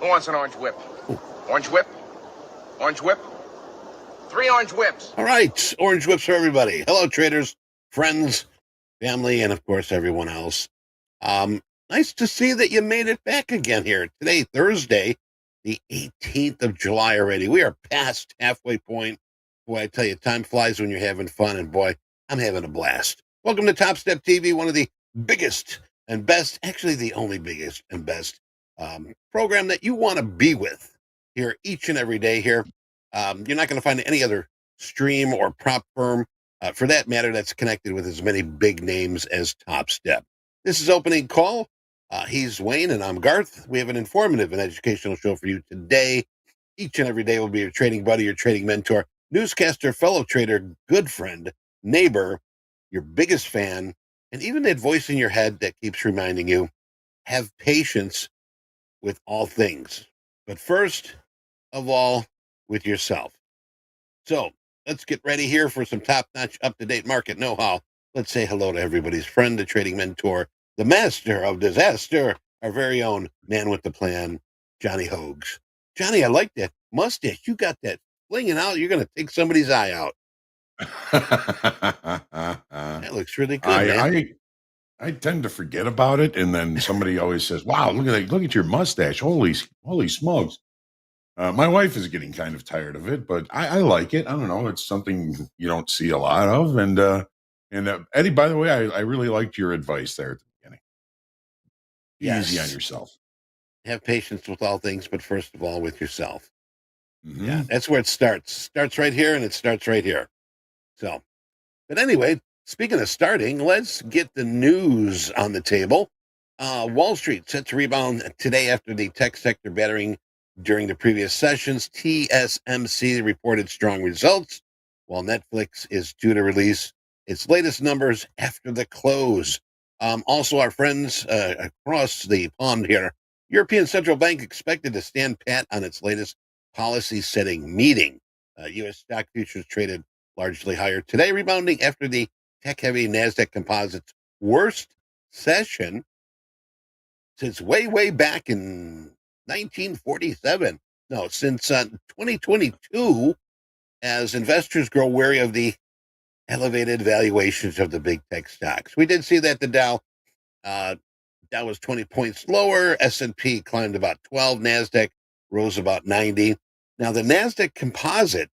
Who wants an orange whip? Ooh. Orange whip? Orange whip? 3 orange whips. All right, orange whips for everybody. Hello, traders, friends, family, and of course, everyone else. Nice to see that you made it back again here today, Thursday, the 18th of July already. We are past halfway point. Boy, I tell you, time flies when you're having fun, and boy, I'm having a blast. Welcome to TopstepTV, one of the biggest and best, actually the only biggest and best program that you want to be with here each and every day here. You're not going to find any other stream or prop firm, for that matter, that's connected with as many big names as Topstep. This is Opening Call. He's Wayne, and I'm Garth. We have an informative and educational show for you today. Each and every day will be your trading buddy, your trading mentor, newscaster, fellow trader, good friend, neighbor, your biggest fan, and even that voice in your head that keeps reminding you, have patience with all things. But first of all, with yourself. So let's get ready here for some top-notch, up-to-date market know-how. Let's say hello to everybody's friend, the trading mentor, the master of disaster, our very own man with the plan, Johnny Hogues. Johnny, I like that mustache. You got that flinging out. You're going to take somebody's eye out. That looks really good, I man. I I tend to forget about it, and then somebody always says, "Wow, look at your mustache! Holy smokes!" My wife is getting kind of tired of it, but I like it. I don't know; it's something you don't see a lot of. And Eddie, by the way, I really liked your advice there at the beginning. Be easy on Yes. yourself. Have patience with all things, but first of all, with yourself. Yeah, Hmm. that's where it starts. Starts right here, and it starts right here. So, but anyway, speaking of starting, let's get the news on the table. Wall Street set to rebound today after the tech sector battering during the previous sessions. TSMC reported strong results, while Netflix is due to release its latest numbers after the close. Also, our friends across the pond here, European Central Bank expected to stand pat on its latest policy setting meeting. U.S. stock futures traded largely higher today, rebounding after the tech-heavy NASDAQ Composite's worst session since way back in 1947. No, since 2022, as investors grow wary of the elevated valuations of the big tech stocks. We did see that the uh, Dow was 20 points lower. S&P climbed about 12. NASDAQ rose about 90. Now, the NASDAQ Composite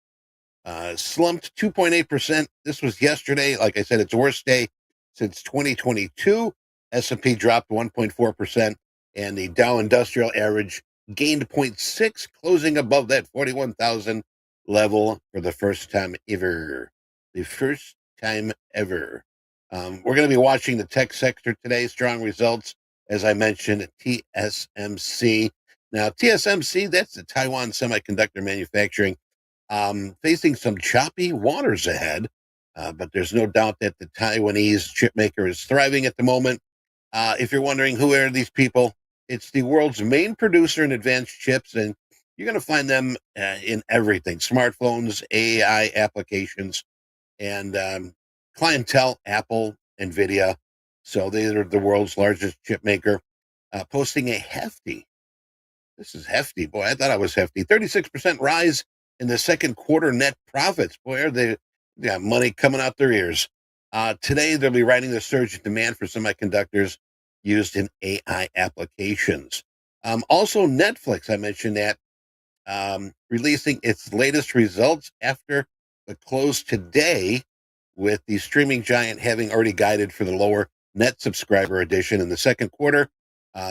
slumped 2.8%. This was yesterday. Like I said, it's the worst day since 2022. S&P dropped 1.4%, and the Dow Industrial Average gained 0.6, closing above that 41,000 level for the first time ever. The first time ever. We're going to be watching the tech sector today. Strong results, as I mentioned, TSMC. Now, TSMC, that's the Taiwan Semiconductor Manufacturing, facing some choppy waters ahead, but there's no doubt that the Taiwanese chip maker is thriving at the moment. If you're wondering who are these people, it's the world's main producer in advanced chips, and you're going to find them in everything: smartphones, AI applications, and clientele, Apple, Nvidia. So they are the world's largest chip maker, posting a hefty, this is hefty. Boy, I thought I was hefty. 36% rise in the second quarter net profits. Boy, are they got money coming out their ears. Today, they'll be riding the surge in demand for semiconductors used in AI applications. Also, Netflix, I mentioned that, releasing its latest results after the close today, with the streaming giant having already guided for the lower net subscriber addition in the second quarter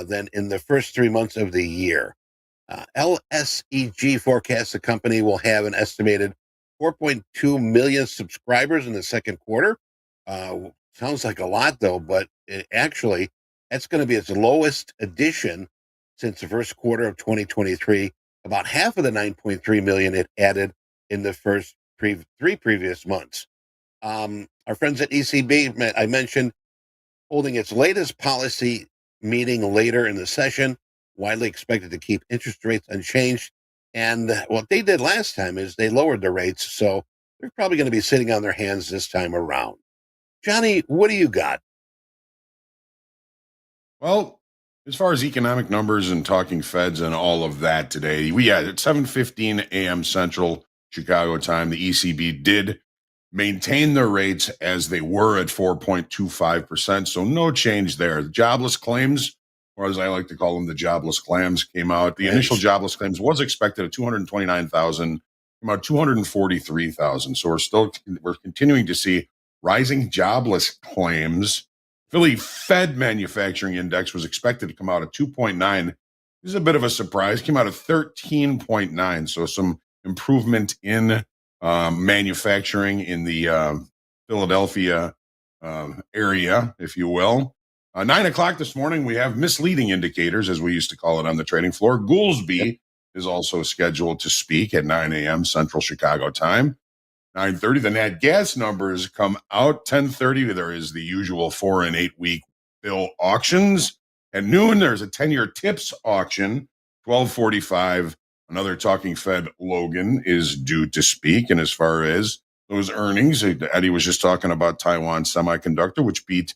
than in the first 3 months of the year. LSEG forecasts the company will have an estimated 4.2 million subscribers in the second quarter. Sounds like a lot, though, but actually, that's going to be its lowest addition since the first quarter of 2023. About half of the 9.3 million it added in the first three previous months. Our friends at ECB, I mentioned, holding its latest policy meeting later in the session, widely expected to keep interest rates unchanged. And what they did last time is they lowered the rates, so they're probably going to be sitting on their hands this time around. Johnny, what do you got? Well, As far as economic numbers and talking feds and all of that today, we had at 7:15 a.m. Central Chicago time, the ECB did maintain their rates as they were at 4.25%. So no change there. The jobless claims, or as I like to call them, the jobless clams, came out. The initial Yes. jobless claims was expected at 229,000, came out 243,000. So we're continuing to see rising jobless claims. Philly Fed Manufacturing Index was expected to come out at 2.9. This is a bit of a surprise. Came out at 13.9. So some improvement in manufacturing in the Philadelphia area, if you will. 9 o'clock this morning, we have misleading indicators, as we used to call it on the trading floor. Yep. Goolsby is also scheduled to speak at 9 a.m. Central Chicago time. 9:30, the nat gas numbers come out. 10:30, there is the usual 4 and 8 week bill auctions. At noon, there's a 10-year tips auction. 12:45, another talking Fed, Logan, is due to speak. And as far as those earnings, Eddie was just talking about Taiwan Semiconductor, which beat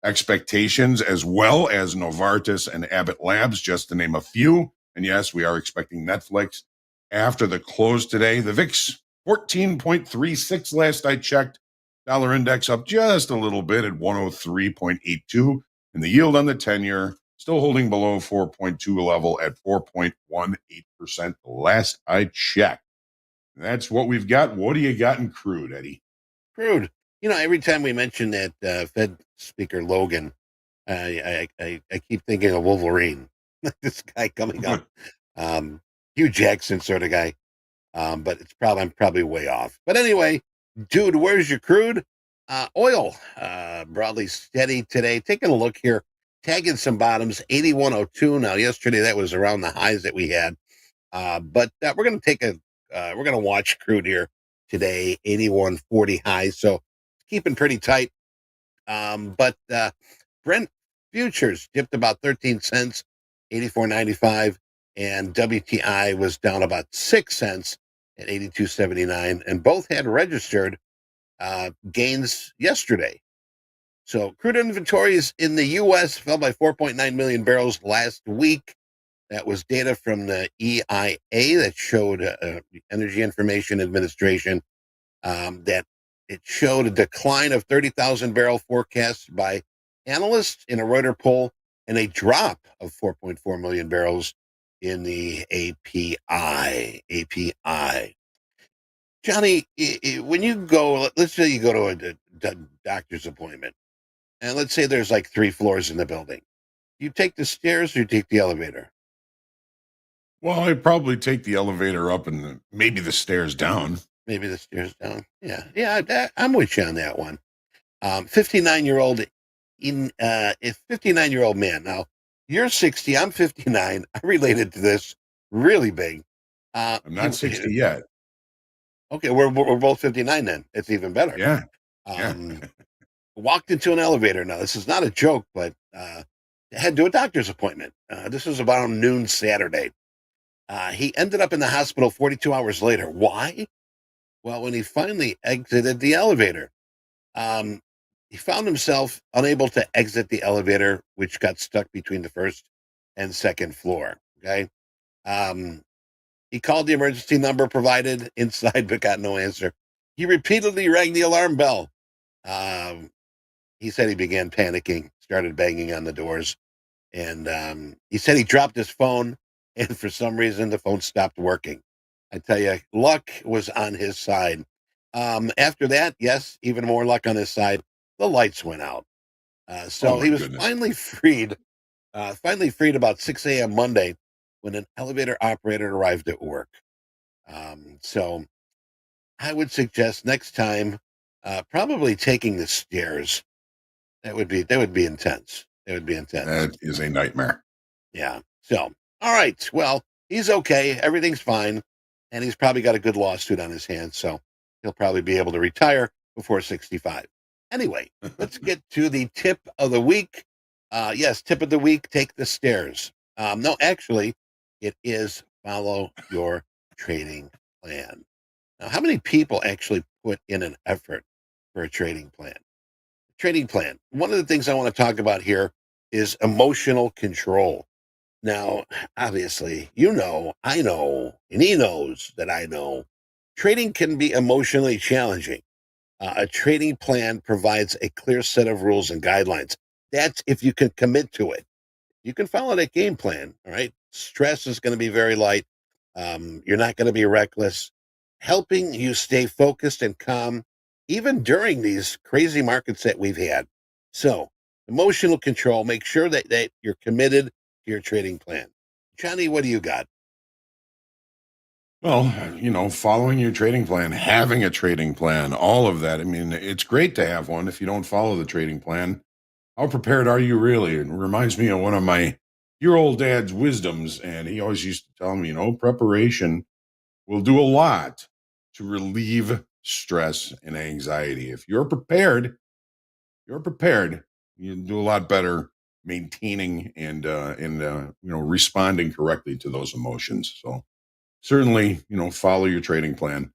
expectations, as well as Novartis and Abbott Labs, just to name a few. And yes, we are expecting Netflix after the close today. The VIX 14.36 last I checked. Dollar index up just a little bit at 103.82. And the yield on the 10-year still holding below 4.2 level at 4.18% last I checked. That's what we've got. What do you got in crude, Eddie? Crude. Every time we mention that Fed Speaker Logan, I keep thinking of Wolverine, this guy coming up, Hugh Jackson sort of guy. But I'm probably way off. But anyway, dude, where's your crude? Oil, broadly steady today. Taking a look here, tagging some bottoms, 81.02. Now, yesterday that was around the highs that we had. But we're going to we're going to watch crude here today, 81.40 highs. So keeping pretty tight. But Brent futures dipped about 13 cents, 84.95, and WTI was down about 6 cents at 82.79, and both had registered gains yesterday. So crude inventories in the U.S. fell by 4.9 million barrels last week. That was data from the EIA that showed Energy Information Administration that it showed a decline of 30,000 barrel forecast by analysts in a Reuters poll and a drop of 4.4 million barrels in the API. Johnny, when you go, let's say you go to a doctor's appointment, and let's say there's like 3 floors in the building. You take the stairs or you take the elevator? Well, I'd probably take the elevator up and maybe the stairs down. Maybe the stairs down. Yeah. I'm with you on that one. 59-year-old if 59-year-old man. Now, you're 60, I'm 59. I related to this really big. I'm not 60 yet. Okay, we're both 59 then. It's even better. Yeah. Um, walked into an elevator. Now, this is not a joke, but had to a doctor's appointment. This was about noon Saturday. He ended up in the hospital 42 hours later. Why? Well, when he finally exited the elevator, he found himself unable to exit the elevator, which got stuck between the first and second floor. Okay. He called the emergency number provided inside, but got no answer. He repeatedly rang the alarm bell. He said he began panicking, started banging on the doors, and he said he dropped his phone, and for some reason the phone stopped working. I tell you, luck was on his side. After that, yes, even more luck on his side. The lights went out. Oh So my he was goodness. finally freed about 6 a.m. Monday when an elevator operator arrived at work. So I would suggest next time, probably taking the stairs. That would be intense. It would be intense. That is a nightmare. Yeah. So, all right. Well, he's okay. Everything's fine. And he's probably got a good lawsuit on his hands. So he'll probably be able to retire before 65. Anyway, let's get to the tip of the week. Yes, tip of the week, take the stairs. No, actually, it is follow your trading plan. Now, how many people actually put in an effort for a trading plan? Trading plan. One of the things I want to talk about here is emotional control. Now, obviously, I know, and he knows that I know, trading can be emotionally challenging. A trading plan provides a clear set of rules and guidelines. That's if you can commit to it. You can follow that game plan. All right. Stress is going to be very light. You're not going to be reckless, helping you stay focused and calm, even during these crazy markets that we've had. So, emotional control, make sure that you're committed to your trading plan. Johnny, what do you got? Well, following your trading plan, having a trading plan, all of that. I mean, it's great to have one. If you don't follow the trading plan, how prepared are you really? It reminds me of one of my year old dad's wisdoms. And he always used to tell me, preparation will do a lot to relieve stress and anxiety. If you're prepared, you do a lot better maintaining and responding correctly to those emotions. So certainly, follow your trading plan.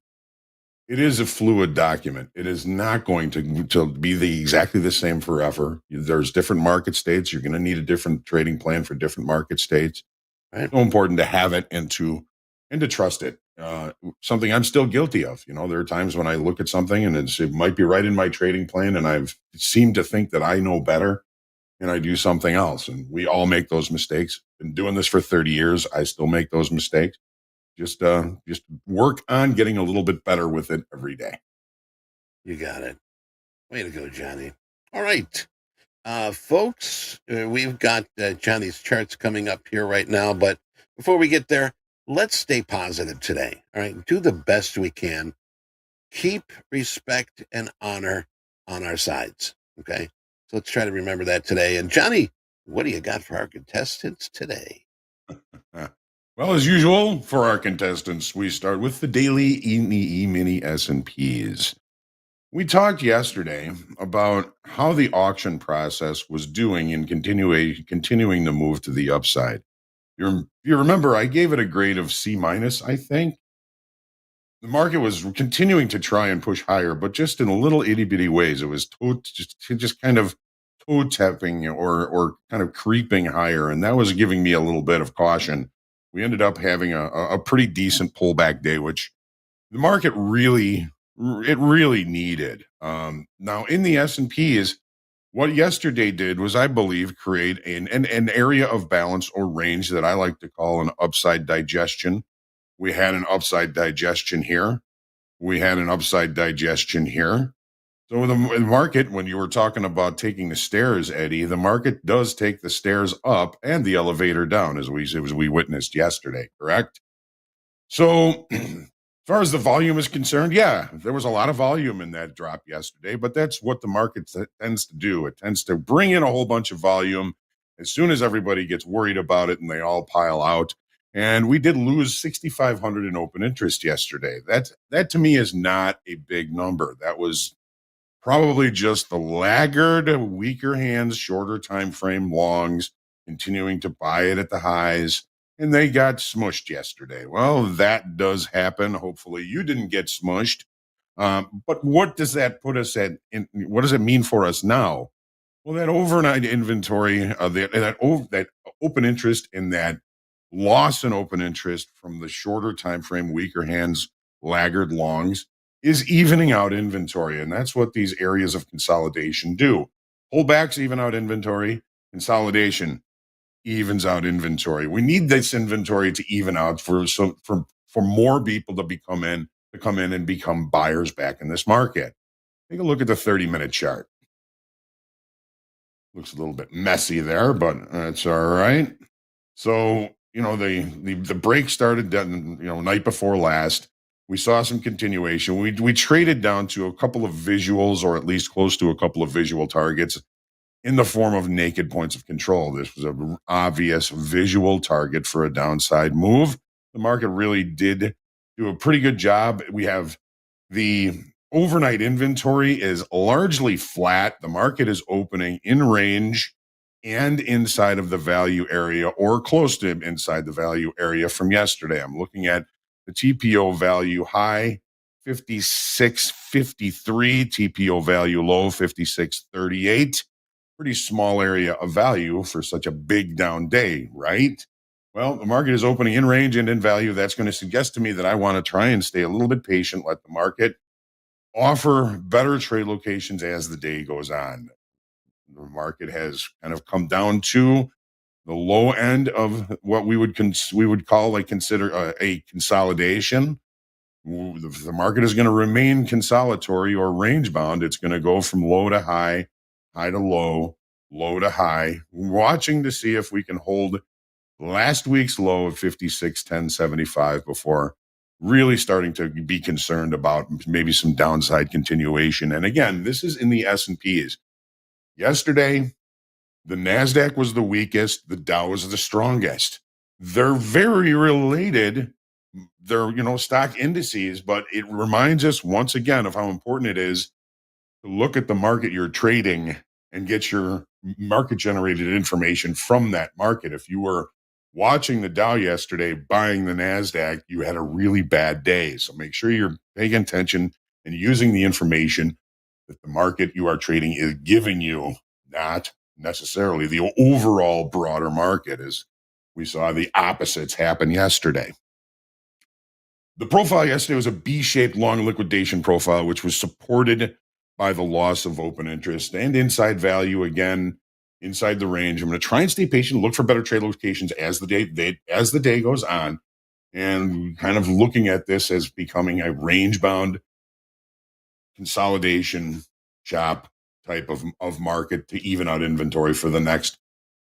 It is a fluid document. It is not going to be exactly the same forever. There's different market states. You're going to need a different trading plan for different market states. Right? So important to have it and to trust it. Something I'm still guilty of. There are times when I look at something and it might be right in my trading plan, and I've seemed to think that I know better, and I do something else. And we all make those mistakes. Been doing this for 30 years. I still make those mistakes. Just work on getting a little bit better with it every day. You got it. Way to go, Johnny. All right. Folks, we've got Johnny's charts coming up here right now. But before we get there, let's stay positive today. All right. Do the best we can. Keep respect and honor on our sides. Okay. So let's try to remember that today. And Johnny, what do you got for our contestants today? Uh, Well, as usual, for our contestants, we start with the daily mini S&Ps. We talked yesterday about how the auction process was doing in continuing the move to the upside. You remember, I gave it a grade of C minus, I think. The market was continuing to try and push higher, but just in little itty bitty ways. It was just kind of toe tapping or kind of creeping higher, and that was giving me a little bit of caution. We ended up having a pretty decent pullback day, which the market really needed. Now in the S&Ps, what yesterday did was, I believe, create an area of balance or range that I like to call an upside digestion. We had an upside digestion here. We had an upside digestion here. So the market, when you were talking about taking the stairs, Eddie, the market does take the stairs up and the elevator down, as we witnessed yesterday, correct? So, as far as the volume is concerned, yeah, there was a lot of volume in that drop yesterday, but that's what the market tends to do. It tends to bring in a whole bunch of volume as soon as everybody gets worried about it and they all pile out. And we did lose 6,500 in open interest yesterday. That to me is not a big number. That was probably just the laggard, weaker hands, shorter time frame longs continuing to buy it at the highs, and they got smushed yesterday. Well, that does happen. Hopefully, you didn't get smushed. But what does that put us at? What does it mean for us now? Well, that overnight inventory, that open interest, and that loss in open interest from the shorter time frame, weaker hands, laggard longs is evening out inventory, and that's what these areas of consolidation do. Pullbacks even out inventory. Consolidation evens out inventory. We need this inventory to even out for more people to come in and become buyers back in this market. Take a look at the 30-minute chart. Looks a little bit messy there, but that's all right. So, the break started night before last. We saw some continuation. We traded down to a couple of visuals, or at least close to a couple of visual targets, in the form of naked points of control. This was an obvious visual target for a downside move. The market really did do a pretty good job. We have the overnight inventory is largely flat. The market is opening in range and inside of the value area, or close to inside the value area from yesterday. I'm looking at the TPO value high 56.53, TPO value low 56.38. pretty small area of value for such a big down day, right? Well, the market is opening in range and in value. That's going to suggest to me that I want to try and stay a little bit patient, let the market offer better trade locations as the day goes on. The market has kind of come down to the low end of what we would call consider a consolidation. The market is going to remain consolidatory or range bound. It's going to go from low to high, high to low, low to high, watching to see if we can hold last week's low of 56.1075 before really starting to be concerned about maybe some downside continuation. And again, this is in the S&Ps. Yesterday, the NASDAQ was the weakest, the Dow was the strongest. They're very related. They're, stock indices, but it reminds us once again of how important it is to look at the market you're trading and get your market generated information from that market. If you were watching the Dow yesterday, buying the NASDAQ, you had a really bad day. So make sure you're paying attention and using the information that the market you are trading is giving you, not necessarily the overall broader market, as we saw the opposites happen yesterday. The profile yesterday was a B-shaped long liquidation profile, which was supported by the loss of open interest and inside value, again, inside the range. I'm going to try and stay patient, look for better trade locations as the day goes on, and kind of looking at this as becoming a range-bound consolidation shop type of market to even out inventory for the next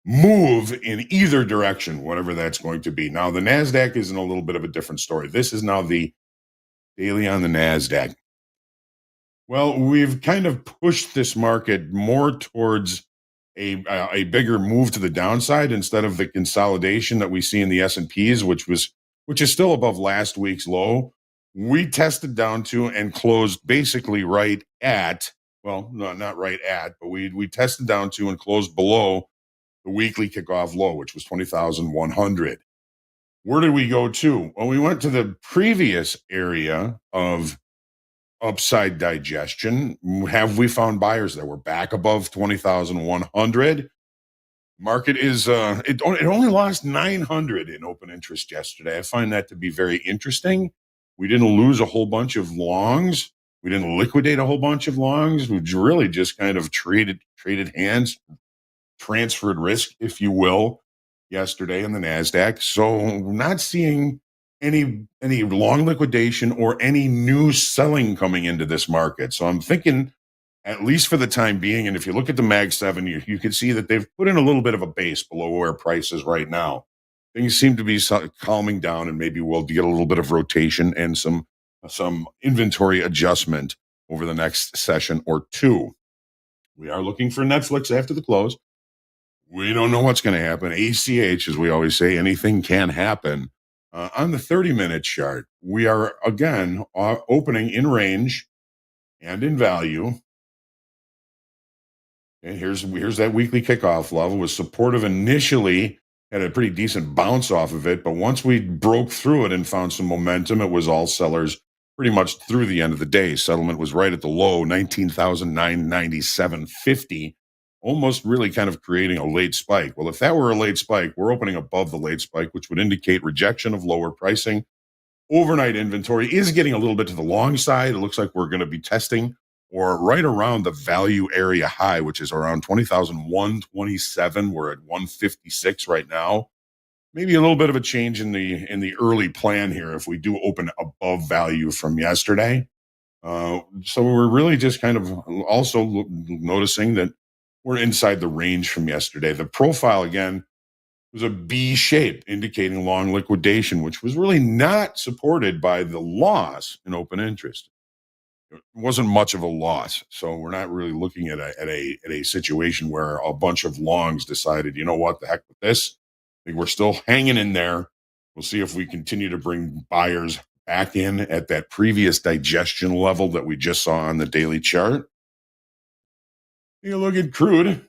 move in either direction, whatever that's going to be. Now, the NASDAQ is in a little bit of a different story. This is now the daily on the NASDAQ. Well, we've kind of pushed this market more towards a bigger move to the downside instead of the consolidation that we see in the S&Ps, which is still above last week's low. We tested down to and closed basically right at, well, no, not right at, but we tested down to and closed below the weekly kickoff low, which was 20,100. Where did we go to? Well, we went to the previous area of upside digestion. Have we found buyers there? We're back above 20,100. Market is it only lost 900 in open interest yesterday. I find that to be very interesting. We didn't lose a whole bunch of longs. We didn't liquidate a whole bunch of longs. We really just kind of traded hands, transferred risk, if you will, yesterday in the NASDAQ. So not seeing any long liquidation or any new selling coming into this market. So I'm thinking, at least for the time being, and if you look at the Mag 7, you can see that they've put in a little bit of a base below where price is right now. Things seem to be calming down, and maybe we'll get a little bit of rotation and some inventory adjustment over the next session or two. We are looking for Netflix after the close. We don't know what's going to happen. ACH, as we always say, anything can happen. On the 30-minute chart, we are, again, opening in range and in value. And here's that weekly kickoff level. Was supportive initially, had a pretty decent bounce off of it. But once we broke through it and found some momentum, it was all sellers pretty much through the end of the day. Settlement was right at the low, 19,997.50. Almost really kind of creating a late spike. Well, if that were a late spike, we're opening above the late spike, which would indicate rejection of lower pricing. Overnight inventory is getting a little bit to the long side. It looks like we're going to be testing or right around the value area high, which is around 20,127. We're at 156 right now. Maybe a little bit of a change in the early plan here if we do open above value from yesterday. So we're really just kind of also noticing that we're inside the range from yesterday. The profile, again, was a B shape, indicating long liquidation, which was really not supported by the loss in open interest. It wasn't much of a loss. So we're not really looking at a situation where a bunch of longs decided, you know what, the heck with this. I think we're still hanging in there. We'll see if we continue to bring buyers back in at that previous digestion level that we just saw on the daily chart. You look at crude.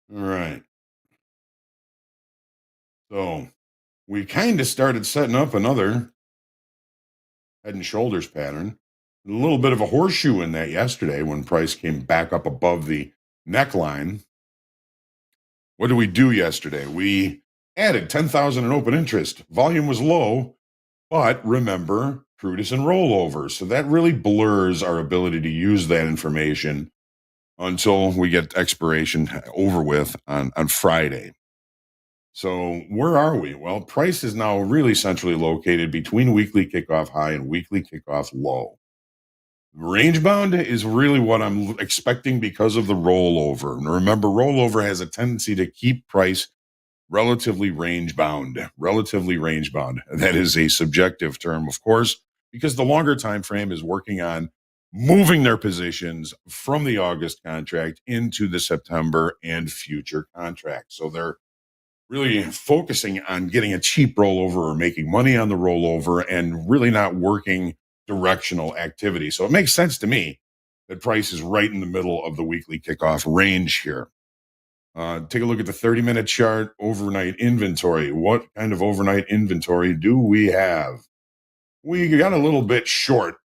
All right. So we kind of started setting up another head and shoulders pattern. A little bit of a horseshoe in that yesterday when price came back up above the neckline. What did we do yesterday? We added 10,000 in open interest. Volume was low, but remember, crude is in rollover. So that really blurs our ability to use that information until we get expiration over with on Friday. So where are we? Well, price is now really centrally located between weekly kickoff high and weekly kickoff low. Range bound is really what I'm expecting because of the rollover. And remember, rollover has a tendency to keep price relatively range bound. Relatively range bound. That is a subjective term, of course, because the longer time frame is working on moving their positions from the August contract into the September and future contracts. So they're really focusing on getting a cheap rollover or making money on the rollover and really not working directional activity. So it makes sense to me that price is right in the middle of the weekly kickoff range here. Take a look at the 30-minute chart, overnight inventory. What kind of overnight inventory do we have? We got a little bit short.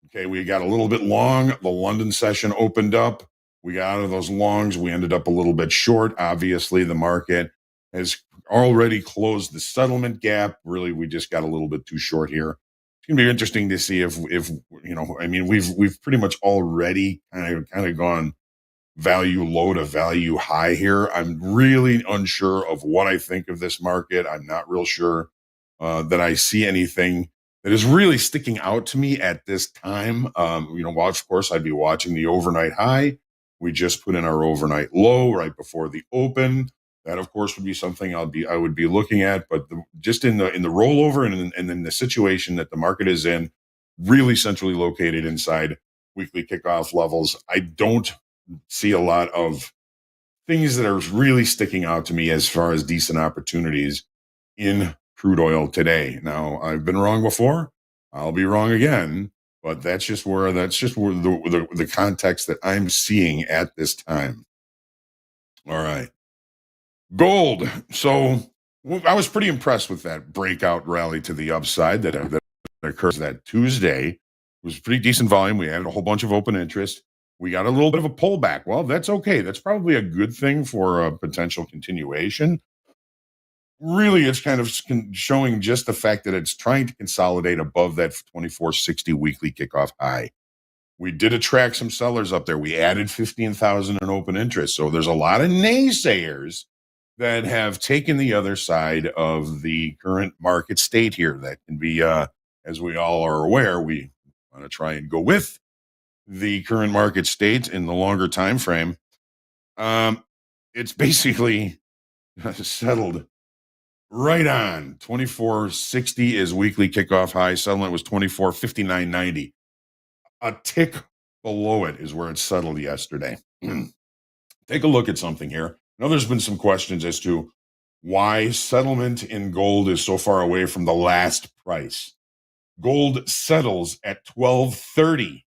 Okay, we got a little bit long. The London session opened up. We got out of those longs. We ended up a little bit short. Obviously, the market has already closed the settlement gap. Really, we just got a little bit too short here. It's gonna be interesting to see if you know. I mean, we've pretty much already kind of gone value low to value high here. I'm really unsure of what I think of this market. I'm not real sure that I see anything that is really sticking out to me at this time. Well, of course, I'd be watching the overnight high. We just put in our overnight low right before the open. That, of course, would be something I would be looking at. But just in the rollover and in the situation that the market is in, really centrally located inside weekly kickoff levels, I don't see a lot of things that are really sticking out to me as far as decent opportunities in crude oil today. Now, I've been wrong before. I'll be wrong again, but that's just where the context that I'm seeing at this time. All right. Gold. So I was pretty impressed with that breakout rally to the upside that occurs that Tuesday. It was pretty decent volume. We added a whole bunch of open interest. We got a little bit of a pullback. Well, that's okay. That's probably a good thing for a potential continuation. Really, it's kind of showing just the fact that it's trying to consolidate above that 2460 weekly kickoff high. We did attract some sellers up there. We added 15,000 in open interest. So there's a lot of naysayers that have taken the other side of the current market state here. That can be, as we all are aware, we want to try and go with the current market state in the longer time frame. It's basically settled right on 2460 is weekly kickoff high. Settlement was 2459.90. A tick below it is where it settled yesterday. Take a look at something here. Now, there's been some questions as to why settlement in gold is so far away from the last price. Gold settles at 1230,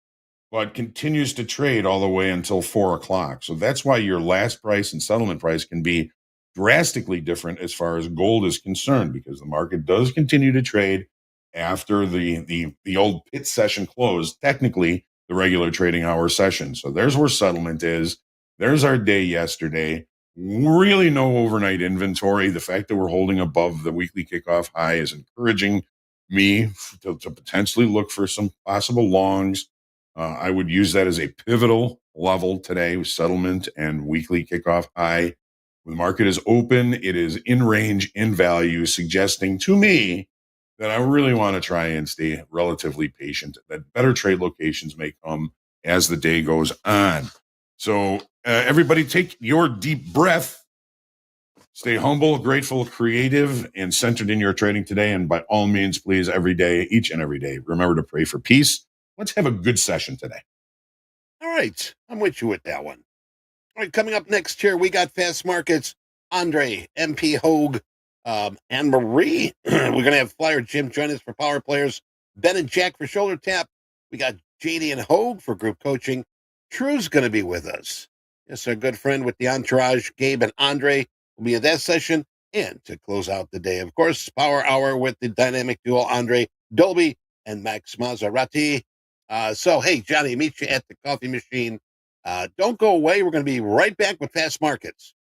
but continues to trade all the way until 4 o'clock. So that's why your last price and settlement price can be drastically different as far as gold is concerned, because the market does continue to trade after the old pit session closed, technically the regular trading hour session. So there's where settlement is. There's our day yesterday. Really no overnight inventory. The fact that we're holding above the weekly kickoff high is encouraging me to potentially look for some possible longs. I would use that as a pivotal level today with settlement and weekly kickoff high. When the market is open, it is in range, in value, suggesting to me that I really want to try and stay relatively patient, that better trade locations may come as the day goes on. So everybody take your deep breath. Stay humble, grateful, creative, and centered in your trading today. And by all means, please, every day, each and every day, remember to pray for peace. Let's have a good session today. All right. I'm with you with that one. All right, coming up next here, we got Fast Markets, Andre, MP Hogue, Anne Marie. We're going to have Flyer Jim join us for Power Players, Ben and Jack for Shoulder Tap. We got JD and Hogue for group coaching. True's going to be with us. Yes, our good friend with the entourage, Gabe and Andre, will be at that session. And to close out the day, of course, Power Hour with the dynamic duo, Andre Dolby and Max Maserati. So, hey, Johnny, meet you at the coffee machine. Don't go away. We're going to be right back with Fast Markets.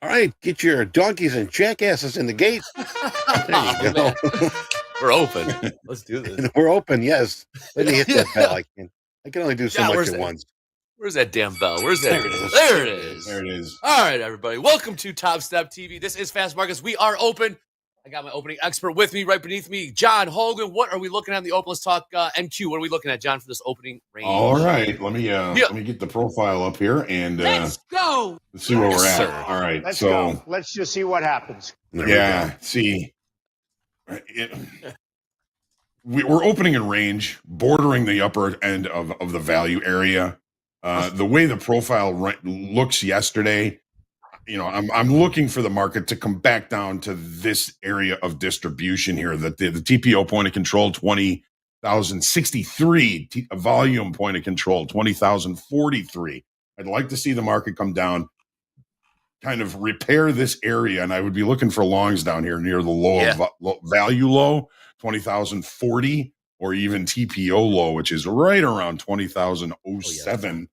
All right, get your donkeys and jackasses in the gate. There you go. We're open. Let's do this. And we're open, yes. Let me hit that bell. I can only do so much at once. Where's that damn bell? Where's that? There it is. There it is. There it is. All right, everybody. Welcome to TopstepTV. This is Fast Markets. We are open. I got my opening expert with me, right beneath me, John Hogan. What are we looking at in the open? Let's talk NQ. What are we looking at, John, for this opening range? All right. Let me get the profile up here and let's go. Let's see where we're at. Sir. All right. Let's go. Let's just see what happens. See. We're opening in range, bordering the upper end of the value area. The way the profile looks yesterday, I'm looking for the market to come back down to this area of distribution here. That the TPO point of control 20,063, volume point of control 20,043. I'd like to see the market come down, kind of repair this area, and I would be looking for longs down here near the low of value low 20,040, or even TPO low, which is right around 20,007.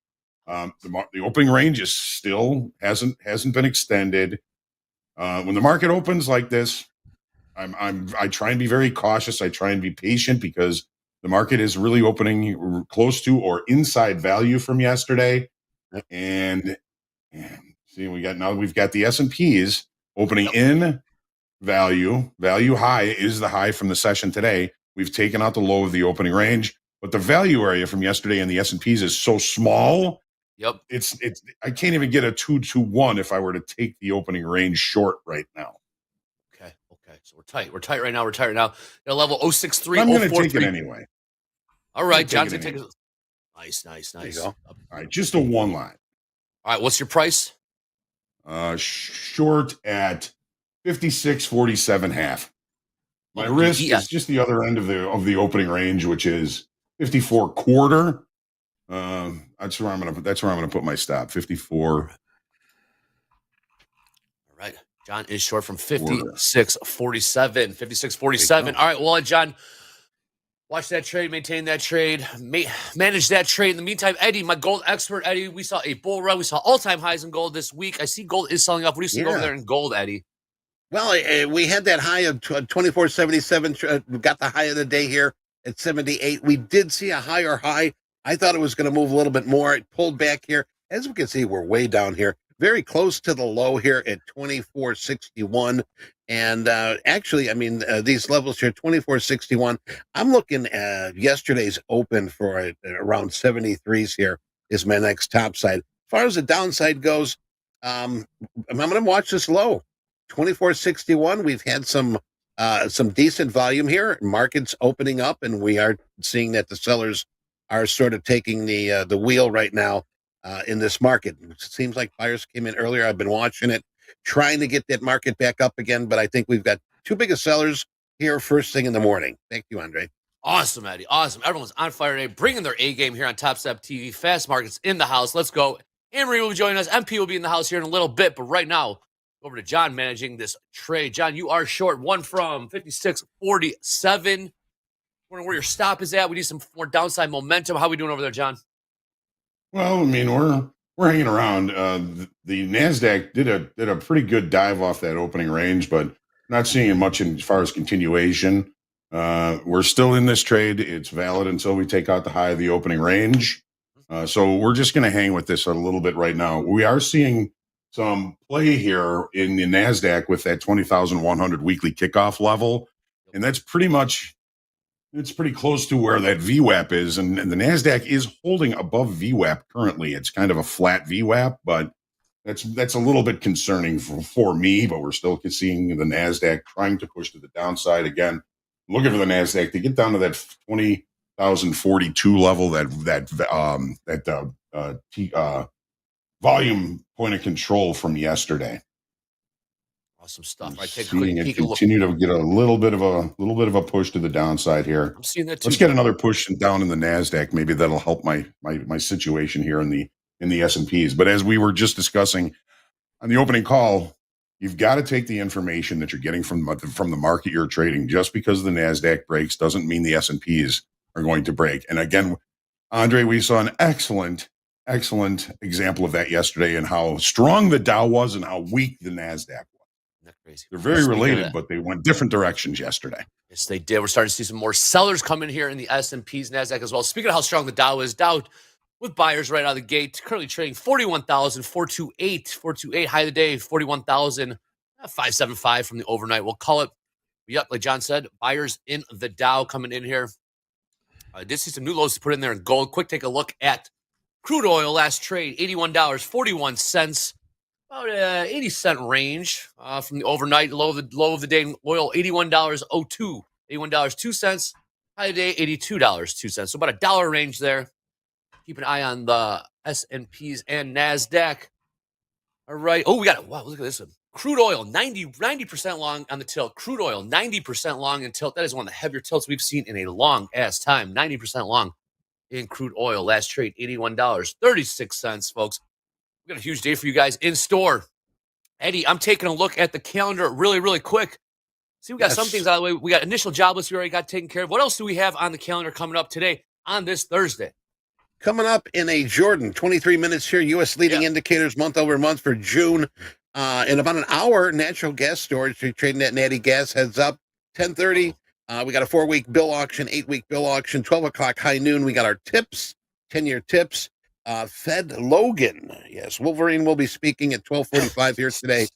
The opening range is still hasn't been extended. When the market opens like this, I try and be very cautious. I try and be patient because the market is really opening close to or inside value from yesterday. And see, we've got the S&Ps opening in value. Value high is the high from the session today. We've taken out the low of the opening range, but the value area from yesterday in the S&Ps is so small. Yep. It's I can't even get a 2-1 if I were to take the opening range short right now. Okay. So we're tight. We're tight right now. Got a level 063. I'm going to take it anyway. All right, John's going to take it. Nice. There you go. All right, just a one line. All right, what's your price? Short at 56.47 half. My risk is just the other end of the opening range, which is 54 quarter. That's where I'm gonna put my stop. 54. All right, John is short from 56.47. 56.47. All right, well, John, watch that trade, maintain that trade, manage that trade. In the meantime, Eddie, my gold expert, Eddie, we saw a bull run. We saw all-time highs in gold this week. I see gold is selling off. What do you see over there in gold, Eddie? Well, we had that high of 24.77. We got the high of the day here at 78. We did see a higher high. I thought it was going to move a little bit more. It pulled back here. As we can see, we're way down here, very close to the low here at 24.61. And actually, I mean, these levels here, 24.61. I'm looking at yesterday's open for around 73s here is my next top side. As far as the downside goes, I'm going to watch this low. 24.61. We've had some decent volume here. Markets opening up, and we are seeing that the sellers are sort of taking the wheel right now in this market. It seems like buyers came in earlier. I've been watching it, trying to get that market back up again, but I think we've got two biggest sellers here first thing in the morning. Thank you, Andre. Awesome, Eddie. Awesome. Everyone's on fire today, bringing their A game here on Topstep TV. Fast markets in the house. Let's go. Anne-Marie will be joining us. MP will be in the house here in a little bit, but right now, over to John managing this trade. John, you are short one from 56.47. Wondering where your stop is at. We need some more downside momentum. How are we doing over there, John? Well, I mean, we're hanging around. The Nasdaq did a pretty good dive off that opening range, but not seeing it much as far as continuation. We're still in this trade. It's valid until we take out the high of the opening range. So we're just going to hang with this a little bit right now. We are seeing some play here in the Nasdaq with that 20,100 weekly kickoff level, and that's pretty much. It's pretty close to where that VWAP is, and the Nasdaq is holding above VWAP currently. It's kind of a flat VWAP, but that's a little bit concerning for me. But we're still seeing the Nasdaq trying to push to the downside again. Looking for the Nasdaq to get down to that 20,042 level, that volume point of control from yesterday. Awesome stuff. I take seeing it continue to get a little bit of a push to the downside here. I'm seeing that too. Let's get another push down in the Nasdaq. Maybe that'll help my situation here in the S&Ps. But as we were just discussing on the opening call, you've got to take the information that you're getting from the market you're trading. Just because the Nasdaq breaks doesn't mean the S&Ps are going to break. And again, Andre, we saw an excellent example of that yesterday, and how strong the Dow was and how weak the Nasdaq was. Crazy. They're very related, but they went different directions yesterday. Yes, they did. We're starting to see some more sellers come in here in the S&Ps, NASDAQ as well. Speaking of how strong the Dow is, Dow with buyers right out of the gate, currently trading 41,428. High of the day, 41,575 from the overnight. We'll call it. Yep, like John said, buyers in the Dow coming in here. I did see some new lows to put in there in gold. Quick take a look at crude oil last trade, $81.41. About 80-cent range from the overnight low of the day in oil, $81.02, $81.02. High of the day, $82.02. So about $1 range there. Keep an eye on the S&Ps and NASDAQ. All right. Oh, we got it. Wow, look at this one. Crude oil, 90% long on the tilt. Crude oil, 90% long in tilt. That is one of the heavier tilts we've seen in a long-ass time. 90% long in crude oil. Last trade, $81.36, folks. We got a huge day for you guys in store. Eddie, I'm taking a look at the calendar really, really quick. See, we got some things out of the way. We got initial job list we already got taken care of. What else do we have on the calendar coming up today on this Thursday? Coming up in a Jordan, 23 minutes here, U.S. leading indicators month over month for June. In about an hour, natural gas storage, trading that natty gas heads up. 10:30, we got a 4-week bill auction, 8-week bill auction, 12 o'clock high noon. We got our tips, 10-year tips. Fed Logan, yes, Wolverine will be speaking at 12:45 here today.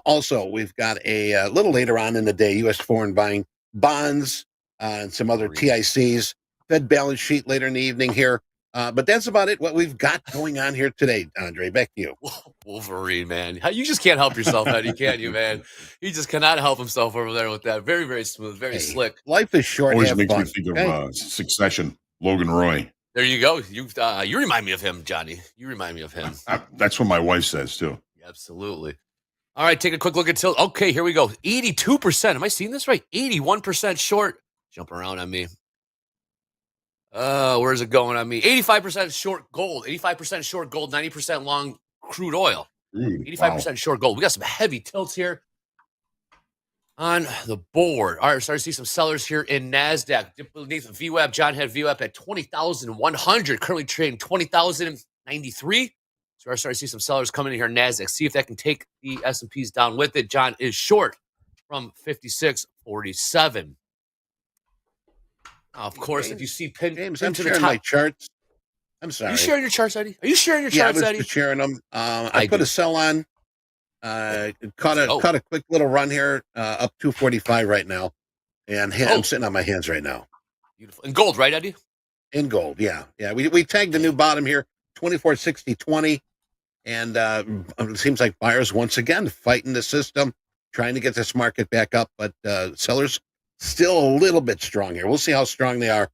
Also, we've got a little later on in the day, U.S. foreign buying bonds and some other TICs. Fed balance sheet later in the evening here. But that's about it, what we've got going on here today, Andre. Back to you. Wolverine, man. You just can't help yourself, Eddie, can you, man? He just cannot help himself over there with that. Very, very smooth, very slick. Life is short. Always have makes fun, me think of Succession, Logan Roy. There you go. You remind me of him, Johnny. You remind me of him. That's what my wife says, too. Absolutely. All right, take a quick look at tilt. Okay, here we go. 82%. Am I seeing this right? 81% short. Jumping around on me. Where's it going on me? 85% short gold. 85% short gold. 90% long crude oil. 85% short gold. We got some heavy tilts here on the board. All right, starting to see some sellers here in NASDAQ. Beneath VWAP, John had VWAP at 20,100. Currently trading 20,093. So we're starting to see some sellers coming in here in NASDAQ. See if that can take the S&Ps down with it. John is short from 56.47. Of course, James, if you see pinned I'm to the sharing top. my charts. I'm sorry. Are you sharing your charts, Eddie? Are you sharing your charts, I was Eddie? just sharing them. I put a sell on. Caught a quick little run here, up 245 right now, and I'm sitting on my hands right now. Beautiful. In gold, right, Eddie? In gold, yeah. We tagged the new bottom here, 24.60.20, and it seems like buyers once again fighting the system, trying to get this market back up, but sellers still a little bit strong here. We'll see how strong they are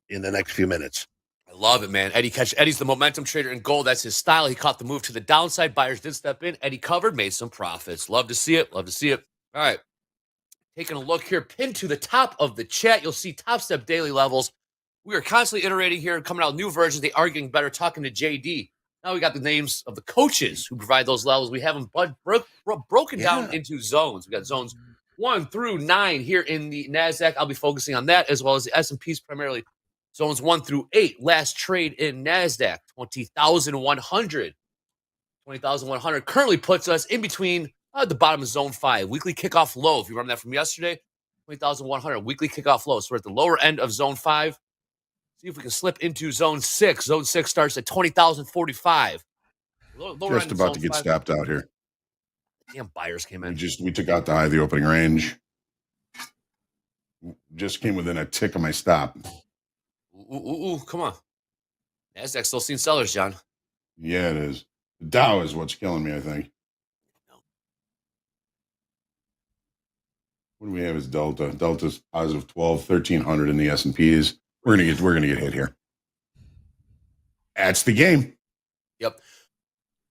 in the next few minutes. I love it, man. Eddie's the momentum trader in gold. That's his style. He caught the move to the downside. Buyers did step in. Eddie covered, made some profits. Love to see it. Love to see it. All right. Taking a look here, pinned to the top of the chat, you'll see Topstep daily levels. We are constantly iterating here and coming out with new versions. They are getting better. Talking to JD. Now we got the names of the coaches who provide those levels. We have them broken down into zones. We got zones 1 through 9 here in the NASDAQ. I'll be focusing on that as well as the S&Ps primarily. Zones 1 through 8. Last trade in NASDAQ, 20,100. 20,100 currently puts us in between the bottom of zone 5. Weekly kickoff low. If you remember that from yesterday, 20,100. Weekly kickoff low. So we're at the lower end of zone 5. See if we can slip into zone 6. Zone 6 starts at 20,045. Just about to get stopped out here. Damn, buyers came in. We took out the high of the opening range. Just came within a tick of my stop. Ooh, come on. NASDAQ still seeing sellers, John. Yeah, it is. The Dow is what's killing me, I think. What do we have as Delta? Delta's positive 12, 1,300 in the S&Ps. We're gonna get hit here. That's the game. Yep.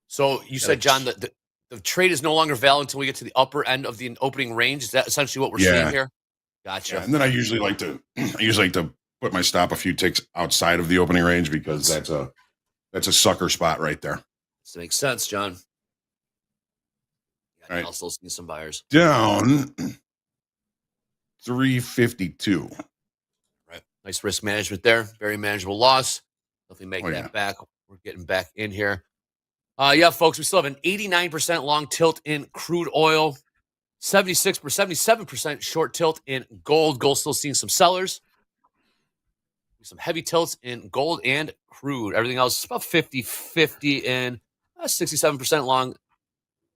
So you said, John, that the trade is no longer valid until we get to the upper end of the opening range. Is that essentially what we're seeing here? Gotcha. Yeah, and then I usually like to put my stop a few ticks outside of the opening range because that's a sucker spot right there. This makes sense, John. All right. I'll still see some buyers. Down 352. Right. Nice risk management there. Very manageable loss. Definitely make that back. We're getting back in here. Yeah, folks, we still have an 89% long tilt in crude oil, 77% short tilt in gold. Gold still seeing some sellers. Some heavy tilts in gold and crude. Everything else is about 50-50 and 67% long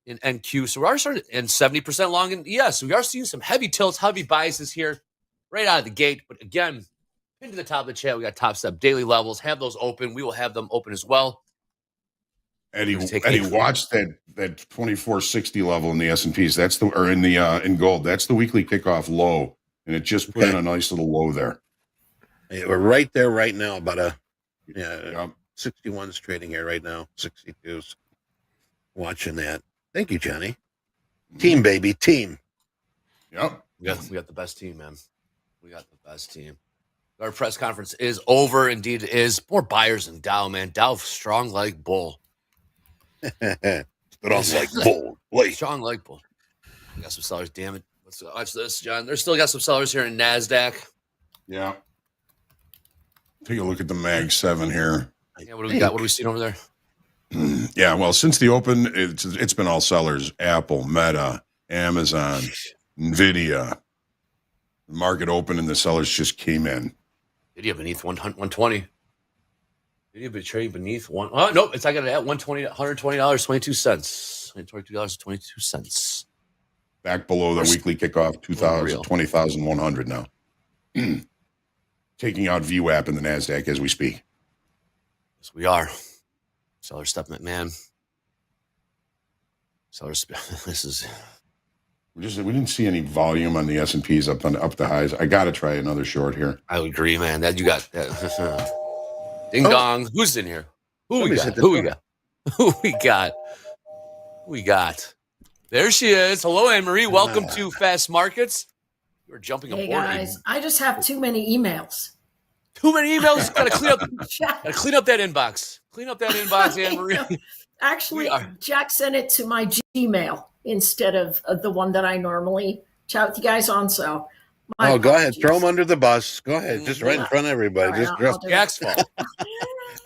in NQ. So we are starting, and 70% long in ES. So we are seeing some heavy tilts, heavy biases here right out of the gate. But again, into the top of the chat, we got Topstep daily levels. Have those open. We will have them open as well. Eddie, watch that 2460 level in the S&Ps. In gold. That's the weekly kickoff low, and it just put in a nice little low there. We're right there right now, about 61's trading here right now. 62's watching that. Thank you, Johnny. Team, baby, team. Yep. We got the best team, man. We got the best team. Our press conference is over. Indeed, it is. More buyers than Dow, man. Dow strong like bull. Strong like bull. Wait. Strong like bull. We got some sellers. Damn it. Let's watch this, John. There's still got some sellers here in NASDAQ. Yeah. Take a look at the Mag 7 here. Yeah, what do we got? What do we see over there? Yeah, well, since the open, it's been all sellers. Apple, Meta, Amazon, Nvidia. The market opened and the sellers just came in. Nvidia beneath 120. Nvidia be trading beneath one. Oh, nope. I got it at $120, $22. $122.22. Back below the weekly kickoff, 20,100 now. Taking out VWAP in the NASDAQ as we speak. Yes, we are. Seller stuff, man. Sellers, this is... We didn't see any volume on the S&Ps up the highs. I got to try another short here. I would agree, man. That you got that. Ding dong. Who's in here? Who we got? There she is. Hello, Anne-Marie. Welcome to Fast Markets. You're jumping aboard. Hey, guys. I just have too many emails. Too many emails? Gotta clean up that inbox. Clean up that inbox, Anne-Marie. Actually, Jack sent it to my Gmail instead of the one that I normally chat with you guys on. So, go ahead. Throw them under the bus. Go ahead. Just right in front of everybody. Right, Jack's fault.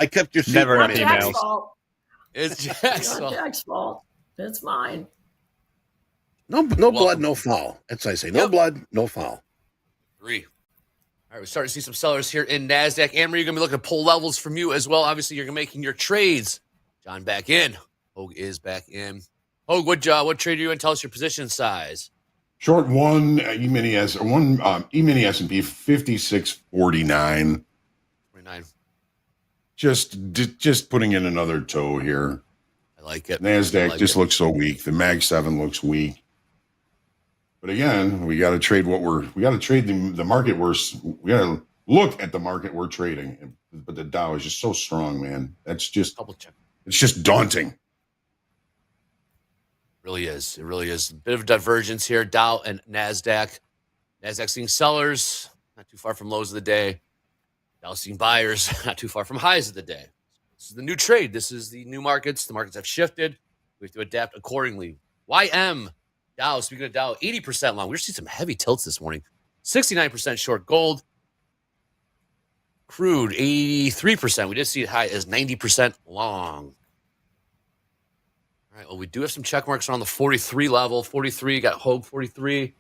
I kept your Never secret. enough Jack's emails. fault. It's Jack's fault. Jack's fault. It's mine. No blood, no foul. That's what I say. No blood, no foul. Agree. All right, we're starting to see some sellers here in NASDAQ. Anne-Marie, you're going to be looking at pull levels from you as well. Obviously, you're making your trades. John back in. Hogue is back in. Hogue, what trade are you in? Tell us your position size. Short one E-mini S&P 56.49. 29. Just putting in another toe here. I like it. NASDAQ looks so weak. The Mag 7 looks weak. But again, we got to trade the market we got to look at the market we're trading. But the Dow is just so strong, man. That's just double check. It's just daunting. It really is. It really is. A bit of divergence here. Dow and NASDAQ. NASDAQ seeing sellers, not too far from lows of the day. Dow seeing buyers, not too far from highs of the day. This is the new trade. This is the new markets. The markets have shifted. We have to adapt accordingly. YM, Dow, speaking of Dow, 80% long. We're seeing some heavy tilts this morning. 69% short gold. Crude, 83%. We did see it high as 90% long. All right, well, we do have some check marks around the 43 level. 43, got Hogue 43.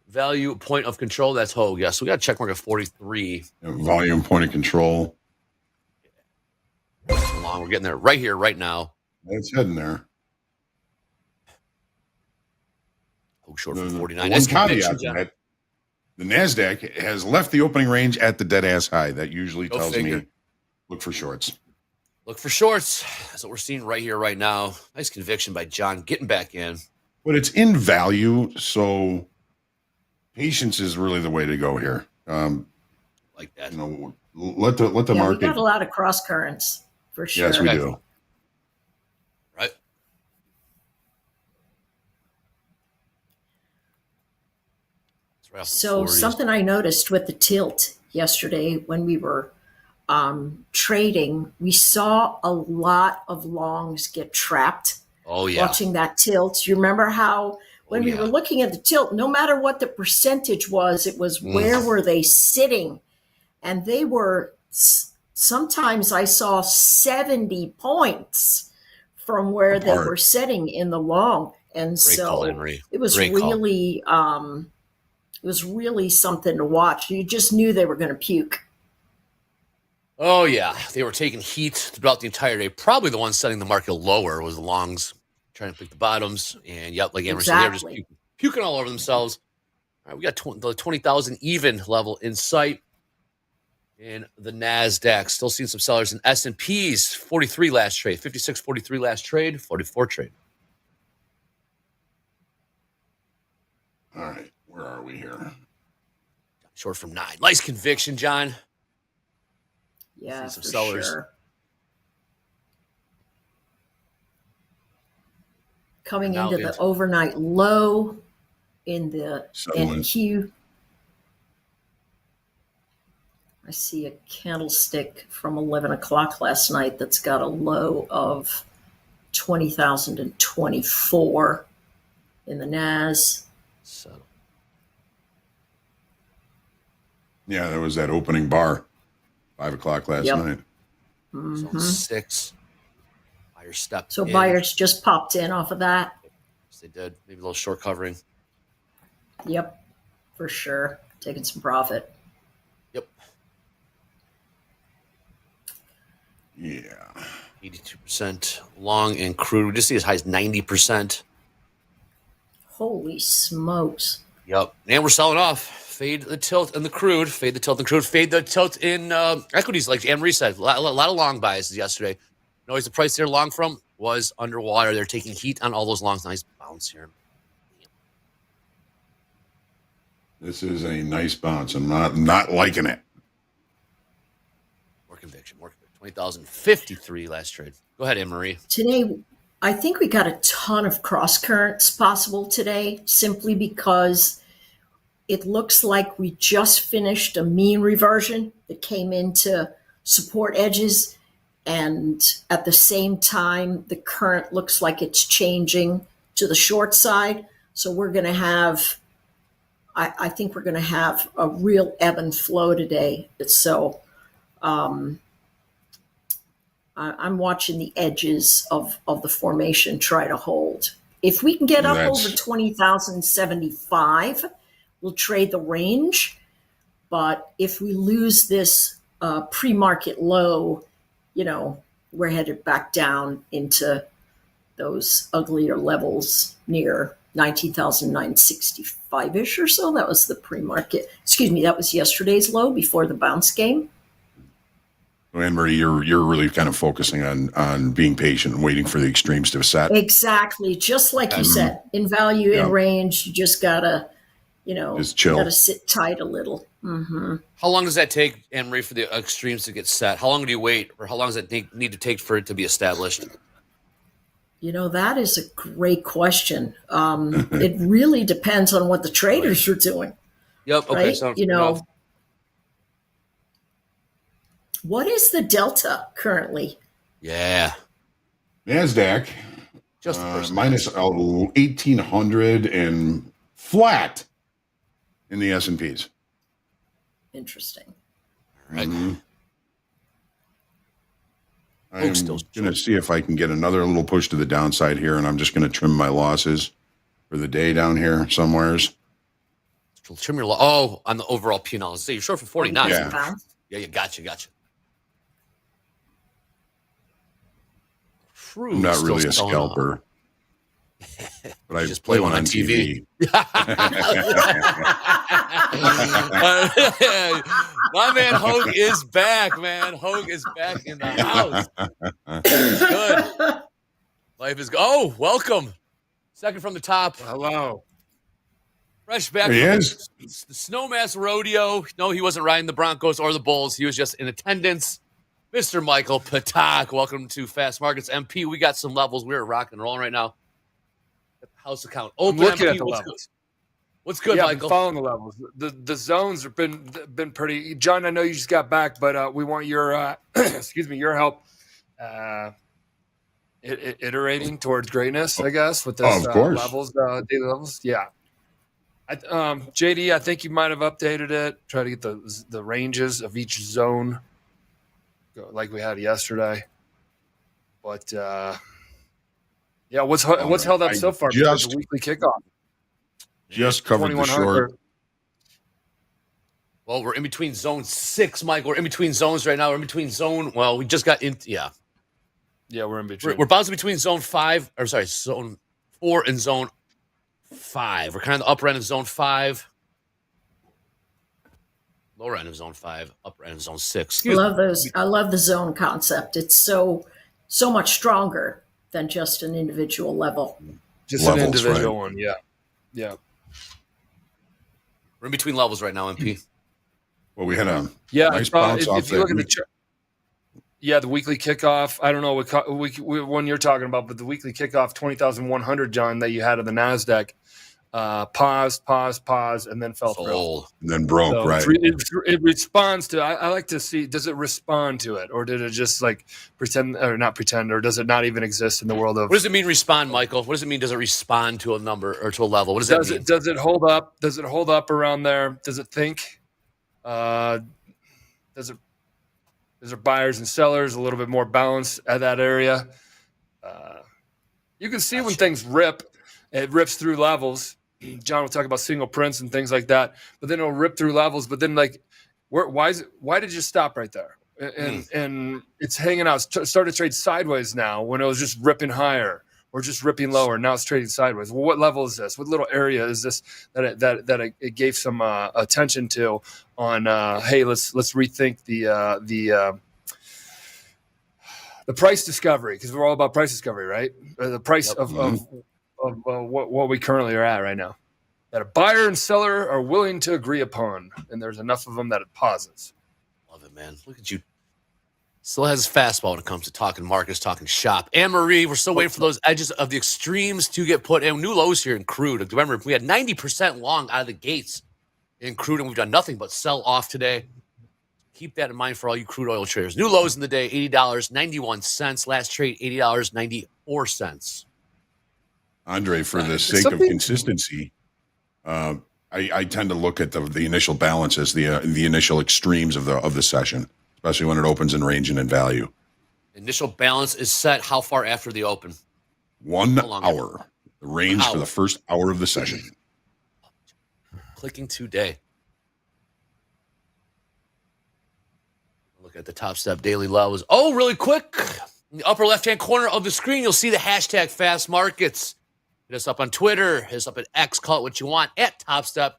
Value point of control, that's Hogue. Yeah, so we got a check mark at 43. Volume point of control. Long. We're getting there right here, right now. It's heading there. Hogue short for 49. One caveat to that, the NASDAQ has left the opening range at the dead ass high. That usually tells me look for shorts. Look for shorts. That's what we're seeing right here, right now. Nice conviction by John getting back in. But it's in value, so patience is really the way to go here. Like that. Let the market. We got a lot of cross currents for sure. Yes, we do. Right. So something I noticed with the tilt yesterday when we were trading, we saw a lot of longs get trapped. Oh, yeah. Watching that tilt. You remember how when we were looking at the tilt, no matter what the percentage was, it was where were they sitting? And they were, sometimes I saw 70 points from where they were sitting in the long. And it was really something to watch. You just knew they were going to puke. Oh, yeah. They were taking heat throughout the entire day. Probably the one setting the market lower was the longs, trying to pick the bottoms. And, like Amber said, they were just puking all over themselves. All right, we got the 20,000 even level in sight. In the NASDAQ, still seeing some sellers in S&Ps. 43 last trade. 56.43 last trade. 44 trade. All right. Where are we here? Short from 9. Nice conviction, John. Yeah, some sellers. Sure. coming Now into the overnight low in the NQ. I see a candlestick from 11 o'clock last night that's got a low of 20,024 in the NAS. So, Yeah, that was that opening bar, 5 o'clock last night. Zone 6. Buyer stepped So in. buyers just popped in off of that. Yes, they did. Maybe a little short covering. Yep, for sure. Taking some profit. Yep. Yeah. 82% long in crude. We just see as high as 90%. Holy smokes. Yep. And we're selling off. Fade the tilt in the crude. Fade the tilt in crude. Fade the tilt in equities, like Anne-Marie said. A lot of long biases yesterday. Notice the price they're long from was underwater. They're taking heat on all those longs. Nice bounce here. This is a nice bounce. I'm not liking it. More conviction. 20,053 last trade. Go ahead, Anne-Marie. Today, I think we got a ton of cross currents possible today, simply because it looks like we just finished a mean reversion that came into support edges. And at the same time, the current looks like it's changing to the short side. So we're going to have, I think we're going to have a real ebb and flow today. So I'm watching the edges of the formation try to hold. If we can get up over 20,075, we'll trade the range. But if we lose this pre-market low, we're headed back down into those uglier levels near 19,965-ish or so. That was the pre-market. Excuse me, that was yesterday's low before the bounce game. Anne-Marie, you're really kind of focusing on being patient and waiting for the extremes to set. Exactly. Just like you said, in value, in range, you just gotta, just chill. Gotta sit tight a little. Mm-hmm. How long does that take, Anne-Marie, for the extremes to get set? How long do you wait, or how long does it need to take for it to be established? That is a great question. It really depends on what the traders are doing. Yep. Okay. Right? So what is the delta currently? Yeah. NASDAQ just minus 1,800 and flat in the S&Ps. Interesting. All right. Mm-hmm. I'm going to see if I can get another little push to the downside here, and I'm just going to trim my losses for the day down here somewheres. Trim your on the overall P&L. So you're short for 49. Yeah. You gotcha. I'm not really a scalper, but I just play one on TV. My man Hogue is back, man. Hogue is back in the house. Good. Life is welcome. Second from the top. Hello. Fresh back he from is. the Snowmass Rodeo. No, he wasn't riding the Broncos or the Bulls. He was just in attendance. Mr. Michael Patak, welcome to Fast Markets MP. We got some levels. We're rocking and rolling right now. House account open. I'm looking MP. at the levels. What's good, yeah, Michael? I'm following the levels. The zones have been pretty. John, I know you just got back, but we want your your help iterating towards greatness, I guess, with this of course. levels, daily levels. Yeah. JD, I think you might have updated it. Try to get the ranges of each zone like we had yesterday. But what's held up so far? Just the weekly kickoff. Just covered the short. Well, we're in between zone 6, Mike. We're in between zones right now. We're in between zone. Well, we just got in. Yeah, we're in between. We're bouncing between zone 4 and zone 5. We're kind of the upper end of zone 5, lower end of zone 5, upper end of zone 6. I love those. I love the zone concept. It's so much stronger than just an individual level. Just levels, an individual one. Yeah. We're in between levels right now, MP. Well, we had a nice bounce off. If you look at the chart, Yeah, the weekly kickoff. I don't know what one you're talking about, but the weekly kickoff 20,100, John, that you had of the NASDAQ, paused, and then fell through. And then broke, So right? it responds to. I like to see. Does it respond to it, or did it just like pretend, or not pretend, or does it not even exist in the world of? What does it mean respond, Michael? What does it mean? Does it respond to a number or to a level? What does that mean? Does it hold up? Does it hold up around there? Does it think? Is there buyers and sellers, a little bit more balance at that area? You can see when things rip, it rips through levels. John will talk about single prints and things like that, but then it'll rip through levels. But then, like, why did you stop right there? And it's hanging out. It's started to trade sideways now when it was just ripping higher or just ripping lower. Now it's trading sideways. Well, what level is this? What little area is this that it gave some attention to on? Hey, let's rethink the price discovery, because we're all about price discovery, right? The price of what we currently are at right now, that a buyer and seller are willing to agree upon, and there's enough of them that it pauses. Love it, man. Look at you. Still has his fastball when it comes to talking markets, talking shop. Anne-Marie, we're still waiting for those edges of the extremes to get put in. New lows here in crude. Remember, we had 90% long out of the gates in crude, and we've done nothing but sell off today. Keep that in mind for all you crude oil traders. New lows in the day, $80.91. Last trade, $80.94. Andre, for the sake of consistency, I tend to look at the initial balance as the initial extremes of the session, especially when it opens in range and in value. Initial balance is set how far after the open? 1 hour. The range for the first hour of the session. Clicking today. Look at the Topstep daily lows. Oh, really quick. In the upper left-hand corner of the screen, you'll see the hashtag Fast Markets. Hit us up on Twitter. Hit us up at X. Call it what you want at Topstep.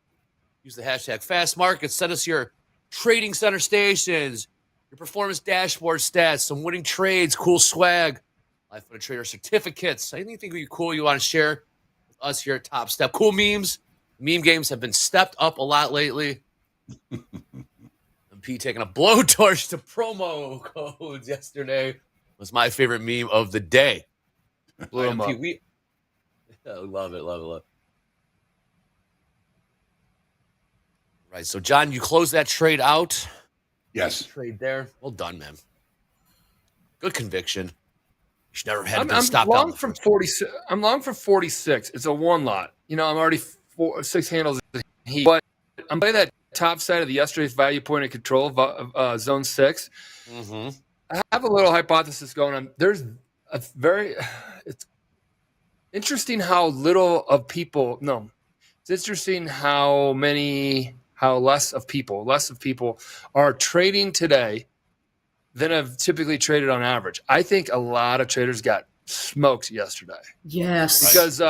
Use the hashtag Fast Markets. Send us your trading center stations, your performance dashboard stats, some winning trades, cool swag, Life of a Trader certificates. Anything cool you want to share with us here at Topstep. Cool memes. Meme games have been stepped up a lot lately. MP taking a blowtorch to promo codes yesterday was my favorite meme of the day. Blew him up. Love it. Right, so John, you closed that trade out. Yes. Trade there. Well done, man. Good conviction. You should never have had to stop out. I'm long for 46. It's a one lot. I'm already 6 handles in heat, but I'm playing that top side of the yesterday's value point of control of zone 6. Mm-hmm. I have a little hypothesis going on. There's it's interesting how little of people. No, it's interesting how less of people are trading today than have typically traded on average. I think a lot of traders got smoked yesterday. Yes. Because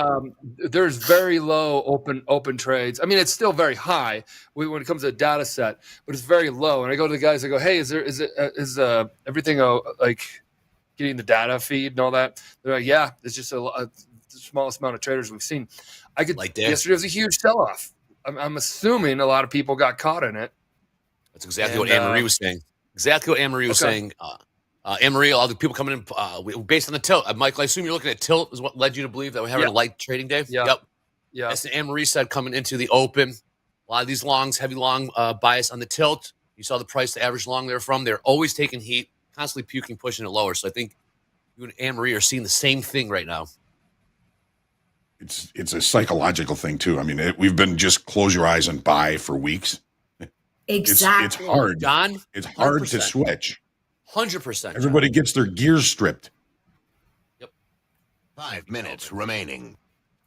there's very low open trades. I mean, it's still very high when it comes to a data set, but it's very low. And I go to the guys, I go, hey, is everything like getting the data feed and all that? They're like, yeah, it's just the smallest amount of traders we've seen. Yesterday was a huge sell-off. I'm assuming a lot of people got caught in it. That's exactly what Anne-Marie was saying. Saying. Anne-Marie, all the people coming in based on the tilt. Michael, I assume you're looking at tilt is what led you to believe that we're having a light trading day? Yeah. Yep. Yeah. As Anne-Marie said, coming into the open, a lot of these longs, heavy long bias on the tilt. You saw the price, the average long they're always taking heat, constantly puking, pushing it lower. So I think you and Anne-Marie are seeing the same thing right now. It's a psychological thing too. I mean, we've been just close your eyes and buy for weeks. Exactly. It's hard, John. It's hard to switch. 100%. Everybody gets their gears stripped. Yep. 5 minutes remaining.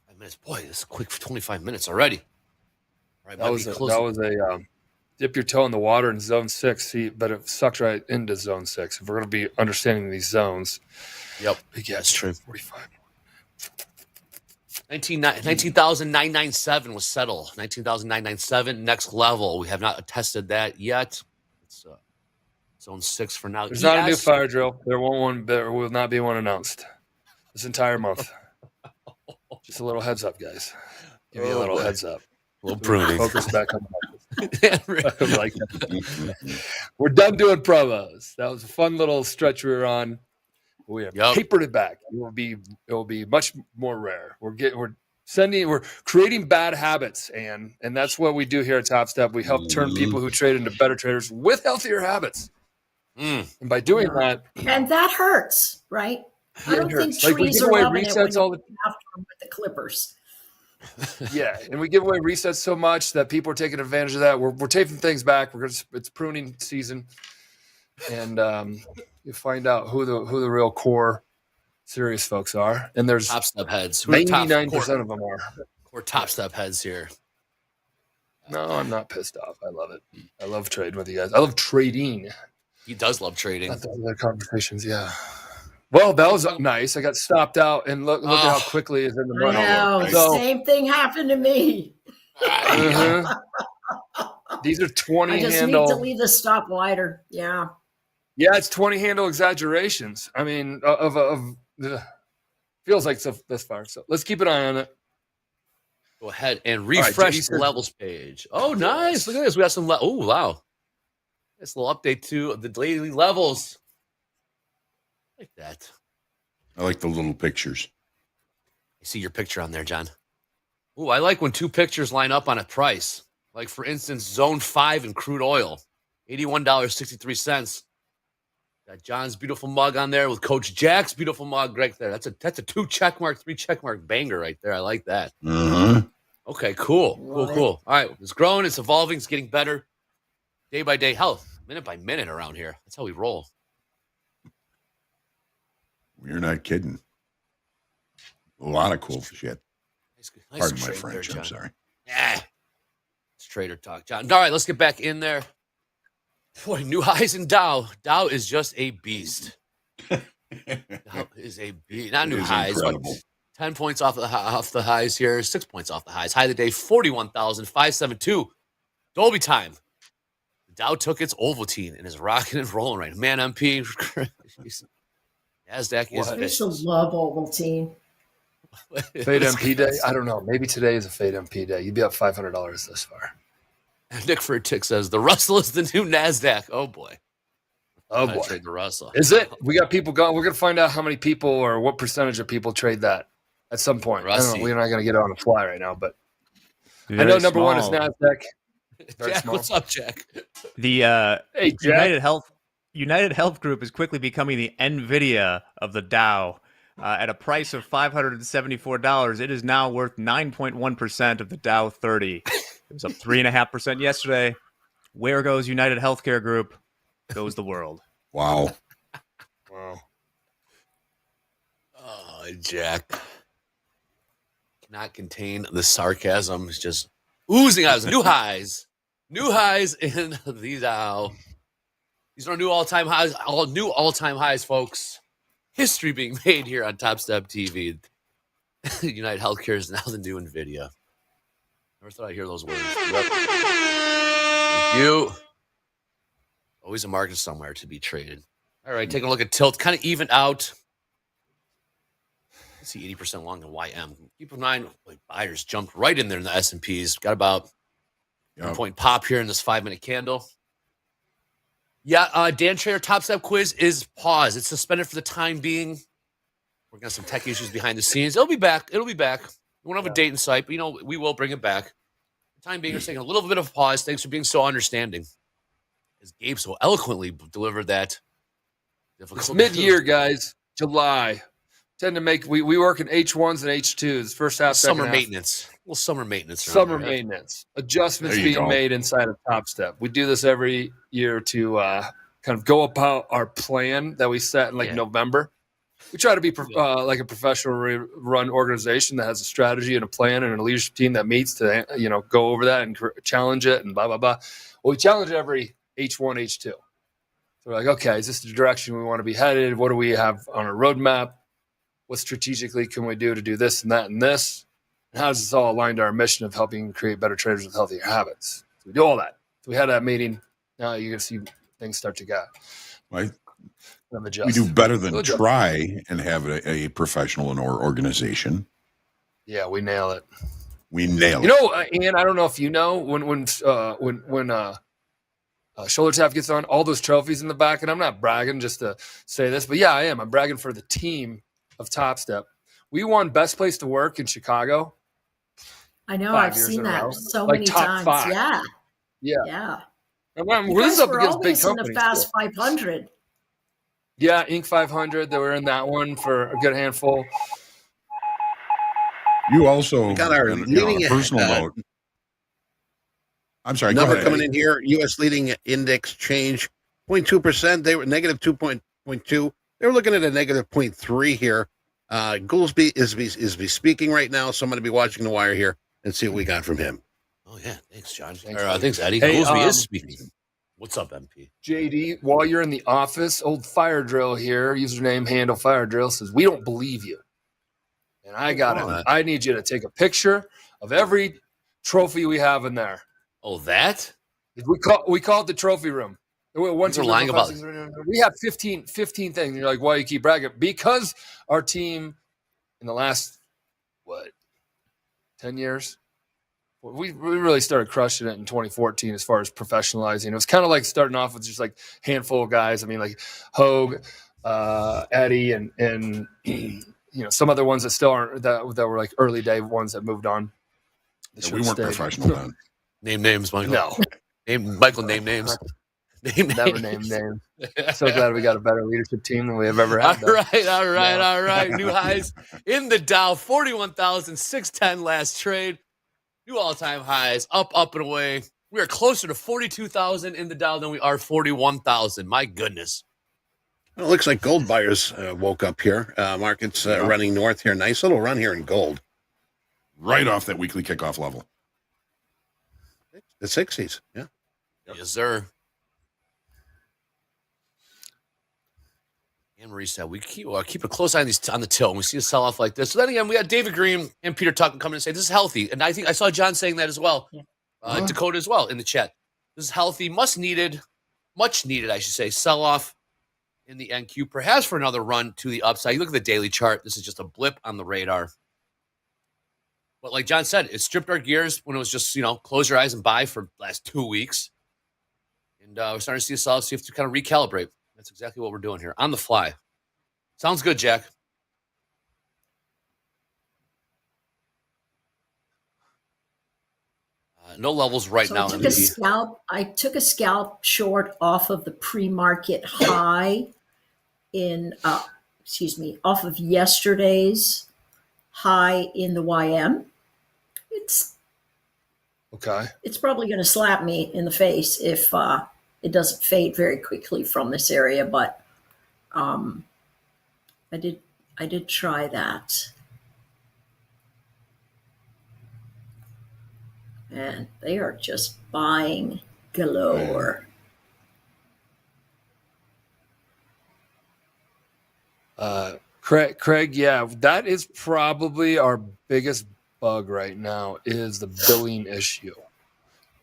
5 minutes. Boy, this is quick for 25 minutes already. All right, That was a dip your toe in the water in zone 6. But it sucked right into zone 6. If we're going to be understanding these zones. Yep. That's true. 45. 19,997 was settled. 19,997 next level. We have not tested that yet. It's zone 6 for now. There's not a new fire drill. There will not be one announced this entire month. Just a little heads up, guys. Give you a little heads up. A little pruning. Focus back on the markets. I like that. We're done doing promos. That was a fun little stretch we were on. We have tapered it back. It will be much more rare. We're creating bad habits, and that's what we do here at Topstep. We help turn people who trade into better traders with healthier habits. And by doing that, and that hurts, right? I don't think trees are loving it when you have to with the clippers. Yeah, and we give away resets so much that people are taking advantage of that. We're taking things back. It's pruning season, and you find out who the real core serious folks are. And there's Topstep heads. 99% of them are core Topstep heads here. No, I'm not pissed off. I love it. I love trading with you guys. I love trading. He does love trading. Not the conversations, yeah. Well, that was nice. I got stopped out, and look at how quickly it's in the money. No, same thing happened to me. These are 20 I just handle. need to leave the stop wider. Yeah. Yeah, it's 20 handle exaggerations. I mean, feels like so this far. So let's keep an eye on it. Go ahead and refresh the levels page. Oh, nice. Look at this. We got some. Oh, wow. This little update to the daily levels. Like that. I like the little pictures. I see your picture on there, John. Ooh, I like when two pictures line up on a price. Like, for instance, Zone 5 in crude oil, $81.63. Got John's beautiful mug on there with Coach Jack's beautiful mug right there. That's a 2 checkmark, 3 checkmark banger right there. I like that. Okay, cool. Cool. All right, it's growing, it's evolving, it's getting better. Day by day, hell, minute by minute around here. That's how we roll. You're not kidding. A lot of cool shit. Nice Pardon my French. I'm sorry. Yeah. It's trader talk, John. All right, let's get back in there. Boy, new highs in Dow. Dow is just a beast. Dow is a beast. Not new highs, but 10 points off the highs here. 6 points off the highs. High of the day, 41,572. Dolby time. Dow took its Ovaltine and is rocking and rolling right now. Man, MP. NASDAQ is I used to love Ovaltine. Fade MP day? I don't know. Maybe today is a Fade MP day. You'd be up $500 this far. Nick Furtick says the Russell is the new NASDAQ. Oh, boy. Oh, boy. Trade the Russell. Is it? We got people going. We're going to find out how many people or what percentage of people trade that at some point. I don't know. We're not going to get it on the fly right now, but I know number one is NASDAQ. Jack, what's up, Jack? The hey, Jack. United Health Group is quickly becoming the NVIDIA of the Dow. At a price of $574, it is now worth 9.1% of the Dow 30. It was up 3.5% yesterday. Where goes United Healthcare Group? Goes the world. Wow. Wow. Oh, Jack. Cannot contain the sarcasm. It's just oozing out. New highs. New highs in the Dow. These are new all-time highs. All new all-time highs, folks. History being made here on Topstep TV. United Healthcare is now the new NVIDIA. Never thought I'd hear those words. Yep. Thank you. Always a market somewhere to be traded. All right, taking a look at Tilt. Kind of evened out. Let's see, 80% long in YM. Keep in mind, like, buyers jumped right in there in the S&Ps. Got about 1 point pop here in this 5-minute candle. Yeah, Dan Trader Topstep quiz is paused. It's suspended for the time being. We're going to have some tech issues behind the scenes. It'll be back. We won't have a date in sight, but, we will bring it back. For the time being, we're taking a little bit of a pause. Thanks for being so understanding. As Gabe so eloquently delivered that. It's mid-year, guys. July. Tend to make we work in H1s and H2s. First half, summer half. maintenance. A little summer maintenance. Summer maintenance. Adjustments being made inside of Topstep. We do this every year to kind of go about our plan that we set in November. We try to be like a professional run organization that has a strategy and a plan and a leadership team that meets to go over that and challenge it and blah blah blah. Well, we challenge it every H1, H2. So we're like, okay, is this the direction we want to be headed? What do we have on our roadmap? What strategically can we do to do this and that and this? And how does this all align to our mission of helping create better traders with healthier habits? So we do all that. So we had that meeting. Now you're going to see things start to go. Right. We do better than try and have a professional in our organization. Yeah, we nail it. We nail it. You know, Ian, I don't know if you know when Shoulder Tap gets on, all those trophies in the back, and I'm not bragging just to say this, but yeah, I am. I'm bragging for the team of Topstep. We won Best Place to Work in Chicago. I know. 5 I've years seen in a that row. so Like many top times. 5. Yeah. Yeah. Yeah. And You this is guys up were against big always in the companies. Fast 500. Yeah, Inc. 500. They were in that one for a good handful. You also, We got our on a leading personal note. I'm sorry. number go ahead, coming Eddie. in here. U.S. leading index change 0.2%. They were negative 2.2. They were looking at a negative 0.3 here. Goolsby is speaking right now, so I'm going to be watching the wire here and see what we got from him. Oh yeah, thanks, John. Thanks, Thanks, Eddie. Hey, Goolsby is speaking. What's up, MP? JD, while you're in the office, old Fire Drill here, username handle Fire Drill, says, we don't believe you. And I got it. I need you to take a picture of every trophy we have in there. Oh, that? We call it the trophy room. Once are lying about it. We have 15 things. And you're like, why you keep bragging? Because our team in the last, 10 years? We really started crushing it in 2014 as far as professionalizing. It was kind of like starting off with just like handful of guys. I mean, like Hogue, Eddie, and some other ones that still aren't that were like early day ones that moved on. Yeah, we weren't professional then. Name names, Michael. No. Name names. Never name names. So glad we got a better leadership team than we have ever had. All right. New highs in the Dow, 41,610 last trade. New all-time highs, up and away. We are closer to 42,000 in the Dow than we are 41,000. My goodness. Well, it looks like gold buyers woke up here. Markets running north here. Nice little run here in gold. Right off that weekly kickoff level. The 60s, yeah. Yes, sir. Anne Marie said we keep a close eye on the tilt when we see a sell-off like this. So then again, we got David Green and Peter Tuck coming and say this is healthy. And I think I saw John saying that as well. Dakota as well in the chat. This is healthy, much needed, I should say, sell-off in the NQ, perhaps for another run to the upside. You look at the daily chart. This is just a blip on the radar. But like John said, it stripped our gears when it was just, close your eyes and buy for the last 2 weeks. And we're starting to see a sell-off, so you have to kind of recalibrate. That's exactly what we're doing here on the fly. Sounds good, Jack. No levels right now. I took a scalp short off of the pre-market high off of yesterday's high in the YM. It's probably going to slap me in the face if it doesn't fade very quickly from this area, but I did try that. And they are just buying galore. Craig, yeah, that is probably our biggest bug right now is the billing issue.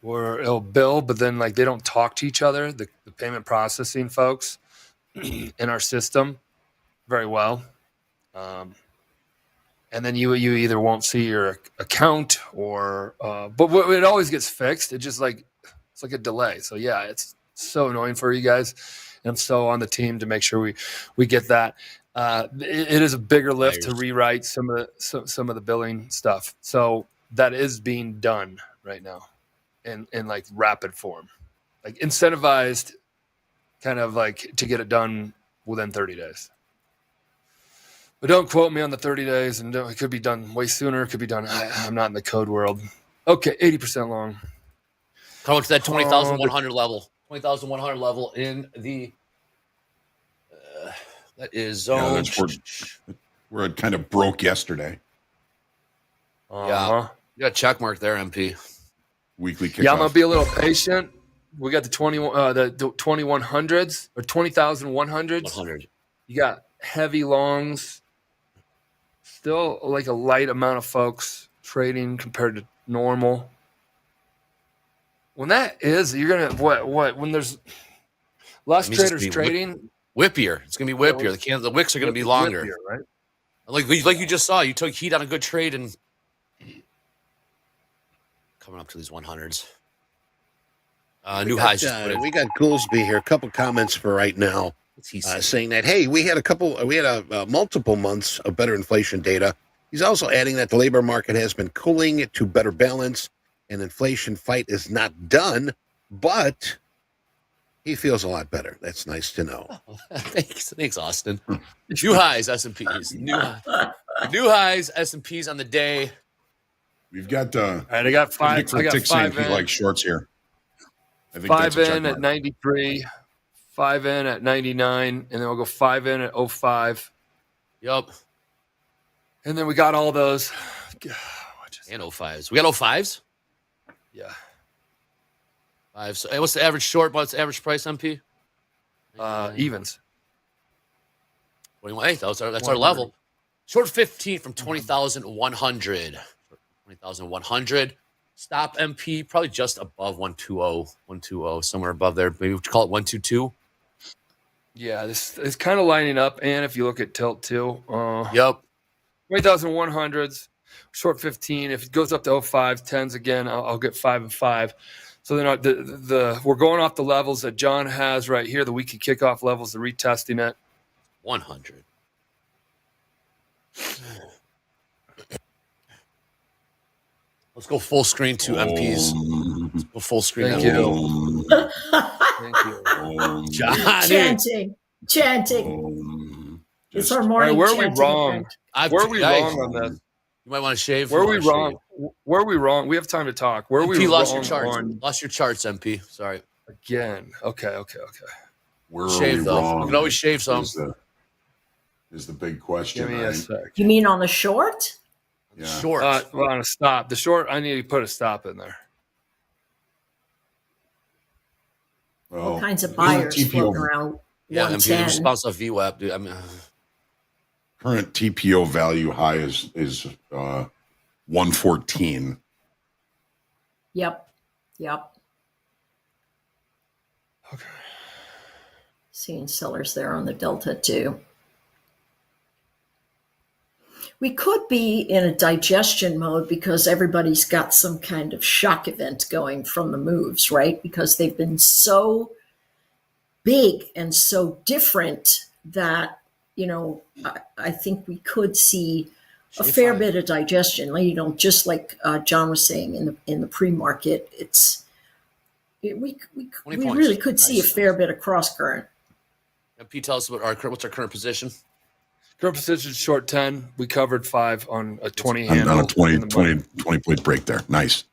Where it'll bill, but then like they don't talk to each other, the payment processing folks in our system very well. And then you either won't see your account or but it always gets fixed. It's like a delay. So yeah, it's so annoying for you guys. And I'm so on the team to make sure we get that. It is a bigger lift to rewrite some of the billing stuff. So that is being done right now in like rapid form, like incentivized kind of like to get it done within 30 days. But don't quote me on the 30 days, and it could be done way sooner. It could be done. I'm not in the code world. Okay, 80% long. How much that 20,100 level? 20,100 level in the that is zone. Yeah, where it kind of broke yesterday. Yeah, you got a check mark there, MP. Weekly kickoff. Yeah, I'm gonna be a little patient. We got the 2100s or 20,100s. 100. You got heavy longs. Still like a light amount of folks trading compared to normal. When that is, you're gonna what when there's less traders trading. Whippier. It's gonna be whippier. The wicks are gonna be longer, whippier, right? Like you just saw, you took heat on a good trade and coming up to these 100s. We New got, highs. Just put in. we got Goolsby here. A couple comments for right now, What's he saying? saying that hey, we had multiple months of better inflation data. He's also adding that the labor market has been cooling to better balance, and inflation fight is not done, but he feels a lot better. That's nice to know. Thanks, Austin. New highs, S&Ps. New highs, S&Ps on the day. We've got All right, I got five. Nick for I got Tick saying 5 he in. likes shorts here. I think 5 that's a check in at mark. 93, 5 in at 99, and then we'll go 5 in at 05. Yup. And then we got all those. And 05s. We got 05s? Yeah. 5. So, hey, what's the average short? What's the average price, MP? Evens. 21. Hey, that's our level. Short 15 from 20,100. 20,100. Stop MP, probably just above 120. 120, somewhere above there. Maybe we call it 122. Yeah, this is kind of lining up. And if you look at tilt too, Yep. 20,100s, short 15. If it goes up to 05, 10s again, I'll get 5 and 5. So then we're going off the levels that John has right here, the weekly kickoff levels, the retesting it. 100. Let's go full screen to MPs. Let's go full screen. Thank you. Thank you. Johnny. Chanting. It's our All morning right, where are we chanting wrong? event. Where are we wrong on this? You might want to shave. Where are we wrong? Where are we wrong? We have time to talk. Where are we MP lost wrong your charts. on Lost your charts, MP. Sorry. again? Okay. Where Shave, are we though. wrong? You can always shave some. Is the big question. Give me a Right? sec. You mean on the short? Yeah. Short. Well, on a stop. The short, I need to put a stop in there. Well, All kinds of here's buyers the TPO. floating around Yeah, MP. The 110. response of VWAP, dude. I mean, Current TPO value high is 114. Yep. Okay. Seeing sellers there on the delta too. We could be in a digestion mode because everybody's got some kind of shock event going from the moves, right? Because they've been so big and so different that, I think we could see a shave fair five. bit of digestion. Just like John was saying in the pre-market, we 20 really points. could see a Nice. fair bit of cross current. MP, tell us what's our current position. Current position short 10. We covered 5 on a 20 On handle. a 20 in the money. point break there. Nice.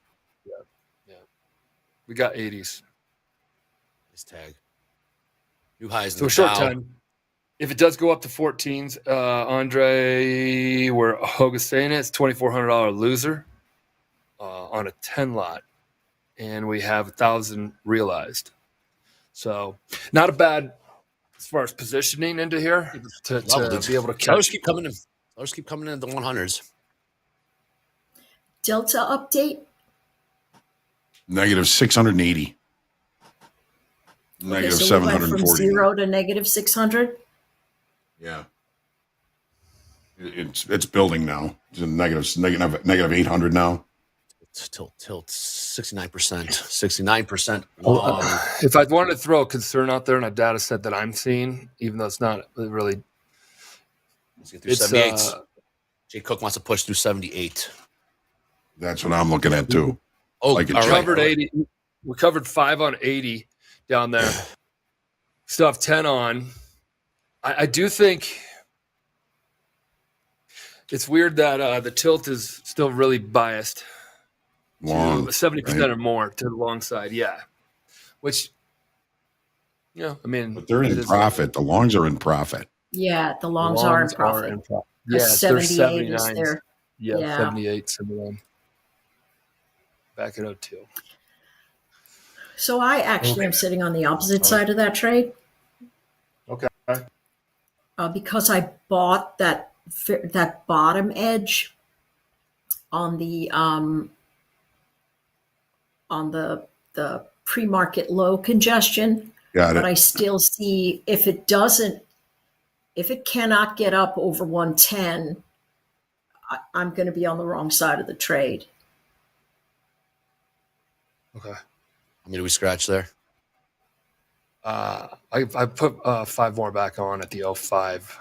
We got 80s. Nice tag. New highs. So short 10. If it does go up to 14s, Andre, where Hoga's saying it's $2,400 loser on a 10 lot, and we have 1,000 realized. So not a bad as far as positioning into here to be able to Sellers catch. keep coming in. Sellers keep coming in at the 100s. Delta update. Negative 680. Negative So we went from 740. 0 to negative 600. Yeah. It's building now. It's a negative 800 now. Tilt 69%. 69% long. If I wanted to throw a concern out there in a data set that I'm seeing, even though it's not really, Let's get through it's 78. Jay Cook wants to push through 78. That's what I'm looking at too. Oh, Like a all check. right. covered 80. We covered 5 on 80 down there. Still have 10 on. I do think it's weird that the tilt is still really biased Long. to 70% right? or more to the long side. Yeah. Which, I mean. But they're it in is- profit. The longs are in profit. Yeah, the longs are in profit. Yeah, A they're 78 is 79s. there. Yeah, Yeah. 78, 71. Back at 02. So I actually am sitting on the opposite side of that trade. Okay. Because I bought that bottom edge on the pre-market low congestion, Got but it. I still see if it cannot get up over 110, I'm going to be on the wrong side of the trade. Okay. How many do we scratch there? I put 5 more back on at the 05.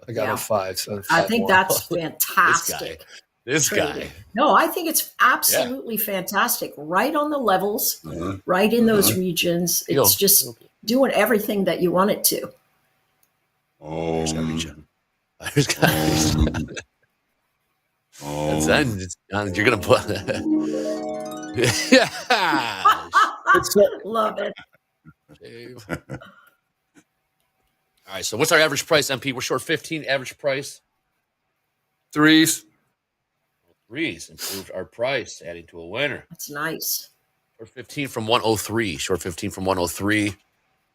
I got Yeah. 05. So I 5 think more. that's fantastic. This trading. guy. No, I think it's absolutely fantastic. Right on the levels, right in those regions. It's just doing everything that you want it to. There's guys. And then you're gonna put. Yeah. Love it. Dave. All right. So what's our average price, MP? We're short 15. Average price. 3s. 3s improved our price, adding to a winner. That's nice. Short 15 from 103. Short 15 from 103.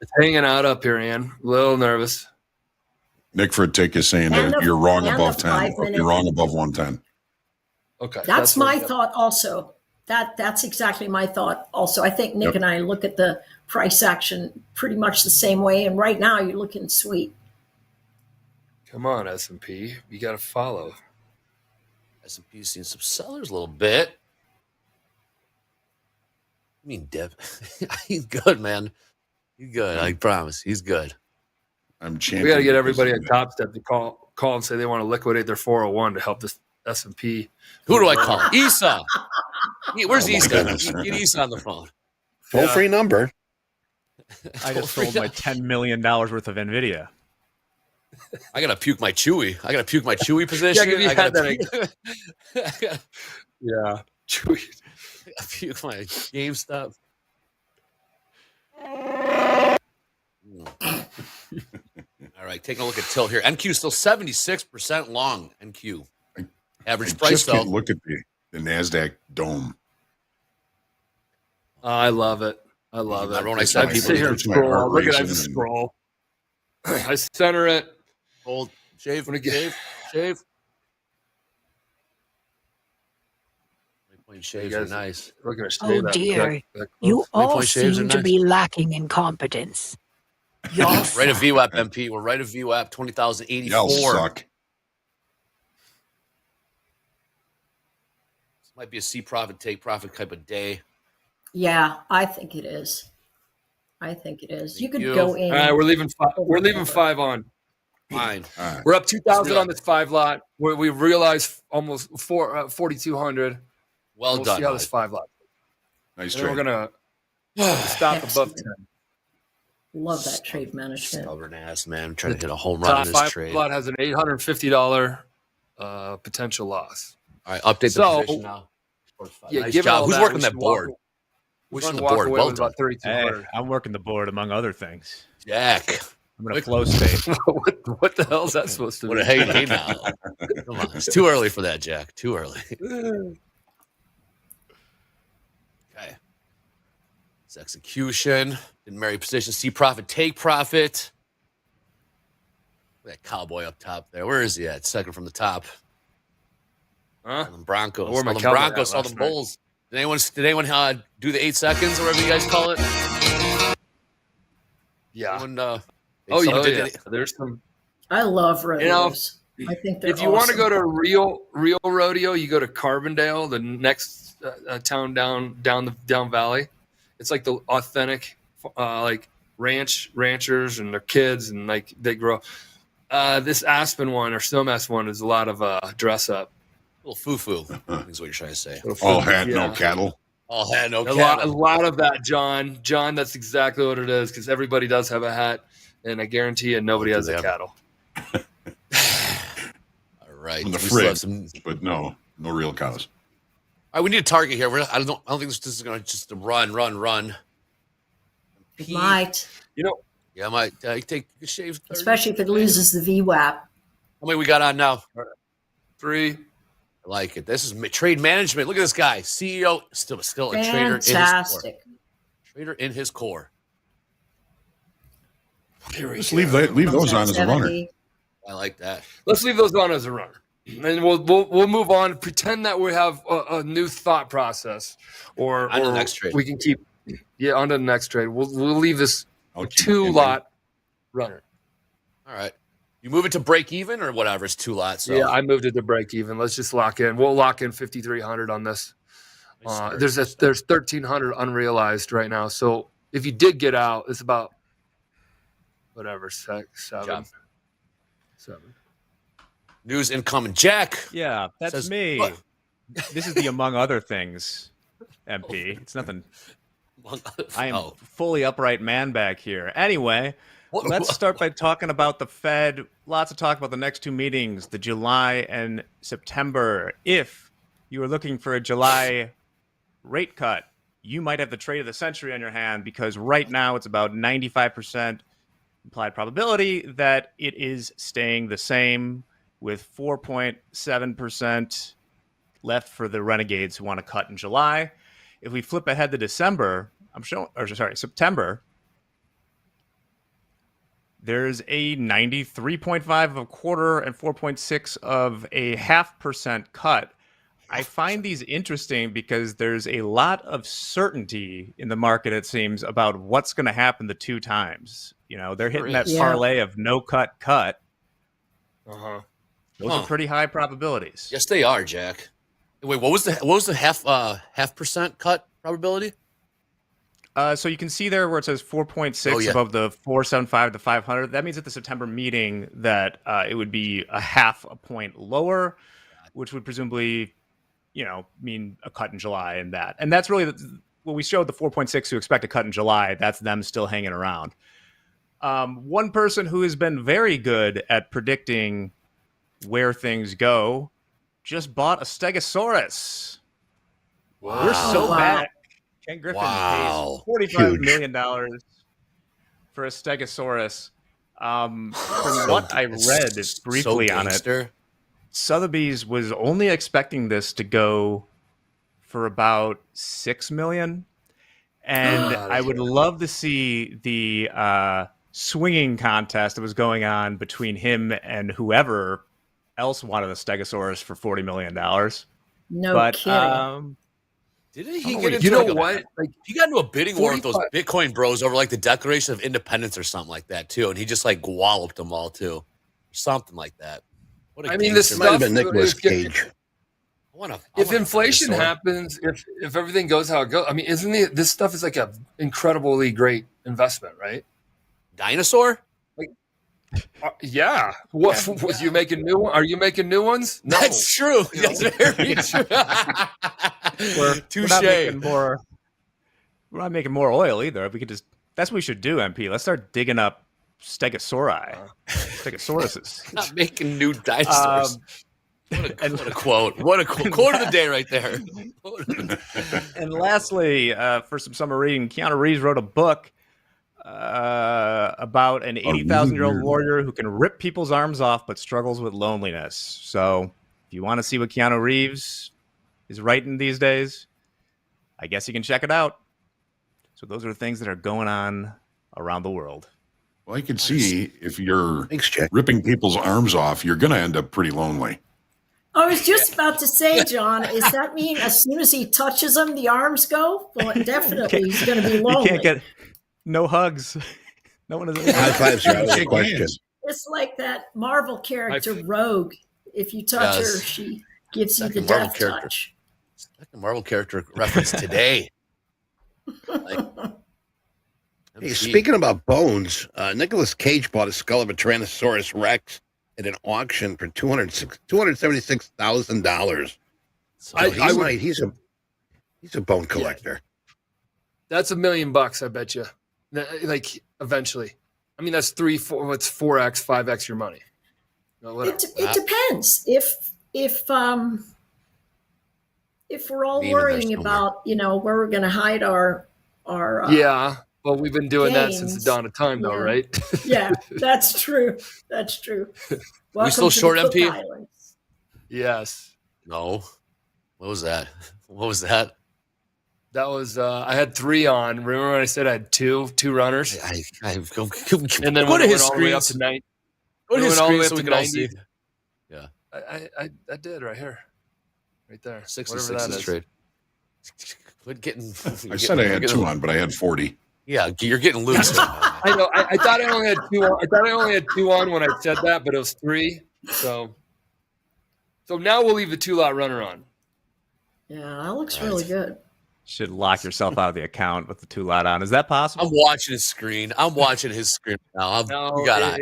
It's hanging out up here, Ian. A little nervous. Nick for a tick is saying that you're wrong above 10. You're wrong above 110. Okay. That's my thought also. That's exactly my thought also. I think Nick and I look at the price action pretty much the same way. And right now you're looking sweet. Come on, S&P. You got to follow. S&P's seen some sellers a little bit. I mean, Deb, he's good, man. He's good. I promise. He's good. I'm We got to get everybody at Topstep to call and say they want to liquidate their 401 to help this S&P. Who do I call? Esau. Where's Esau? Get Esau on the phone. Toll free number. I just sold my $10 million worth of NVIDIA. I gotta puke my Chewy. I gotta puke my Chewy position. Yeah, I gotta yeah, Chewy. I gotta puke my GameStop. All right, taking a look at Tilt here. NQ still 76% long. NQ average price just though. Can't look at the NASDAQ dome. I love it. I love it. Everyone I said I people sit here and puts my scroll. heart Look at I racing just and- scroll. I center it. Hold, shave, Wanna get- shave. Shaves You are guys- nice. We're gonna Oh stay that- dear, that you close. all point shaves are seem to nice. be lacking in competence. Y'all Right of suck. VWAP, MP. We're right of VWAP, 20,084. Y'all suck. This might be a see profit, take profit type of day. Yeah, I think it is. I think it is. You could you. go in. All right, we're leaving 5. We're leaving 5 on. Fine. All right. We're up 2,000 Real. on this 5 lot. We realized almost 4,200. Well We'll done. see how bud. this 5 lot. Nice And then trade. we're gonna stop above Excellent. 10. Love that trade management. Stubborn ass, man. I'm trying to hit a home run in this 5 trade. lot has an $850 potential loss. All right, update the So, position now. Yeah, Nice given job. all Who's that, working we that should board? walk- Who's we on should the walk board? away Well with done. about 3,200. Hey, I'm working the board among other things. Jack. I'm in a flow state. what the hell is that supposed to What be? a hey now. Come on. It's too early for that, Jack. Too early. Okay. It's execution. Didn't marry position. See profit, take profit. Look at that cowboy up top there. Where is he at? Second from the top. Huh? Saw them Broncos. I wore my Saw them cowboy Broncos. hat Saw last them night. Bulls. Did anyone do the 8 seconds or whatever you guys call it? Yeah. Anyone, Oh, someone yeah. did it? There's some. I love know, rodeos. I think they're If you want to awesome. go to a real rodeo, you go to Carbondale, the next town down valley. It's like the authentic, like ranchers and their kids, and like they grow. This Aspen one or Snowmass one is a lot of dress up. A little foo-foo, is what you're trying to say. All hat, Yeah. no cattle. All had no A cattle. lot of that, John. John, that's exactly what it is, because everybody does have a hat, and I guarantee you nobody has a cattle. All right. On the We still have fridge, some- but no real cows. All right, we need a target here. I don't think this is going to just run. It might, You know, Yeah, I might take a shave. 30. especially if it loses the VWAP. How many we got on now? 3. I like it. This is trade management. Look at this guy, CEO, still a trader in his core. Fantastic. Trader in his core. Just leave those on as a runner. 70. I like that. Let's leave those on as a runner, and we'll move on. Pretend that we have a new thought process, or On to the next trade. we can keep. Yeah, on to the next trade. We'll leave this I'll keep 2 it in lot runner. All right. You move it to break even or whatever. It's 2 lots. So Yeah, I moved it to break even. Let's just lock in. We'll lock in 5,300 on this. There's 1,300 unrealized right now. So if you did get out, it's about whatever, seven. News incoming. Jack. Yeah, that's says, me. What? This is the among other things, MP. It's nothing. I am fully upright man back here. Anyway, let's start by talking about the Fed. Lots of talk about the next two meetings, the July and September. If you are looking for a July rate cut, you might have the trade of the century on your hand, because right now it's about 95% implied probability that it is staying the same, with 4.7% left for the renegades who want to cut in July. If we flip ahead to September, there's a 93.5 of a quarter and 4.6 of a 0.5% cut. I find these interesting because there's a lot of certainty in the market, it seems, about what's going to happen the two times. You know, they're hitting that parlay of no cut. Uh-huh. Those are pretty high probabilities. Yes, they are, Jack. Wait, what was the half percent cut probability? So you can see there where it says 4.6 above the 475 to 500. That means at the September meeting that it would be a 0.5 point lower, which would presumably, mean a cut in July and that. And that's really when we showed the 4.6 who expect a cut in July. That's them still hanging around. One person who has been very good at predicting where things go just bought a Stegosaurus. Wow. We're so back. Ken Griffin pays $45 million for a Stegosaurus. From what I read briefly on it, Sotheby's was only expecting this to go for about $6 million. And I would love to see the swinging contest that was going on between him and whoever else wanted a Stegosaurus for $40 million. No kidding. Didn't he get into he got into a bidding war with those Bitcoin bros over like the Declaration of Independence or something like that too, and he just like walloped them all too, something like that. This might have been Nicolas Cage. If inflation happens, if everything goes how it goes, this stuff is like an incredibly great investment, right? Dinosaur? Yeah. What was you making new one? Are you making new ones? No. That's true. That's very true. We're not making more oil either. We could that's what we should do, MP. Let's start digging up Stegosauruses. Not making new dinosaurs. What a quote. What a quote of the day right there. And lastly, for some summer reading, Keanu Reeves wrote a book about an 80,000-year-old warrior who can rip people's arms off but struggles with loneliness. So if you want to see what Keanu Reeves is writing these days, I guess you can check it out. So those are the things that are going on around the world. Well, I could see if you're ripping people's arms off, you're going to end up pretty lonely. I was just about to say, John, does that mean as soon as he touches them, the arms go? Well, definitely he's going to be lonely. You can't get no hugs. No one is. High fives are out of the question. It's like that Marvel character Rogue. If you touch her, she gives you the death touch. Like a Marvel character reference today. Hey, speaking about bones, Nicolas Cage bought a skull of a Tyrannosaurus Rex at an auction for $276,000. So he's a bone collector. That's $1 million, I bet you. Like eventually, that's 4x, 5x your money. It depends. If we're all worrying about where we're going to hide our well, we've been doing that since the dawn of time, though, right? Yeah, that's true. That's true. We still short MP? Islands. Yes. No. What was that? That was I had 3 on. Remember when I said I had two runners? And then go to his all the way up to 9. Go to his screen so we can all see. Yeah. I did right here. Right there. 66 is trade. Quit getting. I said I had 2 on, but I had 40. Yeah, you're getting loose. I know. I thought I only had 2 on. I thought I only had 2 on when I said that, but it was 3. So now we'll leave the 2-lot runner on. Yeah, that looks really good. Should lock yourself out of the account with the 2 lot on. Is that possible? I'm watching his screen. I'm watching his screen now. We got eyes.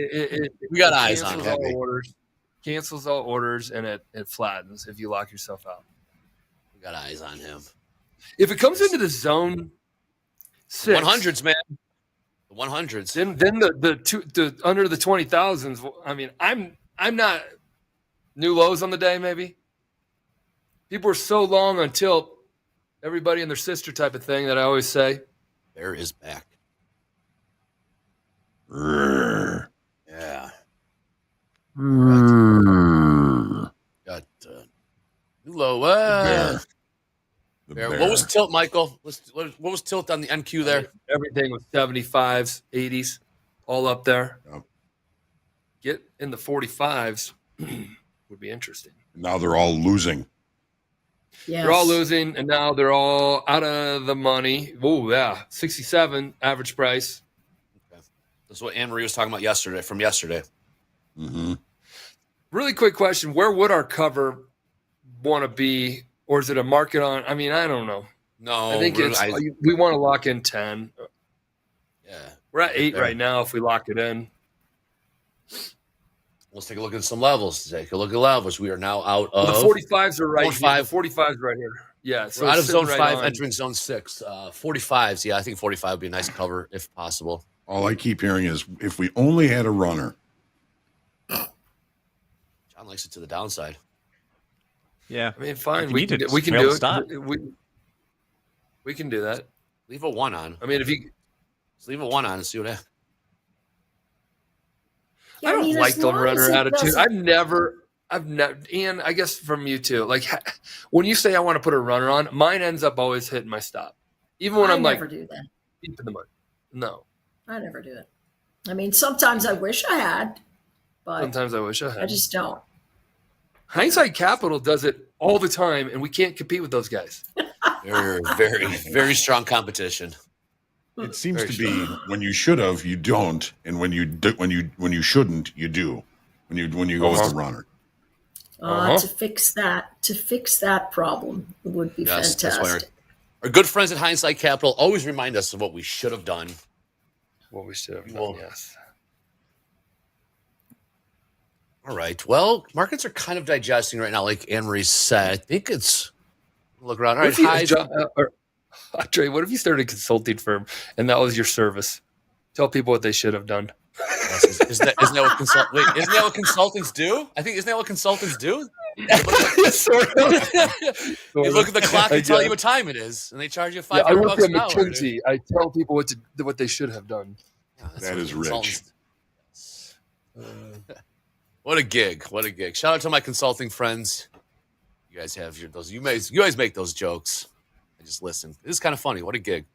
We got eyes on him. Cancels all orders, and it flattens if you lock yourself out. We got eyes on him. If it comes into the zone 6, 100s, man. The 100s. Then the under the 20,000s. I mean, I'm not new lows on the day. Maybe people are so long on tilt. Everybody and their sister type of thing that I always say. Bear is back. Yeah. Got new low. Bear. What was tilt, Michael? What was tilt on the NQ there? Everything was 75s, 80s, all up there. Yep. Get in the 45s would be interesting. Now they're all losing. Yes. They're all losing, and now they're all out of the money. Oh, yeah. 67 average price. Okay. That's what Anne-Marie was talking about yesterday, from yesterday. Mm-hmm. Really quick question. Where would our cover want to be, or is it a market on? I mean, I don't know. No. I think we want to lock in 10. Yeah. We're at 8 right now if we lock it in. Let's take a look at some levels. Take a look at levels. We are now out of the 45s are right. 45. Here. The 45s right here. Yeah. So we're out of zone right 5, on. entering zone 6. 45s. Yeah, I think 45 would be a nice cover if possible. All I keep hearing is if we only had a runner. John likes it to the downside. Yeah. I mean, fine. If We you can need do to it. stop. We can do that. Leave a 1 on. I mean, if you Just leave a 1 on and see what happens. Yeah, I don't mean, like as the long as runner it attitude. doesn't- I've never, Ian, I guess from you too. Like when you say I want to put a runner on, mine ends up always hitting my stop. Even when I I'm never like do that. deep in the mud. No. I never do it. I mean, sometimes I wish I had, but Sometimes I wish I had. I just don't. Hindsight Capital does it all the time, and we can't compete with those guys. They're very, very strong competition. It seems Very to be when you should have, you don't, and when you shouldn't, you do. When you go with the runner. To fix that problem would be Yes, that's why fantastic. our good friends at Hindsight Capital always remind us of what we should have done. What we should have done, Well, yes. All right. Well, markets are kind of digesting right now, like Anne-Marie said. I think it's look around. All right, highs. Andre, what if you started a consulting firm and that was your service? Tell people what they should have done. Isn't that what consultants do? I think isn't that what consultants do? Sort of. They look at the clock and tell you what time it is, and they charge you $500 I work at an hour. McKinsey. I tell people what they should have done. Yeah, that's That what is rich. consultants- What a gig! What a gig! Shout out to my consulting friends. You guys have those. You guys make those jokes. I just listen. It is kind of funny. What a gig!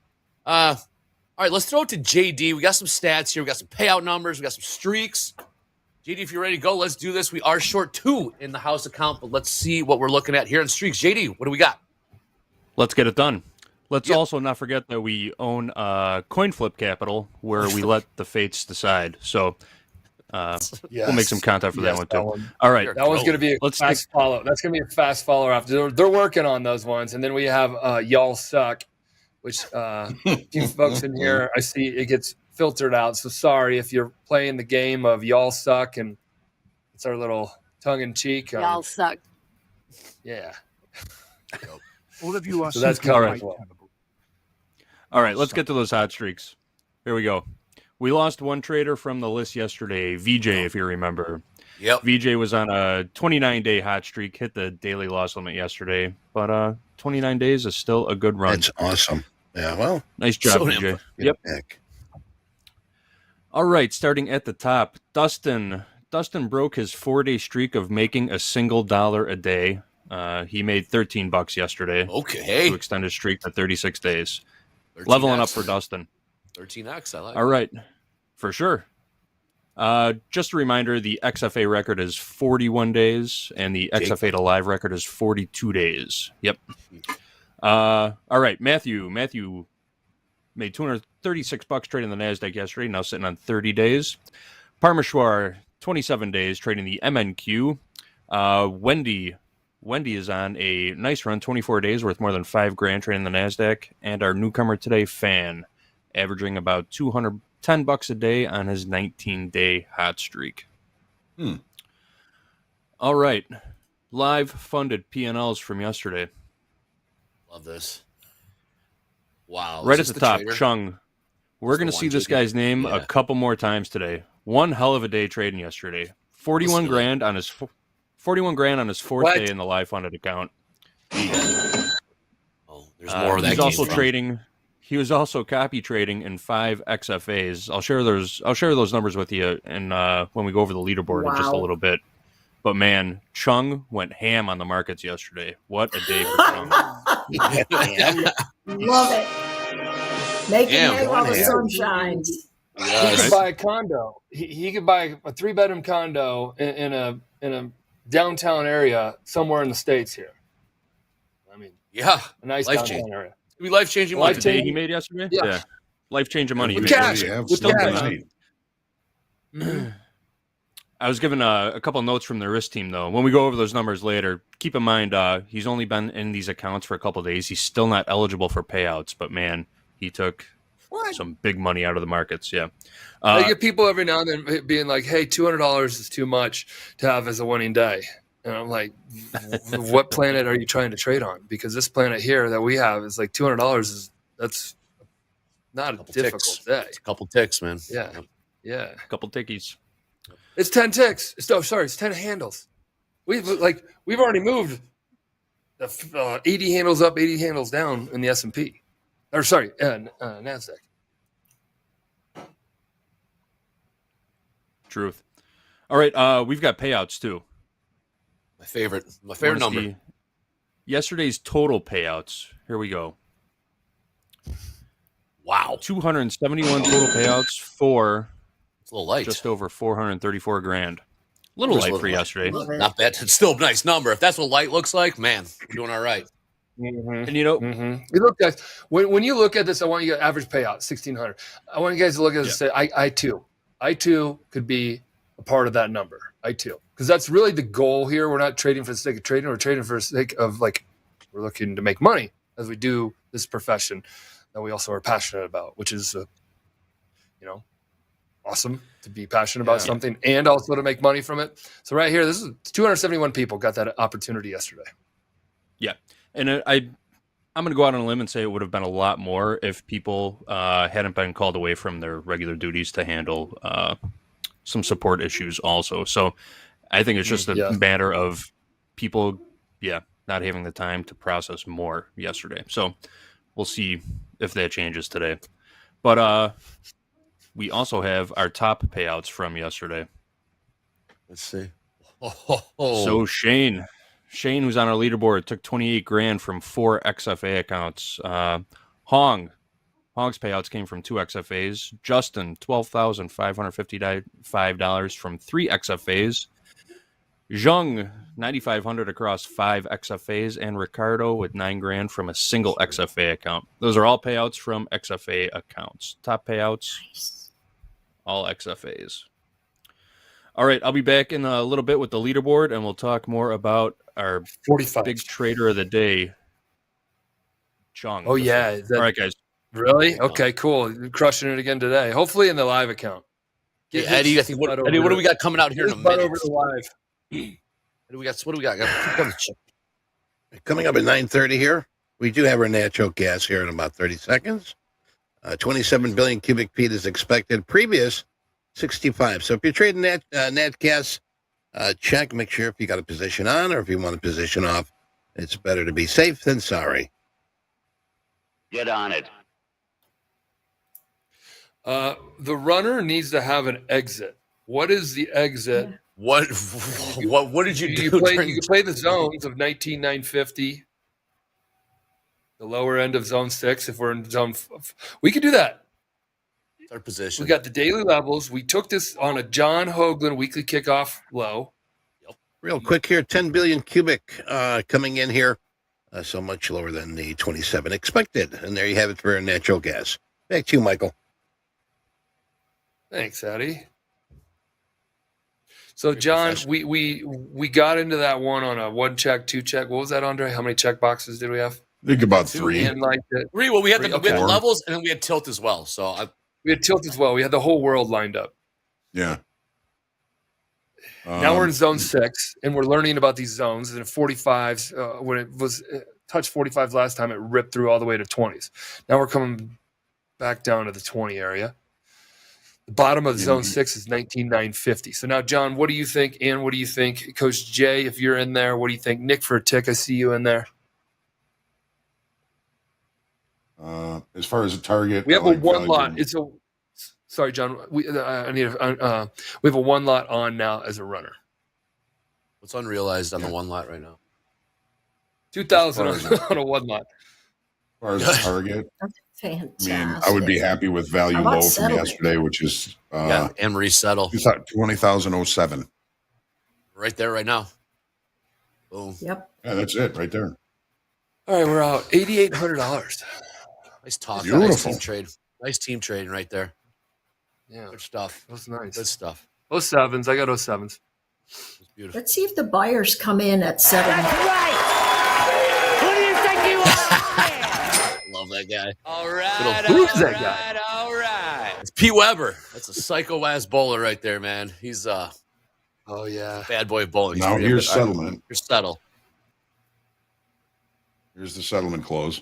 All right, let's throw it to JD. We got some stats here. We got some payout numbers. We got some streaks. JD, if you're ready to go, let's do this. We are short 2 in the house account, but let's see what we're looking at here in streaks. JD, what do we got? Let's get it done. Let's Yep. also not forget that we own Coin Flip Capital, where we let the fates decide. So we'll make some content for that one too. All right. That one's going to be a Let's fast follow. That's going to be a fast follower after. They're working on those ones. And then we have Y'all Suck, which few folks in here, I see it gets filtered out. So sorry if you're playing the game of Y'all Suck, and it's our little tongue-in-cheek. Y'all suck. Yeah. All of you are So that's simply coming quite as well. terrible. All right, let's get to those hot streaks. Here we go. We lost one trader from the list yesterday, VJ, if you remember. Yep. VJ was on a 29-day hot streak, hit the daily loss limit yesterday, but 29 days is still a good run. That's awesome. Yeah, well, Nice job, So VJ. good Yep. pick. All right, starting at the top, Dustin. Dustin broke his 4-day streak of making a single dollar a day. He made $13 yesterday Okay. to extend his streak to 36 days. 13X. Leveling up for Dustin. 13X, I like All right, for sure. Just a reminder, the XFA record is 41 days, and the XFA to live record is 42 days. Yep. All right, Matthew. Matthew made $236 trading the NASDAQ yesterday, now sitting on 30 days. Parmeshwar, 27 days trading the MNQ. Wendy Wendy is on a nice run, 24 days, worth more than $5,000 trading the NASDAQ. And our newcomer today, Fan, averaging about $210 a day on his 19-day hot streak. All right. Live funded P&Ls from yesterday. Love this. Wow. Right Is at this the top, trader? Chung. We're going to see this guy's name Yeah. a couple more times today. One hell of a day trading yesterday. 41 grand on his 41 grand on his fourth day in the live funded account. Oh, there's more of that. He's also trading. He was also copy trading in 5 XFAs. I'll share those numbers with you, and when we go over the leaderboard in just a little bit. But man, Chung went ham on the markets yesterday. What a day for Chung! Love it. Making hay while the sun shines. He could buy a condo. He could buy a 3-bedroom condo in a downtown area somewhere in the States here. I mean, yeah, a nice downtown area. It'd be life-changing money. The day he made yesterday? Yeah. Life-changing money. With cash. With cash. I was given a couple notes from the risk team, though. When we go over those numbers later, keep in mind he's only been in these accounts for a couple of days. He's still not eligible for payouts, but man, he took some big money out of the markets. Yeah. I get people every now and then being like, hey, $200 is too much to have as a winning day. And I'm like, what planet are you trying to trade on? Because this planet here that we have is like $200 that's not a difficult day. It's a couple ticks, man. Yeah. Yeah. A couple tickies. It's 10 ticks. It's 10 handles. We've already moved 80 handles up, 80 handles down in the S&P. Or sorry, NASDAQ. Truth. All right, we've got payouts too. My favorite number. Yesterday's total payouts. Here we go. Wow. 271 total payouts for it's a little light. Just over 434 grand. Little light for yesterday. Not bad. It's still a nice number. If that's what light looks like, man, you're doing all right. And you know, you look, guys, when you look at this, I want you to average payout 1,600. I want you guys to look at this and say, I too could be a part of that number. I too, because that's really the goal here. We're not trading for the sake of trading. We're trading for the sake of we're looking to make money as we do this profession that we also are passionate about, which is, awesome to be passionate about something and also to make money from it. So right here, this is 271 people got that opportunity yesterday. Yeah. And I'm going to go out on a limb and say it would have been a lot more if people hadn't been called away from their regular duties to handle some support issues also. So I think it's just a matter of people, not having the time to process more yesterday. So we'll see if that changes today. But we also have our top payouts from yesterday. Let's see. So Shane, who's on our leaderboard, took 28 grand from 4 XFA accounts. Hong's payouts came from 2 XFAs. Justin, $12,555 from 3 XFAs. Zheng, $9,500 across 5 XFAs, and Ricardo with 9 grand from a single XFA account. Those are all payouts from XFA accounts. Top payouts, all XFAs. All right, I'll be back in a little bit with the leaderboard, and we'll talk more about our 45 big trader of the day, Chung. Oh, yeah. All right, guys. Really? Okay, cool. You're crushing it again today. Hopefully in the live account. Eddie, I think what do we got coming out here in a minute? Over the live. What do we got? Coming up at 9:30 here, we do have our natural gas here in about 30 seconds. 27 billion cubic feet is expected. Previous 65. So if you're trading nat gas, check, make sure if you got a position on or if you want a position off. It's better to be safe than sorry. Get on it. The runner needs to have an exit. What is the exit? What did you do? You can play the zones of 19,950. The lower end of zone 6. If we're in zone, we could do that. It's our position. We got the daily levels. We took this on a John Hoagland weekly kickoff low. Real quick here, 10 billion cubic coming in here. So much lower than the 27 expected. And there you have it for natural gas. Back to you, Michael. Thanks, Eddie. So John, we got into that one on a 1 check, 2 check. What was that, Andre? How many check boxes did we have? I think about 3. And like three. Well, we had three, we had levels, and then we had tilt as well. So we had tilt as well. We had the whole world lined up. Yeah. Now we're in zone 6, and we're learning about these zones. And 45s, when it was touched 45s last time, it ripped through all the way to 20s. Now we're coming back down to the 20 area. The bottom of zone 6 is 19,950. So now, John, what do you think? And what do you think? Coach Jay, if you're in there, what do you think? Nick for a tick, I see you in there. As far as a target, we have a one lot. It's a sorry, John. We have a one lot on now as a runner. what's unrealized on the one lot right now? 2,000 on a one lot. As far as a target, Fantastic. I mean, I would be happy with value low from yesterday, which is and resettle 20,007. right there, right now. Boom. Yep. Yeah, that's it right there. All right, we're out $8,800. Nice talk. Beautiful. Nice team trade. Nice team trading right there. Yeah, good stuff. That was nice. Good stuff. 07s. I got 07s. It's beautiful. Let's see if the buyers come in at 7. Who do you think you are? Love that guy. All right. Who's that guy? All right. It's P. Weber. That's a psycho ass bowler right there, man. He's oh yeah, bad boy of bowling. Now here's settlement. Here's settle. Here's the settlement close.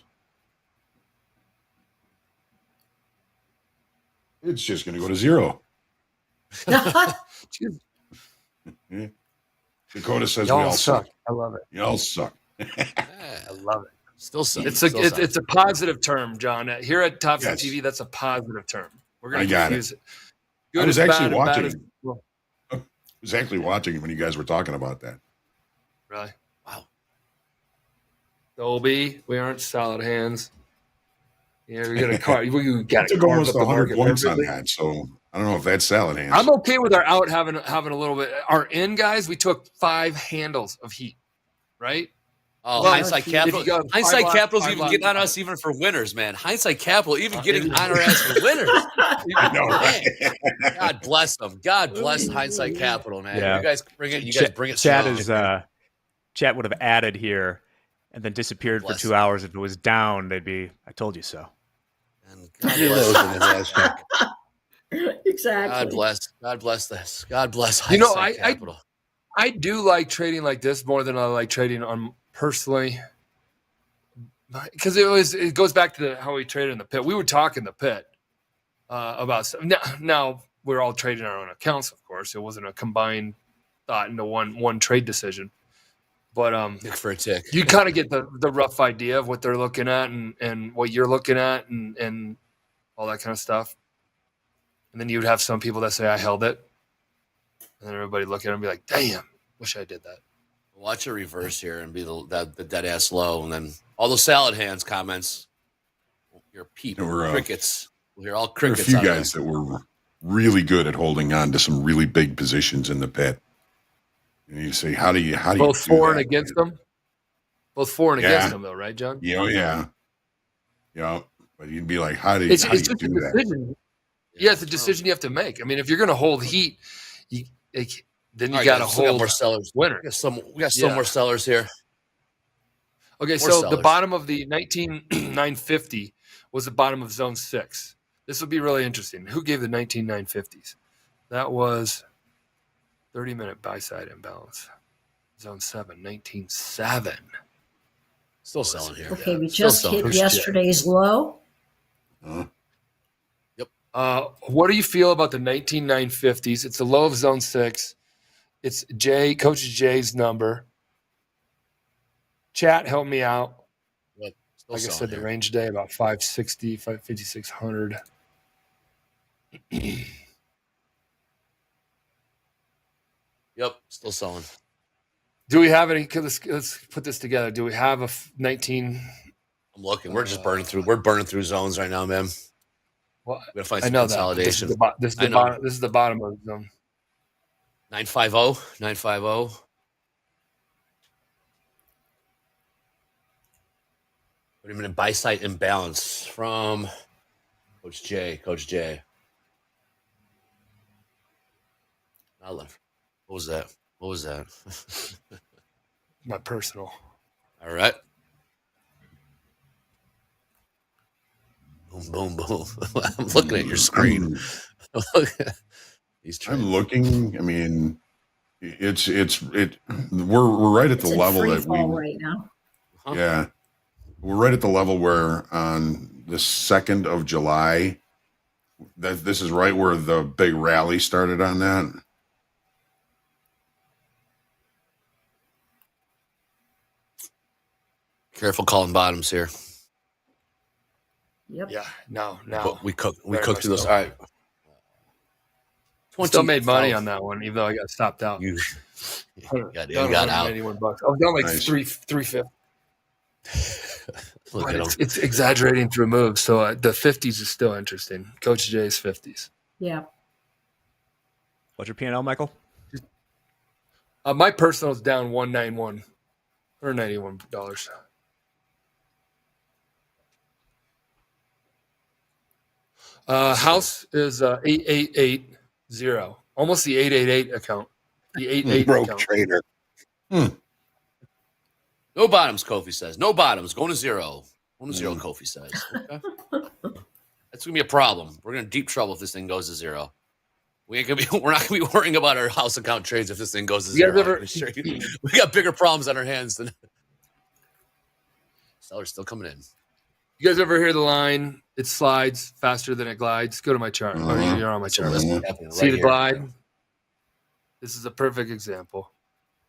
It's just going to go to 0. Dakota says y'all we all suck. suck. I love it. Y'all suck. I love it. Still suck. It's a positive term, John. Here at Topstep TV, that's a positive term. We're going to use it. Good I was as actually bad and bad watching. as- well, I was actually watching when you guys were talking about that. Really? Wow. Dolby, we aren't solid hands. Yeah, we got a car. We got Took almost 100 points on that, so I don't know if that's salad hands. I'm okay with our out having a little bit. Our in guys, we took 5 handles of heat, right? Oh, Well, hindsight capital. if you go Hindsight 5 capital's lot, even 5 getting lot. on us even for winners, man. Hindsight capital even getting on our ass for winners. I know, right? God bless them. God bless hindsight capital, man. Yeah. You guys bring it. You guys bring it. Chat strong. is chat would have added here and then disappeared for 2 hours. If it was down, they'd be, I told you so. And God bless. Exactly. God bless. God bless this. God bless You know, hindsight capital. I do like trading like this more than I like trading on personally, because it goes back to how we traded in the pit. We would talk in the pit about now we're all trading our own accounts, of course. It wasn't a combined thought into one trade decision, but Nick for a tick. you kind of get the rough idea of what they're looking at and what you're looking at and all that kind of stuff. And then you would have some people that say I held it, and then everybody look at it and be like, "Damn, wish I did that." Watch a reverse here and be the dead ass low, and then all those salad hands comments. Your peep crickets. We'll hear all There were a crickets. few out of guys that were really good at holding on to some really big positions in the pit. And you say, how do you both do for that? and against them? Both for and against them, though, right, John? Yeah. But you'd be like, how do you It's do just a that? decision. Yeah, it's a decision you have to make. I mean, if you're going to hold heat, then you All right, got to guys, we got hold more sellers. winner. We got some more sellers here. Okay, More so the sellers. bottom of the 19,950 was the bottom of zone 6. This would be really interesting. Who gave the 19,950s? That was 30-minute buy-side imbalance. Zone 7, 19.7. Still selling here. Okay, we Still just selling. hit yesterday's low. What do you feel about the 19,950s? It's the low of zone 6. It's Coach Jay's number. Chat, help me out. Yep. Still Like I selling said, the here. range today about 560, 5,600. Yep, still selling. Do we have any? Let's put this together. Do we have a 19? I'm looking. We're just burning through. We're burning through zones right now, man. Well, We gotta find I some know consolidation. that. This is the bottom. This is the bottom of the zone. 950, 950. 30-minute buy side imbalance from Coach J. Not left. What was that? What was that? My personal. All right. Boom, boom, boom. I'm looking at your screen. I'm looking. I mean, we're right at It's the in level free that fall right now. yeah, we're right at the level where on the 2nd of July, that this is right where the big rally started on that. Careful calling bottoms here. Yep. Yeah. No. But we cooked Very through this. much so. All right. Still made money on that one, even though I got stopped out. You got out. $181. I was down like Nice. 350. Look But at him. it's exaggerating through moves, so the 50s is still interesting. Coach J's 50s. Yeah. What's your P&L, Michael? My personal is down $191 or $91. House is 8880, almost the 888 account. The 88 Broke account. trader. No bottoms, Kofi says. No bottoms. Going to zero. Going to zero, Kofi says. Okay. That's going to be a problem. We're going to deep trouble if this thing goes to zero. We're not going to be worrying about our house account trades if this thing goes to zero. We got bigger problems on our hands than sellers still coming in. You guys ever hear the line, it slides faster than it glides? Go to my chart. Oh, you're on my chart. See the glide? This is a perfect example.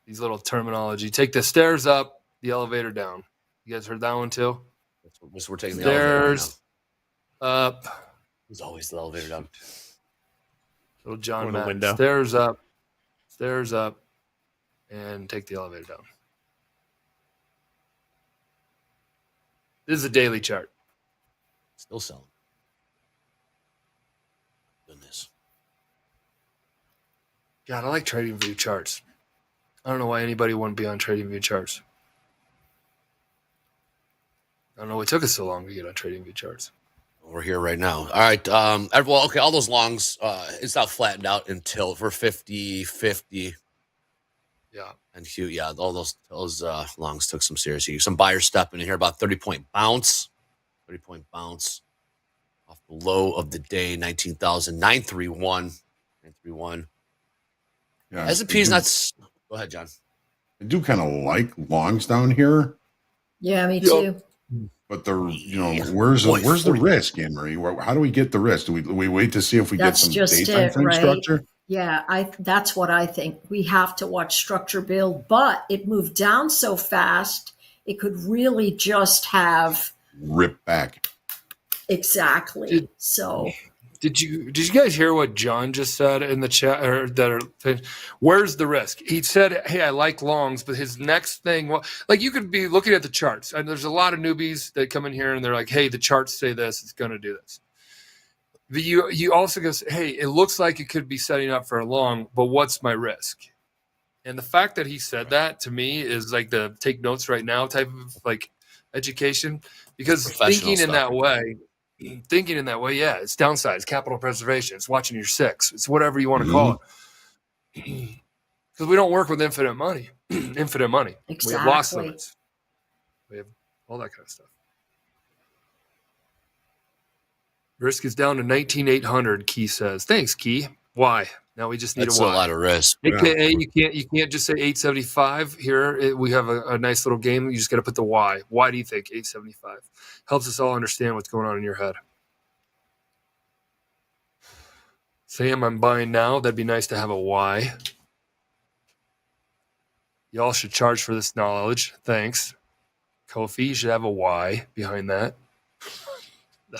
These little terminology. Take the stairs up, the elevator down. You guys heard that one too? We're taking the stairs elevator up. There's always the elevator down. Little John Or the Matt. window. Stairs up, and take the elevator down. This is a daily chart. Still selling. Goodness. God, I like trading view charts. I don't know why anybody wouldn't be on trading view charts. I don't know what took us so long to get on trading view charts. We're here right now. All right. Well, okay, all those longs, it's not flattened out until for 50-50. Yeah. And Hugh, yeah, all those longs took some serious use. Some buyers stepping in here, about 30-point bounce. 30-point bounce off the low of the day, 19,931. 931. Yeah, S&P's not. Go ahead, John. I do kind of like longs down here, Yeah, me too. but where's the risk, Anne Marie? How do we get the risk? Do we wait to see if we That's get some just daytime it, frame right? structure? Yeah, that's what I think. We have to watch structure build, but it moved down so fast, it could really just have Rip back. exactly. Did you guys hear what John just said in the chat? Where's the risk? He said, "Hey, I like longs," but his next thing, like you could be looking at the charts, and there's a lot of newbies that come in here and they're like, "Hey, the charts say this; it's going to do this." But you also go, "Hey, it looks like it could be setting up for a long, but what's my risk?" And the fact that he said that to me is like the take notes right now type of like education, because thinking in that way, yeah, it's downsides, capital preservation, it's watching your six, it's whatever you want to call it. Because we don't work with infinite money. Exactly. We have loss limits. We have all that kind of stuff. Risk is down to 19,800, Key says. Thanks, Key. Why? Now we just need That's a why. a lot of risk. AKA, you can't just say 875 here. We have a nice little game. You just got to put the why. Why do you think 875? Helps us all understand what's going on in your head. Sam, I'm buying now. That'd be nice to have a why. Y'all should charge for this knowledge. Thanks. Kofi, you should have a why behind that. No.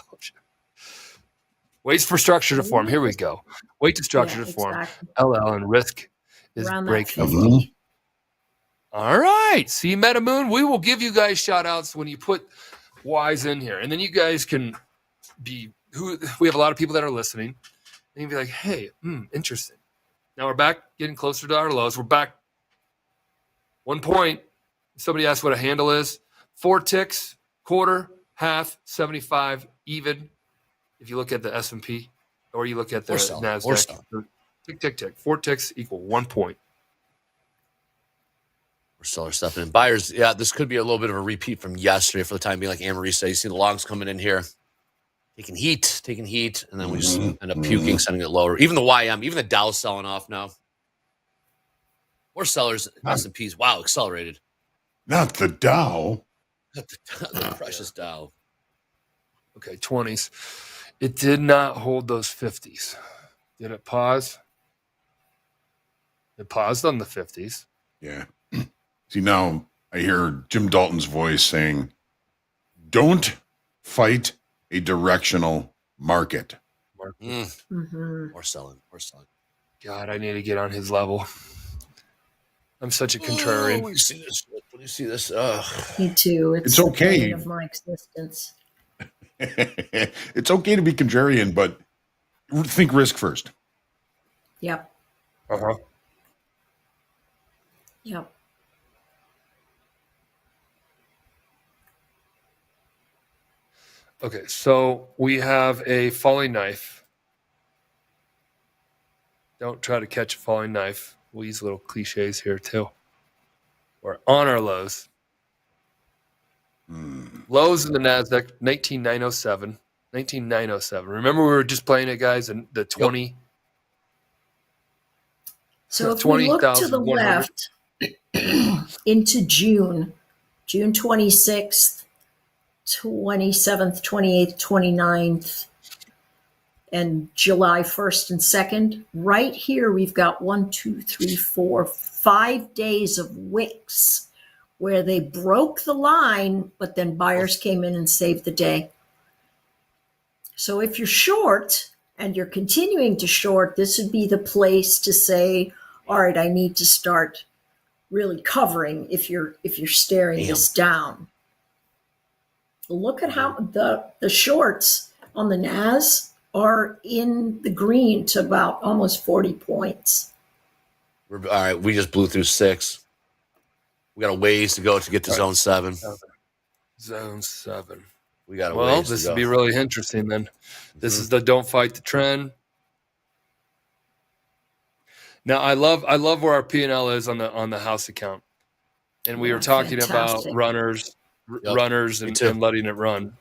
Waits for structure to form. Here we go. Wait to structure to form. Exactly. LL and risk is Around that break 50. All right. See, MetaMoon, we will give you guys shout outs when you put whys in here. And then you guys can we have a lot of people that are listening. And you'll be like, hey, interesting. Now we're back getting closer to our lows. We're back 1 point. Somebody asked what a handle is. 4 ticks, quarter, half, 75, even. If you look at the S&P or you look at the NASDAQ. Tick, tick, tick. 4 ticks equal 1 point. Seller stepping in. Buyers, yeah, this could be a little bit of a repeat from yesterday for the time being. Like Anne-Marie said, you see the longs coming in here, taking heat, and then we just end up puking, sending it lower. Even the YM, even the Dow's selling off now. More sellers, S&Ps. Wow, accelerated. Not the Dow. The precious Dow. Okay, 20s. It did not hold those 50s. Did it pause? It paused on the 50s. Yeah. See, now I hear Jim Dalton's voice saying, don't fight a directional market. More selling. God, I need to get on his level. I'm such a contrarian. When you see this, Me too. It's okay. The pain of my existence. It's okay to be contrarian, but think risk first. Yep. Uh-huh. Yep. Okay, so we have a falling knife. Don't try to catch a falling knife. We'll use little cliches here too. We're on our lows. Lows in the NASDAQ, 19,907. 19,907. Remember we were just playing it, guys, and the 20. Yep. So if we look to the left into June 26th, 27th, 28th, 29th, and July 1st and 2nd, right here we've got 1, 2, 3, 4, 5 days of wicks where they broke the line, but then buyers came in and saved the day. So if you're short and you're continuing to short, this would be the place to say, all right, I need to start really covering if you're staring this down. Look at how the shorts on the NAS are in the green to about almost 40 points. All right, we just blew through 6. We got a ways to go to get to zone 7. Zone 7. We got a well, ways this to go. would be really interesting then. This is the don't fight the trend. Now I love where our P&L is on the house account. And we were talking about runners and letting it run.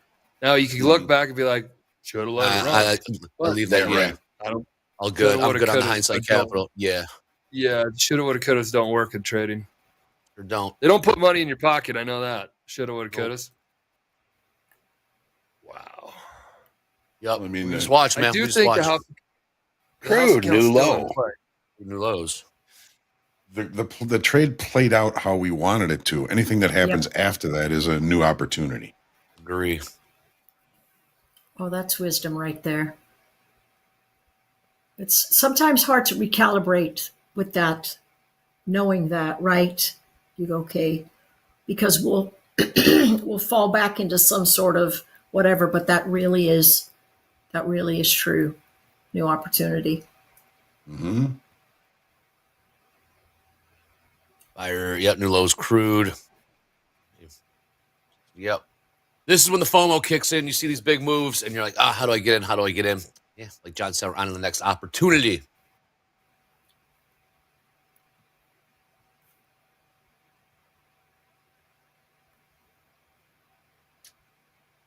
Now you can look back and be like, should have let it run. I leave that right. I'm good on the hindsight capital. Yeah, shoulda, woulda, couldas don't work in trading. Or don't. They don't put money in your pocket. I know that. Shoulda, woulda, couldas. Wow. Yep. I mean, just watch, man. I do think the house crude new low. New lows. The trade played out how we wanted it to. Anything that happens after that is a new opportunity. Agree. Oh, that's wisdom right there. It's sometimes hard to recalibrate with that, knowing that, right? You go, okay, because we'll we'll fall back into some sort of whatever, but that really is true. New opportunity. Mm-hmm. Buyer, new lows, crude. Yep. This is when the FOMO kicks in. You see these big moves, and you're like, how do I get in? How do I get in? Yeah, like John said, we're on to the next opportunity.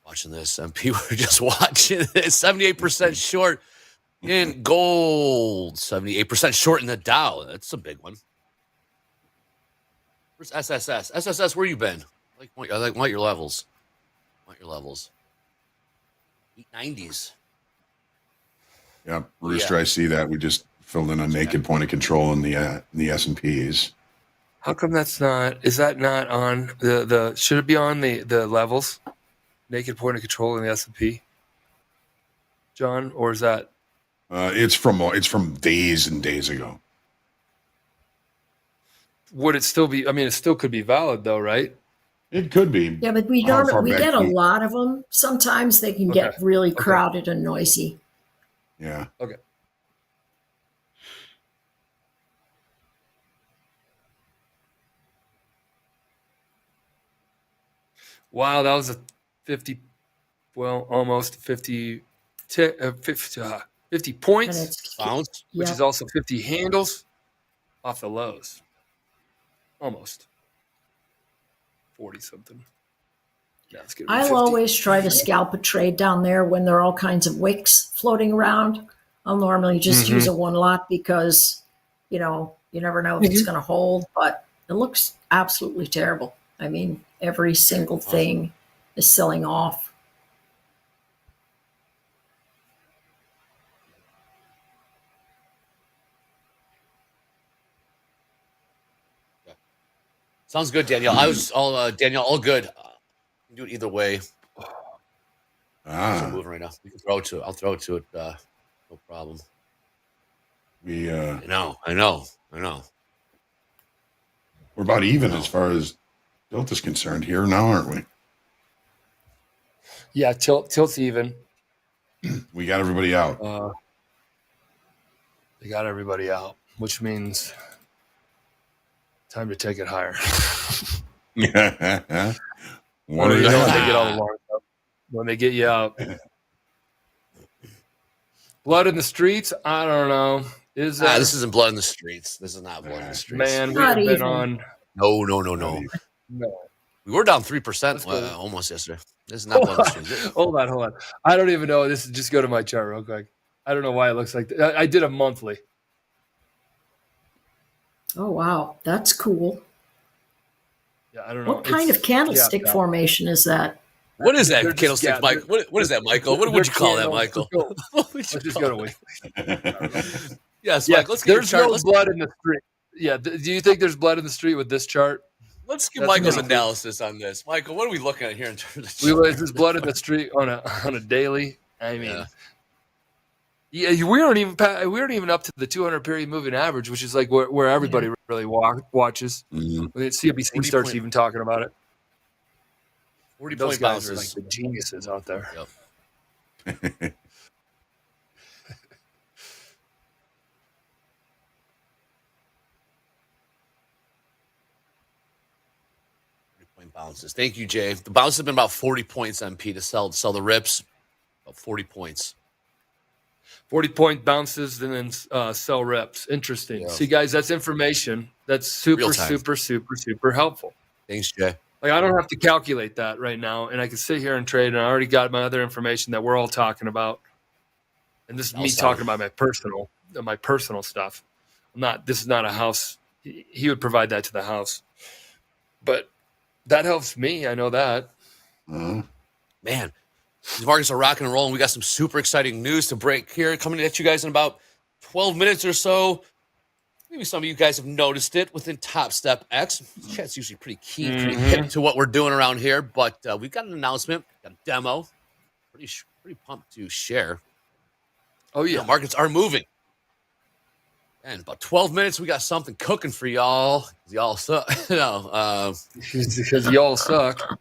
Watching this, MP, we're just watching this. 78% short in gold. 78% short in the Dow. That's a big one. Where's SSS? SSS, where you been? I want your levels. Want your levels. 890s. Yeah, Rooster, I see that. We just filled in a naked point of control in the S&Ps. How come that's not? Is that not on the? Should it be on the levels? Naked point of control in the S&P, John, or is that? It's from days and days ago. Would it still be? I mean, it still could be valid, though, right? It could be. Yeah, but we get a lot of them. Sometimes they can get really crowded and noisy. Yeah. Okay. Wow, that was a 50, well, almost 50 points, which is also 50 handles off the lows. Almost. 40 something. Yeah, it's gonna be I'll 50. always try to scalp a trade down there when there are all kinds of wicks floating around. I'll normally just use a one lot because, you never know if it's going to hold, but it looks absolutely terrible. I mean, every single thing is selling off. Sounds good, Danielle. I was all Danielle, all good. You can do it either way. I'm moving right now. You can throw it to it. I'll throw it to it. No problem. I know. We're about even as far as tilt is concerned here now, aren't we? Yeah, tilt's even. We got everybody out. They got everybody out, which means time to take it higher. What When is they that? get all the long stuff. When they get you out. Blood in the streets? I don't know. This isn't blood in the streets. This is not blood in the streets. Man, we have been on. No. No. We were down 3% almost yesterday. This is not blood in the streets. Hold on. I don't even know. Just go to my chart real quick. I don't know why it looks like that. I did a monthly. Oh, wow. That's cool. Yeah, I don't know. What kind of candlestick formation is that? What is that candlestick, Mike? What is that, Michael? What would you call that, Michael? Let's just go to weekly. Yes, Mike, let's get there's no blood in the street. Yeah. Do you think there's blood in the street with this chart? Let's get Michael's analysis on this. Michael, what are we looking at here in terms of Is this blood in the street on a daily? I mean, we aren't even up to the 200 period moving average, which is like where everybody really watches. When CNBC starts even talking about it. 40 Those point guys bounces. are like the geniuses out there. Yep. Bounces. Thank you, Jay. The bounce has been about 40 points, MP, to sell the rips. About 40 points. 40-point bounces and then sell reps. Interesting. Yeah. See, guys, that's information. That's super helpful. Thanks, Jay. Like, I don't have to calculate that right now, and I can sit here and trade, and I already got my other information that we're all talking about. And this is me talking about my personal stuff. This is not a house. He would provide that to the house. But that helps me. I know that. Man, these markets are rocking and rolling. We got some super exciting news to break here, coming at you guys in about 12 minutes or so. Maybe some of you guys have noticed it within Topstep X. Chat's usually pretty keen, pretty hip to what we're doing around here, but we've got an announcement, got a demo. Pretty pumped to share. Oh, yeah. Markets are moving. And about 12 minutes, we got something cooking for y'all. Y'all suck. Because y'all suck.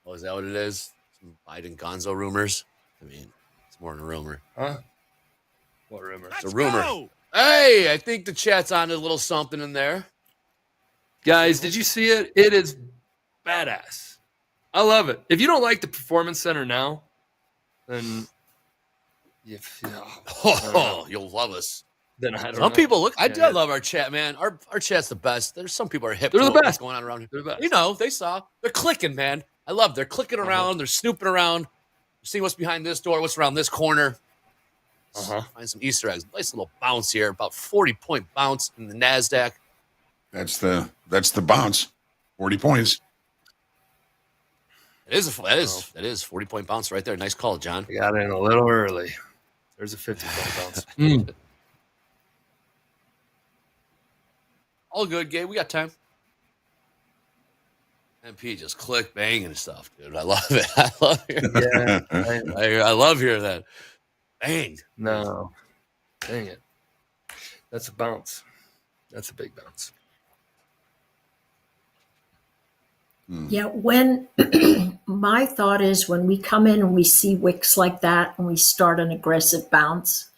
Oh, is that what it is? Some Biden Gonzo rumors? I mean, it's more than a rumor. Huh? What rumor? It's a rumor. Go! Hey, I think the chat's on a little something in there. Guys, did you see it? It is badass. I love it. If you don't like the Performance Center now, then you'll love us. Then I don't know. Some people look. I love our chat, man. Our chat's the best. There's some people are hip. They're to the what's best. going on around here. They're the best. You know, they're clicking, man. I love. They're clicking around. They're snooping around. Seeing what's behind this door. What's around this corner. Find some Easter eggs. Nice little bounce here. About 40-point bounce in the Nasdaq. That's the bounce. 40 points. That is 40-point bounce right there. Nice call, John. I got in a little early. There's a 50-point bounce. All good, Gabe. We got time. MP just click banging stuff, dude. I love it. I love hearing that. I love hearing that. Bang. No. Dang it. That's a bounce. That's a big bounce. Yeah, when my thought is when we come in and we see wicks like that and we start an aggressive bounce,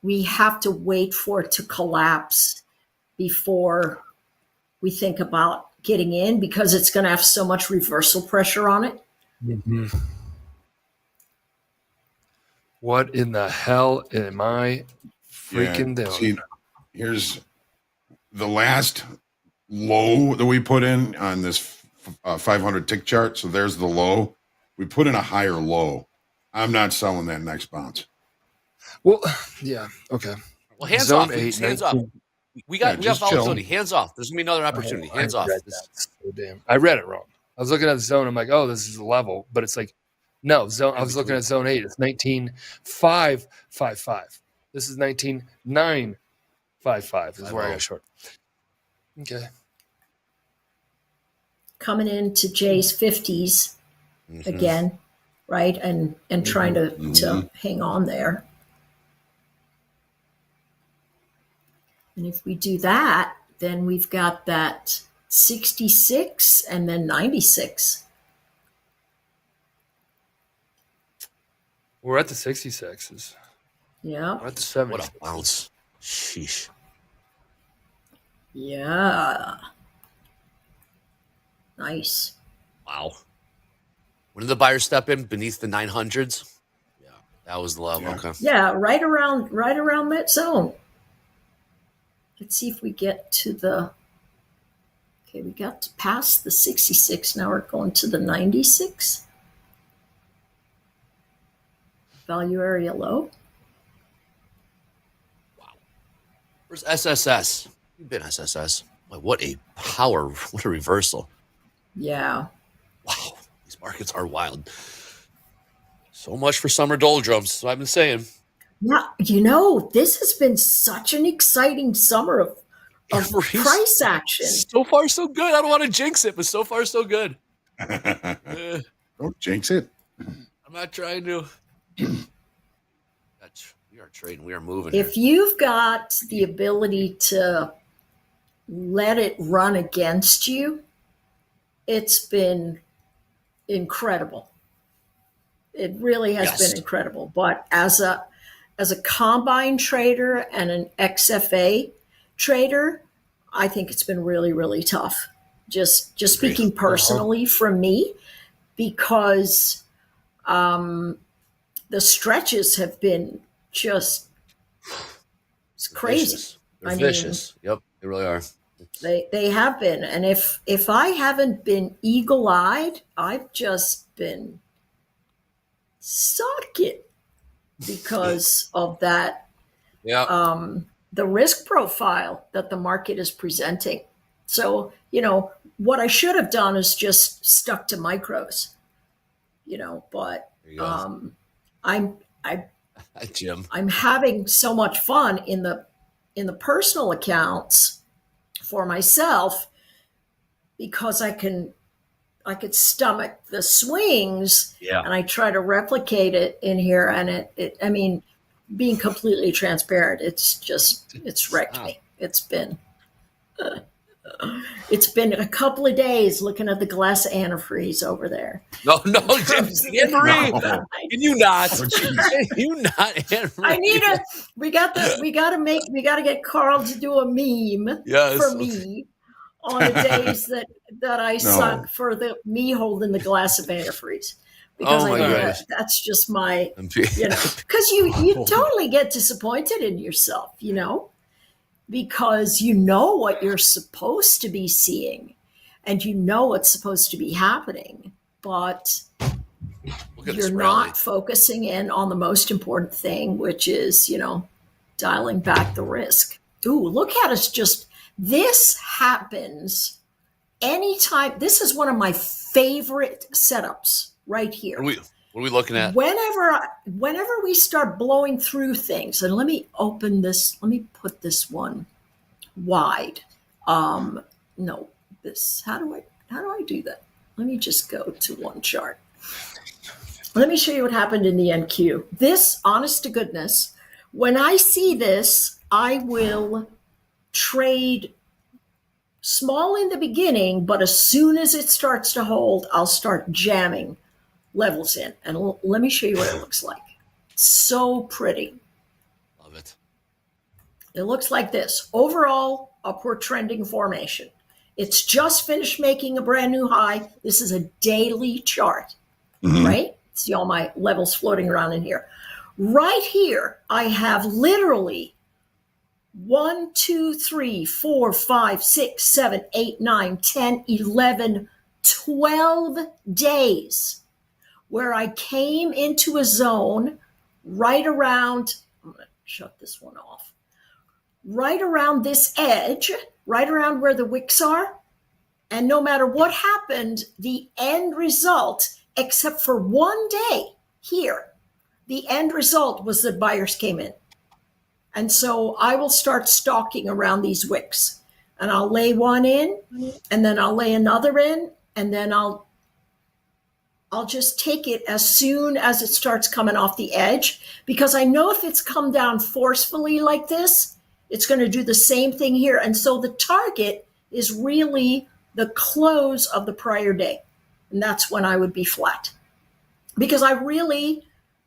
we have to wait for it to collapse before we think about getting in because it's going to have so much reversal pressure on it. Mm-hmm. What in the hell am I freaking doing? See, here's the last low that we put in on this 500 tick chart. So there's the low. We put in a higher low. I'm not selling that next bounce. Well, yeah. Okay. Well, hands Zone off. 8, Hands up. 19. We got just volatility. chill. Hands off. There's gonna be another opportunity. Hands I off. read that so damn. I read it wrong. I was looking at the zone. I'm like, oh, this is a level, but it's like, no, zone. I was looking at zone 8. It's 19.555. This is 19.955 is where I got short. Okay. Coming into Jay's 50s again, right? And trying to hang on there. And if we do that, then we've got that 66 and then 96. We're at the 66s. Yeah. We're at the 70s. What a bounce. Sheesh. Yeah. Nice. Wow. When did the buyer step in? Beneath the 900s? Yeah. That was the level. Yeah. Okay. Yeah, right around that zone. Let's see if we get to the. Okay, we got to past the 66. Now we're going to the 96. Value area low. Wow. Where's SSS? You've been SSS. Like, what a power. What a reversal. Yeah. Wow. These markets are wild. So much for summer doldrums. So I've been saying. Yeah, this has been such an exciting summer of price action. So far, so good. I don't want to jinx it, but so far, so good. Don't jinx it. I'm not trying to. We are trading. We are moving. If you've got the ability to let it run against you, it's been incredible. It really has been incredible. But as a combine trader and an XFA trader, I think it's been really, really tough. Just speaking personally from me, because the stretches have been just crazy. They're vicious. Yep, they really are. They have been. And if I haven't been eagle-eyed, I've just been sucking because of that. Yeah. The risk profile that the market is presenting. So, what I should have done is just stuck to micros, but Jim. I'm having so much fun in the personal accounts for myself because I could stomach the swings, and I try to replicate it in here. And being completely transparent, it's wrecked me. It's been a couple of days looking at the glass antifreeze over there. No, Anne-Marie, can you not? Can you not, Anne-Marie? We got to get Carl to do a meme for me on the days that I suck for me holding the glass of antifreeze. Because that's just my, because you totally get disappointed in yourself, because what you're supposed to be seeing and what's supposed to be happening, but you're not focusing in on the most important thing, which is, dialing back the risk. Ooh, look at us. This happens anytime. This is one of my favorite setups right here. What are we looking at? Whenever we start blowing through things, and let me open this. Let me put this one wide. How do I do that? Let me just go to one chart. Let me show you what happened in the NQ. This, honest to goodness, when I see this, I will trade small in the beginning, but as soon as it starts to hold, I'll start jamming levels in. And let me show you what it looks like. So pretty. Love it. It looks like this. Overall, upward trending formation. It's just finished making a brand new high. This is a daily chart, right? See all my levels floating around in here. Right here, I have literally 1, 2, 3, 4, 5, 6, 7, 8, 9, 10, 11, 12 days where I came into a zone right around, I'm going to shut this one off, right around this edge, right around where the wicks are. And no matter what happened, the end result, except for one day here, the end result was that buyers came in. And so I will start stalking around these wicks, and I'll lay one in, and then I'll lay another in, and then I'll just take it as soon as it starts coming off the edge, because I know if it's come down forcefully like this, it's going to do the same thing here. And so the target is really the close of the prior day. And that's when I would be flat. Because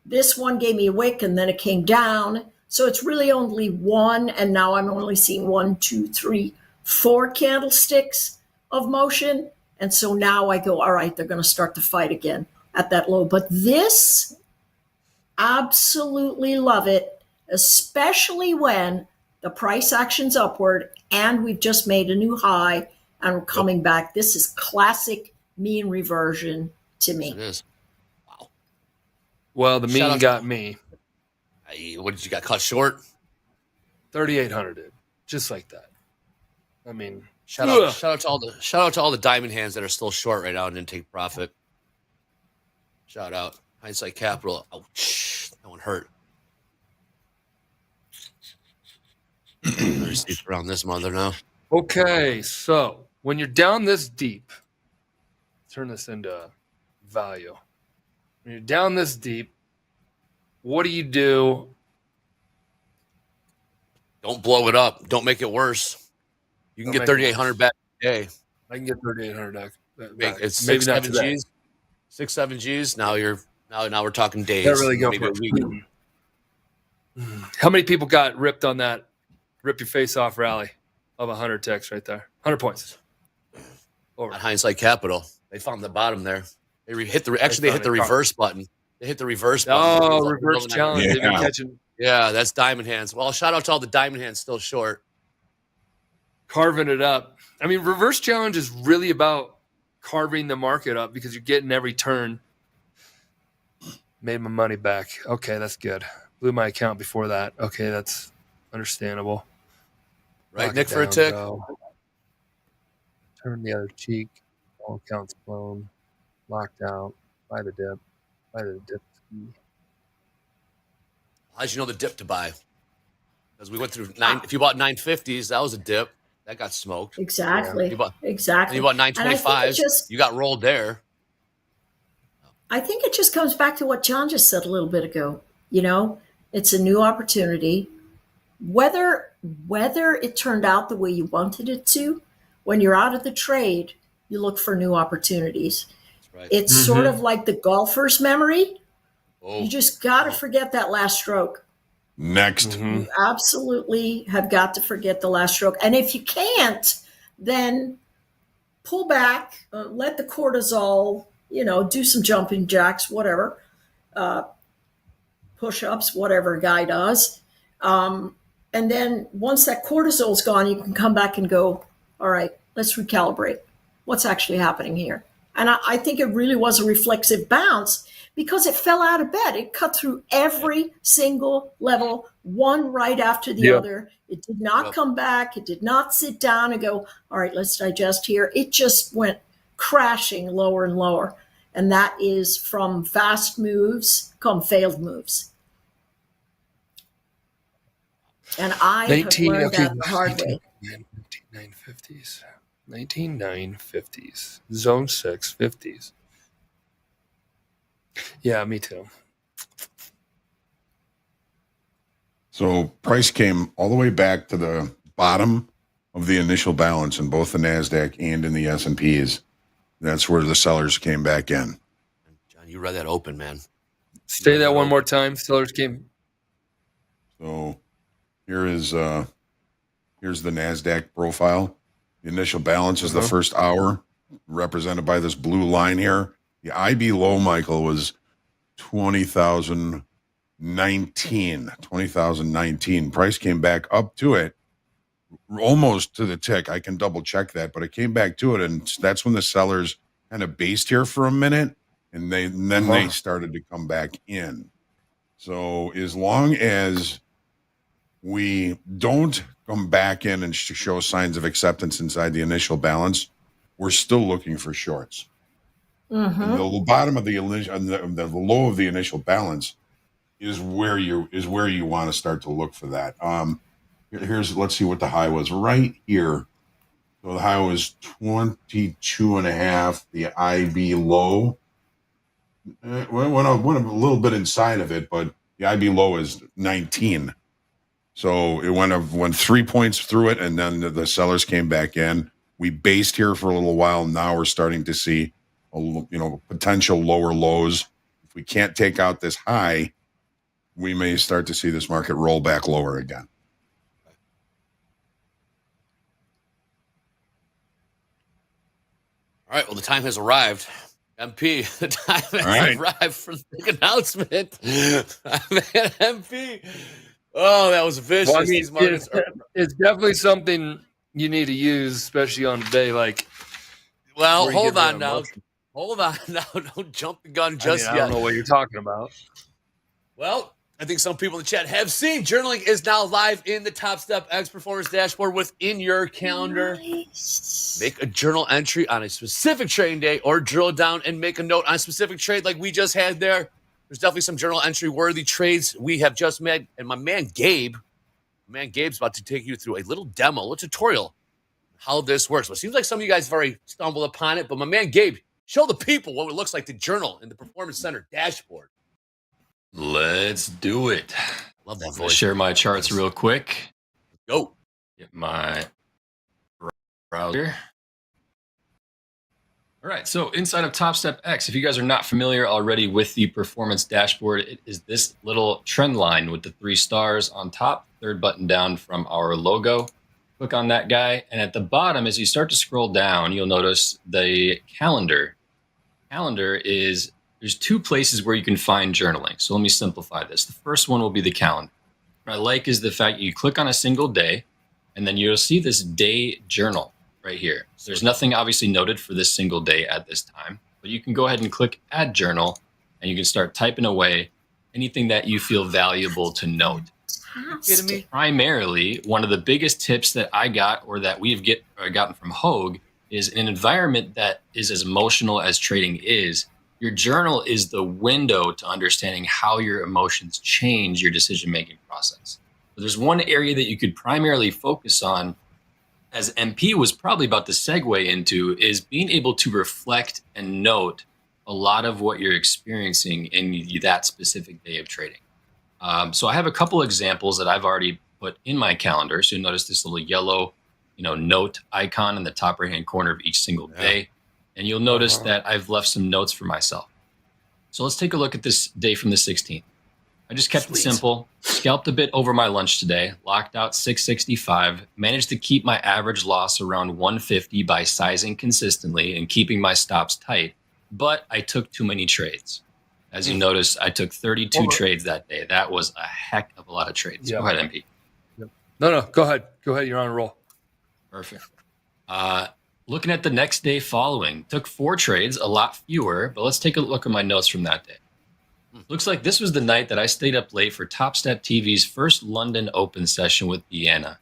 this one gave me a wick and then it came down. So it's really only one. And now I'm only seeing 1, 2, 3, 4 candlesticks of motion. And so now I go, all right, they're going to start to fight again at that low. But this, absolutely love it, especially when the price action's upward and we've just made a new high and we're coming back. This is classic mean reversion to me. It is. Wow. Well, the mean got me. What did you got cut short? 3,800, dude. Just like that. I mean, shout out to all the diamond hands that are still short right now and didn't take profit. Shout out. Hindsight Capital. Ouch. That one hurt. Receipts around this mother now. Okay, so when you're down this deep, turn this into value. When you're down this deep, what do you do? Don't blow it up. Don't make it worse. You can get 3,800 back today. I can get 3,800 back. It's 6, 7 G's. 6, 7 G's. Now we're talking days. Can't really go maybe for a week. How many people got ripped on that rip your face off rally of 100 ticks right there? 100 points. Over. At Hindsight Capital. They found the bottom there. They hit the reverse button. They hit the reverse button. Oh, reverse challenge. Yeah, that's diamond hands. Well, shout out to all the diamond hands still short. Carving it up. I mean, reverse challenge is really about carving the market up because you're getting every turn. Made my money back. Okay, that's good. Blew my account before that. Okay, that's understandable. Right, Lock Nick, it for a down, tick. bro. Turn the other cheek. All accounts blown. Locked out. Buy the dip. Buy the dip. How'd you know the dip to buy? Because we went through if you bought 950s, that was a dip. That got smoked. Exactly. Yeah. Exactly. You bought 925s. You got rolled there. I think it just comes back to what John just said a little bit ago. You know, it's a new opportunity. Whether it turned out the way you wanted it to, when you're out of the trade, you look for new opportunities. That's right. It's sort of like the golfer's memory. Oh. You just got to forget that last stroke. Next. You absolutely have got to forget the last stroke. And if you can't, then pull back, let the cortisol, do some jumping jacks, whatever, push-ups, whatever a guy does. And then once that cortisol's gone, you can come back and go, all right, let's recalibrate. What's actually happening here? And I think it really was a reflexive bounce because it fell out of bed. It cut through every single level, one right after the other. It did not come back. It did not sit down and go, all right, let's digest here. It just went crashing lower and lower. And that is from fast moves come failed moves. And I have learned that the hard way. 19,950s. 19,950s. Zone 6 50s. Yeah, me too. So price came all the way back to the bottom of the initial balance in both the NASDAQ and in the S&Ps. That's where the sellers came back in. John, you read that open, man. Say that one more time. Sellers came. So here's the NASDAQ profile. The initial balance is the first hour, represented by this blue line here. The IB low, Michael, was 20,019. Price came back up to it, almost to the tick. I can double check that, but it came back to it, and that's when the sellers kind of based here for a minute, and then they started to come back in. So as long as we don't come back in and show signs of acceptance inside the initial balance, we're still looking for shorts. Mm-hmm. And the bottom of the low of the initial balance is where you want to start to look for that. Let's see what the high was right here. So the high was 22.5. The IB low went a little bit inside of it, but the IB low is 19. So it went 3 points through it, and then the sellers came back in. We based here for a little while. Now we're starting to see potential lower lows. If we can't take out this high, we may start to see this market roll back lower again. All right. Well, the time has arrived. MP, the time has arrived for the big announcement. Man, MP. Oh, that was vicious. Well, I mean, These markets it's definitely something you need to use, especially on a day like. Well, hold on now. Hold on now. Don't jump the gun just yet. I don't know what you're talking about. Well, I think some people in the chat have seen journaling is now live in the TopStep X Performance dashboard within your calendar. Nice. Make a journal entry on a specific trading day or drill down and make a note on a specific trade like we just had there. There's definitely some journal entry worthy trades we have just made. And my man Gabe's about to take you through a little demo, a tutorial, how this works. Well, it seems like some of you guys have already stumbled upon it, but my man Gabe, show the people what it looks like to journal in the Performance Center dashboard. Let's do it. Love that voice. I'll share my charts real quick. Go. Get my browser. All right, so inside of TopStep X, if you guys are not familiar already with the performance dashboard, it is this little trend line with the 3 stars on top, third button down from our logo. Click on that guy, and at the bottom, as you start to scroll down, you'll notice the calendar. There's 2 places where you can find journaling. So let me simplify this. The first one will be the calendar. What I like is the fact you click on a single day, and then you'll see this day journal right here. So there's nothing obviously noted for this single day at this time, but you can go ahead and click Add Journal, and you can start typing away anything that you feel valuable to note. Kidding me? Primarily, one of the biggest tips that I got or that we've gotten from Hogue is in an environment that is as emotional as trading is, your journal is the window to understanding how your emotions change your decision-making process. So there's one area that you could primarily focus on, as MP was probably about to segue into, is being able to reflect and note a lot of what you're experiencing in that specific day of trading. So I have a couple examples that I've already put in my calendar. So you'll notice this little yellow, note icon in the top right-hand corner of each single day. And you'll notice that I've left some notes for myself. So let's take a look at this day from the 16th. I just kept it simple, scalped a bit over my lunch today, locked out 665, managed to keep my average loss around 150 by sizing consistently and keeping my stops tight, but I took too many trades. As you notice, I took 32 trades that day. That was a heck of a lot of trades. Go ahead, MP. No, go ahead. Go ahead. You're on a roll. Perfect. Looking at the next day following, took 4 trades, a lot fewer, but let's take a look at my notes from that day. Looks like this was the night that I stayed up late for TopstepTV's first London Open session with Deanna.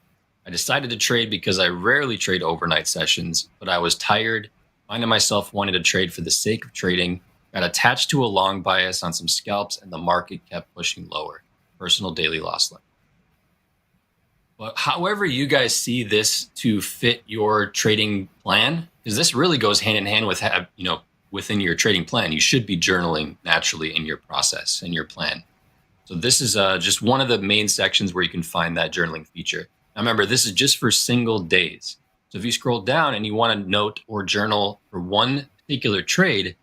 I decided to trade because I rarely trade overnight sessions, but I was tired, finding myself wanting to trade for the sake of trading, got attached to a long bias on some scalps, and the market kept pushing lower. Personal daily loss line. But however you guys see this to fit your trading plan, because this really goes hand in hand with, within your trading plan, you should be journaling naturally in your process and your plan. So this is just one of the main sections where you can find that journaling feature. Now remember, this is just for single days. So if you scroll down and you want to note or journal for one particular trade,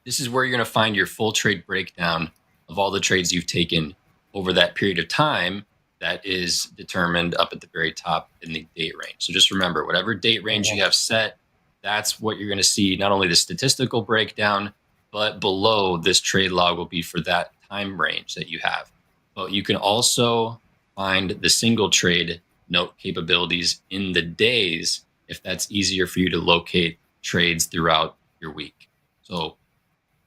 this is where you're going to find your full trade breakdown of all the trades you've taken over that period of time. That is determined up at the very top in the date range. So just remember, whatever date range you have set, that's what you're going to see, not only the statistical breakdown, but below this trade log will be for that time range that you have. But you can also find the single trade note capabilities in the days if that's easier for you to locate trades throughout your week. So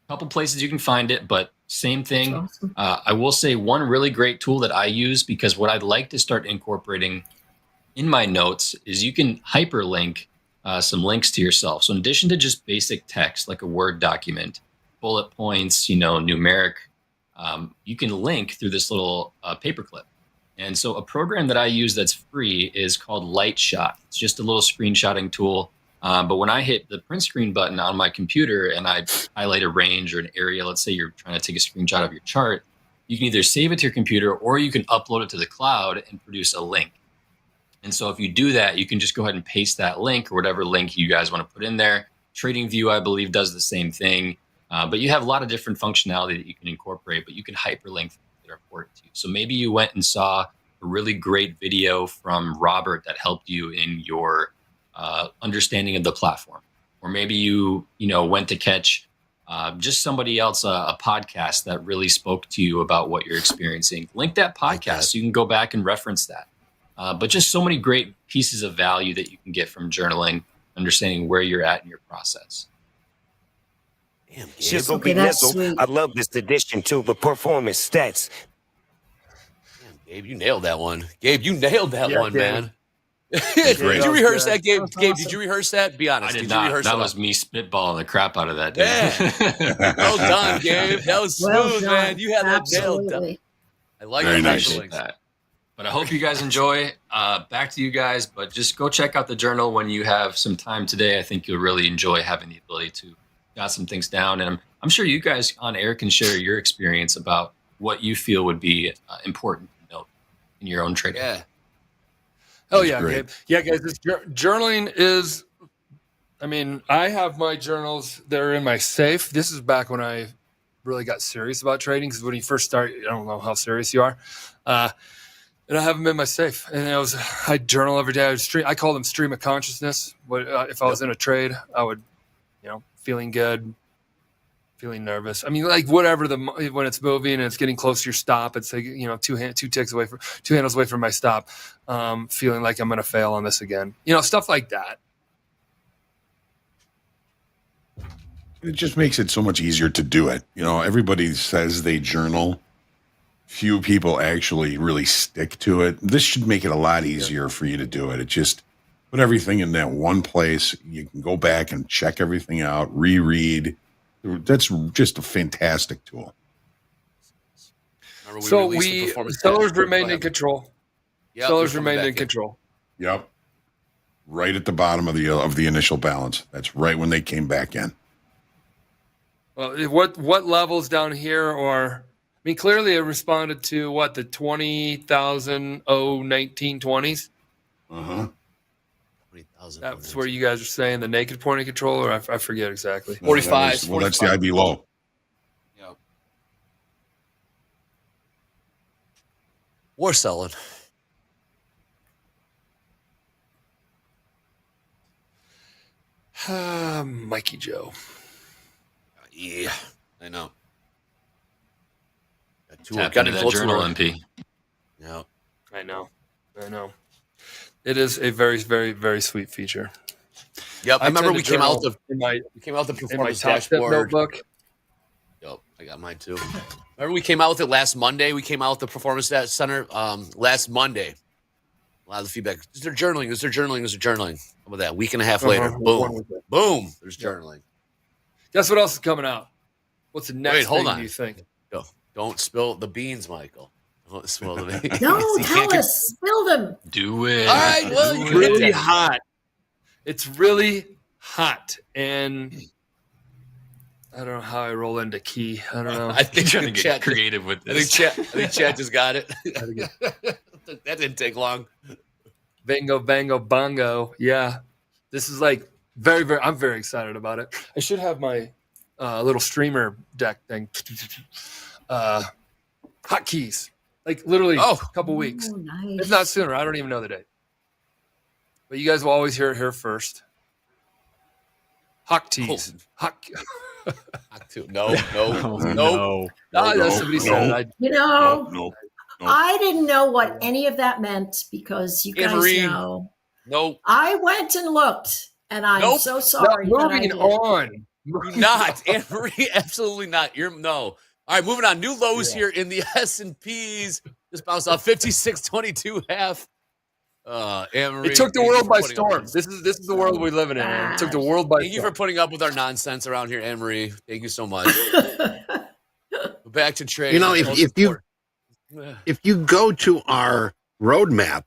a couple places you can find it, but same thing. That's awesome. I will say one really great tool that I use, because what I'd like to start incorporating in my notes is you can hyperlink some links to yourself. So in addition to just basic text, like a Word document, bullet points, numeric, you can link through this little paperclip. And so a program that I use that's free is called Lightshot. It's just a little screenshotting tool. But when I hit the print screen button on my computer and I highlight a range or an area, let's say you're trying to take a screenshot of your chart, you can either save it to your computer or you can upload it to the cloud and produce a link. And so if you do that, you can just go ahead and paste that link or whatever link you guys want to put in there. TradingView, I believe, does the same thing. But you have a lot of different functionality that you can incorporate, but you can hyperlink things that are important to you. So maybe you went and saw a really great video from Robert that helped you in your understanding of the platform. Or maybe you went to catch just somebody else, a podcast that really spoke to you about what you're experiencing. Link that podcast so you can go back and reference that. But just so many great pieces of value that you can get from journaling, understanding where you're at in your process. Damn, Shizzle be nizzle. I love this addition to the performance stats. Damn, Gabe, you nailed that one. Gabe, you nailed that one, Gabe. man. Did you rehearse that, Gabe? That's Gabe, awesome. did you rehearse that? Be honest. I did you not. rehearse That it? was me spitballing the crap out of that, dude. Yeah. Well done, Gabe. That was smooth, Well done. man. You had that nailed. Absolutely. I like Very the nice. hyperlinks. that. But I hope you guys enjoy. Back to you guys, but just go check out the journal when you have some time today. I think you'll really enjoy having the ability to jot some things down. And I'm sure you guys on air can share your experience about what you feel would be important to note in your own trading. Yeah. Oh, That's yeah, great. Gabe. Yeah, guys, this journaling is, I have my journals that are in my safe. This is back when I really got serious about trading, because when you first start, I don't know how serious you are. And I have them in my safe. And I journal every day. I call them stream of consciousness. If I was in a trade, I would, feeling good, feeling nervous. Whatever when it's moving and it's getting close to your stop, it's like, two handles away from my stop, feeling like I'm going to fail on this again. Stuff like that. It just makes it so much easier to do it. Everybody says they journal. Few people actually really stick to it. This should make it a lot easier for you to do it. It just put everything in that one place. You can go back and check everything out, reread. That's just a fantastic tool. So released the performance sellers test. remained in control. Yep, Sellers they're coming remained back in control. Yep. Right at the bottom of the initial balance. That's right when they came back in. Well, what levels down here are? Clearly it responded to the 20,01920s. Uh-huh. 20,000. That's where you guys are saying the naked point of control, or I forget exactly. 45. Well, that's the IB low. Yep. Or selling. Mikey Joe. Yeah, I know. Tap into that journal, MP. Yeah, I know. It is a very, very, very sweet feature. Yep, I remember we came out the Topstep performance dashboard notebook. Yep, I got mine too. Remember we came out with it last Monday? We came out with the performance center last Monday. A lot of the feedback. Is there journaling? Is there journaling? Is there journaling? How about that? Week and a half later, boom. There's journaling. Guess what else is coming out? What's the next hold thing on. do you think? Don't spill the beans, Michael. Don't spill the beans. No, tell us. Spill them. Do it. All right, well, It's really hot. It's really hot. And I don't know how I roll into key. I don't know. I think Trying to get creative with this. I think Chad just got it. That didn't take long. Bingo, bango, bongo. Yeah. This is very, very, I'm very excited about it. I should have my little streamer deck thing. Hotkeys. Literally a couple weeks. Oh, nice. If not sooner. I don't even know the date. But you guys will always hear it here first. Hotkeys. No. That's somebody said. No. I didn't know what any of that meant because you guys know. Nope. I went and looked, and I'm so sorry. Moving on. Do not, Anne Marie. Absolutely not. You're no. All right, moving on. New lows here in the S&Ps. Just bounced off 56.22 half. Anne Marie, It took the world by storm. This is the world we live in. It took the world by storm. Thank you for putting up with our nonsense around here, Anne Marie. Thank you so much. Back to trade. You know, if you go to our roadmap,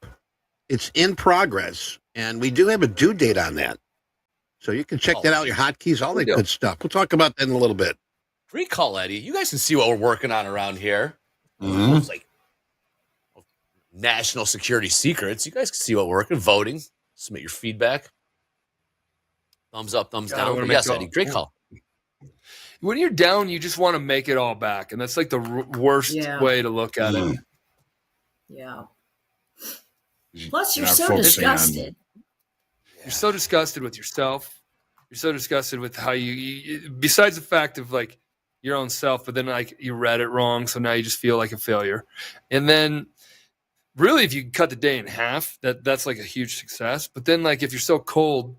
it's in progress, and we do have a due date on that. So you can check that out, your hotkeys, all that good stuff. We'll talk about that in a little bit. Great call, Eddie. You guys can see what we're working on around here. Mm-hmm. Like national security secrets. You guys can see what we're working. Voting. Submit your feedback. Thumbs up, thumbs down. But yes, Eddie, great call. When you're down, you just want to make it all back, and that's like the worst way to look at it. Yeah. Plus, you're so disgusted. You're so disgusted with yourself. You're so disgusted with how you besides the fact of like your own self, but then like you read it wrong, so now you just feel like a failure. And then really, if you cut the day in half, that's like a huge success. But then like if you're so cold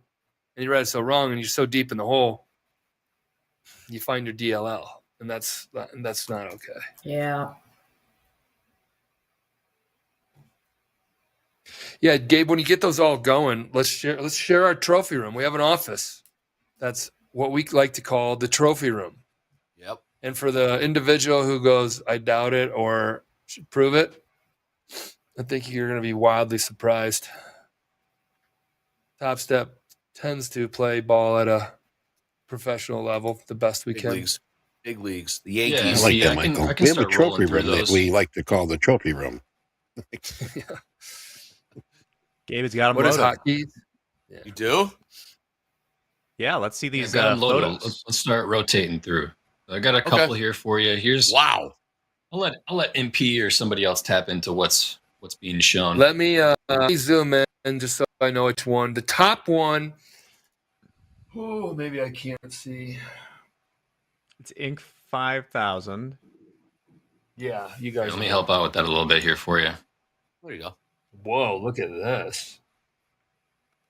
and you read it so wrong and you're so deep in the hole, you find your DLL, and that's not okay. Yeah. Yeah, Gabe, when you get those all going, let's share our trophy room. We have an office. That's what we like to call the trophy room. Yep. And for the individual who goes, I doubt it or should prove it, I think you're going to be wildly surprised. Topstep tends to play ball at a professional level the best we can. Leagues. Big leagues. The Yankees. I like that, Michael. We have a trophy room that we like to call the trophy room. Yeah. Gabe's got them What is loaded. hockey? Yeah. You do? Yeah, let's see these Loaded. photos. Let's start rotating through. I got a couple here for you. Here's wow. I'll let MP or somebody else tap into what's being shown. Let me zoom in just so I know which one. The top one. Oh, maybe I can't see. It's Inc. 5000. Yeah, you guys. Let me help out with that a little bit here for you. There you go. Whoa, look at this.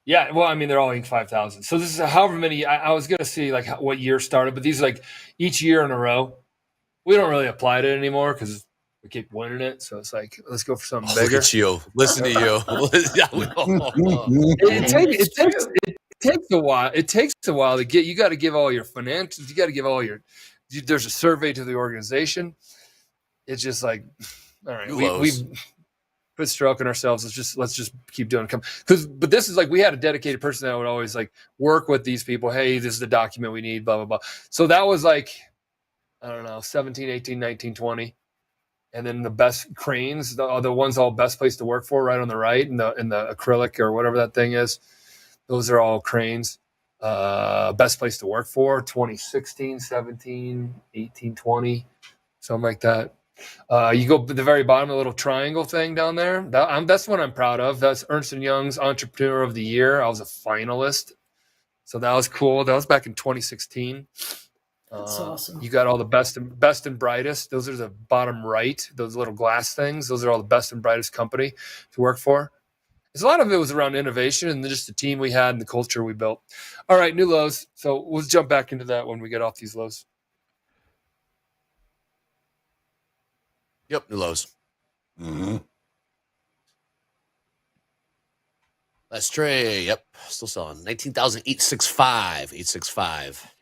Yeah, well, I mean, they're all Inc. 5000. So this is however many. I was going to see like what year started, but these are like each year in a row. We don't really apply to it anymore because we keep winning it. So it's like, let's go for something bigger. Look at you. Listen to you. It takes a while. It takes a while to get. You got to give all your financials. You got to give all your. There's a survey to the organization. It's just like, all right, we've quit stroking ourselves. Let's just keep doing it. But this is like we had a dedicated person that would always like work with these people. Hey, this is the document we need. Blah blah blah. So that was like, I don't know, 17, 18, 19, 20. And then the best cranes, the ones all best place to work for, right on the right, in the acrylic or whatever that thing is. Those are all cranes. Best place to work for, 2016, 17, 18, 20, something like that. You go to the very bottom, the little triangle thing down there. That's what I'm proud of. That's Ernst & Young's Entrepreneur of the Year. I was a finalist. So that was cool. That was back in 2016. That's awesome. You got all the best and brightest. Those are the bottom right, those little glass things. Those are all the best and brightest company to work for. A lot of it was around innovation and just the team we had and the culture we built. All right, new lows. So we'll jump back into that when we get off these lows. Yep, new lows. Mm-hmm. Let's trade. Yep, still selling. 19,865. 865.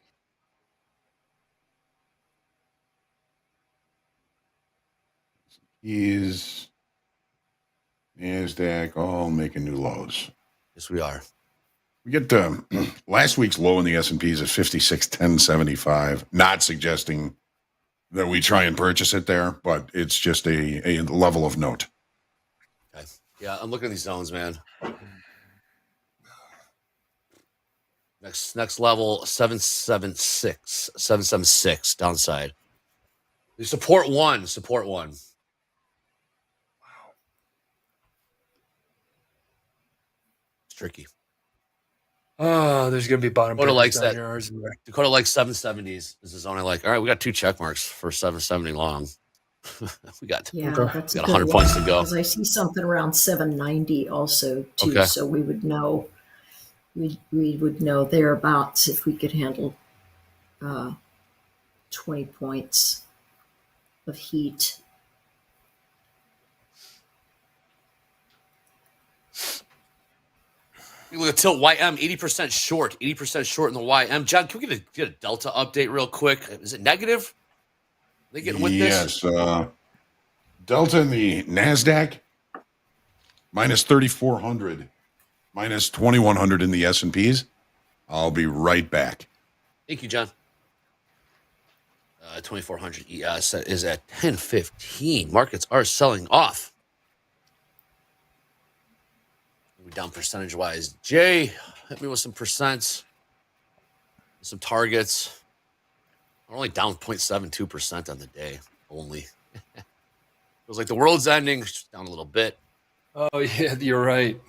Is NASDAQ all making new lows? Yes, we are. We get last week's low in the S&P is at 56.1075. Not suggesting that we try and purchase it there, but it's just a level of note. Okay. Yeah, I'm looking at these zones, man. Next level, 776 downside. We support one. Tricky. Oh, there's gonna be bottom. Dakota likes that. Dakota likes 770s. This is zone I like. All right, we got 2 check marks for 770 long. we got that's we got 100 points to go. Because I see something around 790 also too. Okay. So we would know. We would know thereabouts if we could handle 20 points of heat. You look at tilt YM, 80% short, 80% short in the YM. John, can we get a Delta update real quick? Is it negative? They getting with this? Yes. Delta in the NASDAQ, minus 3,400, minus 2,100 in the S&Ps. I'll be right back. Thank you, John. 2400 ES is at 1015. Markets are selling off. We're down percentage-wise. Jay, hit me with some percents, some targets. We're only down 0.72% on the day, only. Feels like the world's ending. Just down a little bit. Oh, yeah, you're right.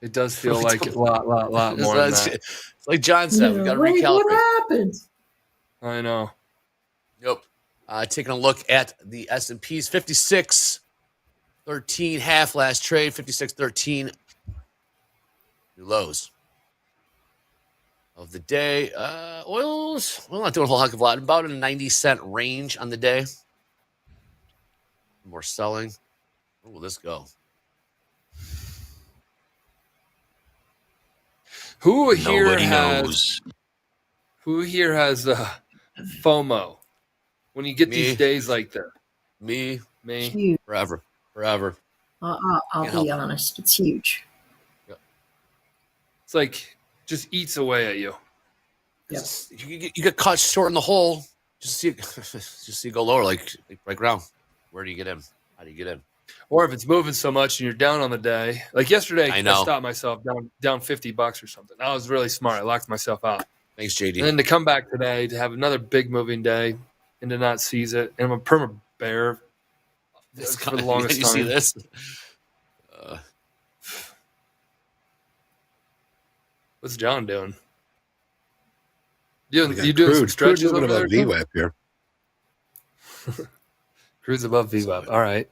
It does feel like a lot more than that. It's like John said, we got to recalibrate. What happened? I know. Yep. Taking a look at the S&Ps, 56.13 half last trade, 56.13 new lows of the day. Oils, we're not doing a whole heck of a lot, about a 90-cent range on the day. More selling. Where will this go? Who here has FOMO when you get these days like that? Me. Huge. Forever. I'll be honest. It's huge. Yep. It's like just eats away at you. Yes. You get caught short in the hole. Just see it go lower, like right ground. Where do you get in? How do you get in? Or if it's moving so much and you're down on the day, like yesterday, I stopped myself down $50 or something. I was really smart. I locked myself out. Thanks, JD. And then to come back today to have another big moving day and to not seize it, and I'm a perma bear for the longest time. You see this? What's John doing? You doing crude. some stretches Crude's over above there? VWAP here. Crude's above VWAP. All right.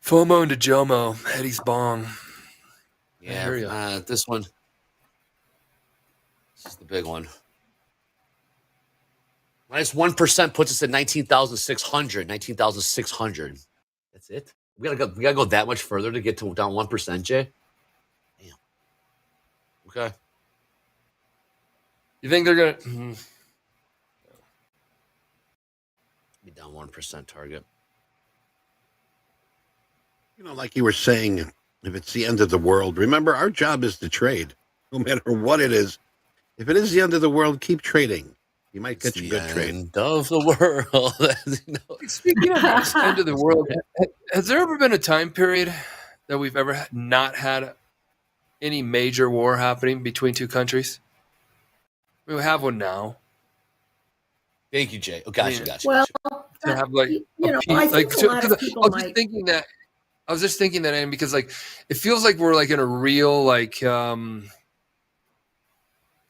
FOMO into JOMO. Eddie's bong. Yeah, this one. This is the big one. Minus 1% puts us at 19,600. 19,600. That's it. We gotta go that much further to get to down 1%, Jay. Damn. Okay. You think they're gonna be down 1% target? Like you were saying, if it's the end of the world, remember our job is to trade, no matter what it is. If it is the end of the world, keep trading. You might catch a good trade. End of the world. Speaking of this end of the world, has there ever been a time period that we've ever not had any major war happening between two countries? We have one now. Thank you, Jay. Oh, gotcha. Well, to have like I think a lot of people might. I was just thinking that, because like it feels like we're like in a real like I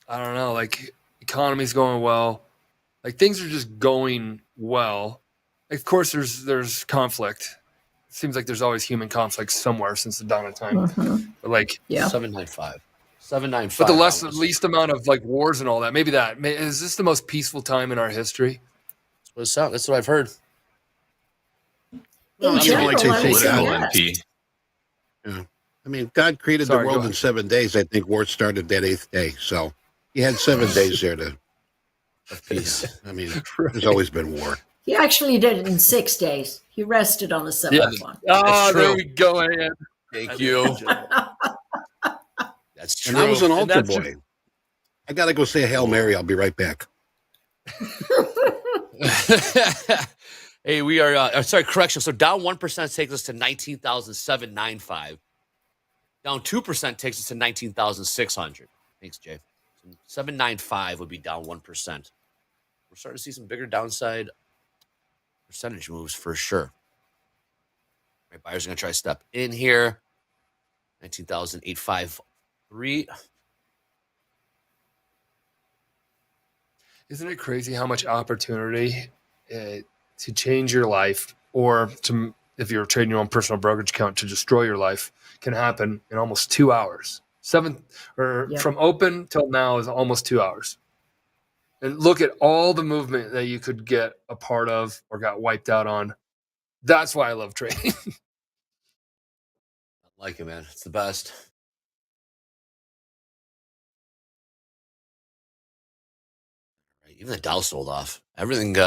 don't know, like economy's going well, like things are just going well. Of course, there's conflict. It seems like there's always human conflict somewhere since the dawn of time. Mm-hmm. But like 795. But the least amount of like wars and all that. Maybe that is this the most peaceful time in our history? That's what I've heard. In general, I would say yes. Yeah. I mean, God created the world in 7 days. I think war started that 8th day. So he had 7 days there to peace. I mean, there's always been war. He actually did it in 6 days. He rested on the 7th one. Oh, there we go, Ann. Thank you. That's true. And I was an altar boy. I got to go say a Hail Mary. I'll be right back. Hey, we are, sorry, correction. So down 1% takes us to 19,795. Down 2% takes us to 19,600. Thanks, Jay. So 795 would be down 1%. We're starting to see some bigger downside percentage moves for sure. Right, buyers are going to try to step in here. 19,853. Isn't it crazy how much opportunity to change your life, or to, if you're trading your own personal brokerage account, to destroy your life, can happen in almost 2 hours? From open till now is almost 2 hours. And look at all the movement that you could get a part of or got wiped out on. That's why I love trading. I like it, man. It's the best. Right. Even the Dow sold off. Everything's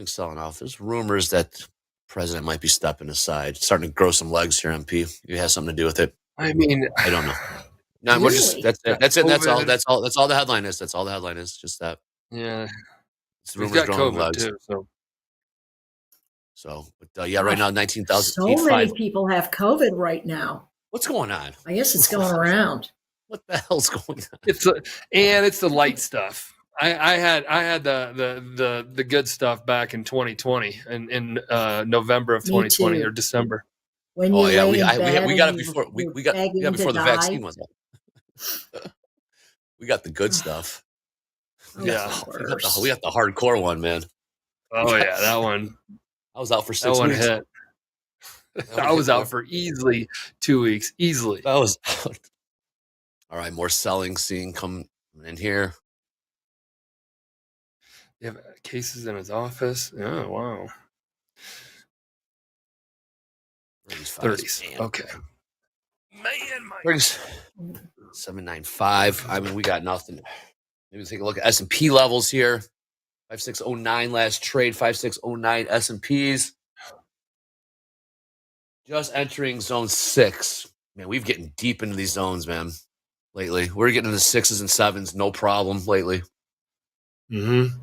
selling off. There's rumors that the president might be stepping aside, starting to grow some legs here, MP. It has something to do with it. I mean, I don't know. No, we're just that's it. That's it. That's all the headline is. That's all the headline is. Just that. Yeah. It's We've rumors got growing COVID legs. too. So, but yeah, right now 19,000. So many people have COVID right now. What's going on? I guess it's going around. What the hell's going on? It's the light stuff. I had the good stuff back in 2020 and in November of 2020 or December. When we got it before we got before the vaccine was out. We got the good stuff. Oh, we got the hardcore one, man. Oh yeah, that one. I was out for 6 weeks. Hit. I was out for easily 2 weeks. Easily. I was out. All right, more selling scene coming in here. You have cases in his office. Oh wow. 30s. Okay. Man, my 795. I mean, we got nothing. Maybe take a look at S&P levels here. 5609 last trade. 5609 S&Ps. Just entering zone 6. Man, we've getting deep into these zones, man. Lately, we're getting into 6s and 7s, no problem. Lately. Mm-hmm.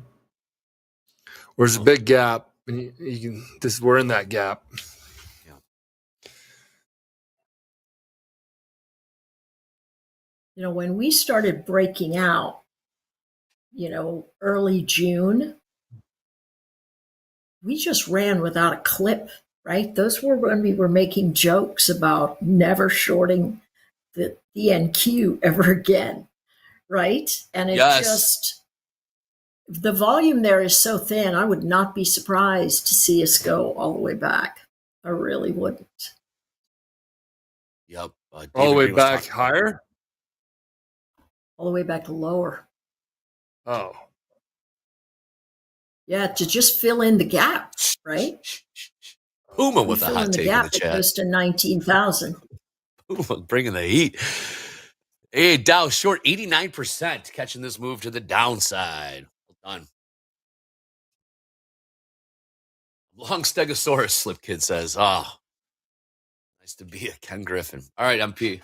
Where's a big gap? You can. We're in that gap. You know, when we started breaking out, early June, we just ran without a clip, right? Those were when we were making jokes about never shorting the NQ ever again, right? And it the volume there is so thin, I would not be surprised to see us go all the way back. I really wouldn't. Yep. All the way back higher? All the way back to lower. Oh. Yeah, to just fill in the gap, right? Puma with a hot take in the chat. It goes to 19,000. Puma bringing the heat. Hey, Dow short 89%, catching this move to the downside. Well done. Long Stegosaurus, Slip Kid says. Oh, nice to be a Ken Griffin. All right, MP.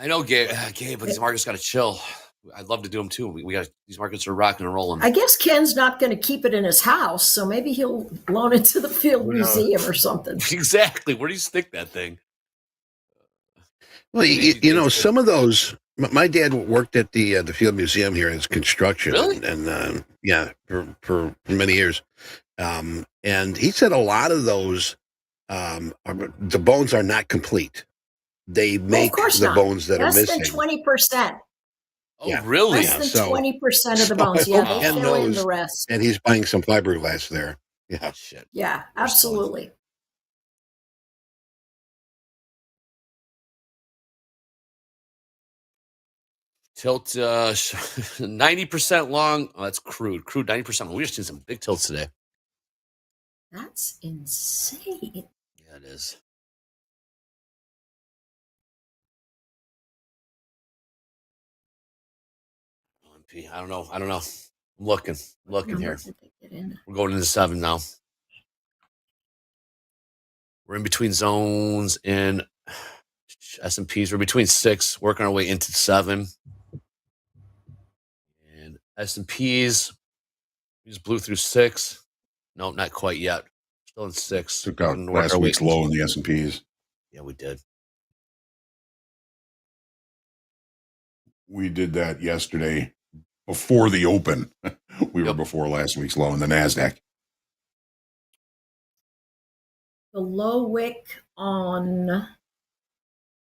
I know, Gabe, but these markets got to chill. I'd love to do them too. We got these markets are rocking and rolling. I guess Ken's not going to keep it in his house, so maybe he'll loan it to the Field Museum or something. Exactly. Where do you stick that thing? Well, some of those. My dad worked at the Field Museum here as construction, really? and for many years. And he said a lot of those, the bones are not complete. They make the bones that are missing. Less than 20%. Oh, really? Less than 20% of the bones. Yeah, they fill in the rest. And he's buying some fiberglass there. Yeah. Shit. Yeah, absolutely. Tilt 90% long. Oh, that's crude. Crude 90% long. We just seen some big tilts today. That's insane. Yeah, it is. I don't know. I'm looking here. We're going into 7 now. We're in between zones in S&Ps. We're between 6, working our way into 7. And S&Ps, we just blew through 6. No, not quite yet. Still in 6. Took out last week's low in the S&Ps. Yeah, we did. We did that yesterday before the open. We were before last week's low in the NASDAQ. The low wick on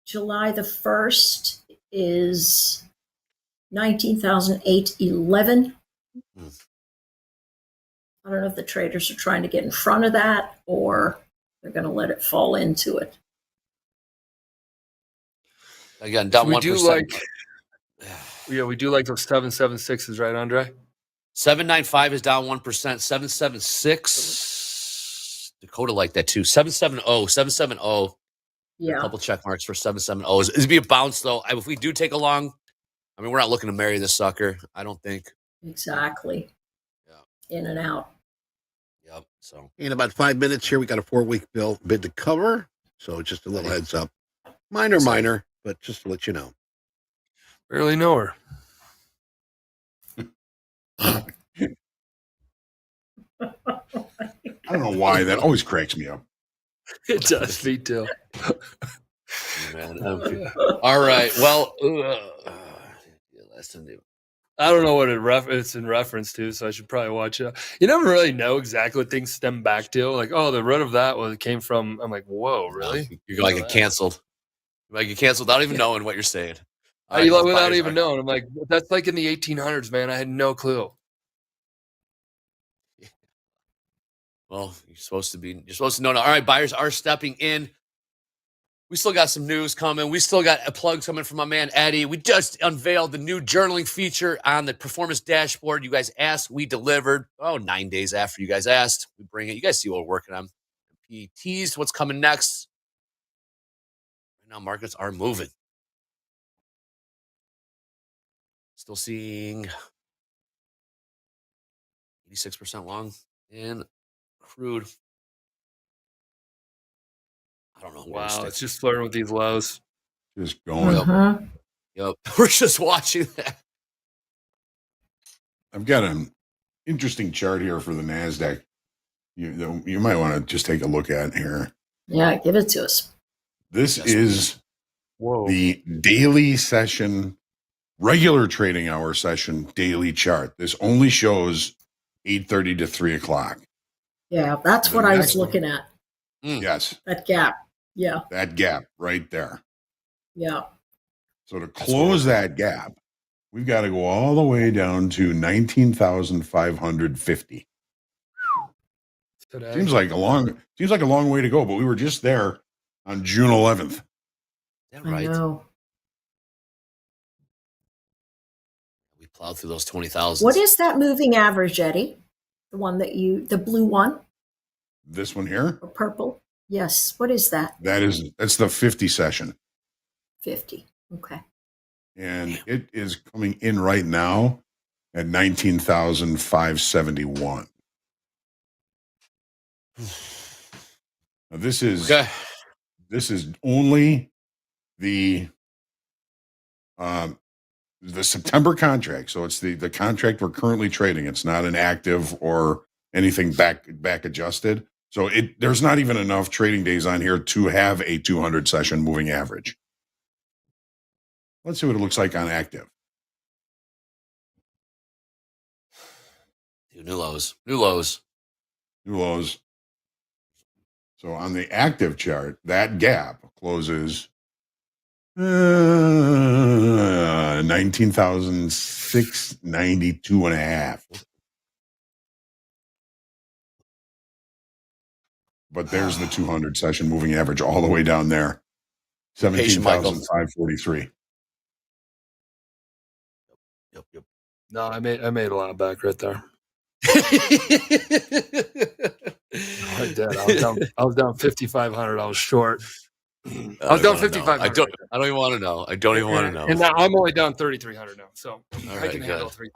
July the 1st is 19,811. I don't know if the traders are trying to get in front of that or they're going to let it fall into it. Again, down 1%. We do like those 776s, right, Andre? 795 is down 1%. 776. Dakota like that too. 770. Yeah. A couple check marks for 770. It'd be a bounce though. If we do take a long, I mean, we're not looking to marry this sucker. I don't think. Exactly. Yeah. In and out. Yep. So in about 5 minutes here, we got a 4-week bid to cover. So just a little heads up. Minor, but just to let you know. Barely know her. I don't know why that always cracks me up. It does, me too. Man, all right. Well, I don't know what it's in reference to, so I should probably watch it. You never really know exactly what things stem back to. Like, oh, the root of that was it came from. I'm like, whoa, really? You're like get canceled. You might get canceled without even knowing what you're saying. Without even knowing. I'm like, that's like in the 1800s, man. I had no clue. Well, you're supposed to know now. All right, buyers are stepping in. We still got some news coming. We still got a plug coming from my man Eddie. We just unveiled the new journaling feature on the performance dashboard. You guys asked, we delivered. 9 days after you guys asked, we bring it. You guys see what we're working on. He teased what's coming next. Right now, markets are moving. Still seeing 86% long in crude. I don't know. Wow, it's just flirting with these lows. Just going up. Yep. We're just watching that. I've got an interesting chart here for the NASDAQ. You might want to just take a look at here. Yeah, give it to us. This is the daily session, regular trading hour session daily chart. This only shows 8:30 to 3 o'clock. Yeah, that's what I was looking at. Yes. That gap. Yeah. That gap right there. Yeah. So to close that gap, we've got to go all the way down to 19,550. Seems like a long way to go, but we were just there on June 11th. Is that right? I know. We plowed through those 20,000. What is that moving average, Eddie? The one the blue one? This one here? Or purple? Yes. What is that? That's the 50 session. 50. Okay. And it is coming in right now at 19,571. Now this is only the September contract. So it's the contract we're currently trading. It's not an active or anything back adjusted. So there's not even enough trading days on here to have a 200 session moving average. Let's see what it looks like on active. New lows. So on the active chart, that gap closes 19,692 and a half. But there's the 200 session moving average all the way down there. 17,543. Yep. No, I made a lot back right there. I did. I was down 5,500. I was short. I was down 5,500. I don't even want to know. I don't even want to know. And now I'm only down 3,300 now. So all I right, can handle 3.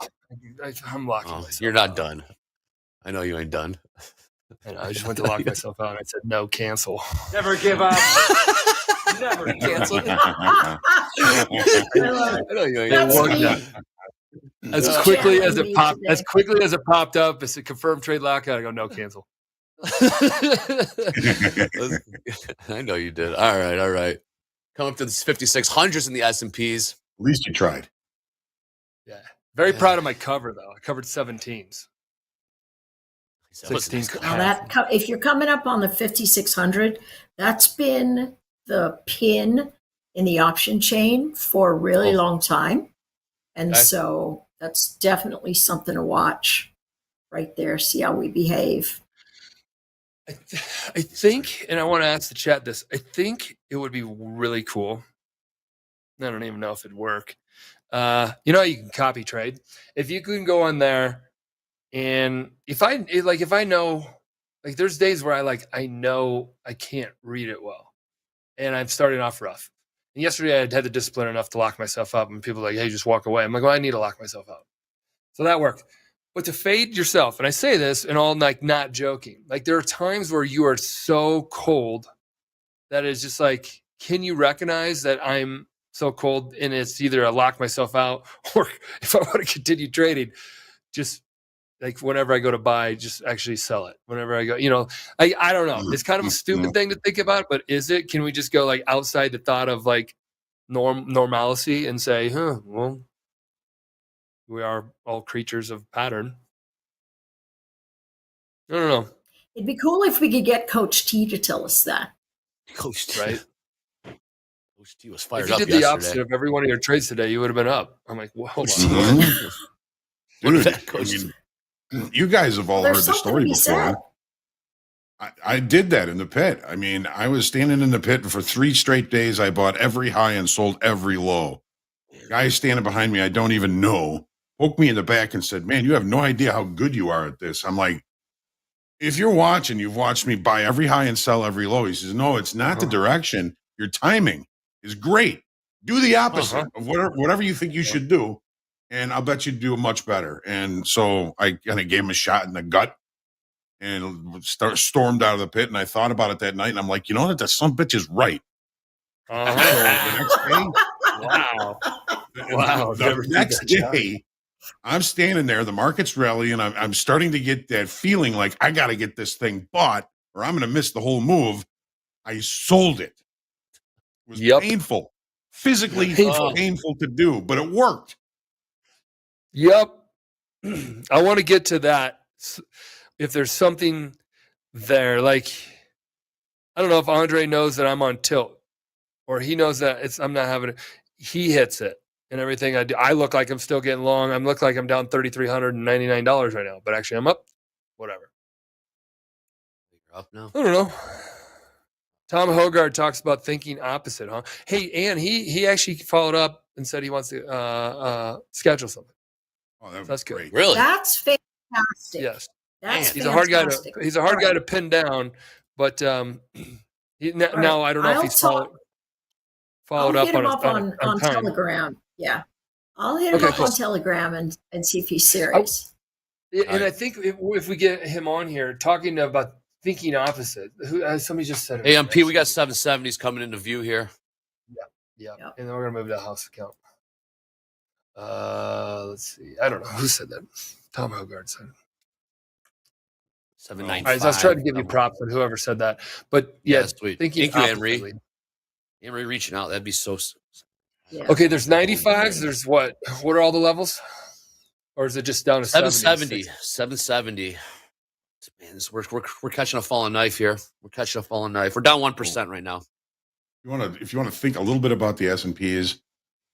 I'm locking myself. You're not done. I know you ain't done. And I just went to lock myself out and I said, no, cancel. Never give up. Never cancel. I know you ain't done. As quickly as it popped up, it's a confirmed trade lockout. I go, no, cancel. I know you did. All right. Come up to the 5,600s in the S&Ps. At least you tried. Yeah. Very proud of my cover, though. I covered 17s. 16. Now if you're coming up on the 5,600, that's been the pin in the option chain for a really long time. And so that's definitely something to watch right there. See how we behave. I think, and I want to ask the chat this, I think it would be really cool I don't even know if it'd work. You know, you can copy trade. If you can go on there, and if I know, like, there's days where I know I can't read it well, and I'm starting off rough. And yesterday I had the discipline enough to lock myself up, and people are like, hey, just walk away. I'm like, well, I need to lock myself up. So that worked. But to fade yourself, and I say this and all, like, not joking, like, there are times where you are so cold that it's just like, can you recognize that I'm so cold, and it's either I lock myself out, or if I want to continue trading, just like whenever I go to buy, just actually sell it. Whenever I go, you know, I don't know. It's kind of a stupid thing to think about, but is it? Can we just go like outside the thought of like normalcy and say, well, we are all creatures of pattern. I don't know. It'd be cool if we could get Coach T to tell us that. Coach T. Right? Coach T was fired If you up did yesterday. the opposite of every one of your trades today, you would have been up. I'm like, well, hold Mhm. on. Dude, Coach I mean, you guys have all heard There's the something story to be said. before. I did that in the pit. I mean, I was standing in the pit, and for 3 straight days, I bought every high and sold every low. Guy standing behind me, I don't even know, poked me in the back and said, man, you have no idea how good you are at this. I'm like, if you're watching, you've watched me buy every high and sell every low. He says, no, it's not the direction. Your timing is great. Do the opposite of whatever you think you should do, and I'll bet you do much better. And so I kind of gave him a shot in the gut and stormed out of the pit. And I thought about it that night, and I'm like, you know what? That son bitch is right. So the next day, Wow. The next day, I'm standing there. The market's rallying. I'm starting to get that feeling like I got to get this thing bought, or I'm going to miss the whole move. I sold it. It was painful, physically painful to do, but it worked. Yep. I want to get to that. If there's something there, like, I don't know if Andre knows that I'm on tilt, or he knows that I'm not having it. He hits it, and everything I do, I look like I'm still getting long. I look like I'm down $3,399 right now, but actually I'm up. Whatever. You're up now. I don't know. Tom Hogard talks about thinking opposite, huh? Hey, and he actually followed up and said he wants to schedule something. Oh, that's good. Great. Really? That's fantastic. Yes. That's He's a hard guy fantastic. to guy to pin down, but now I don't know if he's followed I'll up hit him on up on on time. Telegram. Yeah, I'll hit him up on Telegram and see if he's serious. And I think if we get him on here talking about thinking opposite, somebody just said it. Hey, MP, we got 770s coming into view here. Yeah. And then we're gonna move to the house account. Let's see. I don't know who said that. Tom Hogard said it. 795. I was trying to give you props on whoever said that, but yeah, sweet. thank you, Emery. Emery reaching out. That'd be so. Yeah. Okay, there's 95s. There's what? What are all the levels? Or is it just down to 770? 770. Man, we're catching a falling knife here. We're catching a falling knife. We're down 1% right now. If you want to think a little bit about the S&Ps,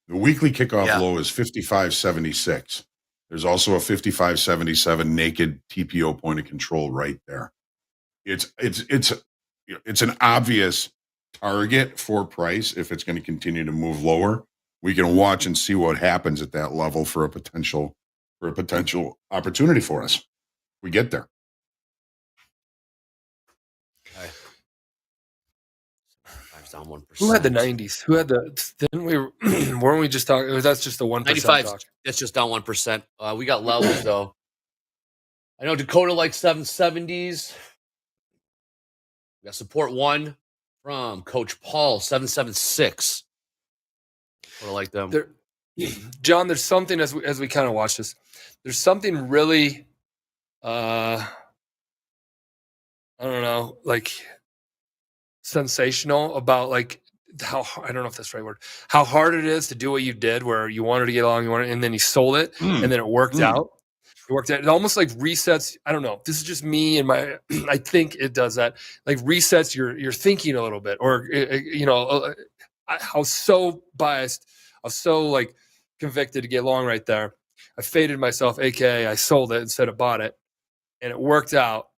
the weekly kickoff low is 55.76. There's also a 55.77 naked TPO point of control right there. It's an obvious target for price. If it's going to continue to move lower, we can watch and see what happens at that level for a potential opportunity for us. We get there. Okay. Down 1%. Who had the 90s? Who had the? Didn't we? Weren't we just talking? That's just the 1% 95. talk. That's just down 1%. We got levels though. I know Dakota likes 770s. We got support 1 from Coach Paul 776. Dakota like them. John, there's something as we kind of watch this. There's something really, I don't know, like sensational about like how, I don't know if that's the right word, how hard it is to do what you did, where you wanted to get along, and then you sold it, and then it worked out. It worked out. It almost like resets. I don't know. This is just me and my. I think it does that. Like resets your thinking a little bit, or I was so biased. I was so like convicted to get long right there. I faded myself, aka I sold it instead of bought it, and it worked out,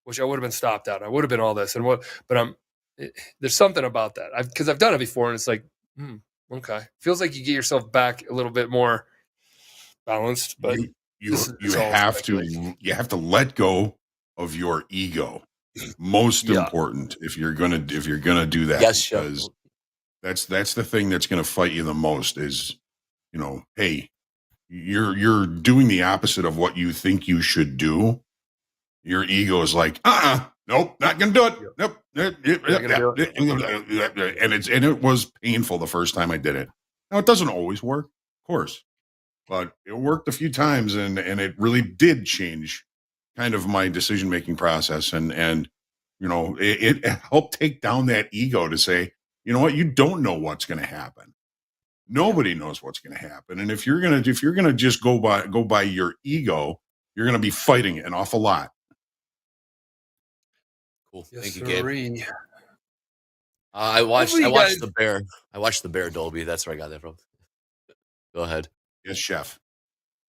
which I would have been stopped out. I would have been all this and what, but there's something about that because I've done it before, and it's like Okay. Feels like you get yourself back a little bit more balanced, but you have to let go of your ego. Most important if you're gonna do that, Yes, because that's the thing that's gonna fight you the most is, hey, you're doing the opposite of what you think you should do. Your ego is like, nope, not gonna do it. Nope. And it was painful the first time I did it. Now it doesn't always work, of course, but it worked a few times, and it really did change kind of my decision making process, and it helped take down that ego to say, you know what, you don't know what's going to happen. Nobody knows what's going to happen, and if you're gonna just go by your ego, you're gonna be fighting it an awful lot. Cool. Yes, Thank you, Gabe. sirree. I watched the Bear. I watched the Bear Dolby. That's where I got that from. Go ahead. Yes, chef.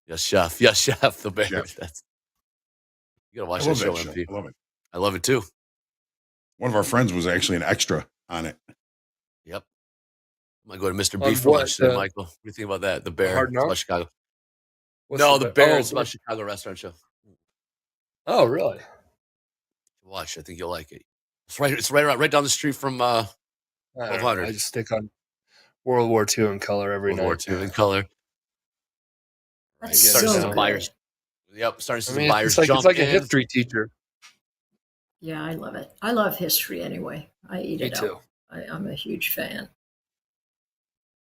Yes, chef. Yes, chef. The Bear. Chef. You gotta watch I that love show, that show. MP. I love it. I love it too. One of our friends was actually an extra on it. Yep. I might go to Mr. On B for what, lunch today, Michael. What do you think about that? The Bear. Hard It's about Knocks? Chicago. What's No, the Bear oh, is about Chicago restaurant show. Oh, really? Watch. I think you'll like it. It's right down the street from I don't know. 1200. I just stick on World War II in color every World War night. II in color. That's Get Starting to see so some good. buyers. Yep, starting to see I some mean, buyers it's jump like a in. history teacher. Yeah, I love it. I love history anyway. I eat Me it too. up. I'm a huge fan.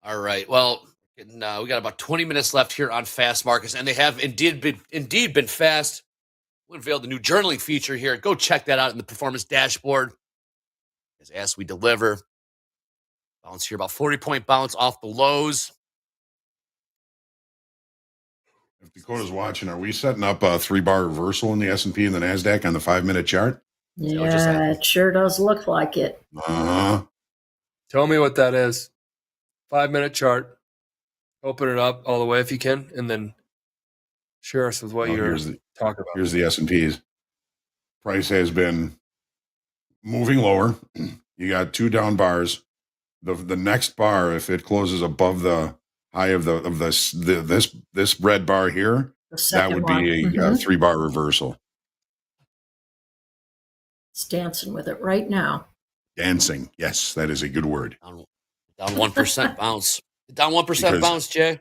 All right. Well, we got about 20 minutes left here on Fast Markets, and they have indeed been fast. We unveiled the new journaling feature here. Go check that out in the performance dashboard. As we deliver, bounce here, about 40-point bounce off the lows. If Dakota's watching, are we setting up a 3-bar reversal in the S&P and the NASDAQ on the 5-minute chart? Yeah, it sure does look like it. Uh-huh. Tell me what that is. 5-minute chart. Open it up all the way if you can, and then share us with what you're talking about. Here's the S&Ps. Price has been moving lower. You got 2 down bars. The next bar, if it closes above the high of this red bar here, that would be a 3-bar reversal. It's dancing with it right now. Dancing, yes, that is a good word. Down 1% bounce. Down 1% bounce, Jay.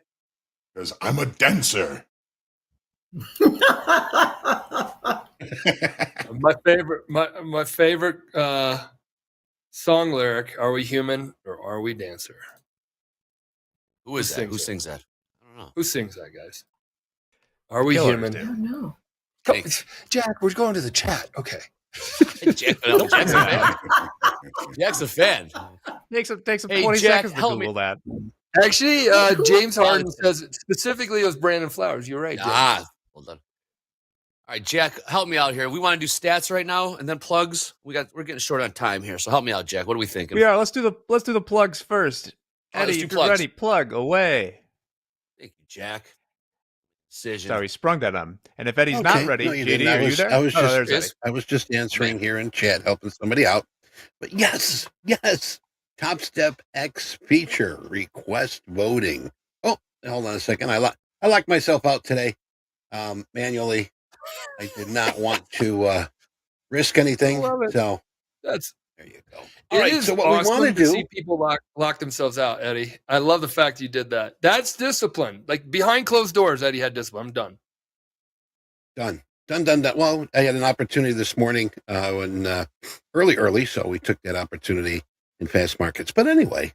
Because I'm a dancer. my favorite song lyric: "Are we human or are we dancer?" Who is that? Who sings that? I don't know. Who sings that, guys? Are we Killers human? do. I don't know. Jack, we're going to the chat. Okay. Jack's a fan. Jack's a fan. Takes him Hey, 20 Jack, seconds to help Google me. that. Actually, James Harden says specifically it was Brandon Flowers. You're right, James. Well done. All right, Jack, help me out here. We want to do stats right now and then plugs. We're getting short on time here, so help me out, Jack. What are we thinking? Yeah, let's do the plugs first. All right, let's Eddie, do if you're plugs. ready, plug away. Thank you, Jack. Decision. Sorry, sprung that on. And if Eddie's Okay. not ready, No, you JD, didn't. are you there? There's Eddie. I was just answering here in chat, helping somebody out. But yes, Topstep X feature request voting. Oh, hold on a second. I locked myself out today manually. I did not want to risk anything. So That's there you go. It All right. is So what awesome we want to to do? see people lock themselves out, Eddie. I love the fact you did that. That's discipline. Like behind closed doors, Eddie had discipline. I'm done. Done. Well, I had an opportunity this morning when early, so we took that opportunity in Fast Markets. But anyway,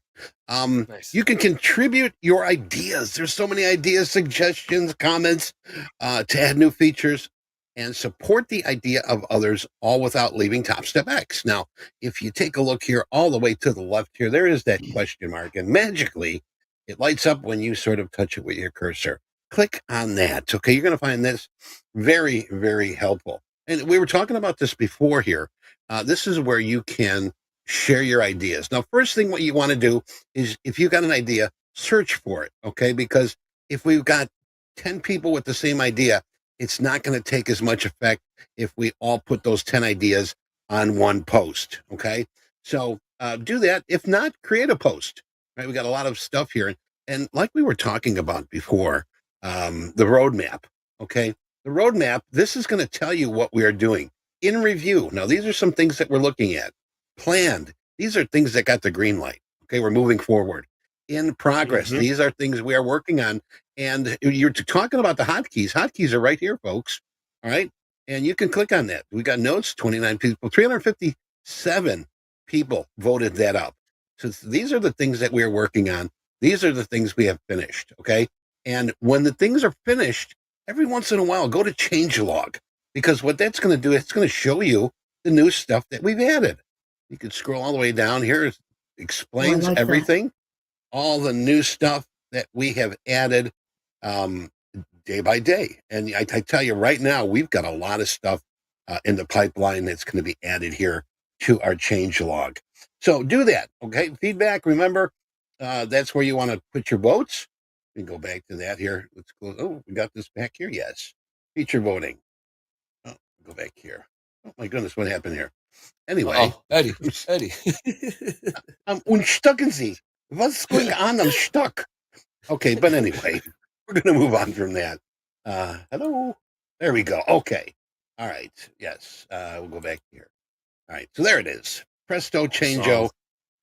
Nice. you can contribute your ideas. There's so many ideas, suggestions, comments to add new features and support the idea of others, all without leaving Topstep X. Now, if you take a look here all the way to the left here, there is that question mark, and magically it lights up when you sort of touch it with your cursor. Click on that. Okay, you're going to find this very, very helpful. And we were talking about this before here. This is where you can share your ideas. Now, first thing what you want to do is if you've got an idea, search for it, okay? Because if we've got 10 people with the same idea, it's not going to take as much effect if we all put those 10 ideas on one post, okay? So do that. If not, create a post. right? We got a lot of stuff here. And like we were talking about before, the roadmap, okay? The roadmap, this is going to tell you what we are doing in review. Now, these are some things that we're looking at. Planned. These are things that got the green light. Okay, we're moving forward. In progress. Mhm. These are things we are working on. And you're talking about the hotkeys. Hotkeys are right here, folks. All right. And you can click on that. We got notes, 29 people, 357 people voted that up. So these are the things that we're working on. These are the things we have finished. Okay. And when the things are finished, every once in a while, go to changelog, because what that's going to do, it's going to show you the new stuff that we've added. You can scroll all the way down here. It explains like everything, all the new stuff that we have added day by day. And I tell you right now, we've got a lot of stuff in the pipeline that's going to be added here to our changelog. So do that. Okay. Feedback. Remember, that's where you want to put your votes. We can go back to that here. Let's go. Oh, we got this back here. Yes. Feature voting. Oh, go back here. Oh my goodness. What happened here? Anyway. Oh, Eddie. I'm unstucken Sie. What's going on? I'm stuck. Okay. But anyway, we're going to move on from that. Hello. There we go. Okay. All right. Yes. We'll go back here. All right. So there it is. Presto, changeo.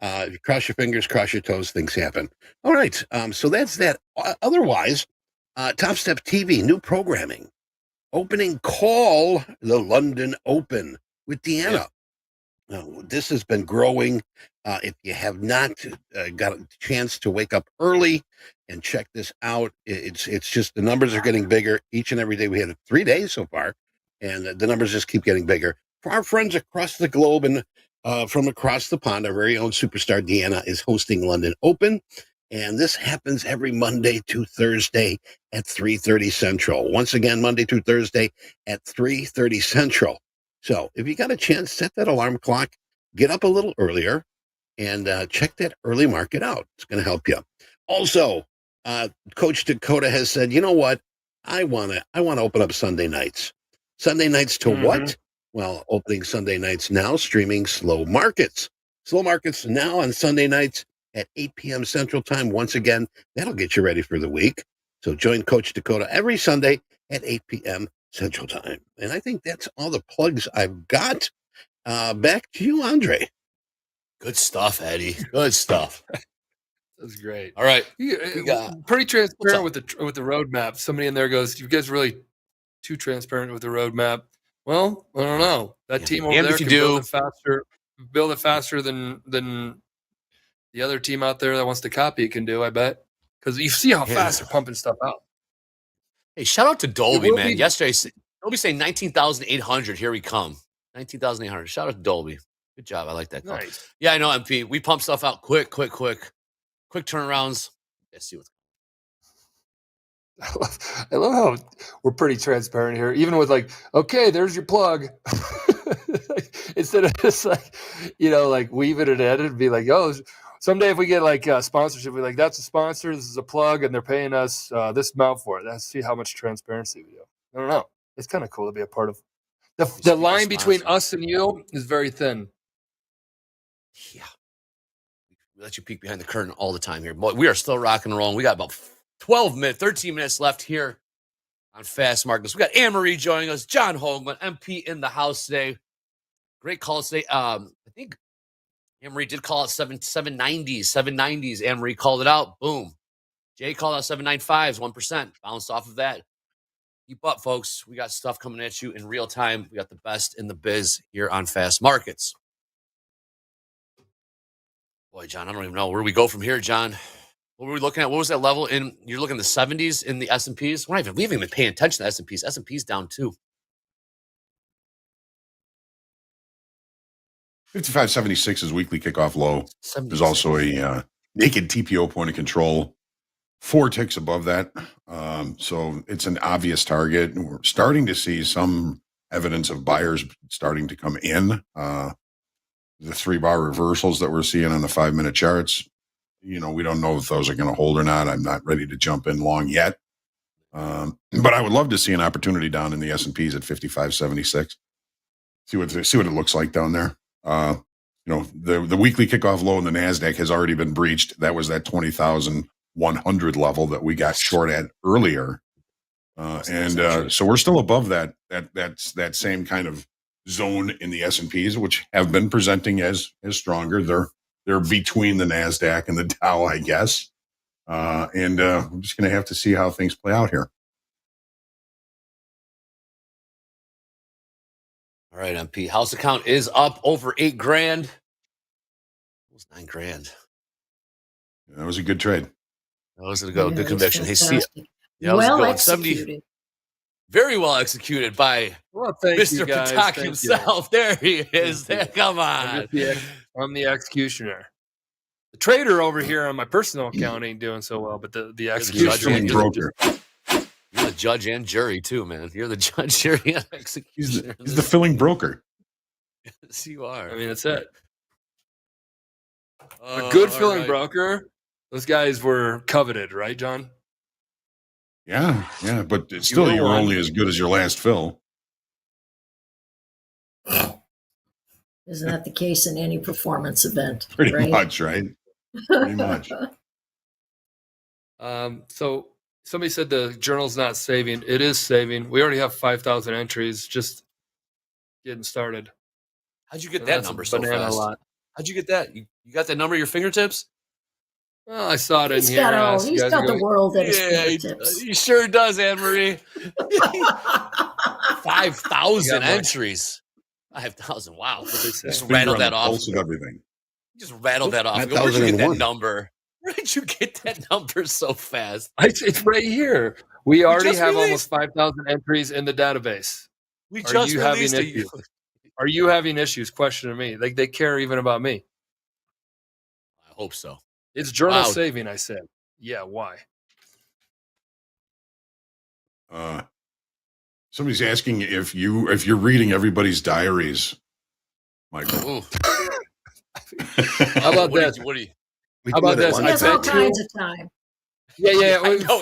If you cross your fingers, cross your toes, things happen. All right. So that's that. Otherwise, TopstepTV, new programming. Opening call, the London Open with Deanna. Yeah. Now, this has been growing. If you have not got a chance to wake up early and check this out, it's just the numbers are getting bigger each and every day. We had it 3 days so far, and the numbers just keep getting bigger. For our friends across the globe and from across the pond, our very own superstar Deanna is hosting London Open, and this happens every Monday to Thursday at 3:30 Central. Once again, Monday to Thursday at 3:30 Central. So if you got a chance, set that alarm clock, get up a little earlier, and check that early market out. It's going to help you. Also, Coach Dakota has said, you know what? I want to open up Sunday nights. Sunday nights to what? Well, opening Sunday nights now, streaming Slow Markets. Slow Markets now on Sunday nights at 8 p.m. Central Time. Once again, that'll get you ready for the week. So join Coach Dakota every Sunday at 8 p.m. Central Time. And I think that's all the plugs I've got. Back to you, Andre. Good stuff, Eddie. Good stuff. That's great. All right. We got pretty transparent with the roadmap. Somebody in there goes, "You guys really too transparent with the roadmap." Well, I don't know. That team over there can build it faster than the other team out there that wants to copy it can do. I bet, because you see how fast they're pumping stuff out. Hey, shout out to Dolby, man. Yesterday, Dolby saying 19,800. Here we come. 19,800. Shout out to Dolby. Good job. I like that call. Nice. Yeah, I know, MP. We pump stuff out quick turnarounds. Let's see what's I love how we're pretty transparent here, even with like, okay, there's your plug. Instead of just like, like weaving it in and be like, oh, someday if we get like sponsorship, we're like, that's a sponsor, this is a plug, and they're paying us this amount for it. Let's see how much transparency we do. I don't know. It's kind of cool to be a part of. The line between us and you is very thin. Yeah. We let you peek behind the curtain all the time here. But we are still rocking and rolling. We got about 13 minutes left here on Fast Markets. We got Anne-Marie joining us, John Hoagland, MP in the house today. Great call today. I think Anne-Marie did call it 790s. Anne-Marie called it out. Boom. Jay called out 795s, 1%. Bounced off of that. Keep up, folks. We got stuff coming at you in real time. We got the best in the biz here on Fast Markets. Boy, John, I don't even know. Where do we go from here, John? What were we looking at? What was that level in? You're looking at the 70s in the S&Ps? We haven't even been paying attention to S&Ps. S&Ps down too. 55.76 is weekly kickoff low. 76. There's also a naked TPO point of control, 4 ticks above that. So it's an obvious target. We're starting to see some evidence of buyers starting to come in. The 3-bar reversals that we're seeing on the 5-minute charts, we don't know if those are going to hold or not. I'm not ready to jump in long yet. But I would love to see an opportunity down in the S&Ps at 55.76. See what it looks like down there. the weekly kickoff low in the NASDAQ has already been breached. That was that 20,100 level that we got short at earlier. So we're still above that same kind of zone in the S&Ps, which have been presenting as stronger. They're between the NASDAQ and the Dow, I guess. We're just going to have to see how things play out here. All right, MP. House account is up over $8,000. It was $9,000. That was a good trade. That was a good conviction. Hey, see, well executed. Very well executed by Mr. guys. Patak himself. There he is. Come on. I'm the executioner. The trader over here on my personal account ain't doing so well, but the executioner. You're the judge and jury too, man. You're the judge, jury, and executioner. He's the filling broker. Yes, you are. I mean, that's it. A good filling broker. Those guys were coveted, right, John? Yeah, but still, you were only as good as your last fill. Isn't that the case in any performance event? Pretty much, right? Pretty much. So somebody said the journal's not saving. It is saving. We already have 5,000 entries, just getting started. How'd you get that number so fast? How'd you get that? You got that number at your fingertips? Well, I saw it in He's here. He's got the world at his fingertips. He sure does, Anne-Marie. 5,000 entries. 5,000. Wow. Just rattle that off. Everything. Just rattle that off. Where'd you get that number? Where did you get that number so fast? It's right here. We already have almost 5,000 entries in the database. We just released it. Are you having issues? Questioning me. Like they care even about me. I hope so. It's journal saving, I said. Yeah, why? Somebody's asking if you're reading everybody's diaries, Michael. How about this? How about this? He has all kinds of time. Yeah. I know,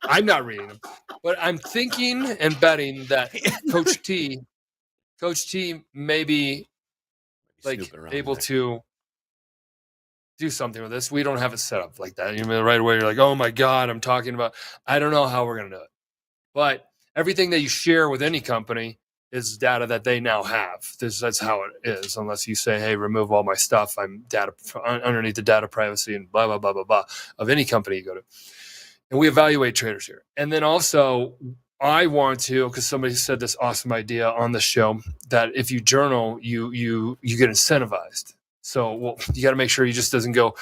I'm not reading them, but I'm thinking and betting that Coach T may be able to do something with this. We don't have it set up like that. You know, right away, you're like, oh my God, I'm talking about, I don't know how we're going to do it. But everything that you share with any company is data that they now have. That's how it is, unless you say, hey, remove all my stuff. I'm data underneath the data privacy and blah, blah, blah, blah, blah, of any company you go to. And we evaluate traders here. And then also, I want to, because somebody said this awesome idea on the show, that if you journal, you get incentivized. So, you got to make sure you just doesn't go,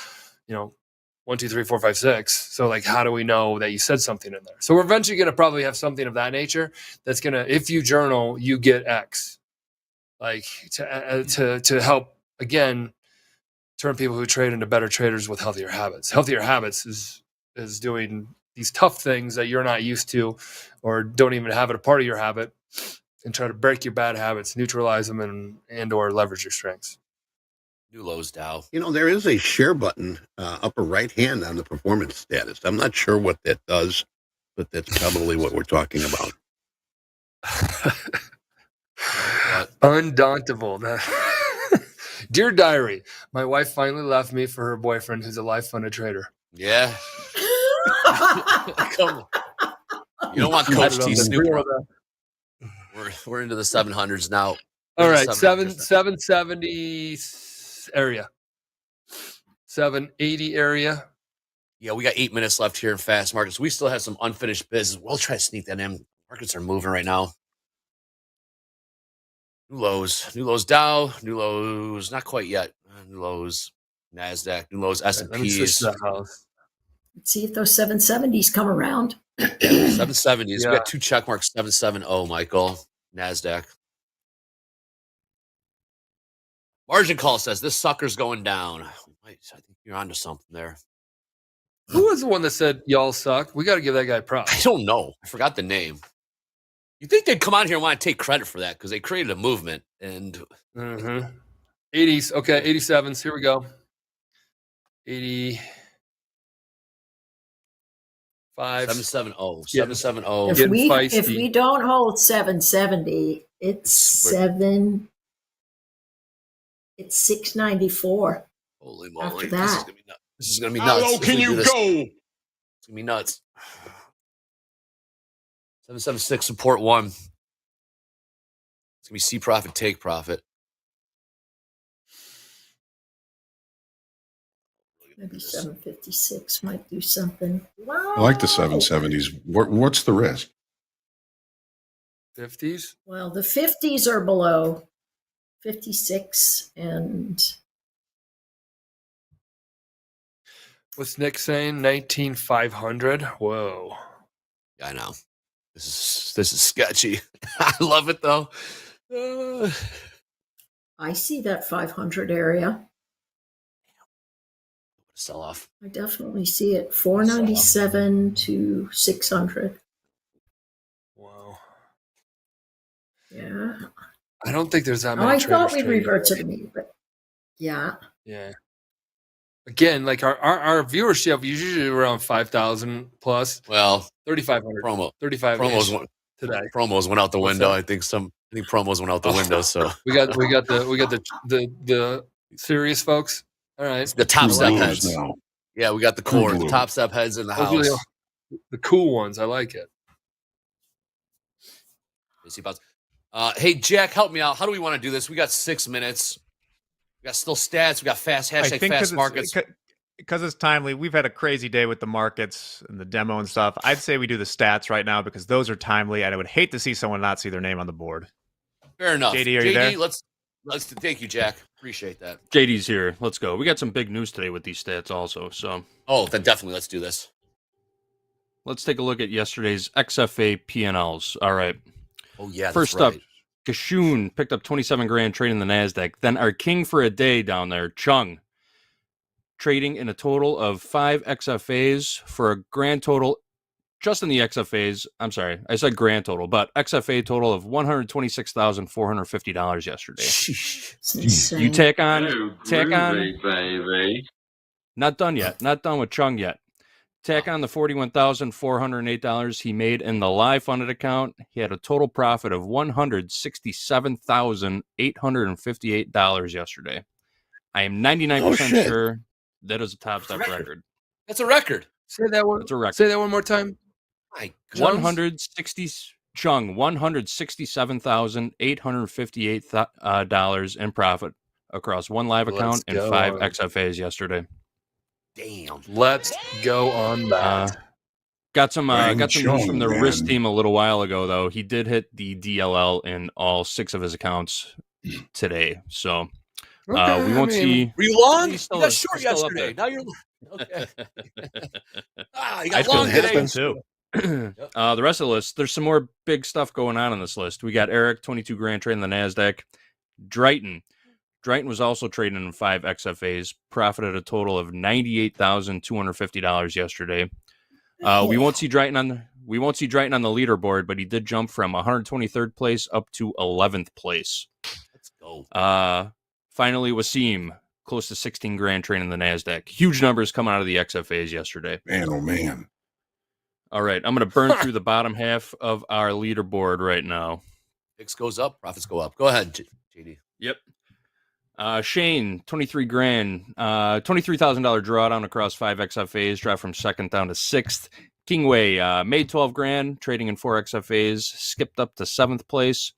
1, 2, 3, 4, 5, 6. So like, how do we know that you said something in there? So we're eventually going to probably have something of that nature that's going to, if you journal, you get X, like to help, again, turn people who trade into better traders with healthier habits. Healthier habits is doing these tough things that you're not used to or don't even have it a part of your habit, and try to break your bad habits, neutralize them, and or leverage your strengths. New lows, Dow. There is a share button upper right hand on the performance status. I'm not sure what that does, but that's probably what we're talking about. Undauntable. Dear diary, my wife finally left me for her boyfriend who's a life-funded trader. Yeah. Come on. You don't want Coach T snooping. We're into the 700s now. All right, 770 area, 780 area. Yeah, we got 8 minutes left here in fast markets. We still have some unfinished business. We'll try to sneak that in. Markets are moving right now. New lows Dow, new lows, not quite yet. New lows NASDAQ, new lows S&Ps. Let's see if those 770s come around. 770s. Yeah. We got 2 check marks, 770, Michael. NASDAQ. Margin call says this sucker's going down. Wait, I think you're onto something there. Who was the one that said y'all suck? We got to give that guy props. I don't know. I forgot the name. You think they'd come on here and want to take credit for that because they created a movement and 80s. Okay, 87s. Here we go. 80. 770. 770. If we don't hold 770, it's 7. It's 694. Holy moly! After This is that. gonna be nuts. This is gonna be How nuts. low If can we do you this, go? It's gonna be nuts. 776 support 1. It's gonna be see profit, take profit. Maybe 756 might do something. Wow. I like the 770s. What's the risk? 50s. Well, the 50s are below 56 and What's Nick saying? 19,500. Whoa. I know. This is sketchy. I love it though. I see that 500 area. Sell off. I definitely see it. 497 to 600. Wow. Yeah. I don't think there's that many. I thought traders we'd trading revert to today. the mean, but yeah. Yeah. Again, like our viewership is usually around 5,000 plus. Well, 3,500 promo. 35 Promos today. Promos went out the What's window. that? I think promos went out the window. So we got the serious folks. All right. the top True step blues heads. now. Yeah, we got the True core, the blue. top step heads in the Those house. are the cool ones. I like it. Hey, Jack, help me out. How do we want to do this? We got 6 minutes. We got still stats. We got fast hashtag fast markets. Because it's timely, we've had a crazy day with the markets and the demo and stuff. I'd say we do the stats right now because those are timely, and I would hate to see someone not see their name on the board. Fair enough. JD, are you there? let's thank you, Jack. Appreciate that. JD's here. Let's go. We got some big news today with these stats also. So then definitely let's do this. let's take a look at yesterday's XFA P&Ls. All right. Oh yeah. First up, Kashoon picked up 27 grand trading the NASDAQ. Then our king for a day down there, Chung, trading in a total of 5 XFAs for a grand total, just in the XFAs. I'm sorry, I said grand total, but XFA total of $126,450 yesterday. You tack on, baby. not done yet. Not done with Chung yet. Tack on the $41,408 he made in the live funded account. He had a total profit of $167,858 yesterday. I am 99% sure that is a top step record. That's a record. Say that one. That's a record. Say that one more time. My $167,858 in profit across one live account and 5 XFAs yesterday. Damn. Let's go on that. Got some news from the man. Risk team a little while ago, though. He did hit the DLL in all 6 of his accounts today. So we won't see. Were you long? You still got up- short still up yesterday. there. Now you're okay. You I got long feel today. too. The rest of the list, there's some more big stuff going on this list. We got Eric, 22 grand trading the NASDAQ. Drayton was also trading in 5 XFAs, profited a total of $98,250 yesterday. We won't see Drayton on the leaderboard, but he did jump from 123rd place up to 11th place. Let's go. Finally, Wasim, close to 16 grand trading the NASDAQ. Huge numbers coming out of the XFAs yesterday. Man, oh man. All right, I'm going to burn through the bottom half of our leaderboard right now. Picks goes up, profits go up. Go ahead, JD. Yep. Shane, 23 grand, $23,000 drawdown across 5 XFAs, dropped from 2nd down to 6th. Kingway made 12 grand, trading in 4 XFAs, skipped up to 7th place.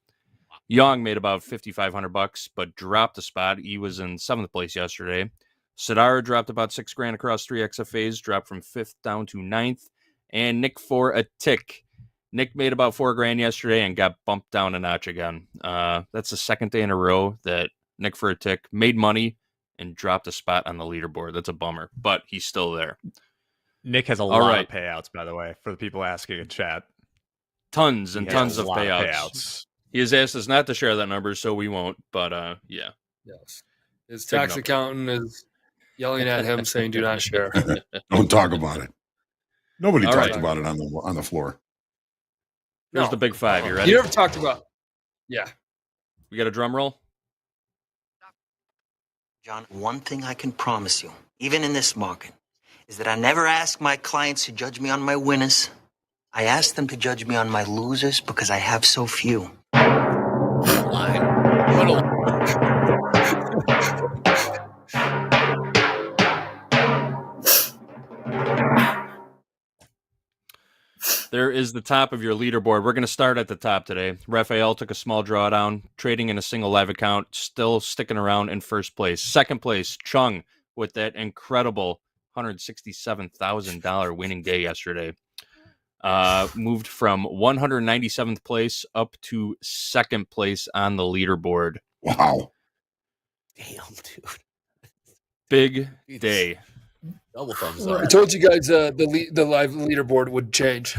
Young made about $5,500, but dropped a spot. He was in 7th place yesterday. Sadara dropped about 6 grand across 3 XFAs, dropped from 5th down to 9th. And Nick for a tick. Nick made about 4 grand yesterday and got bumped down a notch again. That's the 2nd day in a row that Nick for a tick made money and dropped a spot on the leaderboard. That's a bummer, but he's still there. Nick has a lot of payouts, by the way, for the people asking in chat. Tons and tons of payouts. He has asked us not to share that number, so we won't. But yeah. Yes. His tax accountant is yelling at him saying, "Do not share." Don't talk about it. Nobody All talked right. about it on the floor. Here's the big 5. You ready? You never talked about. Yeah. We got a drum roll? John, one thing I can promise you, even in this market, is that I never ask my clients to judge me on my winners. I ask them to judge me on my losers because I have so few. There is the top of your leaderboard. We're going to start at the top today. Raphael took a small drawdown, trading in a single live account, still sticking around in first place. Second place, Chung, with that incredible $167,000 winning day yesterday. Moved from 197th place up to second place on the leaderboard. Wow. Damn, dude. Big day. Double thumbs up. I told you guys the live leaderboard would change.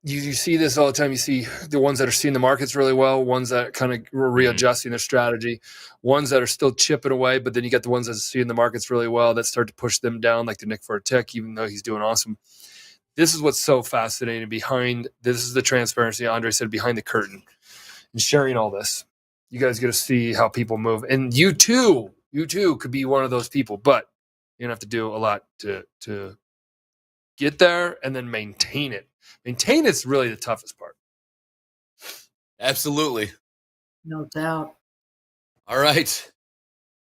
You see this all the time. You see the ones that are seeing the markets really well, ones that kind of were readjusting their strategy, ones that are still chipping away, but then you get the ones that are seeing the markets really well that start to push them down, like the Nick for a tick, even though he's doing awesome. This is what's so fascinating this is the transparency Andre said behind the curtain and sharing all this. You guys get to see how people move. And you too could be one of those people, but you're going to have to do a lot to get there and then maintain it. Maintain it's really the toughest part. Absolutely. No doubt. All right.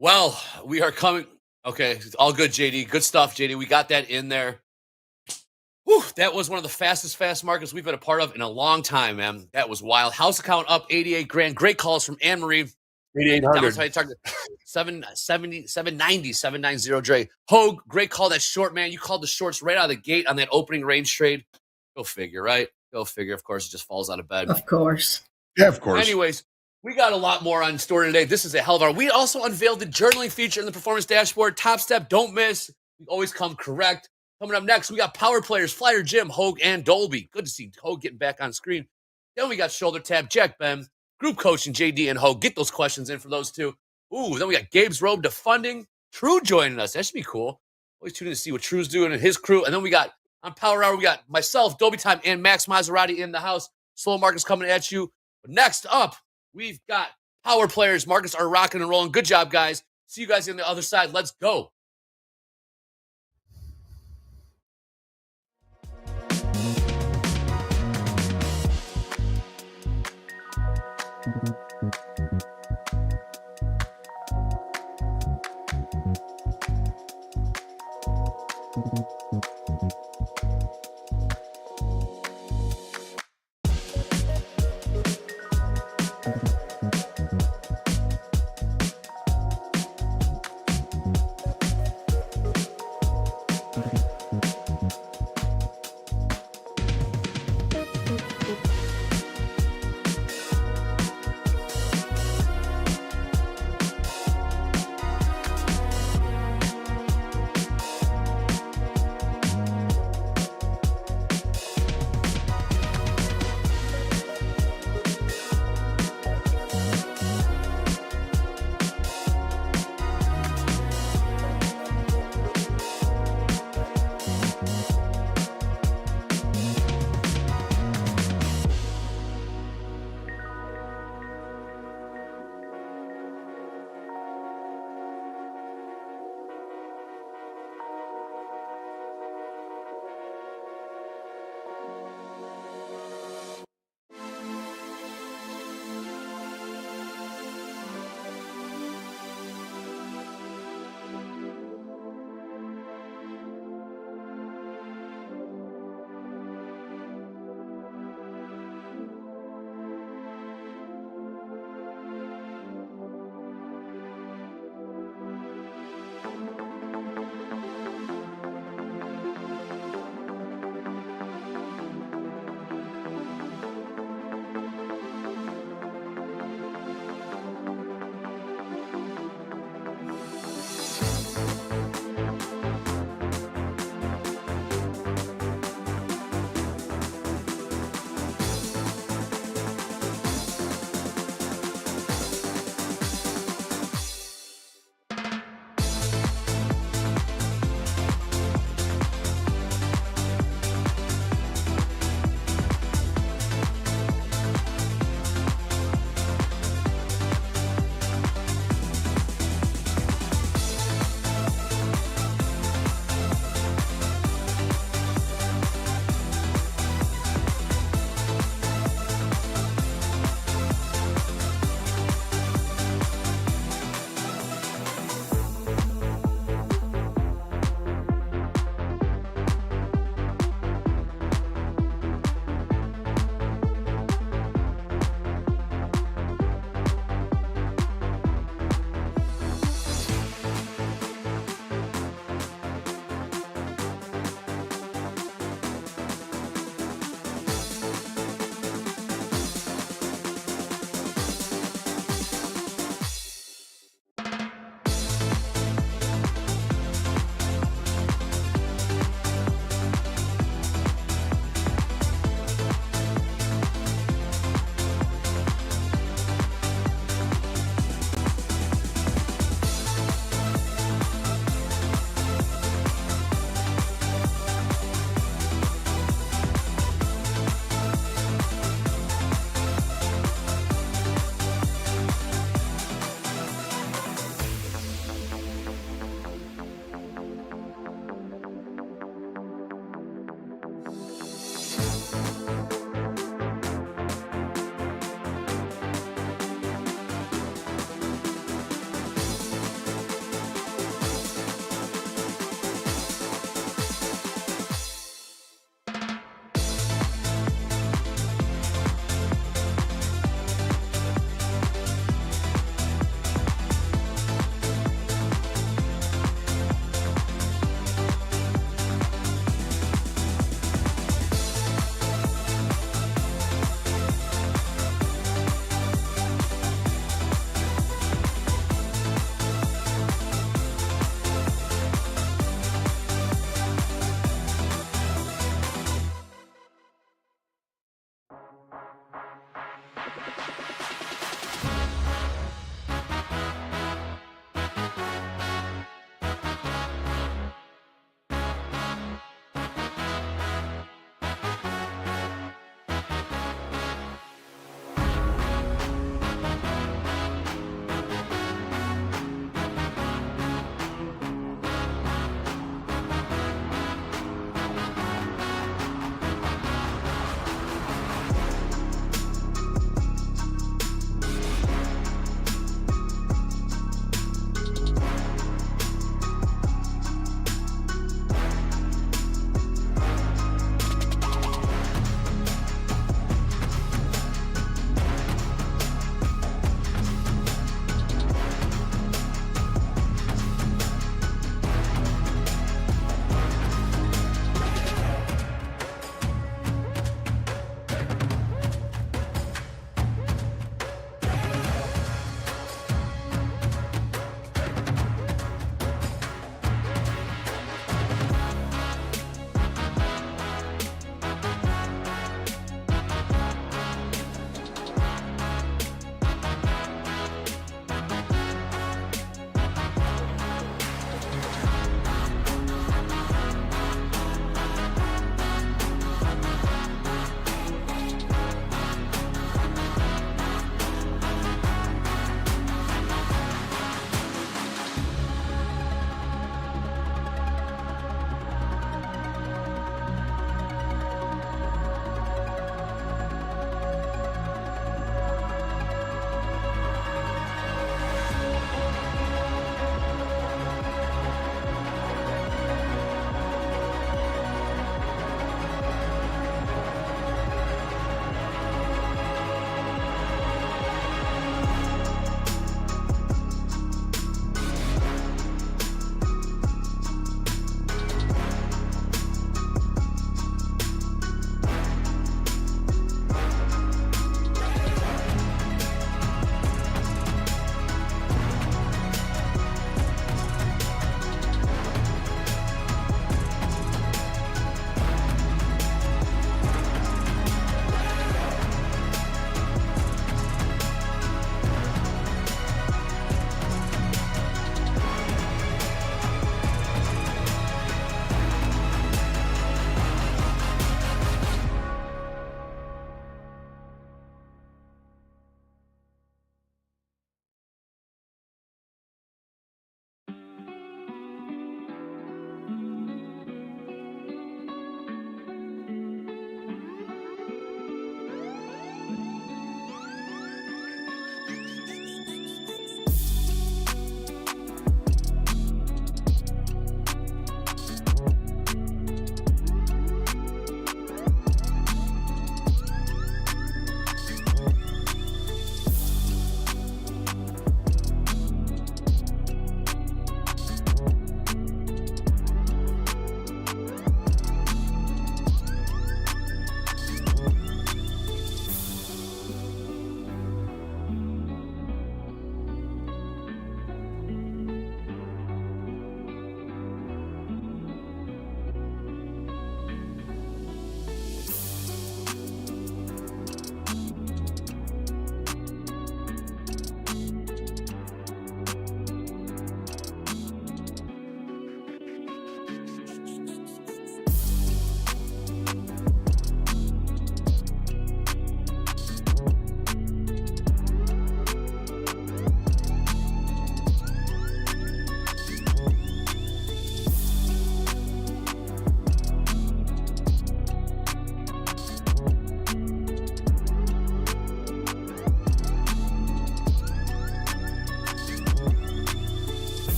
Well, we are coming. Okay. All good, JD. Good stuff, JD. We got that in there. Whew, that was one of the fast markets we've been a part of in a long time, man. That was wild. House account up 88 grand. Great calls from Anne Marie. 8,800. 790, Dre. Hogue, great call. That short, man. You called the shorts right out of the gate on that opening range trade. Go figure, right? Go figure. Of course, it just falls out of bed. Of course. Yeah, of course. Anyways, we got a lot more on store today. This is a hell of our. We also unveiled the journaling feature in the performance dashboard. Top Step, don't miss. We always come correct. Coming up next, we got power players, Flyer Jim, Hogue, and Dolby. Good to see Hogue getting back on screen. Then we got shoulder tab, Jack Ben, group coaching, JD and Hogue. Get those questions in for those two. Ooh, then we got Gabe's Road to Funding. True joining us. That should be cool. Always tuning to see what True's doing and his crew. And then we got on Power Hour, we got myself, Dolby Time, and Max Maserati in the house. Slow markets coming at you. But next up, we've got power players. Markets are rocking and rolling. Good job, guys. See you guys on the other side. Let's go.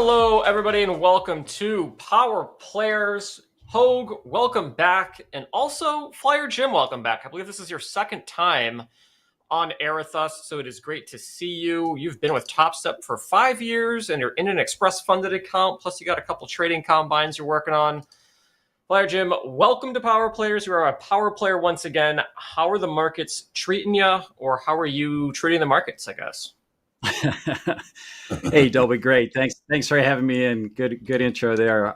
Hello, everybody, and welcome to Power Players. Hogue, welcome back, and also Flyer Jim, welcome back. I believe this is your second time on air with us, so it is great to see you. You've been with Topstep for 5 years, and you're in an express-funded account, plus you got a couple trading combines you're working on. Flyer Jim, welcome to Power Players. You are a Power Player once again. How are the markets treating you, or how are you treating the markets, I guess? Hey, Dolby, great. Thanks for having me in. Good intro there.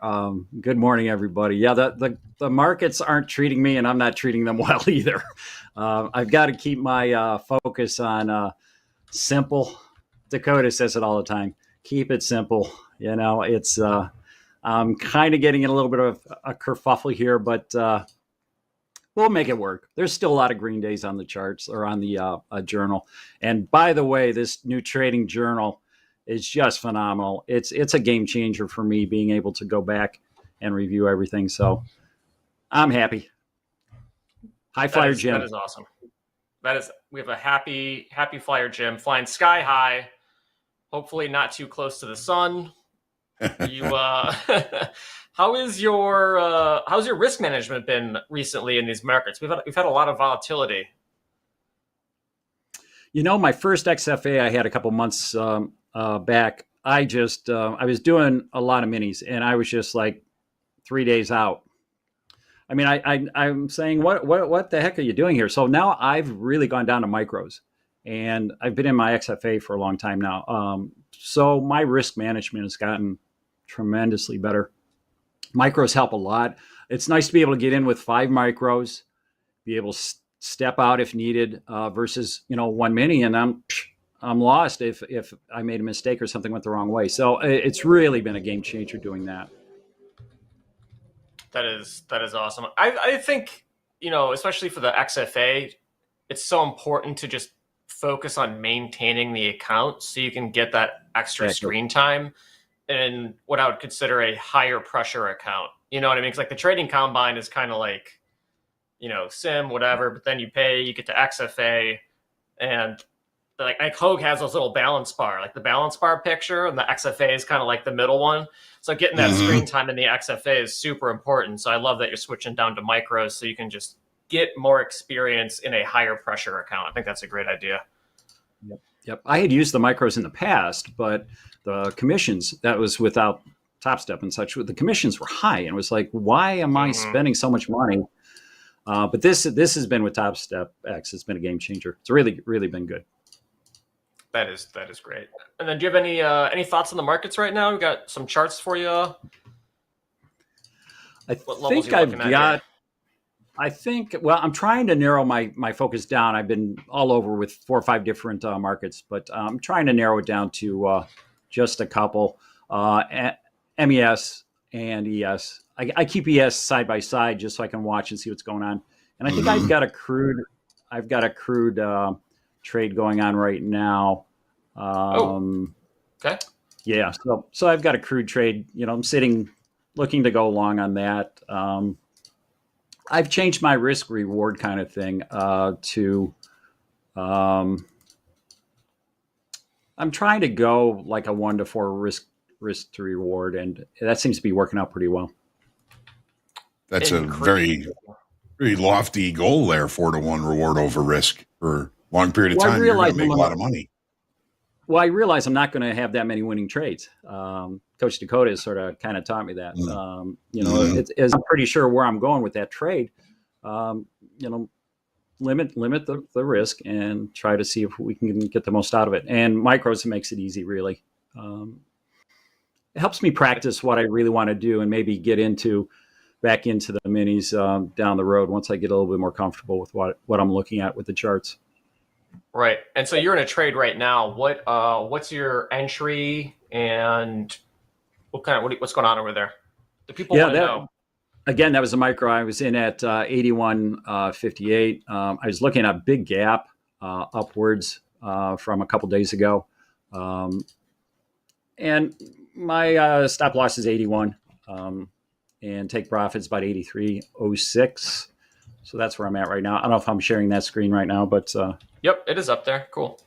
Good morning, everybody. Yeah, the markets aren't treating me, and I'm not treating them well either. I've got to keep my focus on simple. Dakota says it all the time. Keep it simple. You know, it's I'm kind of getting in a little bit of a kerfuffle here, but we'll make it work. There's still a lot of green days on the charts or on the journal. And by the way, this new trading journal is just phenomenal. It's a game changer for me, being able to go back and review everything. So I'm happy. Hi, Flyer Jim. That is awesome. We have a happy Flyer Jim flying sky high. Hopefully not too close to the sun. How's your risk management been recently in these markets? We've had a lot of volatility. You know, my first XFA I had a couple months back. I was doing a lot of minis, and I was just like 3 days out. I mean, I'm saying, what the heck are you doing here? So now I've really gone down to micros, and I've been in my XFA for a long time now. So my risk management has gotten tremendously better. Micros help a lot. It's nice to be able to get in with 5 micros, be able to step out if needed, versus, you know, 1 mini, and I'm lost if I made a mistake or something went the wrong way. So it's really been a game changer doing that. That is awesome. I think, you know, especially for the XFA, it's so important to just focus on maintaining the account so you can get that extra screen time in what I would consider a higher pressure account. You know what I mean? Because like the trading combine is kind of like, you know, sim, whatever, but then you pay, you get to XFA, and like Hogue has those little balance bar, like the balance bar picture, and the XFA is kind of like the middle one. So getting that screen time in the XFA is super important. So I love that you're switching down to micros so you can just get more experience in a higher pressure account. I think that's a great idea. Yep. I had used the micros in the past, but the commissions, that was without Topstep and such, the commissions were high. And it was like, why am I spending so much money? But this has been with Topstep X. It's been a game changer. It's really, really been good. That is great. And then do you have any thoughts on the markets right now? We've got some charts for you. I think I'm trying to narrow my focus down. I've been all over with 4 or 5 different markets, but I'm trying to narrow it down to just a couple. MES and ES. I keep ES side by side just so I can watch and see what's going on. And I think I've got a crude trade going on right now. Okay. Yeah. So I've got a crude trade. You know, I'm looking to go long on that. I've changed my risk reward kind of thing to. I'm trying to go like a 1 to 4 risk to reward, and that seems to be working out pretty well. That's a very, very lofty goal there, 4 to 1 reward over risk for a long period of time. You're going to make a lot of money. Well, I realize I'm not going to have that many winning trades. Coach Dakota has sort of kind of taught me that. You know, I'm pretty sure where I'm going with that trade. You know, limit the risk and try to see if we can get the most out of it. And micros makes it easy, really. It helps me practice what I really want to do and maybe get back into the minis down the road once I get a little bit more comfortable with what I'm looking at with the charts. Right. And so you're in a trade right now. What's your entry and what's going on over there? The people want to know. Again, that was a micro. I was in at 81.58. I was looking at a big gap upwards from a couple days ago. And my stop loss is 81 and take profits about 83.06. So that's where I'm at right now. I don't know if I'm sharing that screen right now, but yep, it is up there. Cool.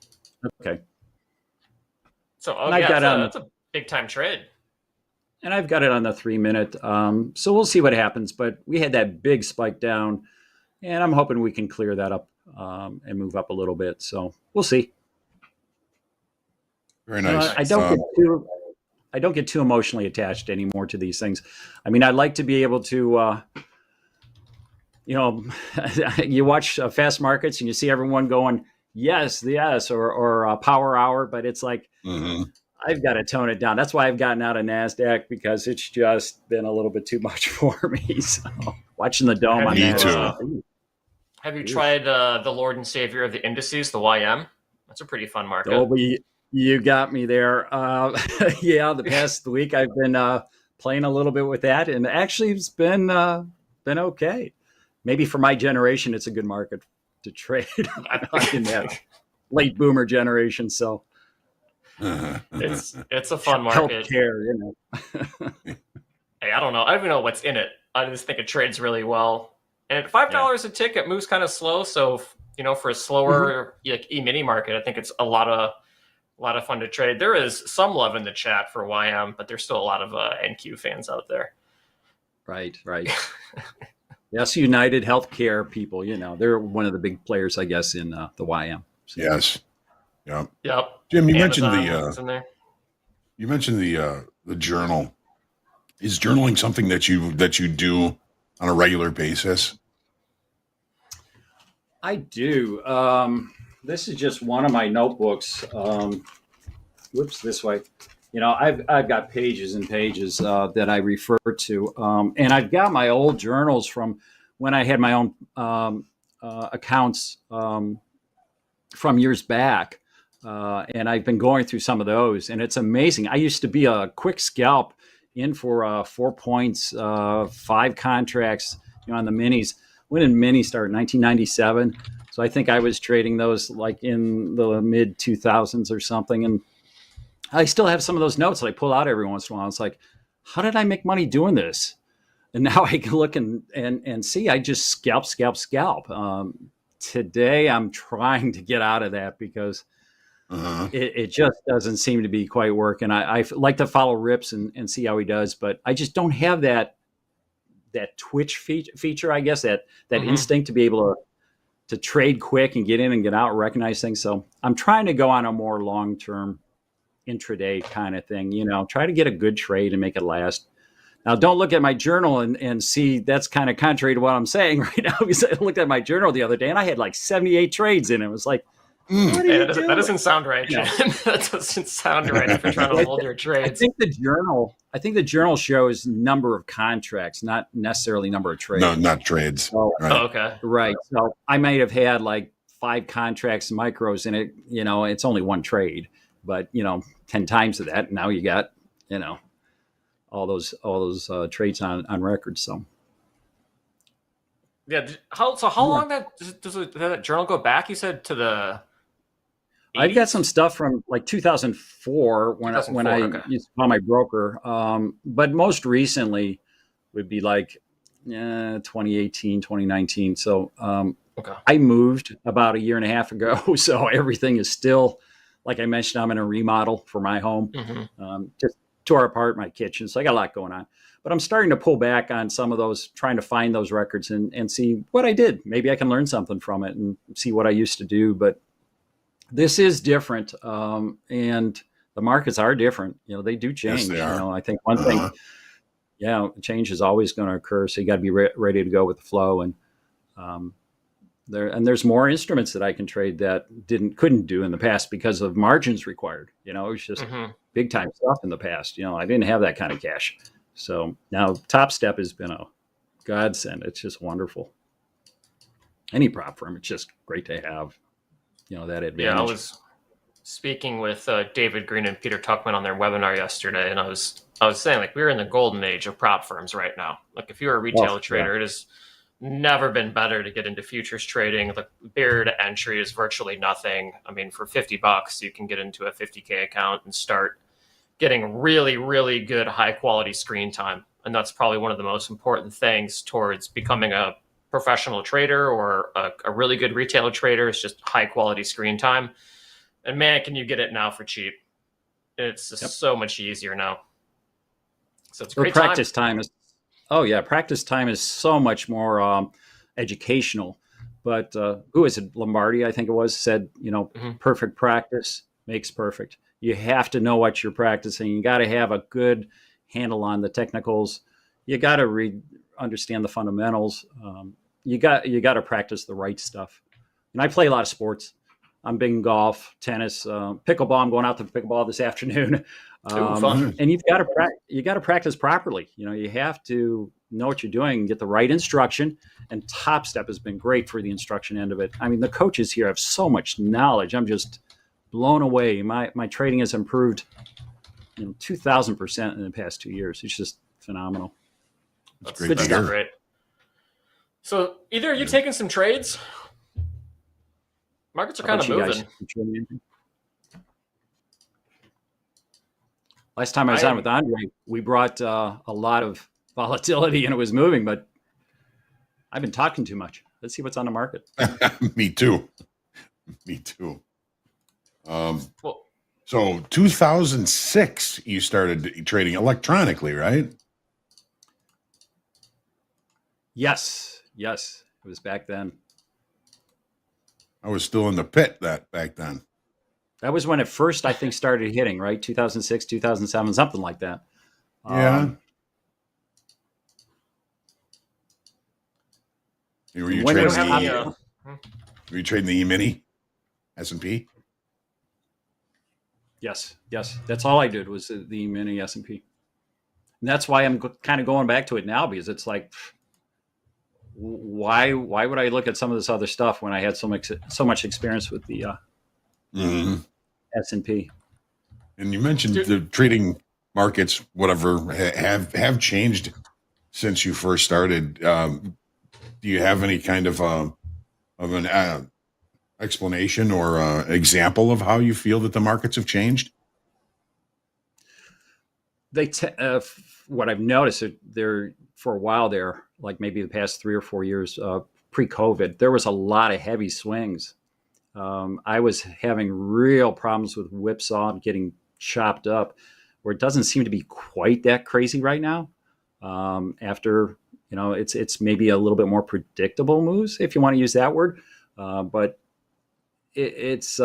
Okay. So that's a big time trade. and I've got it on the 3-minute. So we'll see what happens. But we had that big spike down, and I'm hoping we can clear that up and move up a little bit. So we'll see. Very nice. I don't get too emotionally attached anymore to these things. I mean, I'd like to be able to, you watch fast markets and you see everyone going, yes, or power hour, but it's like, I've got to tone it down. That's why I've gotten out of NASDAQ, because it's just been a little bit too much for me. So watching the dome on that. Have you tried the Lord and Savior of the indices, the YM? That's a pretty fun market. You got me there. Yeah, the past week I've been playing a little bit with that, and actually it's been okay. Maybe for my generation, it's a good market to trade. In that late boomer generation, so it's a fun market. Healthcare, Hey, I don't know. I don't even know what's in it. I just think it trades really well. And at $5 a tick, it moves kind of slow. So for a slower E-mini market, I think it's a lot of fun to trade. There is some love in the chat for YM, but there's still a lot of NQ fans out there. Right. Yes, United Healthcare people, they're one of the big players, I guess, in the YM. So. Yes. Yep. Amazon Jim, you mentioned the journal. Is journaling something that you do on a regular basis? I do. This is just one of my notebooks. This way. I've got pages and pages that I refer to, and I've got my old journals from when I had my own accounts from years back, and I've been going through some of those, and it's amazing. I used to be a quick scalp in for 4 points, 5 contracts, on the minis. When did mini start? 1997. So I think I was trading those like in the mid 2000s or something, and I still have some of those notes that I pull out every once in a while. It's like, how did I make money doing this? And now I can look and see I just scalp. Today I'm trying to get out of that because it just doesn't seem to be quite working. I like to follow Rips and see how he does, but I just don't have that twitch feature, I guess, that instinct to be able to trade quick and get in and get out and recognize things. So I'm trying to go on a more long-term intraday kind of thing, try to get a good trade and make it last. Now, don't look at my journal and see that's kind of contrary to what I'm saying right now, because I looked at my journal the other day and I had like 78 trades in it. It was like, that doesn't sound right, Jim. That doesn't sound right if you're trying to hold your trades. I think the journal shows number of contracts, not necessarily number of trades. No, not trades. So, okay. Right. So I might have had like 5 contracts, micros in it. It's only one trade, but 10 times of that. Now you got, all those trades on record. So. Yeah. How long does that journal go back? You said to the 80s? I've got some stuff from like 2004 when I used to call my broker. But most recently would be like 2018, 2019. So I moved about a year and a half ago. So everything is still, like I mentioned, I'm in a remodel for my home. Just tore apart my kitchen. So I got a lot going on. But I'm starting to pull back on some of those, trying to find those records and see what I did. Maybe I can learn something from it and see what I used to do. But this is different. And the markets are different. They do change. Yes, they are. I think one thing, change is always going to occur. So you got to be ready to go with the flow. And there's more instruments that I can trade that couldn't do in the past because of margins required. It was just big time stuff in the past. I didn't have that kind of cash. So now Topstep has been a godsend. It's just wonderful. Any prop firm, it's just great to have, that advantage. Yeah, I was speaking with David Green and Peter Tuckman on their webinar yesterday, and I was saying, like, we're in the golden age of prop firms right now. Like, if you're a retail trader, it has never been better to get into futures trading. The barrier to entry is virtually nothing. I mean, for $50, you can get into a 50K account and start getting really, really good high quality screen time. And that's probably one of the most important things towards becoming a professional trader or a really good retail trader. Is just high quality screen time. And man, can you get it now for cheap. It's just so much easier now. So it's Or great practice time is. Oh yeah, practice time is so much more educational. But who is it? Lombardi, I think it was, said, perfect practice makes perfect. You have to know what you're practicing. You got to have a good handle on the technicals. You got to understand the fundamentals. You got to practice the right stuff. And I play a lot of sports. I'm big in golf, tennis, pickleball. I'm going out to pickleball this afternoon. Fun. And you got to practice properly. You have to know what you're doing and get the right instruction. And Topstep has been great for the instruction end of it. I mean, the coaches here have so much knowledge. I'm just blown away. My trading has improved 2,000% in the past 2 years. It's just phenomenal. That's Good stuff. great. So either are you taking some trades? Markets are kind of moving. Last time I was on with Andre, we brought a lot of volatility and it was moving, but I've been talking too much. Let's see what's on the market. Me too. So 2006, you started trading electronically, right? Yes. It was back then. I was still in the pit back then. That was when it first, I think, started hitting, right? 2006, 2007, something like that. Yeah. Were you trading the E-mini S&P? Yes. That's all I did was the mini S&P. And that's why I'm kind of going back to it now, because it's like, why would I look at some of this other stuff when I had so much experience with the S&P? And you mentioned the trading markets, whatever, have changed since you first started. Do you have any kind of an explanation or example of how you feel that the markets have changed? What I've noticed, there for a while there, like maybe the past 3 or 4 years pre-COVID, there was a lot of heavy swings. I was having real problems with whipsaw and getting chopped up, where it doesn't seem to be quite that crazy right now. After it's maybe a little bit more predictable moves, if you want to use that word, but it's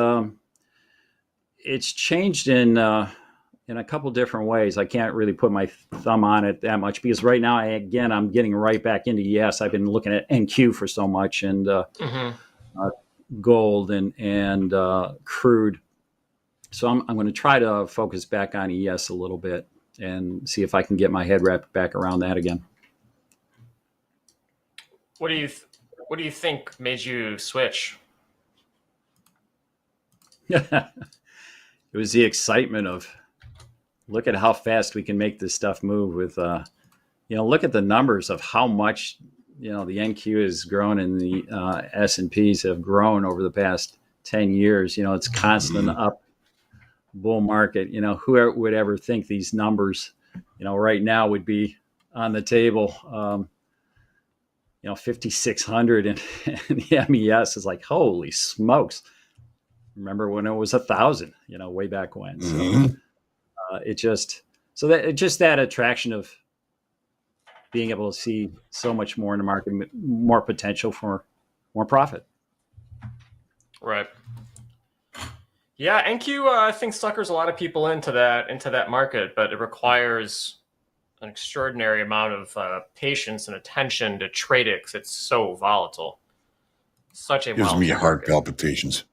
changed in a couple different ways. I can't really put my thumb on it that much because right now, I'm getting right back into ES. I've been looking at NQ for so much and gold and crude. So I'm going to try to focus back on ES a little bit and see if I can get my head wrapped back around that again. What do you think made you switch? It was the excitement of look at how fast we can make this stuff move with, look at the numbers of how much, the NQ has grown and the S&Ps have grown over the past 10 years. It's constant up bull market. Who would ever think these numbers, right now would be on the table, 5,600 and the MES is like, holy smokes. Remember when it was 1,000, way back when. So that attraction of being able to see so much more in the market, more potential for more profit. Right. Yeah, NQ I think suckers a lot of people into that market, but it requires an extraordinary amount of patience and attention to trade it because it's so volatile. Such a gives me heart palpitations.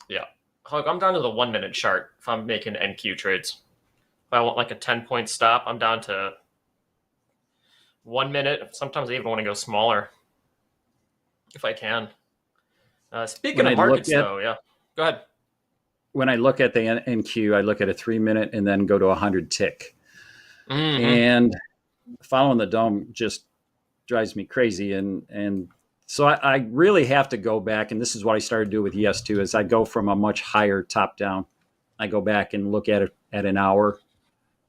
Yeah, Hug, I'm down to the 1 minute chart if I'm making NQ trades. If I want like a 10-point stop, I'm down to 1 minute. Sometimes I even want to go smaller if I can. Speaking of markets, though, yeah, go ahead. When I look at the NQ, I look at a 3 minute and then go to 100 tick. Mm-hmm. And following the dome just drives me crazy. And so I really have to go back. And this is what I started to do with ES2 is I go from a much higher top down. I go back and look at it at an hour,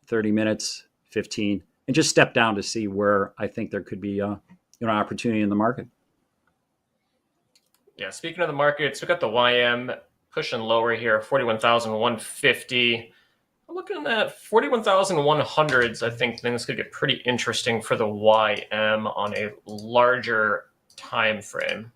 30 minutes, 15, and just step down to see where I think there could be an opportunity in the market. Yeah, speaking of the markets, we got the YM pushing lower here, 41,150. I'm looking at 41,100s. I think things could get pretty interesting for the YM on a larger time frame.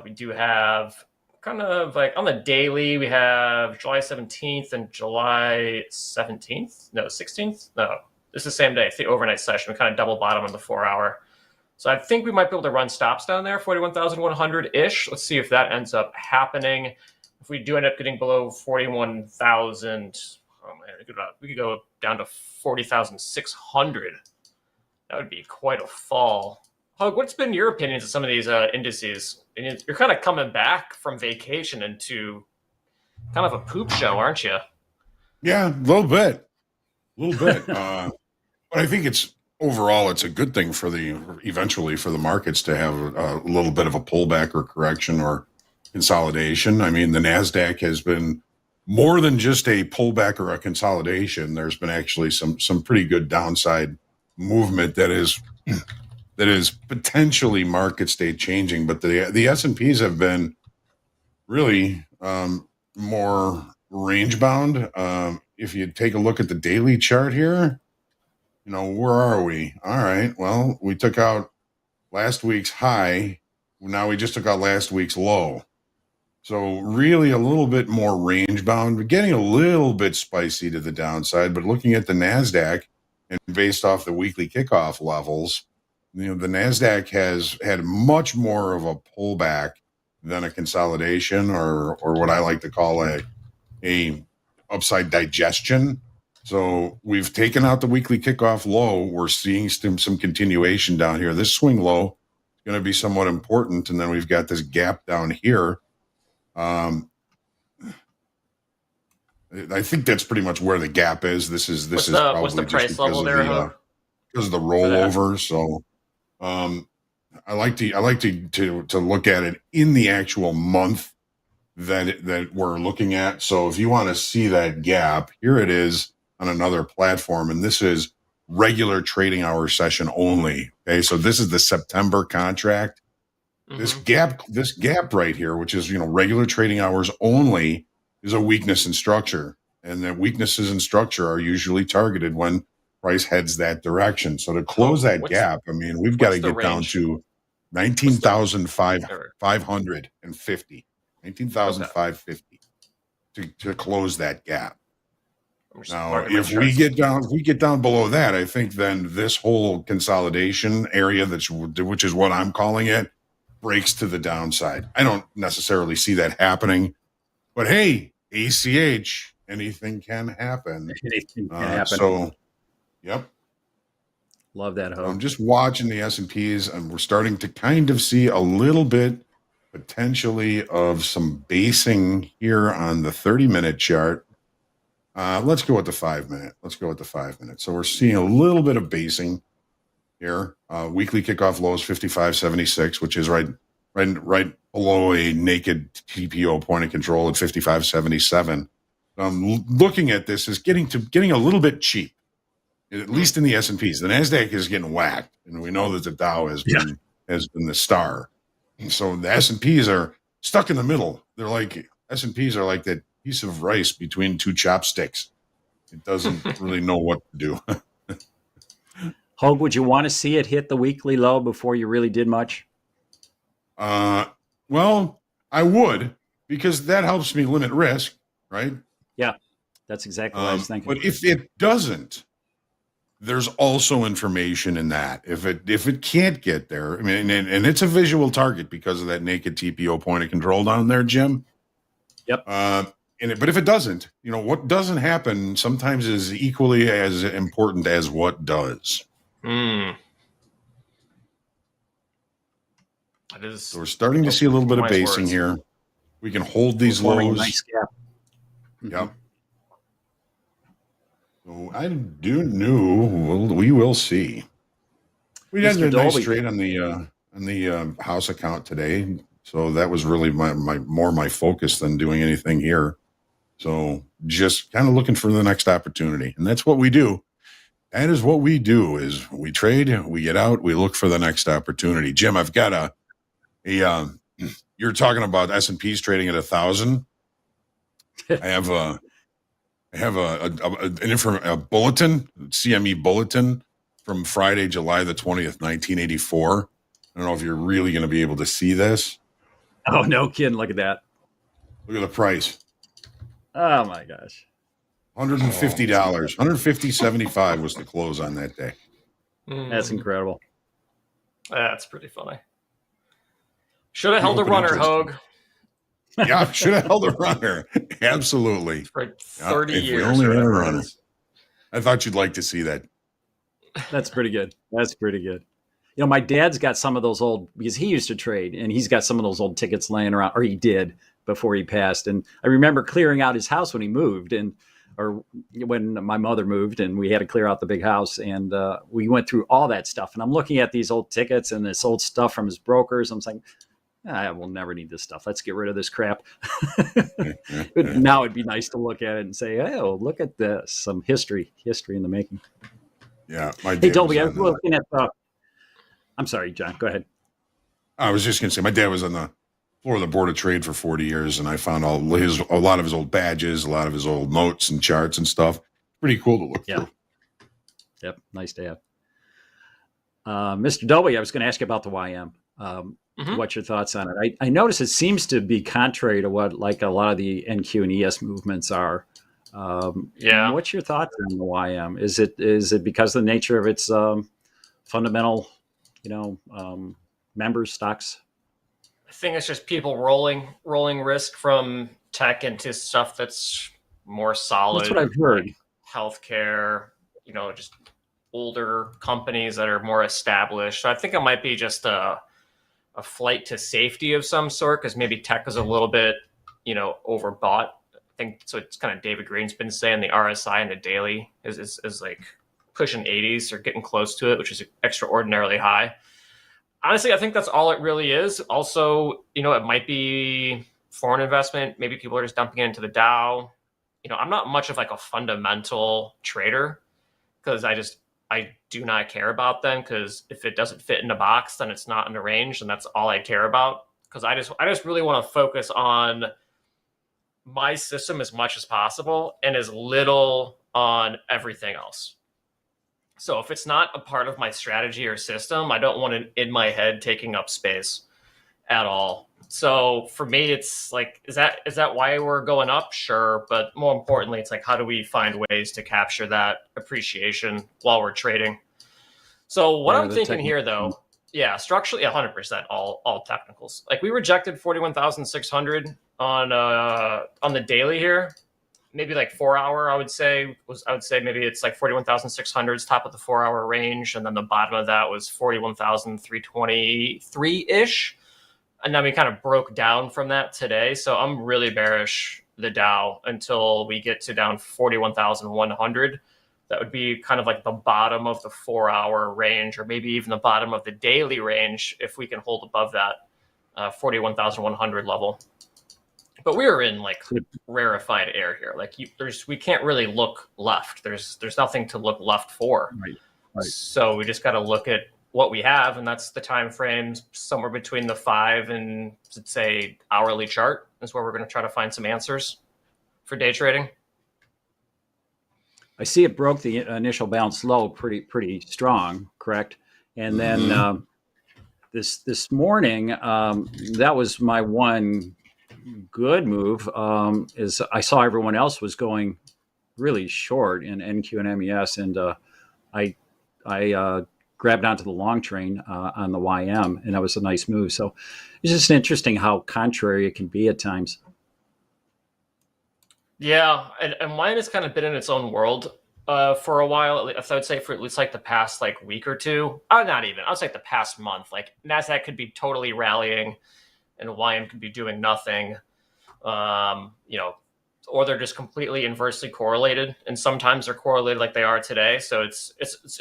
We do have kind of like on the daily, we have July 17th and July 17th. No, 16th. No, this is the same day. It's the overnight session. We kind of double bottom on the 4 hour. So I think we might be able to run stops down there, 41,100-ish. Let's see if that ends up happening. If we do end up getting below 41,000, oh man, we could go down to 40,600. That would be quite a fall. Hug, what's been your opinions of some of these indices? And you're kind of coming back from vacation into kind of a poop show, aren't you? Yeah, a little bit. But I think overall it's a good thing eventually for the markets to have a little bit of a pullback or correction or consolidation. I mean, the NASDAQ has been more than just a pullback or a consolidation. There's been actually some pretty good downside movement that is potentially market state changing, but the S&Ps have been really more range bound. If you take a look at the daily chart here, where are we? All right, well, we took out last week's high. Now we just took out last week's low. So really a little bit more range bound. We're getting a little bit spicy to the downside, but looking at the NASDAQ and based off the weekly kickoff levels, the NASDAQ has had much more of a pullback than a consolidation or what I like to call a upside digestion. So we've taken out the weekly kickoff low. We're seeing some continuation down here. This swing low is going to be somewhat important. And then we've got this gap down here. I think that's pretty much where the gap is. This is probably what's the just price level there, because of the rollover. So I like to look at it in the actual month that we're looking at. So if you want to see that gap, here it is on another platform, and this is regular trading hour session only. Okay, so this is the September contract. Mm-hmm. This gap right here, which is regular trading hours only, is a weakness in structure, and the weaknesses in structure are usually targeted when price heads that direction. So to close that gap, I mean, we've got to get down to 19,550, 19,550 to close that gap. Now, if we get down below that, I think then this whole consolidation area, which is what I'm calling it, breaks to the downside. I don't necessarily see that happening, but hey, ACH, anything can happen. Anything can happen. So, yep. Love that hope. I'm just watching the S&Ps, and we're starting to kind of see a little bit potentially of some basing here on the 30-minute chart. Let's go with the 5-minute. So we're seeing a little bit of basing here. Weekly kickoff low is 55.76, which is right below a naked TPO point of control at 55.77. Looking at this is getting a little bit cheap, at least in the S&Ps. The NASDAQ is getting whacked, and we know that the Dow has been the star. And so the S&Ps are stuck in the middle. S&Ps are like that piece of rice between two chopsticks. It doesn't really know what to do. Hogue, would you want to see it hit the weekly low before you really did much? Well, I would, because that helps me limit risk, right? Yeah, that's exactly what I was thinking. But if it doesn't, there's also information in that. If it can't get there, I mean, and it's a visual target because of that naked TPO point of control down there, Jim. Yep. But if it doesn't, what doesn't happen sometimes is equally as important as what does. So we're starting to see a little bit of basing here. We can hold these lows. Nice gap. Yep. So I do know we will see. We had a nice trade on the house account today, so that was really my focus than doing anything here. So just kind of looking for the next opportunity, and that's what we do. That is what we do: is we trade, we get out, we look for the next opportunity. Jim, I've got you're talking about S&Ps trading at 1,000. I have I have a bulletin, CME bulletin from Friday, July the 20th, 1984. I don't know if you're really going to be able to see this. Oh, no kidding. Look at that. Look at the price. Oh, my gosh. $150. $150.75 was the close on that day. That's incredible. That's pretty funny. Should have held a runner, Hogue. Yeah, should have held a runner. Absolutely. For 30 years. If we only had a runner. I thought you'd like to see that. That's pretty good. That's pretty good. You know, my dad's got some of those old, because he used to trade, and he's got some of those old tickets laying around, or he did before he passed. And I remember clearing out his house when he moved, or when my mother moved, and we had to clear out the big house. And we went through all that stuff. And I'm looking at these old tickets and this old stuff from his brokers. I'm saying, I will never need this stuff. Let's get rid of this crap. But now it'd be nice to look at it and say, oh, look at this. Some history in the making. Yeah. My Hey, Dolby, I was looking at I'm sorry, John, go ahead. I was just going to say, my dad was on the floor of the Board of Trade for 40 years, and I found a lot of his old badges, a lot of his old notes and charts and stuff. Pretty cool to look through. Yep, nice to have. Mr. Dolby, I was going to ask you about the YM. What's your thoughts on it? I notice it seems to be contrary to what like a lot of the NQ and ES movements are. What's your thoughts on the YM? Is it because of the nature of its fundamental, members stocks? I think it's just people rolling risk from tech into stuff that's more solid. That's what I've heard. Like healthcare, just older companies that are more established. So I think it might be just a flight to safety of some sort, because maybe tech is a little bit, overbought. I think so. It's kind of David Green's been saying the RSI and the daily is like pushing 80s or getting close to it, which is extraordinarily high. Honestly, I think that's all it really is. Also, it might be foreign investment. Maybe people are just dumping into the Dow. I'm not much of like a fundamental trader, because I do not care about them, because if it doesn't fit in the box, then it's not in the range, and that's all I care about. Because I just really want to focus on my system as much as possible and as little on everything else. So if it's not a part of my strategy or system, I don't want it in my head taking up space at all. So for me, it's like, is that why we're going up? Sure. But more importantly, it's like, how do we find ways to capture that appreciation while we're trading? So what I'm thinking here, though, structurally, 100%, all technicals. Like we rejected 41,600 on the daily here. Maybe like 4 hour, I would say maybe it's like 41,600's top of the 4 hour range. And then the bottom of that was 41,323-ish. And then we kind of broke down from that today. So I'm really bearish the Dow until we get to down 41,100. That would be kind of like the bottom of the 4 hour range, or maybe even the bottom of the daily range if we can hold above that 41,100 level. But we are in like rarefied air here. Like we can't really look left. There's nothing to look left for. Right. So we just got to look at what we have, and that's the time frames somewhere between the 5 and let's say hourly chart is where we're going to try to find some answers for day trading. I see it broke the initial bounce low pretty strong, correct? And then this morning, that was my one good move. Is I saw everyone else was going really short in NQ and MES, and I grabbed onto the long train on the YM, and that was a nice move. So it's just interesting how contrary it can be at times. Yeah, and mine has kind of been in its own world for a while. I would say for at least like the past like week or two. Not even. I would say like the past month. Like NASDAQ could be totally rallying, and YM could be doing nothing. Or they're just completely inversely correlated, and sometimes they're correlated like they are today. So it's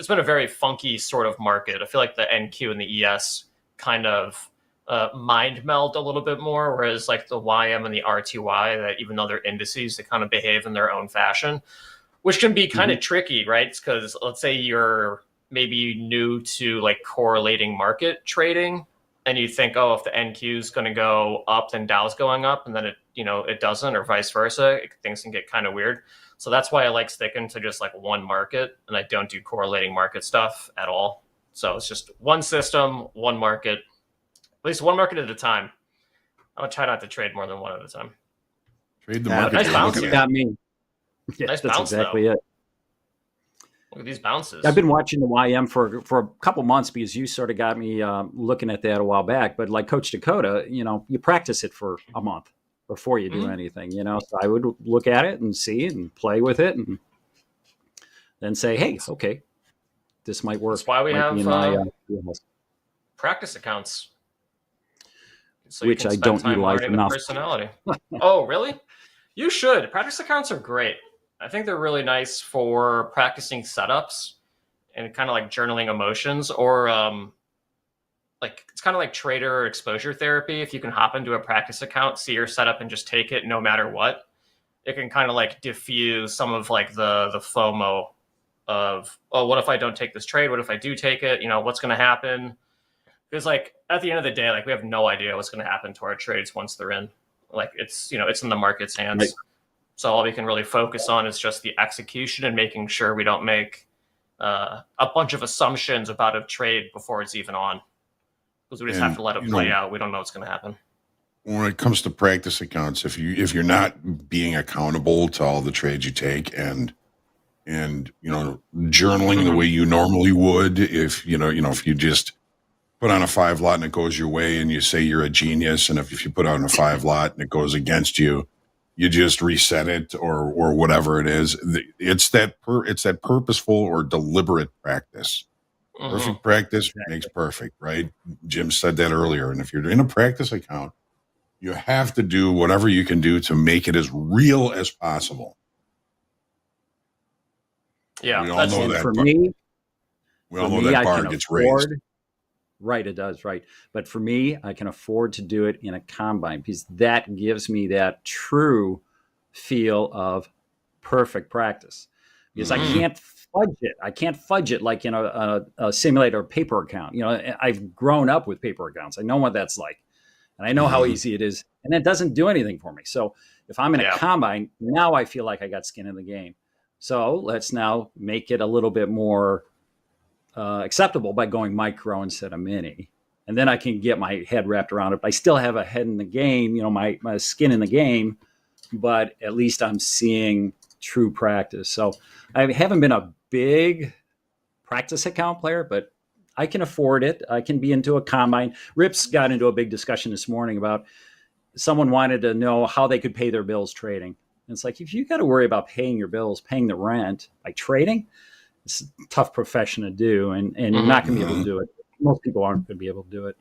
been a very funky sort of market. I feel like the NQ and the ES kind of mind meld a little bit more, whereas like the YM and the RTY, that even though they're indices, they kind of behave in their own fashion, which can be kind of tricky, right? Because let's say you're maybe new to like correlating market trading. and you think, oh, if the NQ is going to go up, then Dow's going up, and then it doesn't, or vice versa. Things can get kind of weird. So that's why I like sticking to just like one market, and I don't do correlating market stuff at all. So it's just one system, one market, at least one market at a time. I'm gonna try not to trade more than one at a time. Trade the market. Nice bounce. You got me. Yeah, nice that's bounce, exactly though. it. Look at these bounces. I've been watching the YM for a couple months because you sort of got me looking at that a while back. But like Coach Dakota, you practice it for a month before you do anything. So I would look at it and see and play with it, and then say, "Hey, okay, this might work." That's why we Might be have in my, practice accounts, so which you can I spend don't time utilize learning enough. the personality. Oh, really? You should. Practice accounts are great. I think they're really nice for practicing setups and kind of like journaling emotions, or like it's kind of like trader exposure therapy. If you can hop into a practice account, see your setup, and just take it no matter what, it can kind of like diffuse some of like the FOMO of, oh, what if I don't take this trade? What if I do take it? What's going to happen? Because like at the end of the day, like we have no idea what's going to happen to our trades once they're in. Like it's it's in the market's hands. Right. So all we can really focus on is just the execution and making sure we don't make a bunch of assumptions about a trade before it's even on, because we just have to let it play out. We don't know what's going to happen. When it comes to practice accounts, if you're not being accountable to all the trades you take and journaling the way you normally would, if you just put on a 5 lot and it goes your way and you say you're a genius, and if you put on a 5 lot and it goes against you, you just reset it or whatever it is. It's that purposeful or deliberate practice. Perfect practice makes perfect, right? Jim said that earlier. And if you're in a practice account, you have to do whatever you can do to make it as real as possible. Yeah, we all know that. For me, we all know that bar gets raised. Right, it does, right. But for me, I can afford to do it in a combine because that gives me that true feel of perfect practice. Because I can't fudge it. I can't fudge it like in a simulator paper account. I've grown up with paper accounts. I know what that's like. And I know how easy it is. And it doesn't do anything for me. So if I'm in a combine, now I feel like I got skin in the game. So let's now make it a little bit more acceptable by going micro instead of mini. And then I can get my head wrapped around it. I still have a head in the game, my skin in the game, but at least I'm seeing true practice. So I haven't been a big practice account player, but I can afford it. I can be into a combine. Rips got into a big discussion this morning about someone wanted to know how they could pay their bills trading. And it's like, if you got to worry about paying your bills, paying the rent by trading, it's a tough profession to do, and you're not going to be able to do it. Most people aren't going to be able to do it.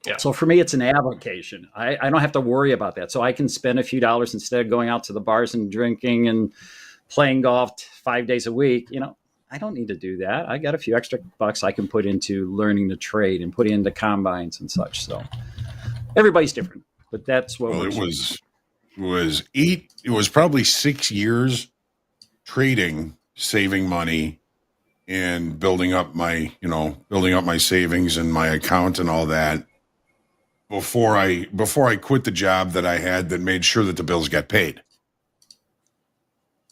Yeah. So for me, it's an avocation. I don't have to worry about that. So I can spend a few dollars instead of going out to the bars and drinking and playing golf 5 days a week. I don't need to do that. I got a few extra bucks I can put into learning to trade and put into combines and such. So everybody's different, but that's what it was probably 6 years trading, saving money, and building up my savings and my account and all that before I quit the job that I had that made sure that the bills got paid.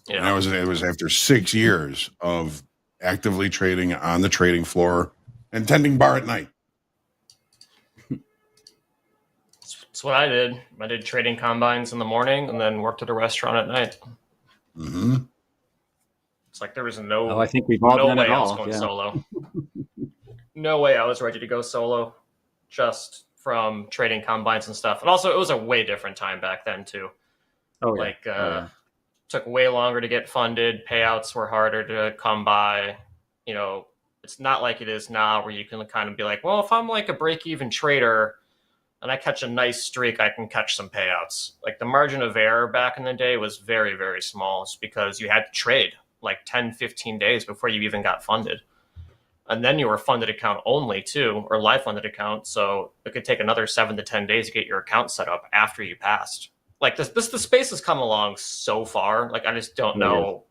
Yeah. And it was after 6 years of actively trading on the trading floor and tending bar at night. That's what I did. I did trading combines in the morning and then worked at a restaurant at night. It's like there was I think we've all done way it I was all. going Yeah. solo. No way I was ready to go solo, just from trading combines and stuff. And also, it was a way different time back then too. Took way longer to get funded. Payouts were harder to come by. It's not like it is now, where you can kind of be like, well, if I'm like a break-even trader and I catch a nice streak, I can catch some payouts. Like the margin of error back in the day was very, very small. It's because you had to trade like 10, 15 days before you even got funded. And then you were funded account only too, or live funded account. So it could take another 7 to 10 days to get your account set up after you passed. like the space has come along so far. Like, I just don't know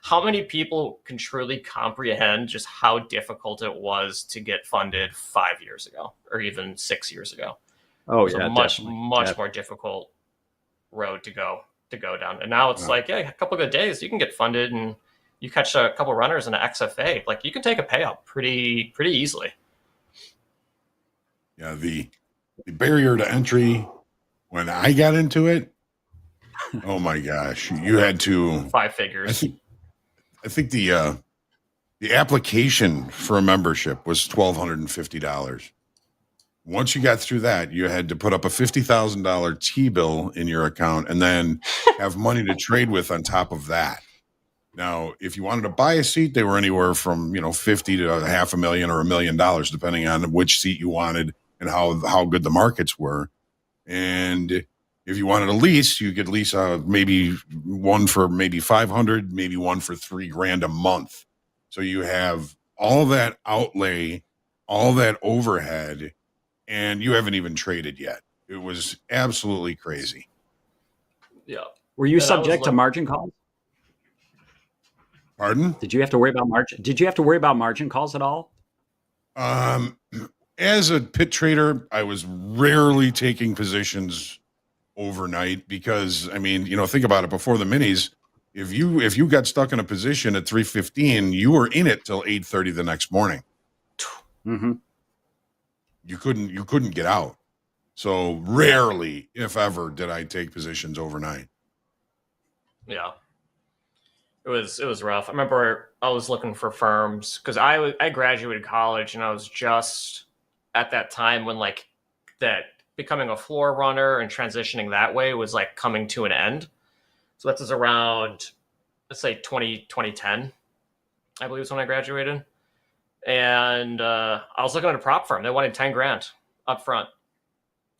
how many people can truly comprehend just how difficult it was to get funded 5 years ago or even 6 years ago. Oh, It was yeah, a much definitely. more difficult road to go down. And now it's like, a couple of good days, you can get funded, and you catch a couple runners in an XFA. Like, you can take a payout pretty easily. Yeah, the barrier to entry when I got into it, oh my gosh, you had to 5 figures. I think the application for a membership was $1,250. Once you got through that, you had to put up a $50,000 T-bill in your account and then have money to trade with on top of that. Now, if you wanted to buy a seat, they were anywhere from 50 to $500,000 or $1 million, depending on which seat you wanted and how good the markets were. And if you wanted a lease, you could lease maybe one for maybe 500, maybe one for $3,000 a month. So you have all that outlay, all that overhead, and you haven't even traded yet. It was absolutely crazy. Yeah. Were you subject to margin calls? Pardon? Did you have to worry about margin? Did you have to worry about margin calls at all? As a pit trader, I was rarely taking positions overnight because, I mean, think about it. Before the minis, if you got stuck in a position at 3:15, you were in it till 8:30 the next morning. Mm-hmm. You couldn't get out. So rarely, if ever, did I take positions overnight. Yeah. It was rough. I remember I was looking for firms because I graduated college, and I was just at that time when like that becoming a floor runner and transitioning that way was like coming to an end. So that was around, let's say 2010, I believe is when I graduated. And I was looking at a prop firm. They wanted 10 grand up front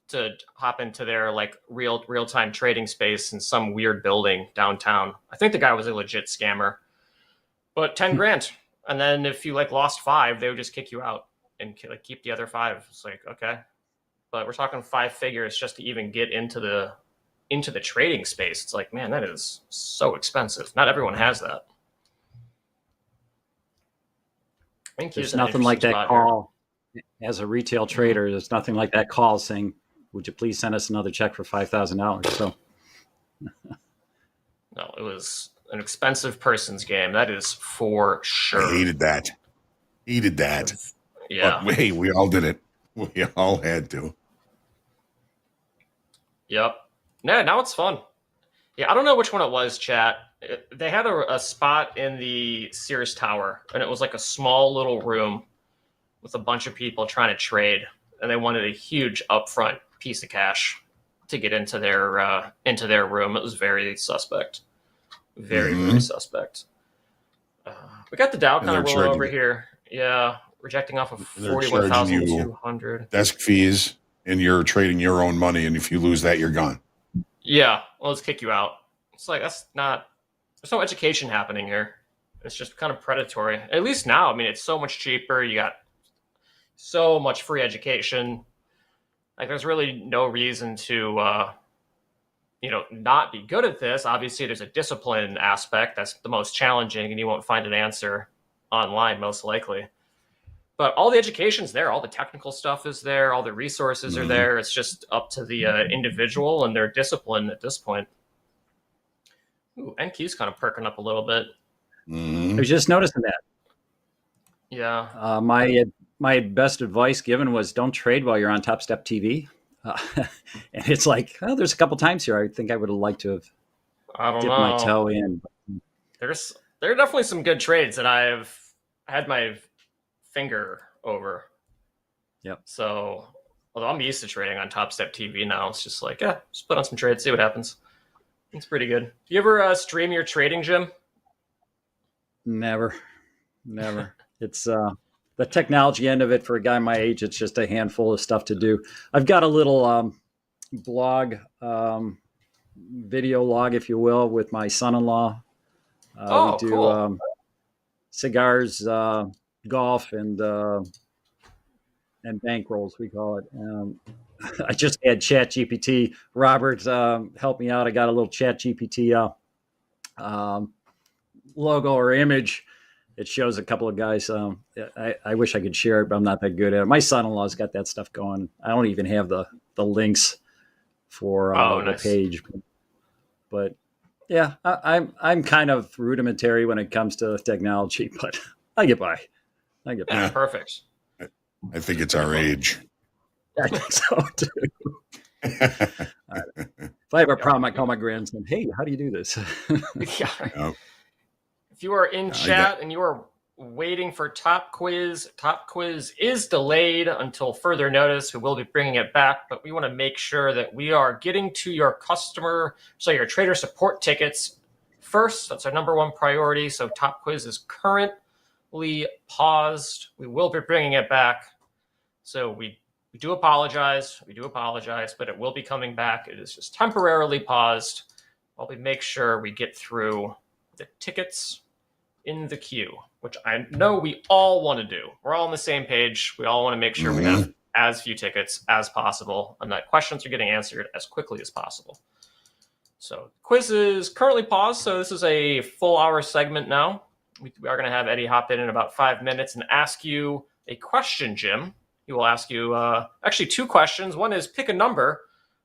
to hop into their like real-time trading space in some weird building downtown. I think the guy was a legit scammer, but 10 grand. And then if you like lost 5, they would just kick you out and like keep the other 5. It's like, okay, but we're talking 5 figures just to even get into the trading space. It's like, man, that is so expensive. Not everyone has that. There's nothing like that call as a retail trader. There's nothing like that call saying, would you please send us another check for $5,000? So no, it was an expensive person's game. That is for sure. I hated that. Yeah. But hey, we all did it. We all had to. Yep. Yeah, now it's fun. Yeah, I don't know which one it was, chat. They had a spot in the Sears Tower, and it was like a small little room with a bunch of people trying to trade, and they wanted a huge upfront piece of cash to get into their room. It was very suspect. Very suspect. We got the Dow kind of rolling over here. Yeah, rejecting off of 41,200. Desk fees, and you're trading your own money, and if you lose that, you're gone. Yeah, well, let's kick you out. It's like, there's no education happening here. It's just kind of predatory. At least now, I mean, it's so much cheaper. You got so much free education. Like, there's really no reason to, not be good at this. Obviously, there's a discipline aspect that's the most challenging, and you won't find an answer online, most likely. But all the education's there. All the technical stuff is there. All the resources are there. It's just up to the individual and their discipline at this point. Ooh, NQ's kind of perking up a little bit. I was just noticing that. Yeah. My best advice given was don't trade while you're on TopstepTV. And it's like, there's a couple times here I think I would have liked to have dipped my toe in. There are definitely some good trades that I've had my finger over. Yep. So, although I'm used to trading on TopstepTV now, it's just like, just put on some trades, see what happens. It's pretty good. Do you ever stream your trading, Jim? Never. It's the technology end of it for a guy my age. It's just a handful of stuff to do. I've got a little blog, video log, if you will, with my son-in-law. We do cool. Cigars, golf, and bankrolls, we call it. I just had Chat GPT. Robert helped me out. I got a little Chat GPT logo or image. It shows a couple of guys. I wish I could share it, but I'm not that good at it. My son-in-law's got that stuff going. I don't even have the links for the page. But yeah, I'm kind of rudimentary when it comes to technology, but I get by. Yeah, perfect. I think it's our age. I think so too. If I have a problem, I call my grandson. Hey, how do you do this? Yeah. If you are in chat and you are waiting for Top Quiz is delayed until further notice. We will be bringing it back, but we want to make sure that we are getting to your your trader support tickets first. That's our number one priority. So Top Quiz is currently paused. We will be bringing it back. So we do apologize. But it will be coming back. It is just temporarily paused while we make sure we get through the tickets in the queue, which I know we all want to do. We're all on the same page. We all want to make sure we have as few tickets as possible and that questions are getting answered as quickly as possible. So quiz is currently paused. So this is a full hour segment now. We are going to have Eddie hop in about 5 minutes and ask you a question, Jim. He will ask you actually two questions. One is pick a number.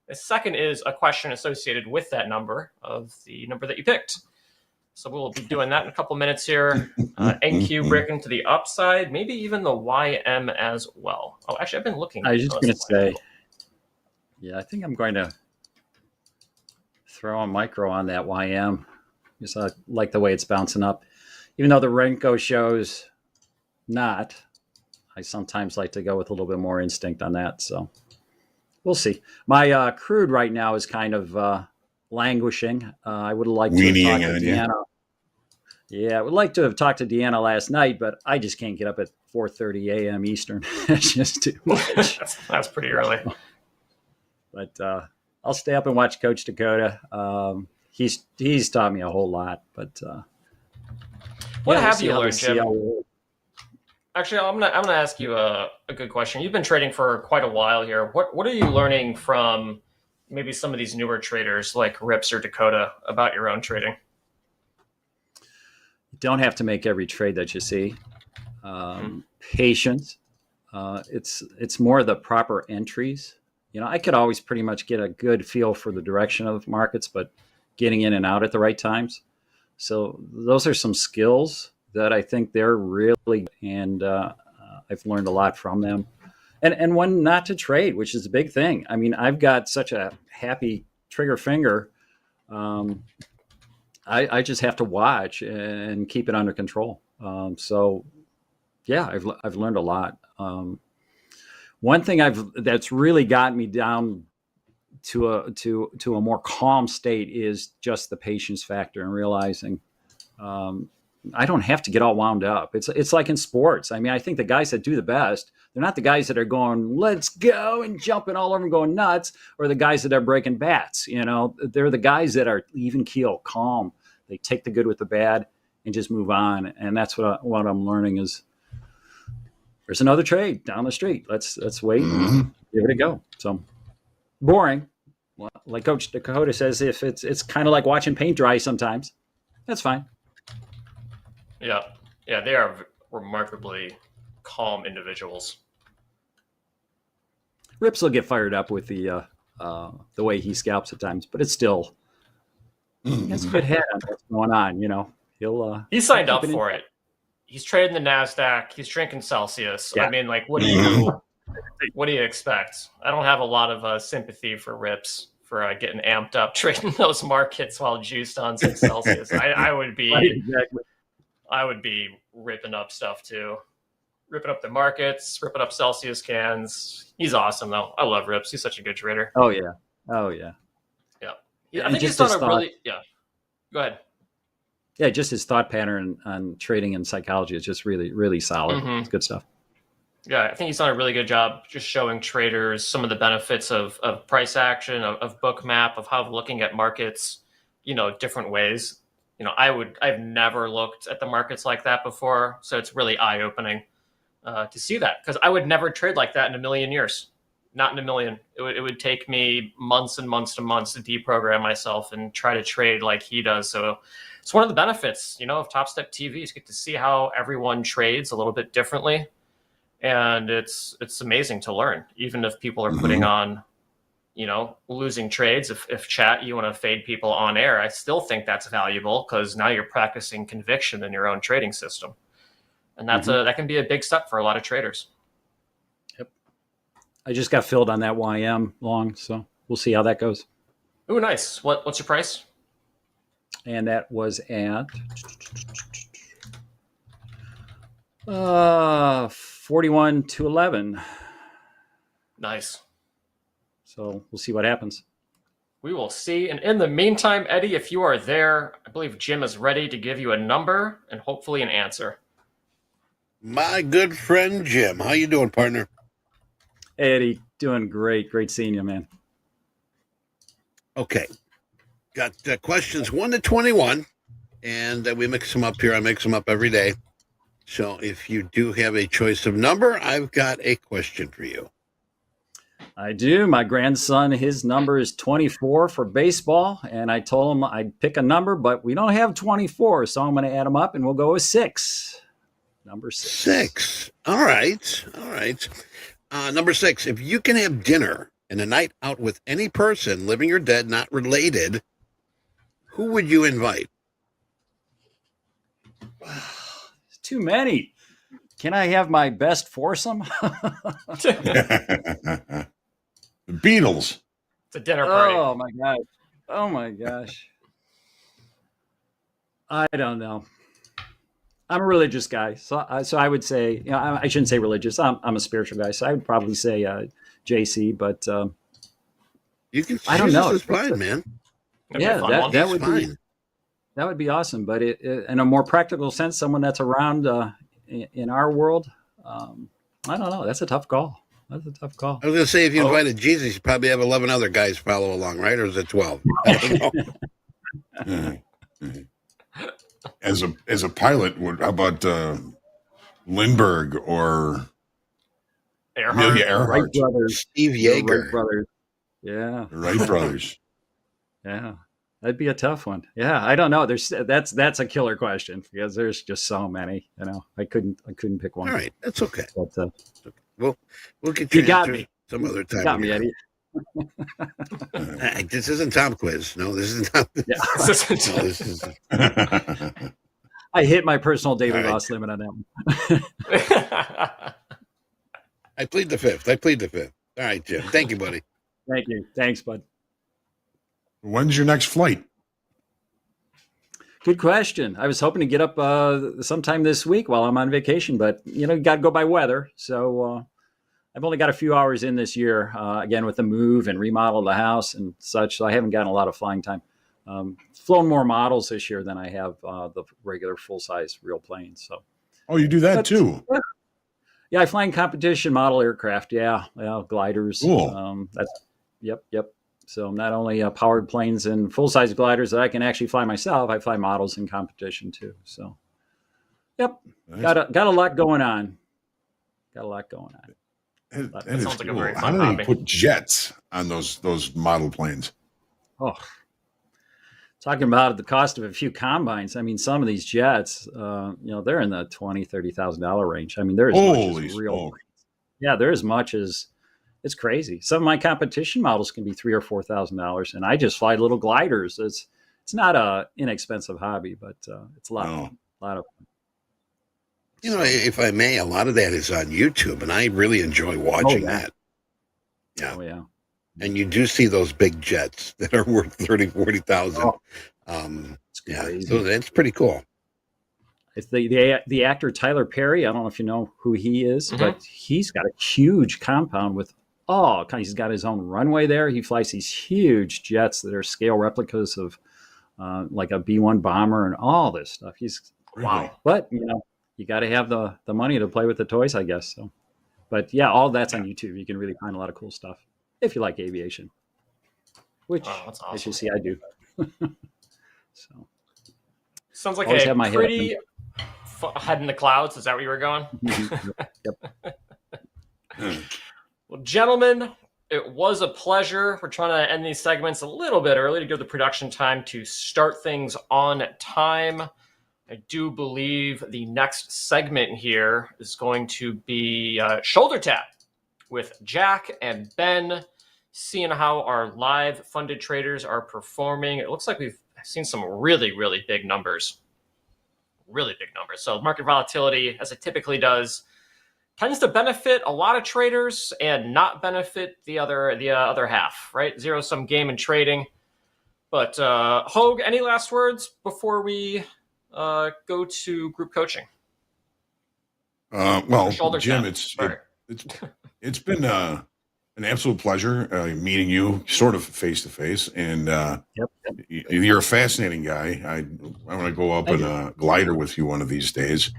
The second is a question associated with that number of the number that you picked. So we'll be doing that in a couple minutes here. NQ breaking to the upside, maybe even the YM as well. Oh, actually, I've been looking. I was just going to say, yeah, I think I'm going to throw a micro on that YM because I like the way it's bouncing up. Even though the Renko shows not, I sometimes like to go with a little bit more instinct on that. So we'll see. My crude right now is kind of languishing. I would like to talk to Deanna. Yeah, I would like to have talked to Deanna last night, but I just can't get up at 4:30 a.m. Eastern. It's just too much. That's pretty early. But I'll stay up and watch Coach Dakota. He's taught me a whole lot. But what have you learned, Jim? Actually, I'm gonna ask you a good question. You've been trading for quite a while here. What are you learning from maybe some of these newer traders like Rips or Dakota about your own trading? You don't have to make every trade that you see. Patience. It's more the proper entries. You know, I could always pretty much get a good feel for the direction of markets, but getting in and out at the right times. So those are some skills that I think they're really, and I've learned a lot from them. And when not to trade, which is a big thing. I mean, I've got such a happy trigger finger. I just have to watch and keep it under control. So, yeah, I've learned a lot. One thing that's really gotten me down to a more calm state is just the patience factor and realizing I don't have to get all wound up. It's like in sports. I mean, I think the guys that do the best, they're not the guys that are going, let's go, and jumping all over and going nuts, or the guys that are breaking bats. You know, they're the guys that are even keel, calm. They take the good with the bad and just move on. And that's what I'm learning is there's another trade down the street. Let's wait and give it a go. So boring. Well, like Coach Dakota says, if it's kind of like watching paint dry sometimes, that's fine. Yeah, they are remarkably calm individuals. Rips will get fired up with the way he scalps at times, but it's still it's a good head on what's going on. You know, he signed up for it. He's trading the NASDAQ. He's drinking Celsius. Yeah. I mean, like, what do you expect? I don't have a lot of sympathy for Rips for getting amped up trading those markets while juiced on some Celsius. I would be. Right, exactly. I would be ripping up stuff too. Ripping up the markets, ripping up Celsius cans. He's awesome though. I love Rips. He's such a good trader. Oh yeah. I think he's done a really Go ahead. Yeah, just his thought pattern on trading and psychology is just really, really solid. It's good stuff. Yeah, I think he's done a really good job just showing traders some of the benefits of price action, of bookmap, of how looking at markets, different ways. I've never looked at the markets like that before. So it's really eye-opening to see that, because I would never trade like that in a million years. not in a million. It would take me months and months to deprogram myself and try to trade like he does. So it's one of the benefits, of Topstep TV. You get to see how everyone trades a little bit differently. And it's amazing to learn, even if people are putting on, losing trades. If chat, you want to fade people on air, I still think that's valuable because now you're practicing conviction in your own trading system. And that's that can be a big step for a lot of traders. Yep. I just got filled on that YM long, so we'll see how that goes. Ooh, nice. What's your price? And that was at 41 to 11. Nice. So we'll see what happens. We will see. And in the meantime, Eddie, if you are there, I believe Jim is ready to give you a number and hopefully an answer. My good friend Jim, how you doing, partner? Hey, Eddie, doing great. Great seeing you, man. Okay. Got questions 1 to 21, and we mix them up here. I mix them up every day. So if you do have a choice of number, I've got a question for you. I do. My grandson, his number is 24 for baseball, and I told him I'd pick a number, but we don't have 24, so I'm going to add them up, and we'll go with 6. Number 6. 6. All right. All right. Number 6, if you can have dinner and a night out with any person, living or dead, not related, who would you invite? Too many. Can I have my best foursome? The Beatles. It's a dinner party. Oh, my gosh. Oh, my gosh. I don't know. I'm a religious guy, so I would say, I shouldn't say religious. I'm a spiritual guy, so I would probably say JC, but you can. I don't know. It's fine, man. Yeah, that would be that would be awesome. But in a more practical sense, someone that's around in our world, I don't know. That's a tough call. That's a tough call. I was going to say, if you invited Jesus, you probably have 11 other guys follow along, right? Or is it 12? I don't know. As a pilot, how about Lindbergh or Amelia Earhart? Wright brothers. Steve Yeager. Wright brothers. Yeah. The Wright brothers. Yeah. That'd be a tough one. Yeah, I don't know. That's a killer question because there's just so many. I couldn't pick one. All right, that's okay. But, we'll get you. You got me some other time. You got me, Eddie. This isn't Tom Quiz. No, this isn't Tom. Yeah. This is. I hit my personal daily loss limit on that one. I plead the fifth. All right, Jim. Thank you, buddy. Thank you. Thanks, bud. When's your next flight? Good question. I was hoping to get up sometime this week while I'm on vacation, but you got to go by weather. So I've only got a few hours in this year, again, with the move and remodel of the house and such. So I haven't gotten a lot of flying time. Flown more models this year than I have the regular full-size real planes. So. Oh, you do that too? Yeah, I fly in competition model aircraft. Yeah, gliders. Cool. Yep. So not only powered planes and full-size gliders that I can actually fly myself, I fly models in competition too. So, yep, nice. got a lot going on. That sounds like a very How fun do hobby. they put jets on those model planes? Oh, talking about the cost of a few combines. I mean, some of these jets, they're in the $20,000-$30,000 range. I mean, they're as much as real. Yeah, they're as much as. It's crazy. Some of my competition models can be $3,000 or $4,000, and I just fly little gliders. It's not a inexpensive hobby, but it's a lot of fun. If I may, a lot of that is on YouTube, and I really enjoy watching that. Yeah. Oh, yeah. And you do see those big jets that are worth 30,000, 40,000. So that's pretty cool. It's the actor Tyler Perry. I don't know if you know who he is, but he's got a huge compound with he's got his own runway there. He flies these huge jets that are scale replicas of like a B-1 bomber and all this stuff. Wow. But you got to have the money to play with the toys, I guess. So, but yeah, all that's on YouTube. You can really find a lot of cool stuff if you like aviation, which that's awesome. as you see, I do. So sounds like always a have my pretty head in the clouds. Is that where you were going? Yep. Well, gentlemen, it was a pleasure. We're trying to end these segments a little bit early to give the production time to start things on time. I do believe the next segment here is going to be Shoulder Tap with Jack and Ben, seeing how our live funded traders are performing. It looks like we've seen some really, really big numbers. Really big numbers. So market volatility, as it typically does, tends to benefit a lot of traders and not benefit the other half, right? Zero-sum game in trading. But Hogue, any last words before we go to group coaching? Well, Shoulder Jim, tap. it's been an absolute pleasure meeting you sort of face to face, and you're a fascinating guy. I want to go up in a glider with you one of these days.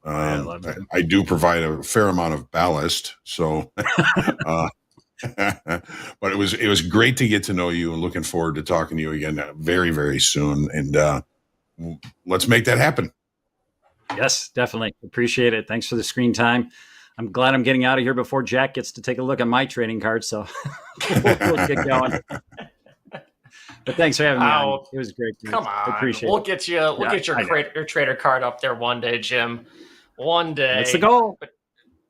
I do provide a fair amount of ballast, so but it was great to get to know you, and looking forward to talking to you again very, very soon. And let's make that happen. Yes, definitely. Appreciate it. Thanks for the screen time. I'm glad I'm getting out of here before Jack gets to take a look at my trading card. So we'll get going. But thanks for having me on. It was great. Come on. Appreciate we'll it. get you. We'll get your trader card up there one day, Jim. One day. That's the goal.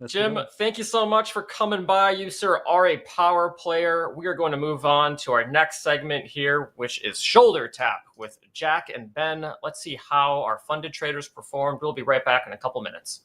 Jim, thank you so much for coming by. You, sir, are a power player. We are going to move on to our next segment here, which is Shoulder Tap with Jack and Ben. Let's see how our funded traders performed. We'll be right back in a couple minutes.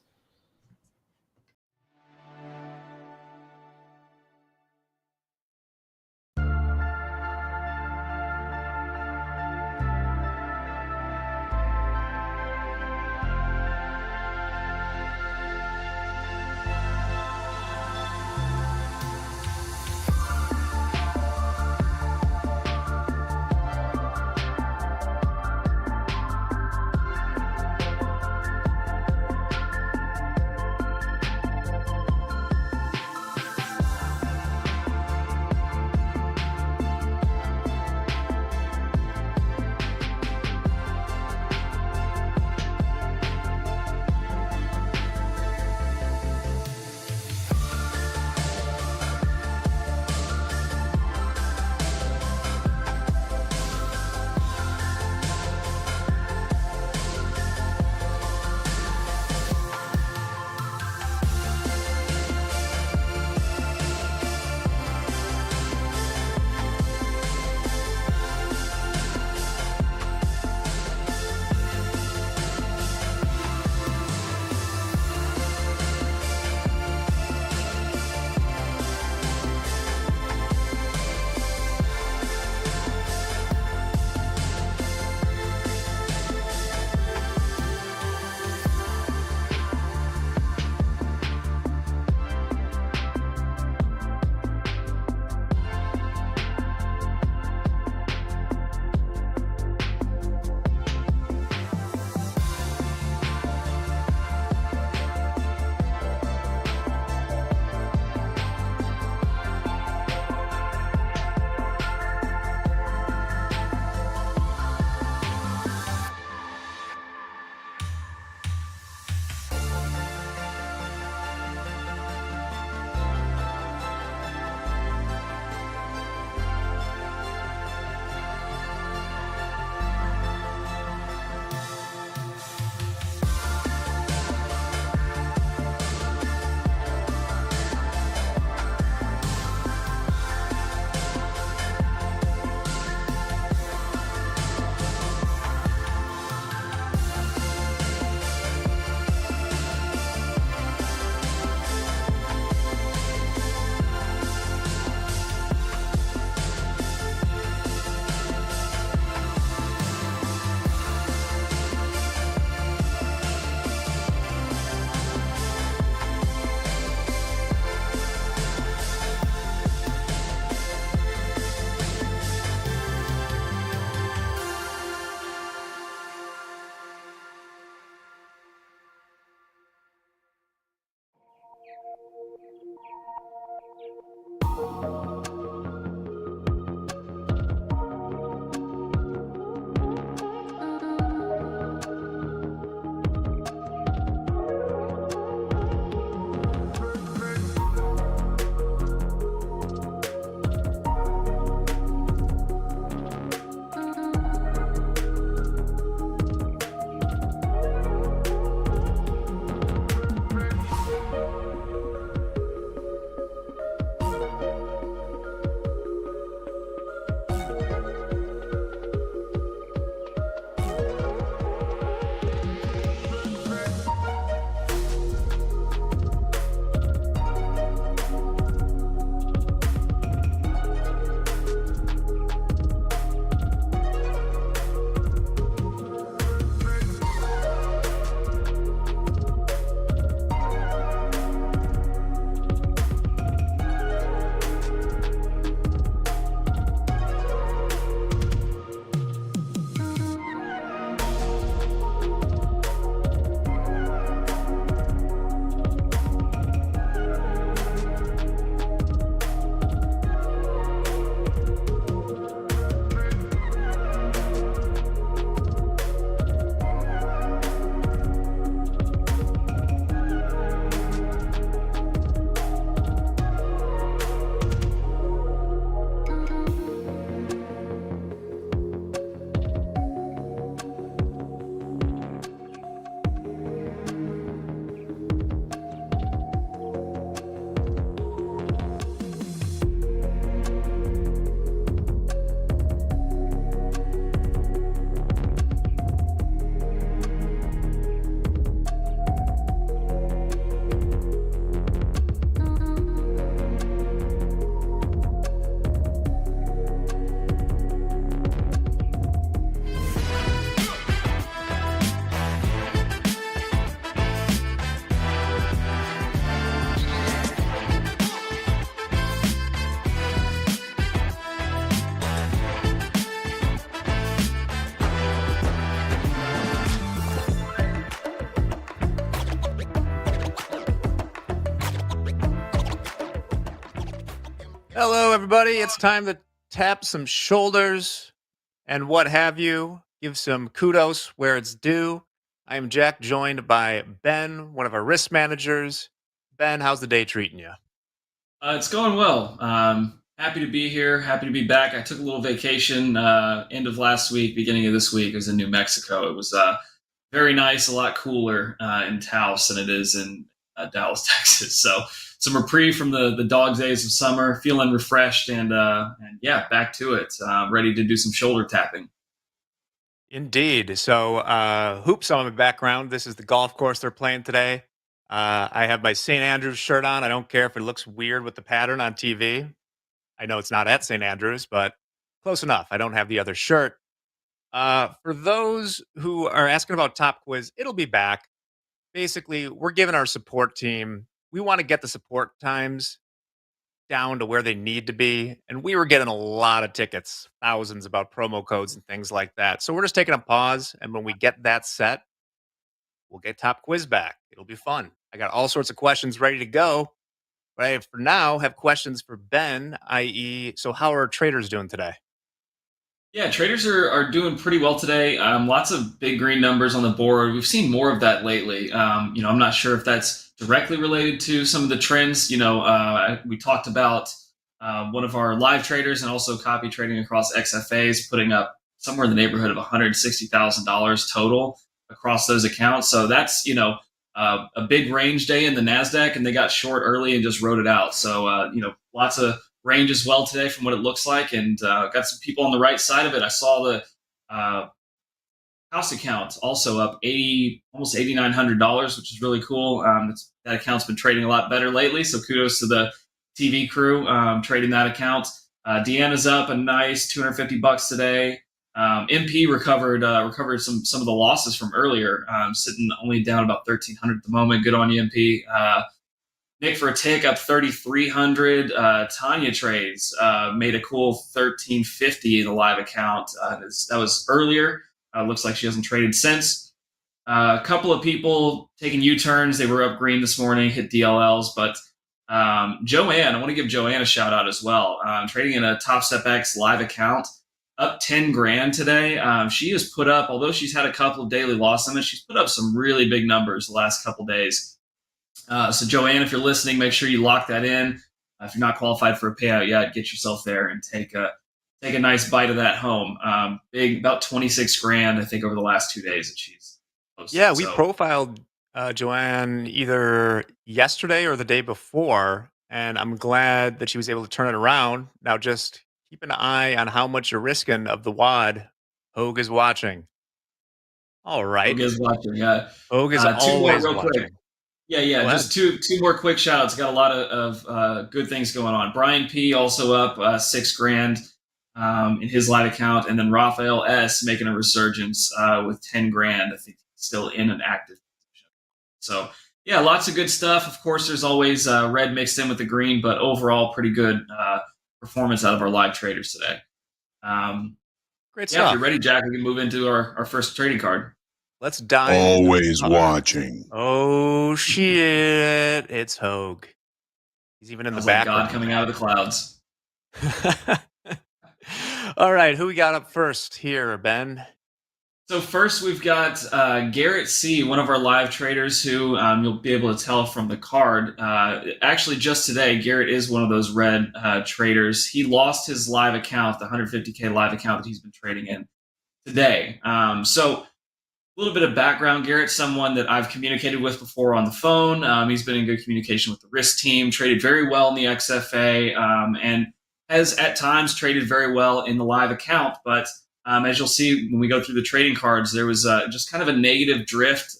Hello, everybody. It's time to tap some shoulders and what have you. Give some kudos where it's due. I am Jack, joined by Ben, one of our risk managers. Ben, how's the day treating you? It's going well. Happy to be here. Happy to be back. I took a little vacation end of last week, beginning of this week. I was in New Mexico. It was very nice, a lot cooler in Taos than it is in Dallas, Texas. So some reprieve from the dog days of summer, feeling refreshed, and yeah, back to it. Ready to do some shoulder tapping. Indeed. So, hoops on my background. This is the golf course they're playing today. I have my St. Andrews shirt on. I don't care if it looks weird with the pattern on TV. I know it's not at St. Andrews, but close enough. I don't have the other shirt. For those who are asking about Top Quiz, it'll be back. Basically, we're giving our support team, we want to get the support times down to where they need to be. And we were getting a lot of tickets, thousands about promo codes and things like that. So we're just taking a pause. And when we get that set, we'll get Top Quiz back. It'll be fun. I got all sorts of questions ready to go. But I, for now, have questions for Ben, i.e., so how are traders doing today? Yeah, traders are doing pretty well today. Lots of big green numbers on the board. We've seen more of that lately. I'm not sure if that's directly related to some of the trends. We talked about one of our live traders and also copy trading across XFAs putting up somewhere in the neighborhood of $160,000 total across those accounts. So that's, a big range day in the NASDAQ, and they got short early and just rode it out. So, lots of range as well today from what it looks like, and got some people on the right side of it. I saw the house account also up almost $8,900, which is really cool. That account's been trading a lot better lately, so kudos to the TV crew trading that account. Deanna's up a nice $250 today. MP recovered some of the losses from earlier, sitting only down about $1,300 at the moment. Good on you, MP. Nick for a tick up 3,300. Tanya trades made a cool 1,350 in the live account. That was earlier. Looks like she hasn't traded since. A couple of people taking U-turns. They were up green this morning, hit DLLs. But Joanne, I want to give Joanne a shout out as well. Trading in a Topstep X live account, up 10 grand today. She has put up, although she's had a couple of daily loss limits, she's put up some really big numbers the last couple of days. So Joanne, if you're listening, make sure you lock that in. If you're not qualified for a payout yet, get yourself there and take a nice bite of that home. Big, about 26 grand, I think, over the last 2 days that she's posted. Yeah, we profiled Joanne either yesterday or the day before, and I'm glad that she was able to turn it around. Now just keep an eye on how much you're risking of the WAD. Hogue is watching. All right. Hogue is watching, yeah. Hogue is always watching. Quick. Yeah. Just two more quick shout outs. Got a lot of good things going on. Brian P also up 6 grand in his live account, and then Raphael S making a resurgence with 10 grand. I think still in an active position. So yeah, lots of good stuff. Of course, there's always red mixed in with the green, but overall pretty good performance out of our live traders today. Great stuff. If you're ready, Jack, we can move into our first trading card. Let's dive. Always watching. Oh shit! It's Hogue. He's even in the background. God coming out of the clouds. All right, who we got up first here, Ben? So first we've got Garrett C, one of our live traders who you'll be able to tell from the card. Actually, just today, Garrett is one of those red traders. He lost his live account, the 150K live account that he's been trading in today. So a little bit of background. Garrett's someone that I've communicated with before on the phone. He's been in good communication with the risk team, traded very well in the XFA, and has at times traded very well in the live account. But as you'll see when we go through the trading cards, there was just kind of a negative drift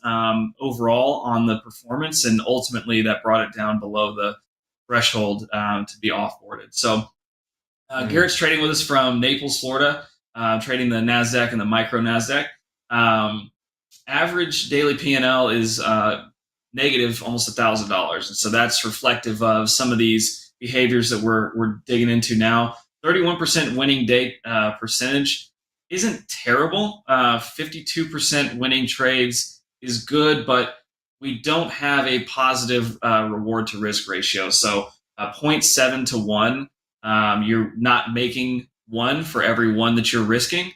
overall on the performance, and ultimately that brought it down below the threshold to be offboarded. So Garrett's trading with us from Naples, Florida, trading the NASDAQ and the micro NASDAQ. Average daily P&L is negative almost $1,000. And so that's reflective of some of these behaviors that we're digging into now. 31% winning day percentage isn't terrible. 52% winning trades is good, but we don't have a positive reward to risk ratio. So 0.7 to 1 You're not making one for every one that you're risking.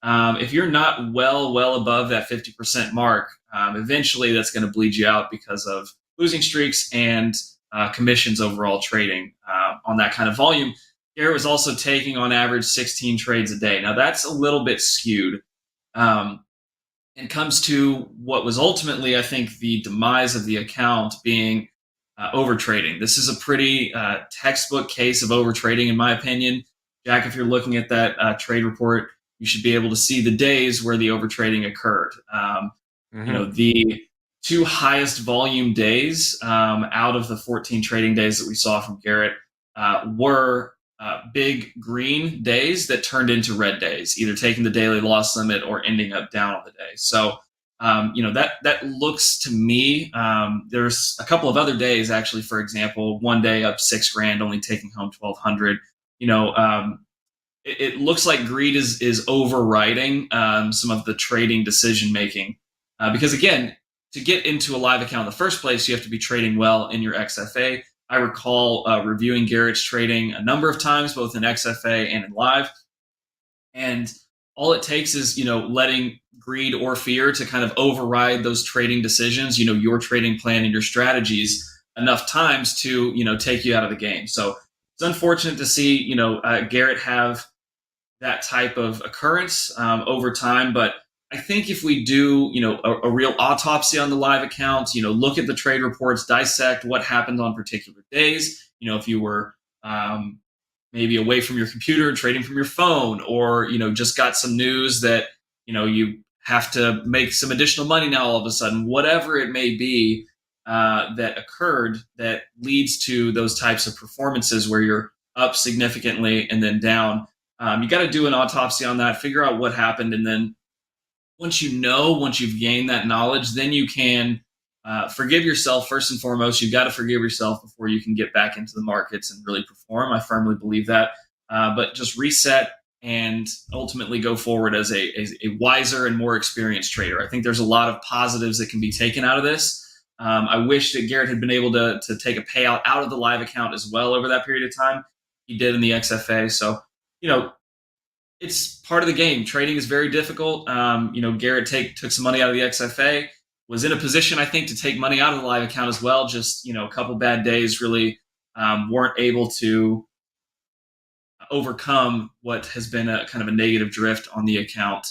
If you're not well above that 50% mark, eventually that's going to bleed you out because of losing streaks and commissions overall trading on that kind of volume. Garrett was also taking on average 16 trades a day. Now that's a little bit skewed. And comes to what was ultimately, I think, the demise of the account being over trading. This is a pretty textbook case of over trading, in my opinion. Jack, if you're looking at that trade report, you should be able to see the days where the over trading occurred. You know, the two highest volume days out of the 14 trading days that we saw from Garrett were big green days that turned into red days, either taking the daily loss limit or ending up down on the day. So, you know, that looks to me, there's a couple of other days, actually, for example, one day up $6,000, only taking home 1,200. You know, it looks like greed is overriding some of the trading decision making. Because again, to get into a live account in the first place, you have to be trading well in your XFA. I recall reviewing Garrett's trading a number of times, both in XFA and in live. And all it takes is, you know, letting greed or fear to kind of override those trading decisions, you know, your trading plan and your strategies enough times to, you know, take you out of the game. So it's unfortunate to see, you know, Garrett have that type of occurrence over time. But I think if we do, you know, a real autopsy on the live accounts, you know, look at the trade reports, dissect what happened on particular days. You know, if you were maybe away from your computer, trading from your phone, or, you know, just got some news that, you know, you have to make some additional money now all of a sudden, whatever it may be that occurred that leads to those types of performances where you're up significantly and then down. You got to do an autopsy on that, figure out what happened, and then once you've gained that knowledge, then you can forgive yourself. First and foremost, you've got to forgive yourself before you can get back into the markets and really perform. I firmly believe that. But just reset and ultimately go forward as a wiser and more experienced trader. I think there's a lot of positives that can be taken out of this. I wish that Garrett had been able to take a payout out of the live account as well over that period of time. He did in the XFA. So, you know, it's part of the game. Trading is very difficult. You know, Garrett took some money out of the XFA, was in a position, I think, to take money out of the live account as well. Just, you know, a couple bad days really weren't able to overcome what has been a kind of a negative drift on the account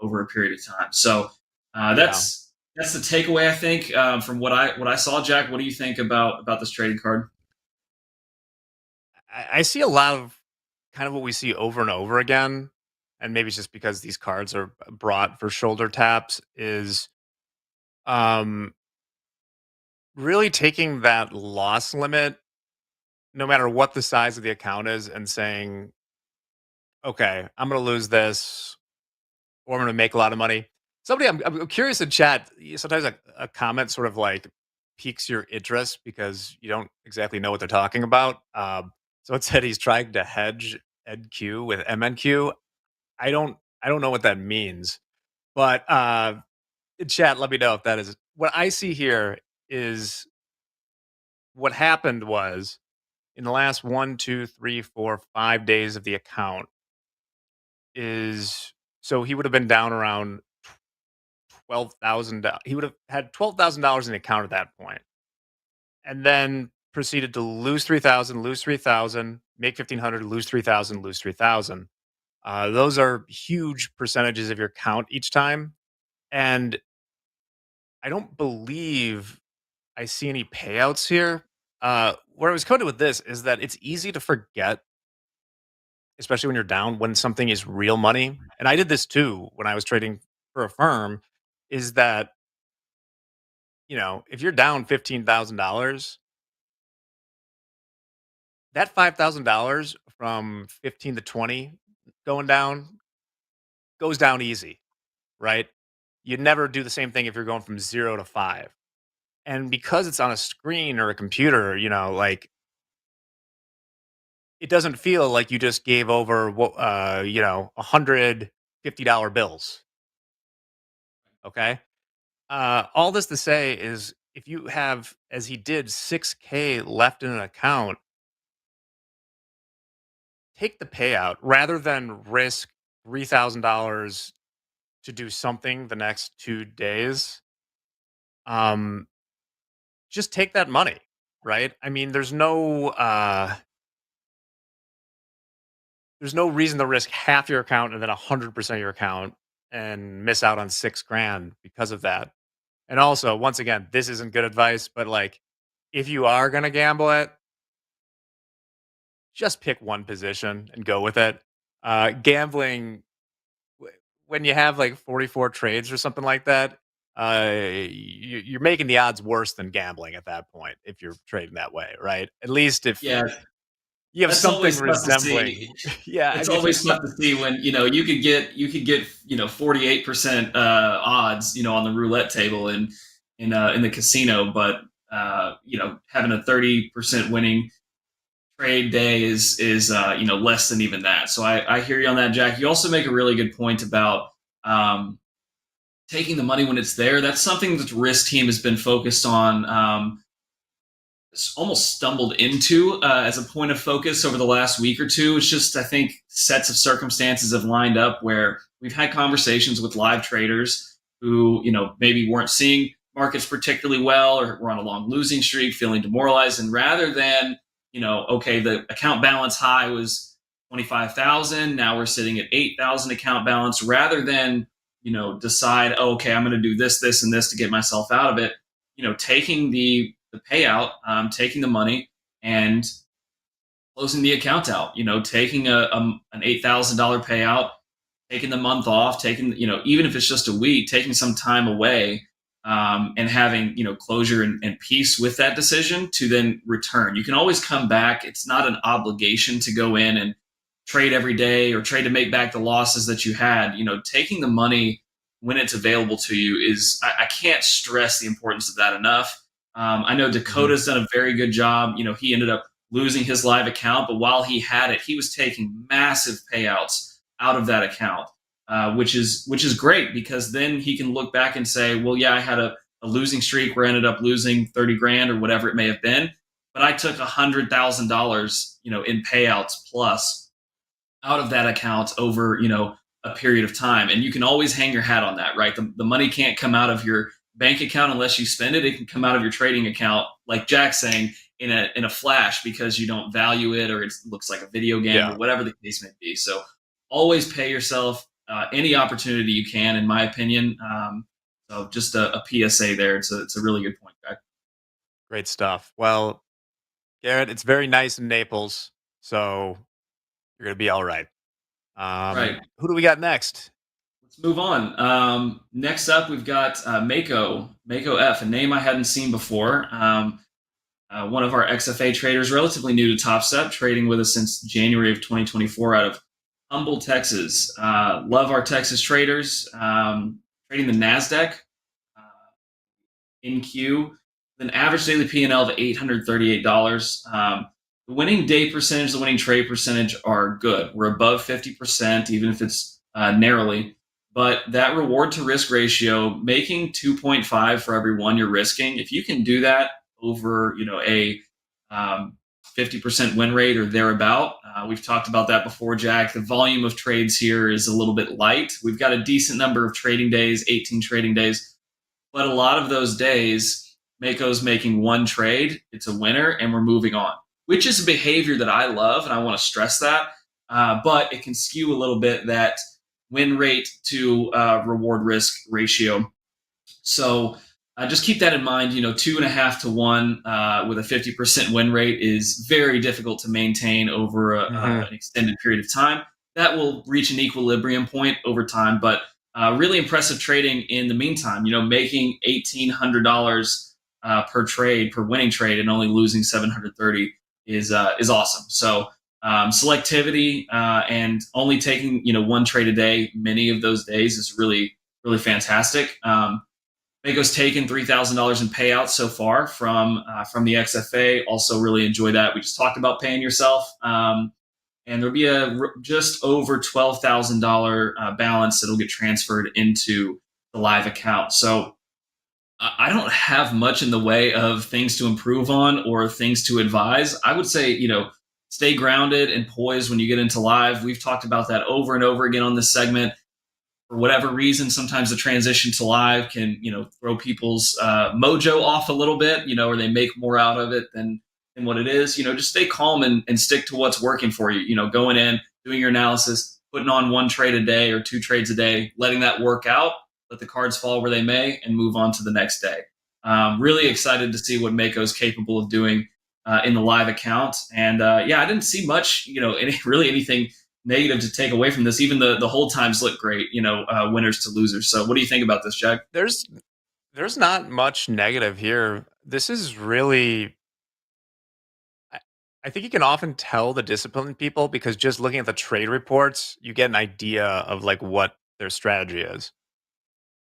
over a period of time. So that's the takeaway, I think, from what I saw. Jack, what do you think about this trading card? I see a lot of kind of what we see over and over again, and maybe it's just because these cards are brought for shoulder taps, is really taking that loss limit, no matter what the size of the account is, and saying, okay, I'm going to lose this, or I'm going to make a lot of money. Somebody, I'm curious in chat, sometimes a comment sort of like piques your interest because you don't exactly know what they're talking about. So it said he's trying to hedge NQ with MNQ. I don't know what that means, but in chat, let me know if that is what I see here. Is what happened was in the last 1, 2, 3, 4, 5 days of the account is so he would have been down around $12,000. He would have had $12,000 in the account at that point, and then proceeded to lose 3,000, lose 3,000, make 1,500, lose 3,000, lose 3,000. Those are huge percentages of your count each time. And I don't believe I see any payouts here. Where I was coded with this is that it's easy to forget, especially when you're down, when something is real money. And I did this too when I was trading for a firm, is that, you know, if you're down $15,000, that $5,000 from 15 to 20 going down goes down easy, right? You'd never do the same thing if you're going from 0 to 5. And because it's on a screen or a computer, you know, like it doesn't feel like you just gave over what you know, $150 bills. Okay? All this to say is if you have, as he did, $6K left in an account, take the payout rather than risk $3,000 to do something the next 2 days. Just take that money, right? I mean, there's no reason to risk half your account and then 100% of your account and miss out on $6,000 because of that. And also, once again, this isn't good advice, but like, if you are going to gamble it, just pick one position and go with it. Gambling, when you have like 44 trades or something like that, you're making the odds worse than gambling at that point if you're trading that way, right? At least if you have That's something always tough to resembling. see. Yeah, It's I mean, always tough to see when you could get 48% odds on the roulette table in the casino, but having a 30% winning trade day is less than even that. So I hear you on that, Jack. You also make a really good point about taking the money when it's there. That's something that the risk team has been focused on. Almost stumbled into as a point of focus over the last week or two. It's just, I think, sets of circumstances have lined up where we've had conversations with live traders who, maybe weren't seeing markets particularly well or were on a long losing streak, feeling demoralized. And rather than, okay, the account balance high was 25,000. Now we're sitting at 8,000 account balance. Rather than, decide, okay, I'm going to do this, this, and this to get myself out of it. Taking the payout, taking the money and closing the account out, taking an $8,000 payout, taking the month off, taking, even if it's just a week, taking some time away and having, closure and peace with that decision to then return. You can always come back. It's not an obligation to go in and trade every day or trade to make back the losses that you had. Taking the money when it's available to you is, I can't stress the importance of that enough. I know Dakota's done a very good job. He ended up losing his live account, but while he had it, he was taking massive payouts out of that account, which is great because then he can look back and say, well, yeah, I had a losing streak where I ended up losing 30 grand or whatever it may have been, but I took $100,000, in payouts plus out of that account over, a period of time. And you can always hang your hat on that, right? The money can't come out of your bank account unless you spend it. It can come out of your trading account, like Jack's saying, in a flash because you don't value it or it looks like a video game or whatever the case may be. So always pay yourself any opportunity you can, in my opinion. So just a PSA there. It's a really good point, Jack. Great stuff. Well, Garrett, it's very nice in Naples, so you're going to be all right. Right. Who do we got next? Let's move on. Next up, we've got Mako F, a name I hadn't seen before. One of our XFA traders, relatively new to Topstep, trading with us since January of 2024 out of Humble, Texas. Love our Texas traders. Trading the NASDAQ in Q, an average daily P&L of $838. The winning day percentage, the winning trade percentage are good. We're above 50%, even if it's narrowly. But that reward to risk ratio, making 2.5 for every one you're risking, if you can do that over a 50% win rate or thereabout, we've talked about that before, Jack. The volume of trades here is a little bit light. We've got a decent number of trading days, 18 trading days, but a lot of those days, Mako's making one trade, it's a winner, and we're moving on, which is a behavior that I love, and I want to stress that. But it can skew a little bit that win rate to reward risk ratio. So just keep that in mind. 2.5 to 1 with a 50% win rate is very difficult to maintain over an extended period of time. That will reach an equilibrium point over time, but really impressive trading in the meantime. Making $1,800 per trade, per winning trade, and only losing $730 is awesome. So selectivity and only taking one trade a day, many of those days, is really, really fantastic. Mako's taken $3,000 in payouts so far from the XFA. Also really enjoy that. We just talked about paying yourself. And there'll be a just over $12,000 balance that'll get transferred into the live account. So I don't have much in the way of things to improve on or things to advise. I would say, stay grounded and poised when you get into live. We've talked about that over and over again on this segment. For whatever reason, sometimes the transition to live can, throw people's mojo off a little bit, or they make more out of it than what it is. Just stay calm and stick to what's working for you. Going in, doing your analysis, putting on 1 trade a day or 2 trades a day, letting that work out, let the cards fall where they may, and move on to the next day. Really excited to see what Mako's capable of doing in the live account. And I didn't see much, anything negative to take away from this. Even the hold times look great, winners to losers. So what do you think about this, Jack? There's not much negative here. This is really, I think you can often tell the disciplined people because just looking at the trade reports, you get an idea of like what their strategy is.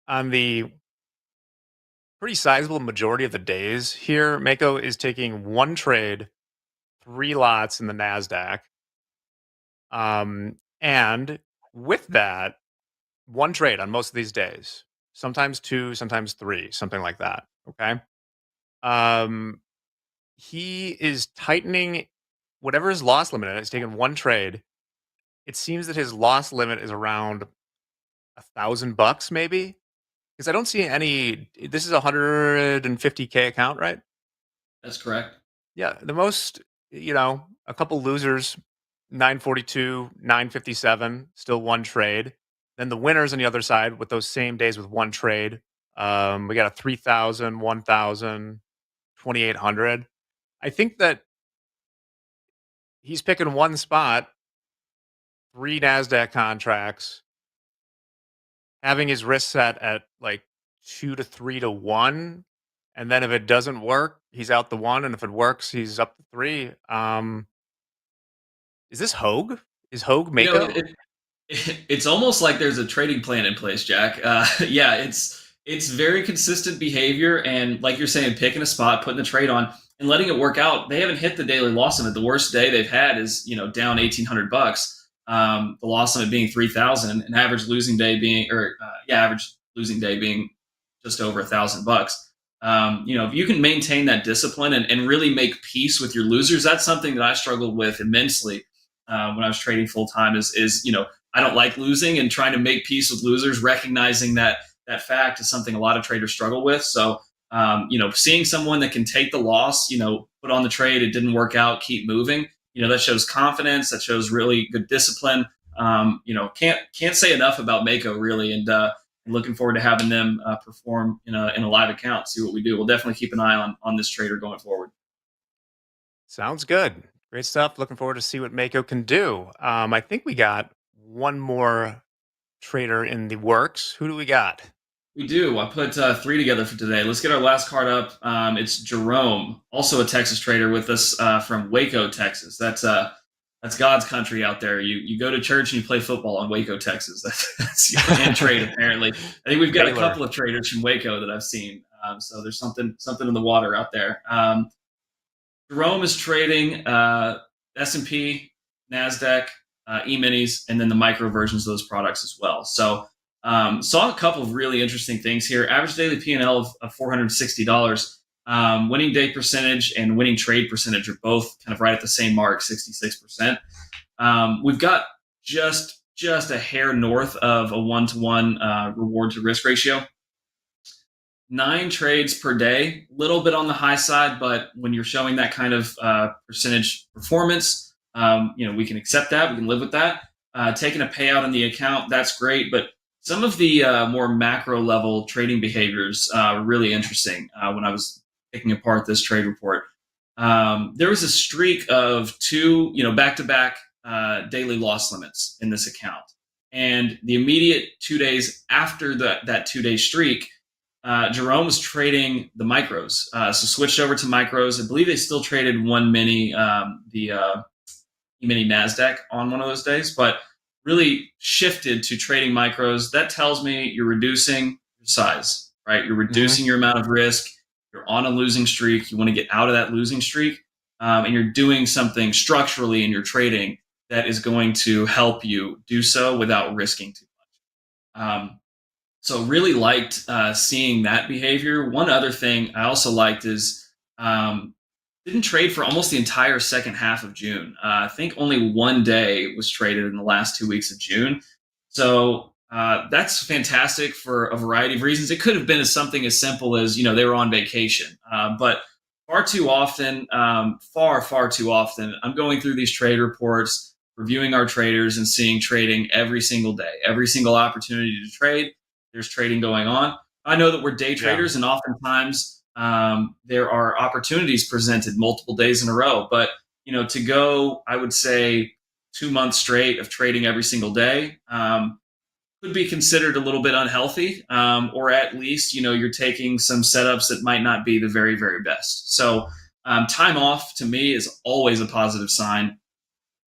On the pretty sizable majority of the days here, Mako is taking 1 trade, 3 lots in the NASDAQ. And with that, 1 trade on most of these days, sometimes 2, sometimes 3, something like that. Okay. He is tightening whatever his loss limit is. He's taking 1 trade. It seems that his loss limit is around $1,000 maybe. Because I don't see any, this is a 150K account, right? That's correct. Yeah. The most, a couple losers, 942, 957, still 1 trade. Then the winners on the other side with those same days with 1 trade. We got a 3,000, 1,000, 2,800. I think that he's picking 1 spot, 3 NASDAQ contracts, having his risk set at like 2 to 3 to 1. And then if it doesn't work, he's out the 1. And if it works, he's up to 3. Is this Hogue? Is Hogue Mako? It's almost like there's a trading plan in place, Jack. It's very consistent behavior. And like you're saying, picking a spot, putting the trade on and letting it work out. They haven't hit the daily loss limit. The worst day they've had is, down $1,800. The loss limit being 3,000, and average losing day being just over $1,000. If you can maintain that discipline and really make peace with your losers, that's something that I struggled with immensely when I was trading full time. Is I don't like losing, and trying to make peace with losers, recognizing that fact is something a lot of traders struggle with. So seeing someone that can take the loss, put on the trade, it didn't work out, keep moving. That shows confidence. That shows really good discipline. Can't say enough about Mako really, and looking forward to having them perform in a live account. See what we do. We'll definitely keep an eye on this trader going forward. Sounds good. Great stuff. Looking forward to see what Mako can do. I think we got 1 more trader in the works. Who do we got? We do. I put 3 together for today. Let's get our last card up. It's Jerome, also a Texas trader with us from Waco, Texas. That's God's country out there. You go to church and you play football in Waco, Texas. That's your trade, apparently. I think we've got a couple of traders from Waco that I've seen. So there's something in the water out there. Jerome is trading S&P, NASDAQ, E-minis, and then the micro versions of those products as well. So saw a couple of really interesting things here. Average daily P&L of $460. Winning day percentage and winning trade percentage are both kind of right at the same mark, 66%. We've got just a hair north of a 1-to-1 reward to risk ratio. 9 trades per day, little bit on the high side, but when you're showing that kind of percentage performance, we can accept that. We can live with that. Taking a payout on the account, that's great, but some of the more macro level trading behaviors are really interesting. When I was picking apart this trade report, there was a streak of 2, back-to-back daily loss limits in this account. And the immediate 2 days after that 2-day streak, Jerome was trading the micros. So switched over to micros. I believe they still traded 1 mini, the E-mini NASDAQ on one of those days, but really shifted to trading micros. That tells me you're reducing your size, right? You're reducing your amount of risk. You're on a losing streak. You want to get out of that losing streak. And you're doing something structurally in your trading that is going to help you do so without risking too much. So really liked seeing that behavior. One other thing I also liked is didn't trade for almost the entire second half of June. I think only one day was traded in the last 2 weeks of June. So that's fantastic for a variety of reasons. It could have been something as simple as, they were on vacation. But far too often, far too often, I'm going through these trade reports, reviewing our traders and seeing trading every single day. Every single opportunity to trade, there's trading going on. I know that we're day traders, and oftentimes there are opportunities presented multiple days in a row. But to go, I would say 2 months straight of trading every single day could be considered a little bit unhealthy, or at least you're taking some setups that might not be the very, very best. So time off to me is always a positive sign,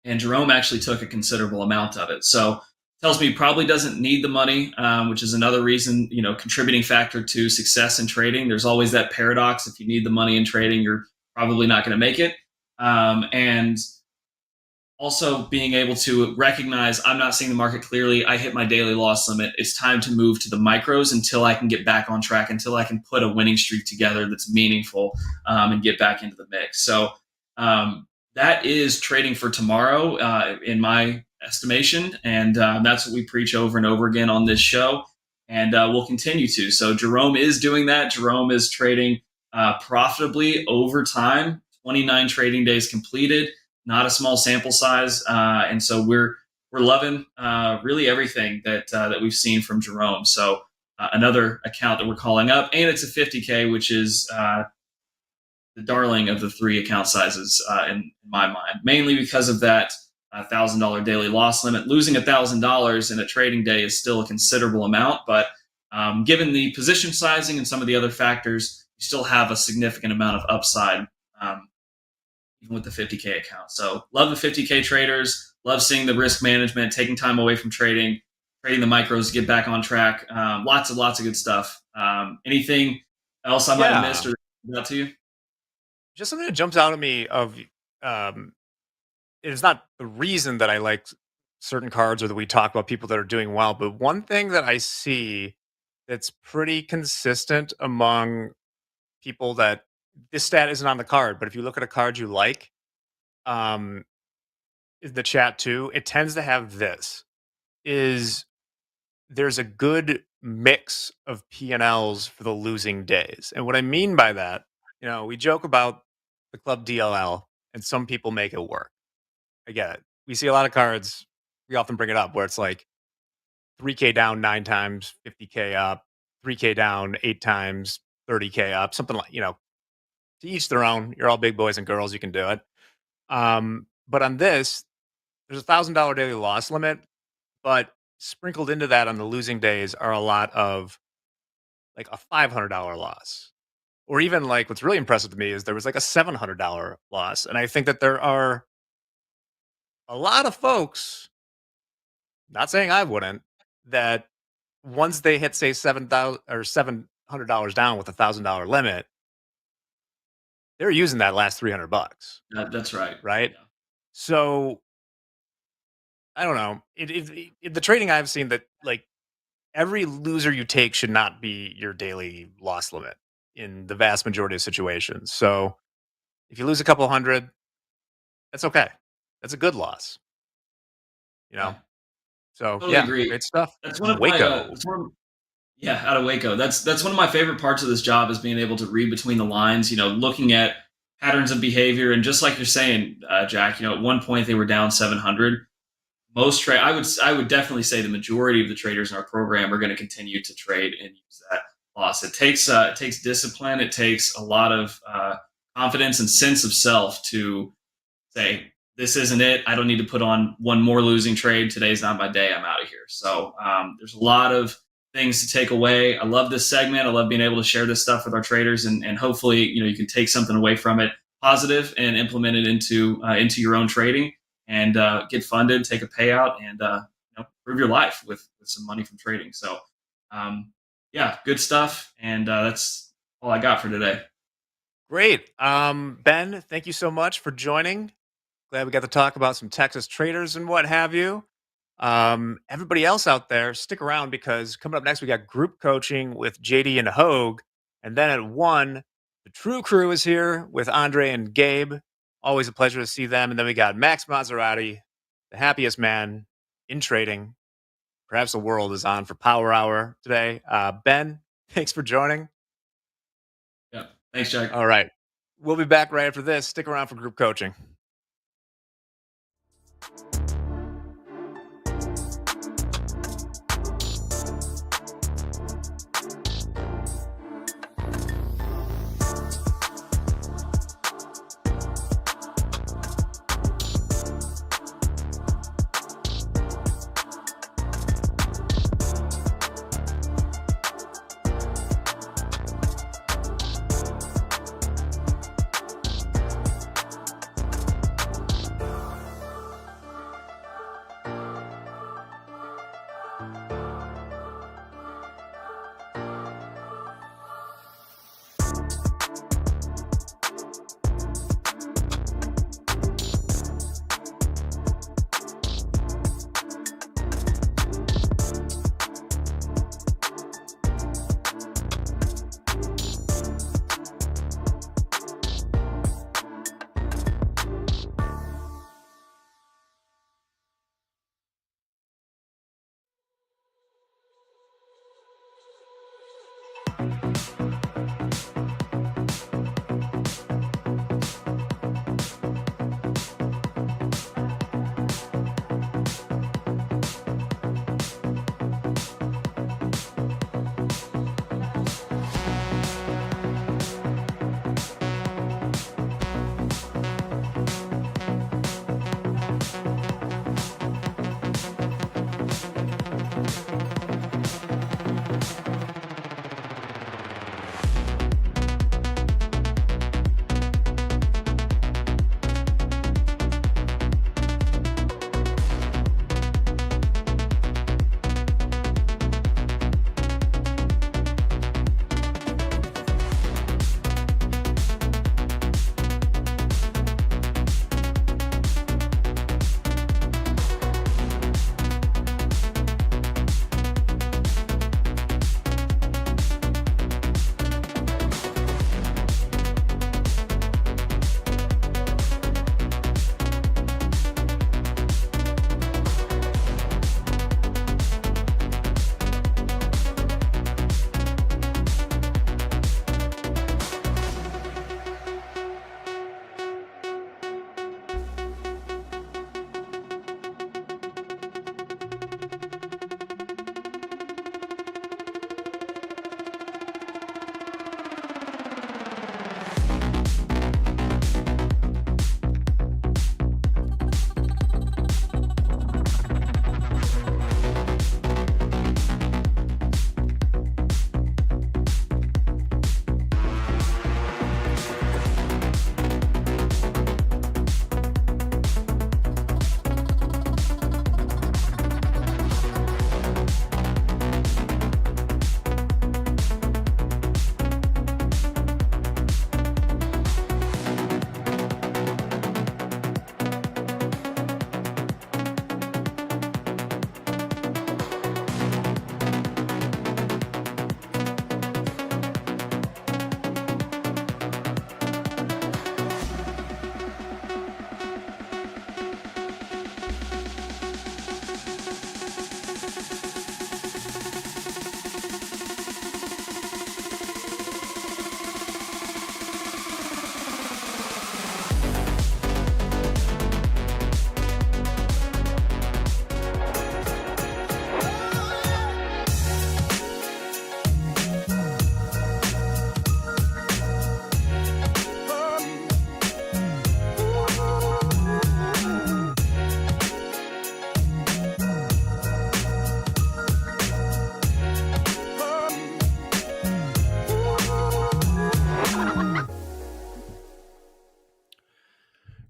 and Jerome actually took a considerable amount of it. So tells me he probably doesn't need the money, which is another reason, contributing factor to success in trading. There's always that paradox. If you need the money in trading, you're probably not going to make it. And also being able to recognize I'm not seeing the market clearly. I hit my daily loss limit. It's time to move to the micros until I can get back on track, until I can put a winning streak together that's meaningful, and get back into the mix. So that is trading for tomorrow, in my estimation. And that's what we preach over and over again on this show. And we'll continue to. So Jerome is doing that. Jerome is trading profitably over time, 29 trading days completed. Not a small sample size, and so we're loving really everything that we've seen from Jerome. So another account that we're calling up, and it's a 50K, which is the darling of the 3 account sizes in my mind, mainly because of that $1,000 daily loss limit. Losing $1,000 in a trading day is still a considerable amount, but given the position sizing and some of the other factors, you still have a significant amount of upside. Even with the 50K account. So love the 50K traders, love seeing the risk management, taking time away from trading the micros to get back on track. Lots of good stuff. Anything else I might have missed or out to you? Just something that jumps out at me of it's not the reason that I like certain cards or that we talk about people that are doing well, but one thing that I see that's pretty consistent among people that this stat isn't on the card, but if you look at a card you like, in the chat too, it tends to have this, is there's a good mix of P&Ls for the losing days. And what I mean by that, we joke about the club DLL and some people make it work. I get it. We see a lot of cards, we often bring it up, where it's like 3K down 9 times, 50K up, 3K down 8 times, 30K up, something like, to each their own. You're all big boys and girls. You can do it. But on this, there's $1,000 daily loss limit, but sprinkled into that on the losing days are a lot of like a $500 loss. Or even like what's really impressive to me is there was like a $700 loss. And I think that there are a lot of folks, not saying I wouldn't, that once they hit, say, $700 down with $1,000 limit, they're using that last $300. That's right. Right. Yeah. So I don't know. The trading I've seen that like every loser you take should not be your daily loss limit in the vast majority of situations. So if you lose a couple hundred, that's okay. That's a good loss. So Totally yeah, agree. great stuff. That's one of Waco. Out of Waco. That's one of my favorite parts of this job is being able to read between the lines. Looking at patterns of behavior, and just like you're saying, Jack. At one point they were down 700. I would definitely say the majority of the traders in our program are going to continue to trade and use that loss. It takes discipline. It takes a lot of confidence and sense of self to say, this isn't it. I don't need to put on one more losing trade. Today's not my day. I'm out of here. So there's a lot of things to take away. I love this segment. I love being able to share this stuff with our traders, and hopefully, you can take something away from it positive and implement it into your own trading, and get funded, take a payout, and improve your life with some money from trading. So good stuff. And that's all I got for today. Great. Ben, thank you so much for joining. Glad we got to talk about some Texas traders and what have you. Everybody else out there, stick around, because coming up next, we got group coaching with JD and Hogue. And then at 1, the The True Crew is here with Andre and Gabe. Always a pleasure to see them. And then we got Max Maserati, the happiest man in trading. Perhaps the world is on for Power Hour today. Ben, thanks for joining. Yeah, thanks, Jack. All right. We'll be back right after this. Stick around for group coaching.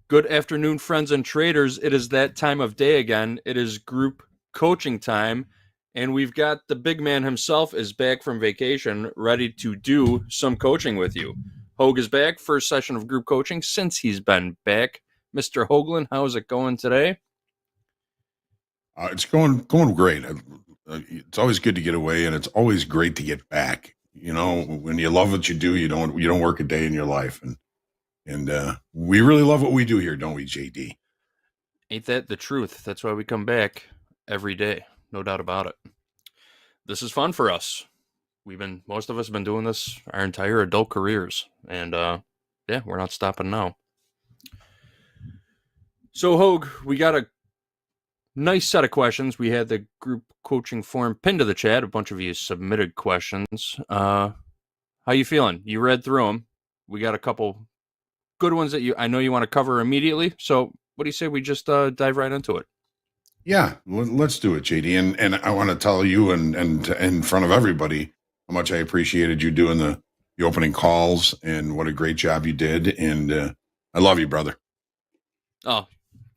Good afternoon, friends and traders. It is that time of day again. It is group coaching time, and we've got the big man himself is back from vacation, ready to do some coaching with you. Hogue is back, first session of group coaching since he's been back. Mr. Hoagland, how's it going today? It's going great. It's always good to get away, and it's always great to get back. You know, when you love what you do, you don't work a day in your life. And we really love what we do here, don't we, JD? Ain't that the truth? That's why we come back every day. No doubt about it. This is fun for us. Most of us have been doing this our entire adult careers. And yeah, we're not stopping now. So, Hogue, we got a nice set of questions. We had the group coaching form pinned to the chat. A bunch of you submitted questions. How you feeling? You read through them. We got a couple good ones that I know you want to cover immediately. So what do you say we just dive right into it? Yeah, let's do it, JD. And I want to tell you and in front of everybody how much I appreciated you doing the opening calls and what a great job you did. And I love you, brother. Oh,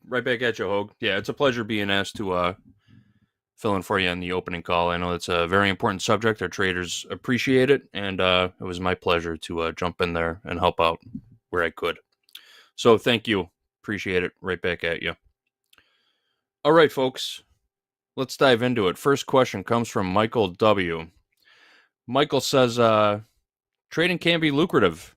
right back at you, Hogue. Yeah, it's a pleasure being asked to fill in for you on the opening call. I know it's a very important subject. Our traders appreciate it, and it was my pleasure to jump in there and help out where I could. So thank you. Appreciate it. Right back at you. All right, folks. Let's dive into it. First question comes from Michael W. Michael says, trading can be lucrative.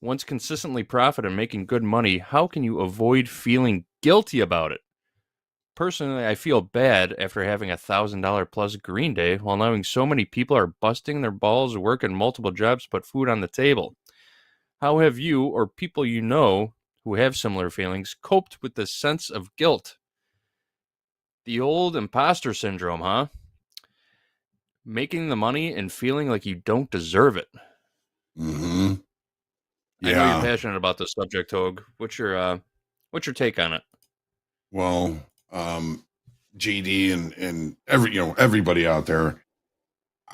Once consistently profit and making good money, how can you avoid feeling guilty about it? Personally, I feel bad after having $1,000 plus green day while knowing so many people are busting their balls working multiple jobs to put food on the table. How have you or people you know who have similar feelings coped with this sense of guilt? The old imposter syndrome, huh? Making the money and feeling like you don't deserve it. Mm-hmm. Yeah. I know you're passionate about this subject, Hogue. What's your take on it? Well, JD and everybody out there,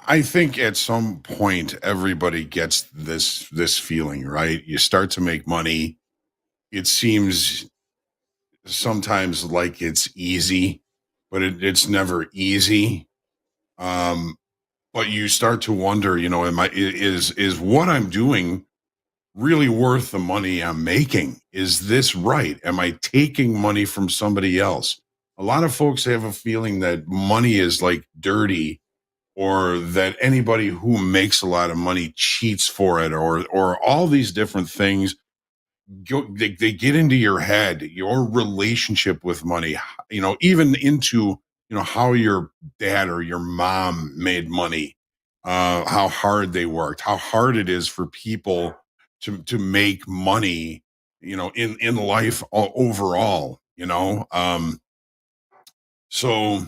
I think at some point everybody gets this feeling, right? You start to make money. It seems sometimes like it's easy, but it's never easy. But you start to wonder, is what I'm doing really worth the money I'm making? Is this right? Am I taking money from somebody else? A lot of folks have a feeling that money is like dirty, or that anybody who makes a lot of money cheats for it, or all these different things. They get into your head, your relationship with money, even into, how your dad or your mom made money, how hard they worked, how hard it is for people to make money, in life overall, so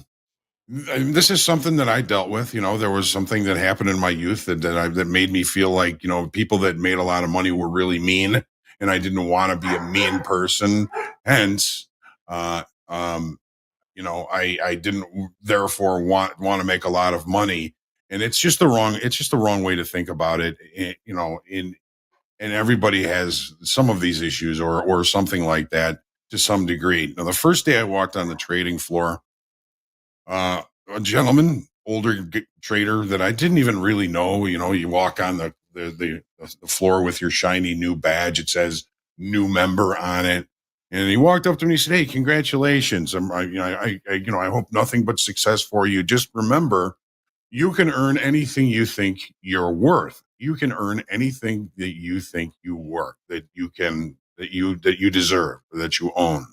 this is something that I dealt with. There was something that happened in my youth that made me feel like, people that made a lot of money were really mean, and I didn't want to be a mean person. Hence, I didn't therefore want to make a lot of money. And it's just the wrong way to think about it. And everybody has some of these issues or something like that to some degree. Now, the first day I walked on the trading floor, a gentleman, older trader that I didn't even really know. You walk on the floor with your shiny new badge. It says new member on it. And he walked up to me and said, "Hey, congratulations. I hope nothing but success for you. Just remember, you can earn anything you think you're worth. You can earn anything that you think you work, that you deserve, that you own."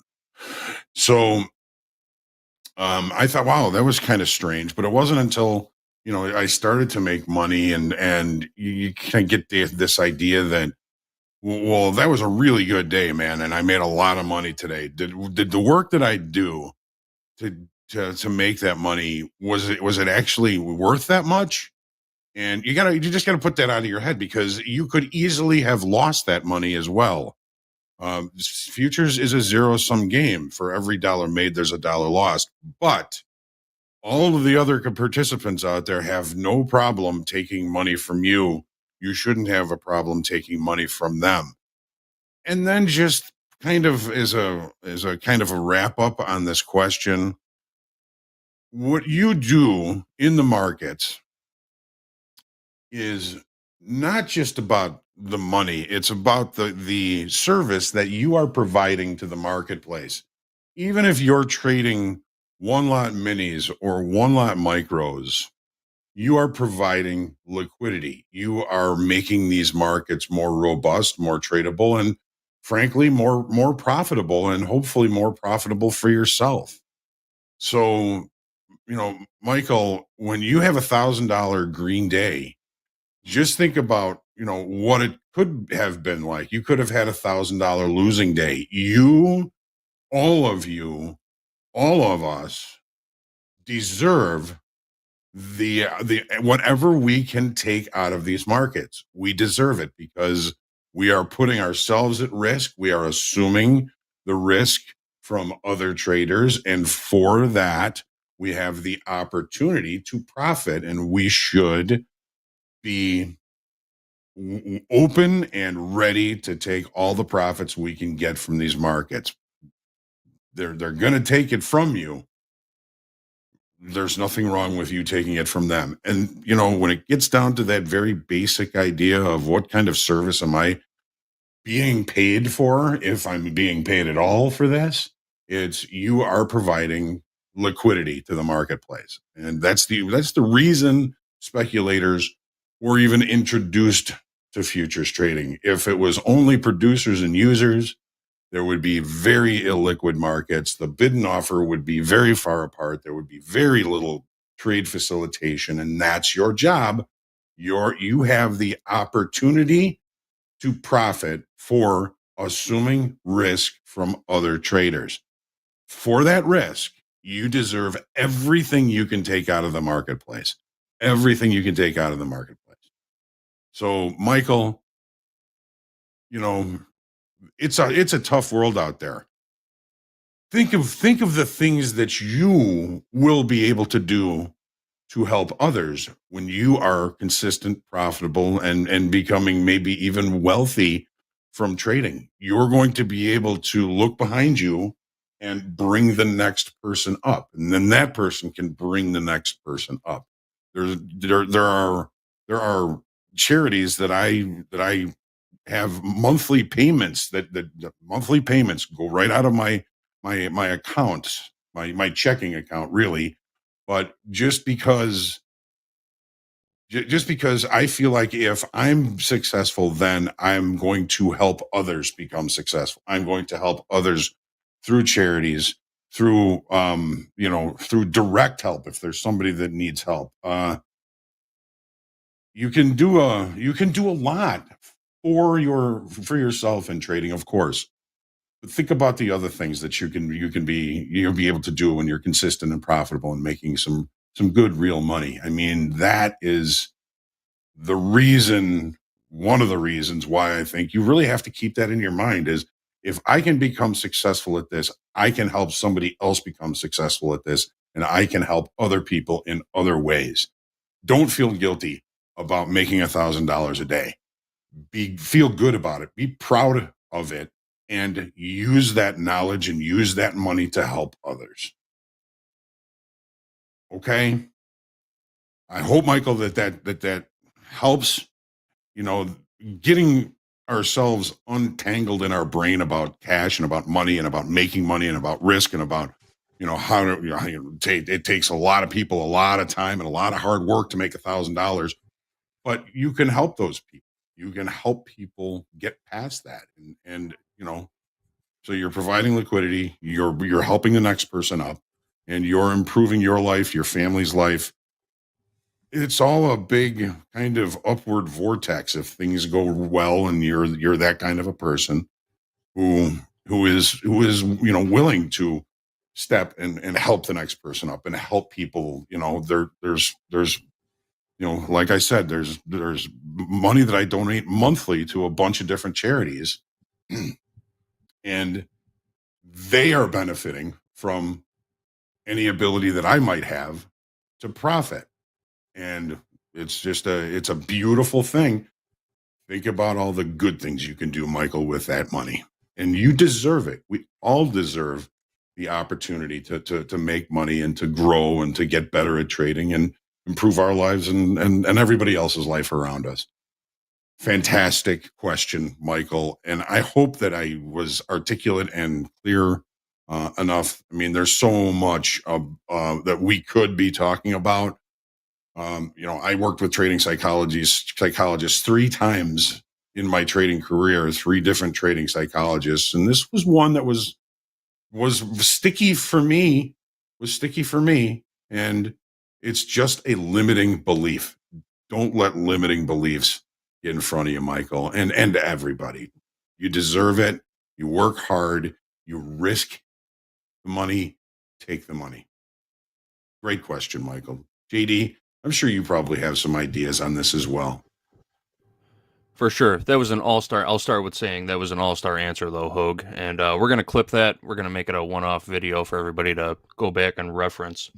So I thought, wow, that was kind of strange, but it wasn't until, I started to make money and you kind of get this idea that, well, that was a really good day, man. And I made a lot of money today. Did the work that I do to make that money, was it actually worth that much? And you just gotta put that out of your head, because you could easily have lost that money as well. Futures is a zero-sum game. For every dollar made, there's a dollar lost. But all of the other participants out there have no problem taking money from you. You shouldn't have a problem taking money from them. And then, just kind of as a kind of a wrap up on this question, what you do in the markets is not just about the money. It's about the service that you are providing to the marketplace. Even if you're trading one lot minis or one lot micros, you are providing liquidity. You are making these markets more robust, more tradable, and frankly, more profitable, and hopefully more profitable for yourself. So, Michael, when you have $1,000 green day, just think about, what it could have been like. You could have had $1,000 losing day. All of us deserve the whatever we can take out of these markets. We deserve it because we are putting ourselves at risk. We are assuming the risk from other traders, and for that we have the opportunity to profit, and we should be open and ready to take all the profits we can get from these markets. They're going to take it from you. There's nothing wrong with you taking it from them. And, when it gets down to that very basic idea of what kind of service am I being paid for, if I'm being paid at all for this, it's you are providing liquidity to the marketplace. And that's the reason speculators were even introduced to futures trading. If it was only producers and users, there would be very illiquid markets. The bid and offer would be very far apart. There would be very little trade facilitation, and that's your job. You have the opportunity to profit for assuming risk from other traders. For that risk, you deserve everything you can take out of the marketplace. Everything you can take out of the marketplace. So, Michael, it's a tough world out there. Think of the things that you will be able to do to help others when you are consistent, profitable, and becoming maybe even wealthy from trading. You're going to be able to look behind you and bring the next person up, and then that person can bring the next person up. There are charities that I have monthly payments that monthly payments go right out of my account, my checking account, really. But just because I feel like if I'm successful, then I'm going to help others become successful. I'm going to help others through charities, through through direct help. If there's somebody that needs help, you can do a lot for yourself in trading, of course. But think about the other things that you'll be able to do when you're consistent and profitable and making some good real money. I mean, that is one of the reasons why I think you really have to keep that in your mind is, if I can become successful at this, I can help somebody else become successful at this, and I can help other people in other ways. Don't feel guilty about making $1,000 a day. Feel good about it. Be proud of it, and use that knowledge and use that money to help others. Okay. I hope, Michael, that helps, getting ourselves untangled in our brain about cash and about money and about making money and about risk and about, it takes a lot of people, a lot of time and a lot of hard work to make $1,000, but you can help those people. You can help people get past that. And so you're providing liquidity, you're helping the next person up, and you're improving your life, your family's life. It's all a big kind of upward vortex if things go well and you're that kind of a person who is willing to step and help the next person up and help people. There's like I said, there's money that I donate monthly to a bunch of different charities, and they are benefiting from any ability that I might have to profit. And it's a beautiful thing. Think about all the good things you can do, Michael, with that money. And you deserve it. We all deserve the opportunity to make money and to grow and to get better at trading and improve our lives and everybody else's life around us. Fantastic question, Michael. And I hope that I was articulate and clear enough. I mean, there's so much that we could be talking about. I worked with trading psychologists 3 times in my trading career, 3 different trading psychologists. And this was one that was sticky for me, And it's just a limiting belief. Don't let limiting beliefs get in front of you, Michael, and everybody. You deserve it. You work hard. You risk the money. Take the money. Great question, Michael. JD, I'm sure you probably have some ideas on this as well. For sure. That was an all-star. I'll start with saying that was an all-star answer, though, Hogue. And we're going to clip that. We're going to make it a one-off video for everybody to go back and reference.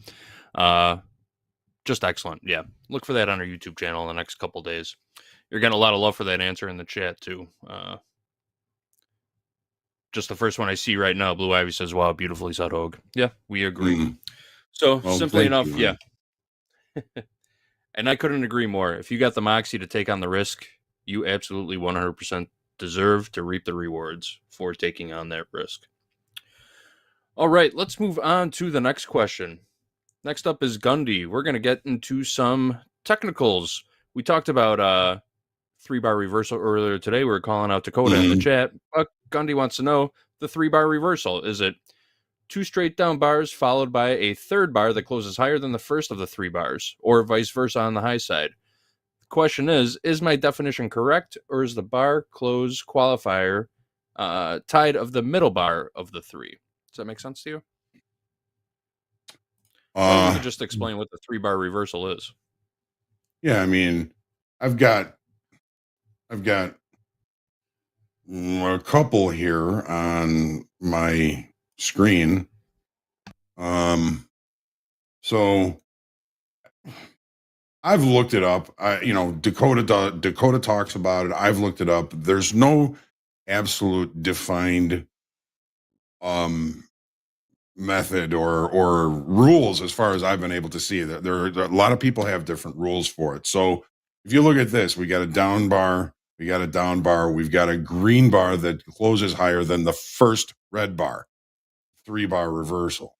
Just excellent. Yeah. Look for that on our YouTube channel in the next couple days. You're getting a lot of love for that answer in the chat, too. Just the first one I see right now, Blue Ivy says, wow, beautifully said, Hogue. Yeah, we agree. So, well, simply enough, yeah. And I couldn't agree more. If you got the moxie to take on the risk, you absolutely 100% deserve to reap the rewards for taking on that risk. All right, let's move on to the next question. Next up is Gundy. We're going to get into some technicals. We talked about 3-bar reversal earlier today. We were calling out Dakota in the chat. But Gundy wants to know the 3-bar reversal. Is it 2 straight down bars followed by a third bar that closes higher than the first of the 3 bars, or vice versa on the high side? Question is my definition correct, or is the bar close qualifier tied of the middle bar of the 3? Does that make sense to you? Or you could just explain what the 3-bar reversal is. Yeah, I mean, I've got a couple here on my screen. So I've looked it up. Dakota talks about it. I've looked it up. There's no absolute defined method or rules as far as I've been able to see. That there are a lot of people have different rules for it. So if you look at this, we got a down bar, we've got a green bar that closes higher than the first red bar, 3-bar reversal.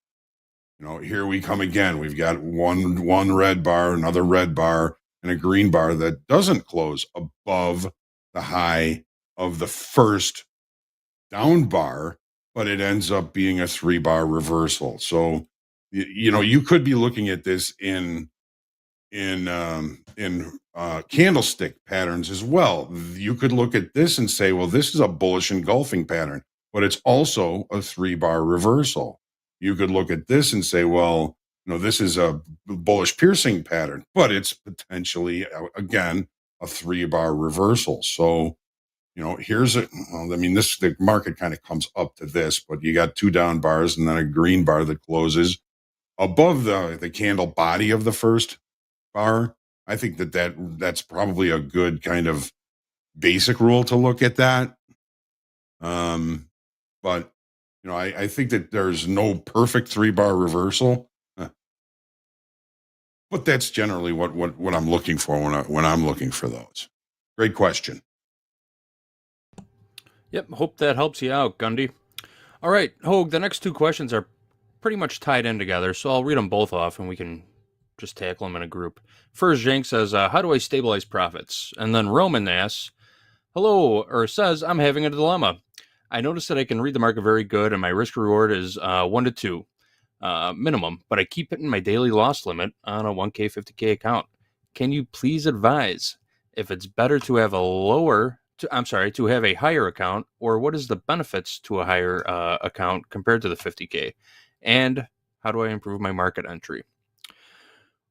Here we come again. We've got one red bar, another red bar, and a green bar that doesn't close above the high of the first down bar, but it ends up being a 3-bar reversal. So, you could be looking at this in candlestick patterns as well. You could look at this and say, well, this is a bullish engulfing pattern, but it's also a 3-bar reversal. You could look at this and say, well, this is a bullish piercing pattern, but it's potentially, again, a 3-bar reversal. So, the market kind of comes up to this, but you got 2 down bars and then a green bar that closes above the candle body of the first bar. I think that's probably a good kind of basic rule to look at that. But I think that there's no perfect 3-bar reversal, but that's generally what I'm looking for when I'm looking for those. Great question. Yep, hope that helps you out, Gundy. All right, Hogue, the next 2 questions are pretty much tied in together, so I'll read them both off and we can just tackle them in a group. First, Jank says, how do I stabilize profits? And then Roman asks, says, I'm having a dilemma. I noticed that I can read the market very good and my risk reward is 1 to 2 minimum, but I keep hitting my daily loss limit on a 1K, 50K account. Can you please advise if it's better to have to have a higher account, or what is the benefits to a higher account compared to the 50K? And how do I improve my market entry?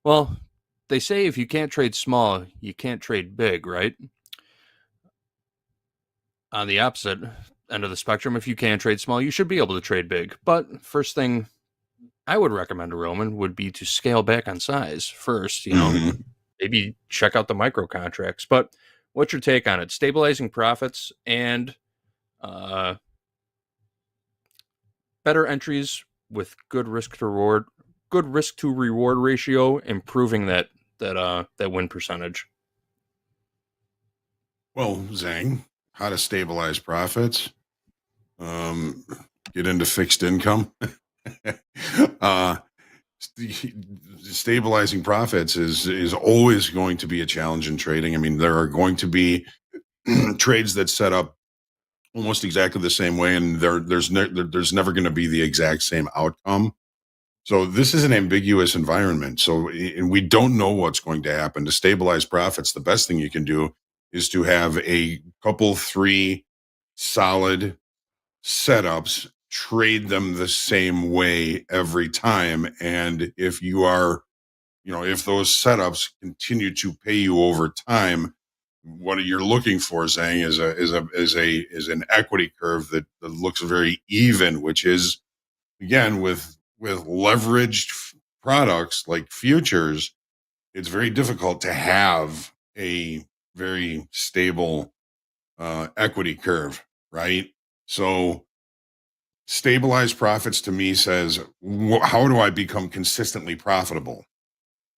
Well, they say if you can't trade small, you can't trade big, right? On the opposite end of the spectrum, if you can trade small, you should be able to trade big. But first thing I would recommend to Roman would be to scale back on size first, maybe check out the micro contracts. But what's your take on it? Stabilizing profits and better entries with good risk to reward ratio, improving that win percentage. Well, Zhang, how to stabilize profits? Get into fixed income. stabilizing profits is always going to be a challenge in trading. I mean, there are going to be trades that set up almost exactly the same way, and there's never going to be the exact same outcome. So this is an ambiguous environment. So we don't know what's going to happen. To stabilize profits, the best thing you can do is to have a couple, 3 solid setups, trade them the same way every time. And if you are, if those setups continue to pay you over time, what you're looking for, Zhang, is an equity curve that looks very even, which is, again, with leveraged products like futures, it's very difficult to have a very stable equity curve, right? So stabilized profits to me says, how do I become consistently profitable?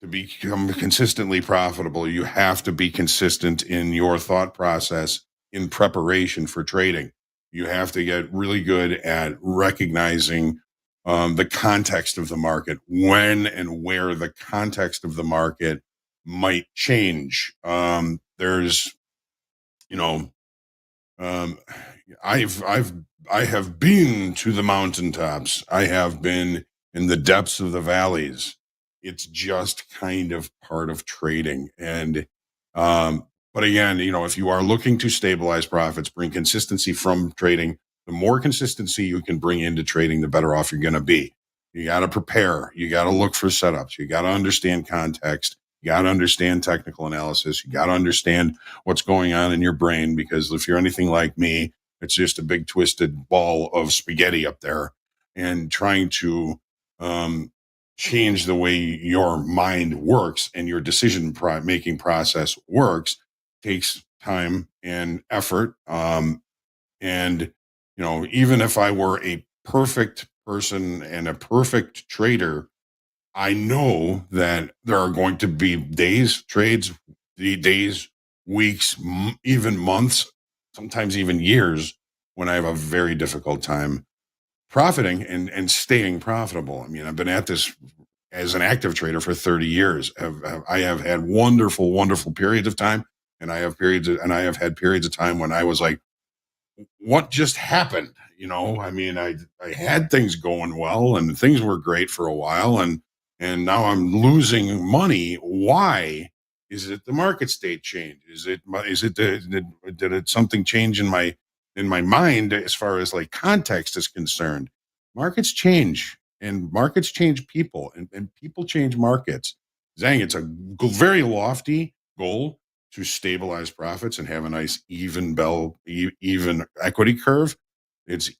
To become consistently profitable, you have to be consistent in your thought process in preparation for trading. You have to get really good at recognizing the context of the market, when and where the context of the market might change. There's, you know, um, I have been to the mountaintops. I have been in the depths of the valleys. It's just kind of part of trading. And, but again, if you are looking to stabilize profits, bring consistency from trading, the more consistency you can bring into trading, the better off you're going to be. You got to prepare. You got to look for setups. You got to understand context. You got to understand technical analysis. You got to understand what's going on in your brain, because if you're anything like me, it's just a big twisted ball of spaghetti up there, and trying to change the way your mind works and your decision making process works takes time and effort. And, even if I were a perfect person and a perfect trader, I know that there are going to be days, weeks, even months, sometimes even years, when I have a very difficult time profiting and staying profitable. I mean, I've been at this as an active trader for 30 years. I have had wonderful, wonderful periods of time, and I have had periods of time when I was like, what just happened? I mean, I had things going well and things were great for a while, and now I'm losing money. Why? Is it the market state change? Did something change in my mind as far as like context is concerned? Markets change, and markets change people, and people change markets. Zhang, it's a very lofty goal to stabilize profits and have a nice even equity curve. It's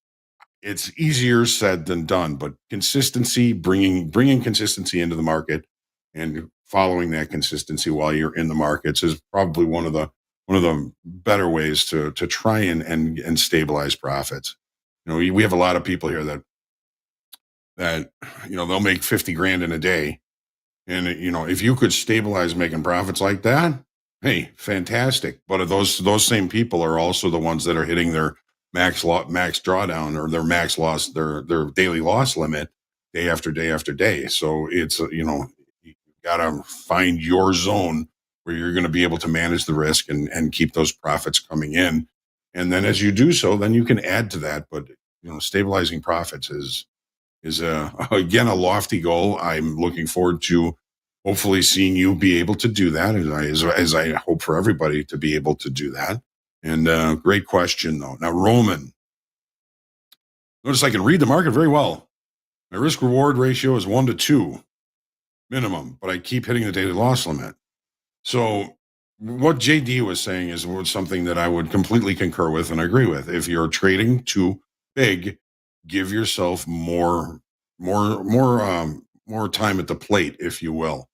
easier said than done, but consistency, bringing consistency into the market and following that consistency while you're in the markets is probably one of the better ways to try and stabilize profits. We have a lot of people here that they'll make 50 grand in a day, and if you could stabilize making profits like that, hey, fantastic. But those same people are also the ones that are hitting their max drawdown, or their max loss, their daily loss limit day after day after day. So it's you got to find your zone where you're going to be able to manage the risk and keep those profits coming in. And then as you do so, then you can add to that. But stabilizing profits is again a lofty goal. I'm looking forward to hopefully seeing you be able to do that, as I hope for everybody to be able to do that. And great question, though. Now, Roman, notice I can read the market very well. My risk reward ratio is 1 to 2 minimum, but I keep hitting the daily loss limit. So what JD was saying is something that I would completely concur with and agree with. If you're trading too big, give yourself more time at the plate, if you will.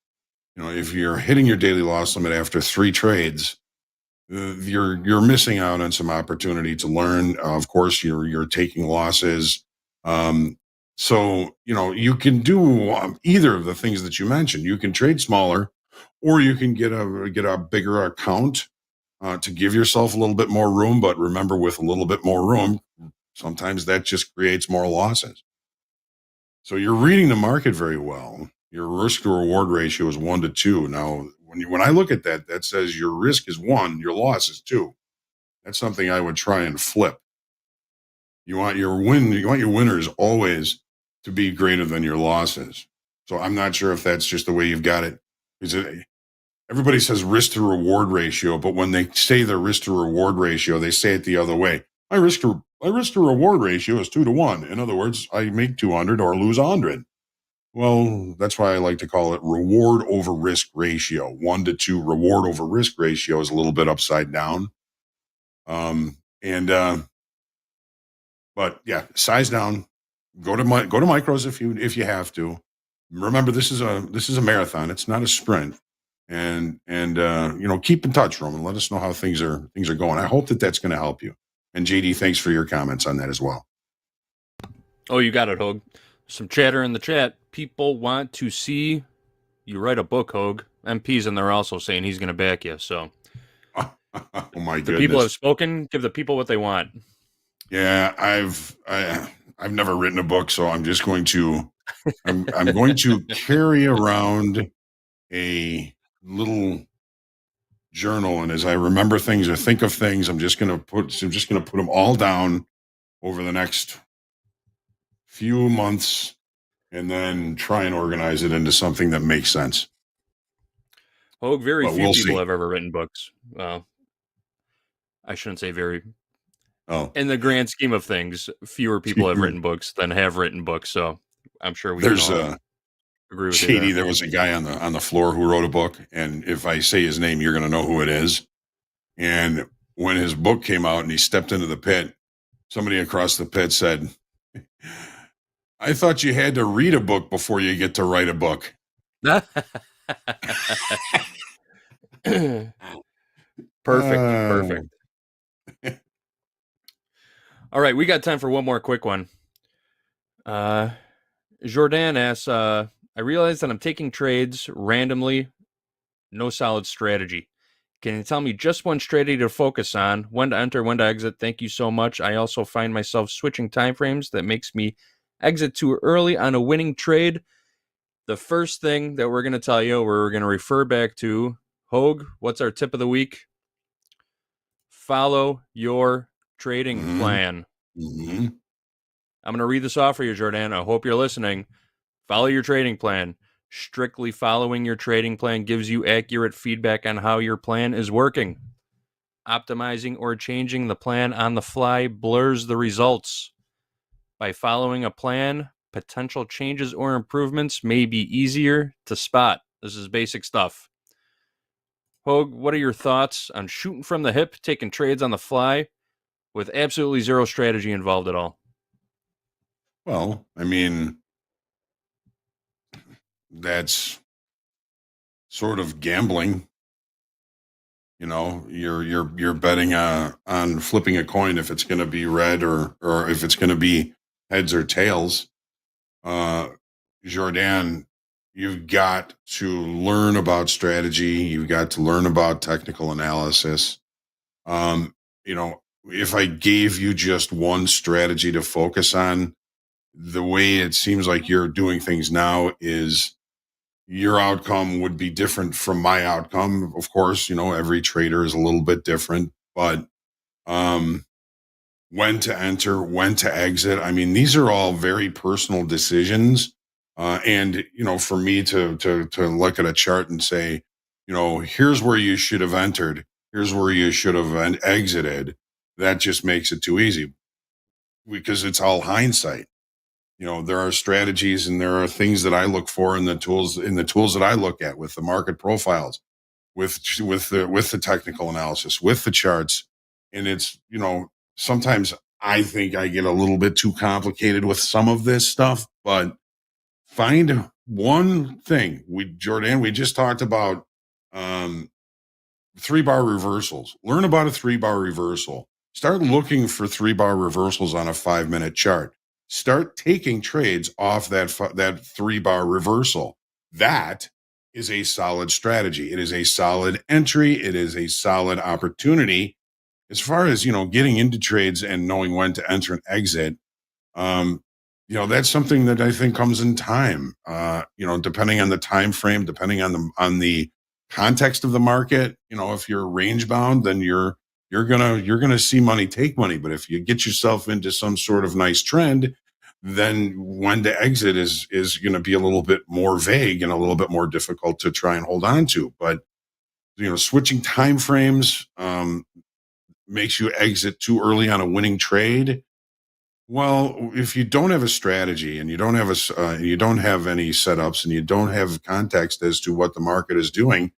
If you're hitting your daily loss limit after 3 trades, you're missing out on some opportunity to learn. Of course, you're taking losses. So you can do either of the things that you mentioned. You can trade smaller, or you can get a bigger account to give yourself a little bit more room. But remember, with a little bit more room, sometimes that just creates more losses. So you're reading the market very well. Your risk to reward ratio is 1 to 2. Now, when I look at that, that says your risk is 1, your loss is 2. That's something I would try and flip. You want your winners always to be greater than your losses. So I'm not sure if that's just the way you've got it. Everybody says risk to reward ratio, but when they say the risk to reward ratio, they say it the other way. My risk to reward ratio is 2 to 1. In other words, I make 200 or lose 100. Well, that's why I like to call it reward over risk ratio. 1 to 2 reward over risk ratio is a little bit upside down. But yeah, size down. Go to micros if you have to. Remember, this is a marathon. It's not a sprint. And keep in touch, Roman. Let us know how things are going. I hope that's going to help you. And JD, thanks for your comments on that as well. Oh, you got it, Hogue. Some chatter in the chat. People want to see you write a book, Hogue. MP's in there also saying he's going to back you. So, oh my goodness, the people have spoken. Give the people what they want. Yeah, I've never written a book, so I'm just going to I'm going to carry around a little journal, and as I remember things or think of things, I'm just going to put them all down over the next few months, and then try and organize it into something that makes sense. Hogue, very few people have ever written books. Well, I shouldn't say very. Oh, in the grand scheme of things, fewer people have written books than have written books. So I'm sure we agree with JD, you. there was a guy on the floor who wrote a book, and if I say his name, you're going to know who it is. And when his book came out and he stepped into the pit, somebody across the pit said, "I thought you had to read a book before you get to write a book." Perfect. All right, we got time for one more quick one. Jordan asks, I realize that I'm taking trades randomly, no solid strategy. Can you tell me just one strategy to focus on, when to enter, when to exit? Thank you so much. I also find myself switching timeframes that makes me exit too early on a winning trade. The first thing that we're going to tell you, we're going to refer back to Hogue. What's our tip of the week? Follow your trading plan. Mm-hmm. I'm going to read this off for you, Jordan. I hope you're listening. Follow your trading plan. Strictly following your trading plan gives you accurate feedback on how your plan is working. Optimizing or changing the plan on the fly blurs the results. By following a plan, potential changes or improvements may be easier to spot. This is basic stuff. Hogue, what are your thoughts on shooting from the hip, taking trades on the fly with absolutely zero strategy involved at all? Well, I mean, that's sort of gambling. You know, you're betting on flipping a coin if it's going to be red or if it's going to be heads or tails. Jordan, you've got to learn about strategy. You've got to learn about technical analysis. If I gave you just one strategy to focus on, the way it seems like you're doing things now is your outcome would be different from my outcome. Of course, every trader is a little bit different, but when to enter, when to exit, I mean, these are all very personal decisions. And for me to look at a chart and say, here's where you should have entered, here's where you should have exited, that just makes it too easy because it's all hindsight. There are strategies and there are things that I look for in the tools that I look at with the market profiles, with the technical analysis, with the charts. And it's, sometimes I think I get a little bit too complicated with some of this stuff, but find one thing. Jordan, we just talked about 3-bar reversals. Learn about a 3-bar reversal. Start looking for 3-bar reversals on a 5-minute chart. Start taking trades off that 3-bar reversal. That is a solid strategy. It is a solid entry. It is a solid opportunity. As far as, getting into trades and knowing when to enter and exit, that's something that I think comes in time. Depending on the time frame, depending on the context of the market. If you're range bound, then you're gonna see money take money. But if you get yourself into some sort of nice trend, then when to exit is going to be a little bit more vague and a little bit more difficult to try and hold on to. But switching time frames makes you exit too early on a winning trade. Well, if you don't have a strategy and you don't have you don't have any setups and you don't have context as to what the market is doing,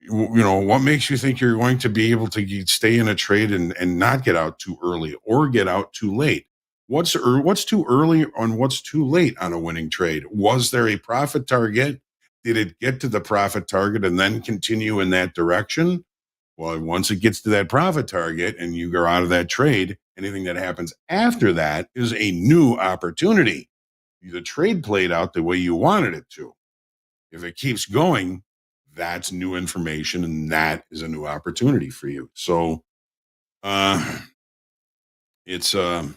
what makes you think you're going to be able to stay in a trade and not get out too early or get out too late? What's too early and what's too late on a winning trade? Was there a profit target? Did it get to the profit target and then continue in that direction? Well, once it gets to that profit target and you go out of that trade, anything that happens after that is a new opportunity. The trade played out the way you wanted it to. If it keeps going, that's new information and that is a new opportunity for you. So it's a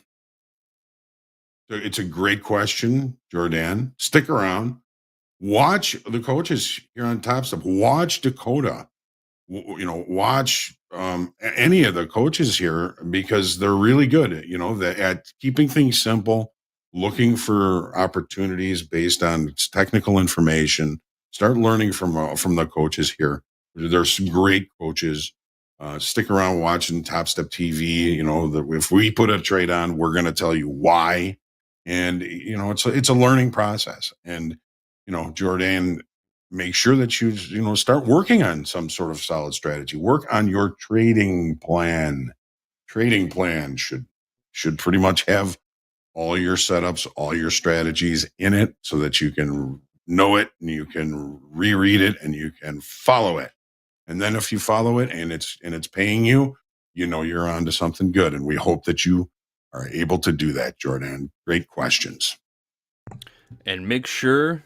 great question, Jordan. Stick around. Watch the coaches here on Topstep. Watch Dakota. Watch any of the coaches here because they're really good at keeping things simple, looking for opportunities based on technical information. Start learning from the coaches here. There's some great coaches. Stick around watching Topstep TV. If we put a trade on, we're going to tell you why. And it's a learning process. And Jordan, make sure that you start working on some sort of solid strategy. Work on your trading plan. Trading plan should pretty much have all your setups, all your strategies in it so that you can know it and you can reread it and you can follow it. And then if you follow it and it's paying you, you're onto something good. And we hope that you are able to do that, Jordan. Great questions. And make sure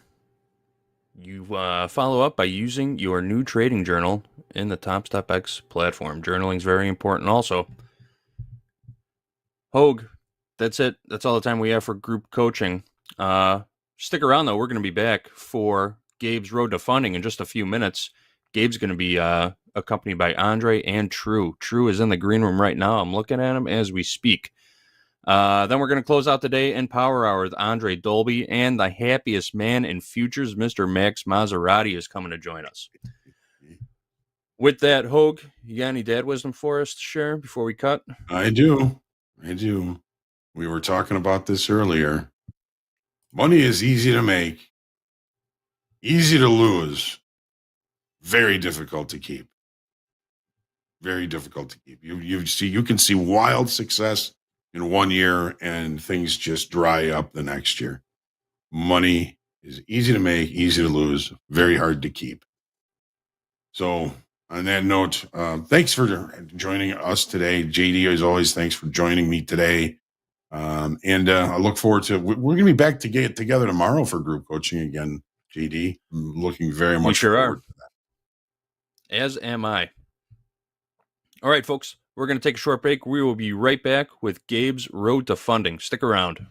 you follow up by using your new trading journal in the Topstep X platform. Journaling is very important also. Hogue, that's it. That's all the time we have for group coaching. Stick around, though. We're going to be back for Gabe's Road to Funding in just a few minutes. Gabe's going to be accompanied by Andre and True. True is in the green room right now. I'm looking at him as we speak. Then we're going to close out the day in Power Hour with Andre Dolby, and the happiest man in futures, Mr. Max Maserati, is coming to join us. With that, Hogue, you got any dad wisdom for us to share before we cut? I do. We were talking about this earlier. Money is easy to make, easy to lose, very difficult to keep. Very difficult to keep. You can see wild success in 1 year and things just dry up the next year. Money is easy to make, easy to lose, very hard to keep. So on that note, thanks for joining us today. JD, as always, thanks for joining me today. And I look forward to, we're going to be back to get together tomorrow for group coaching again, JD. I'm looking very much forward to that. As am I. All right, folks, we're going to take a short break. We will be right back with Gabe's Road to Funding. Stick around.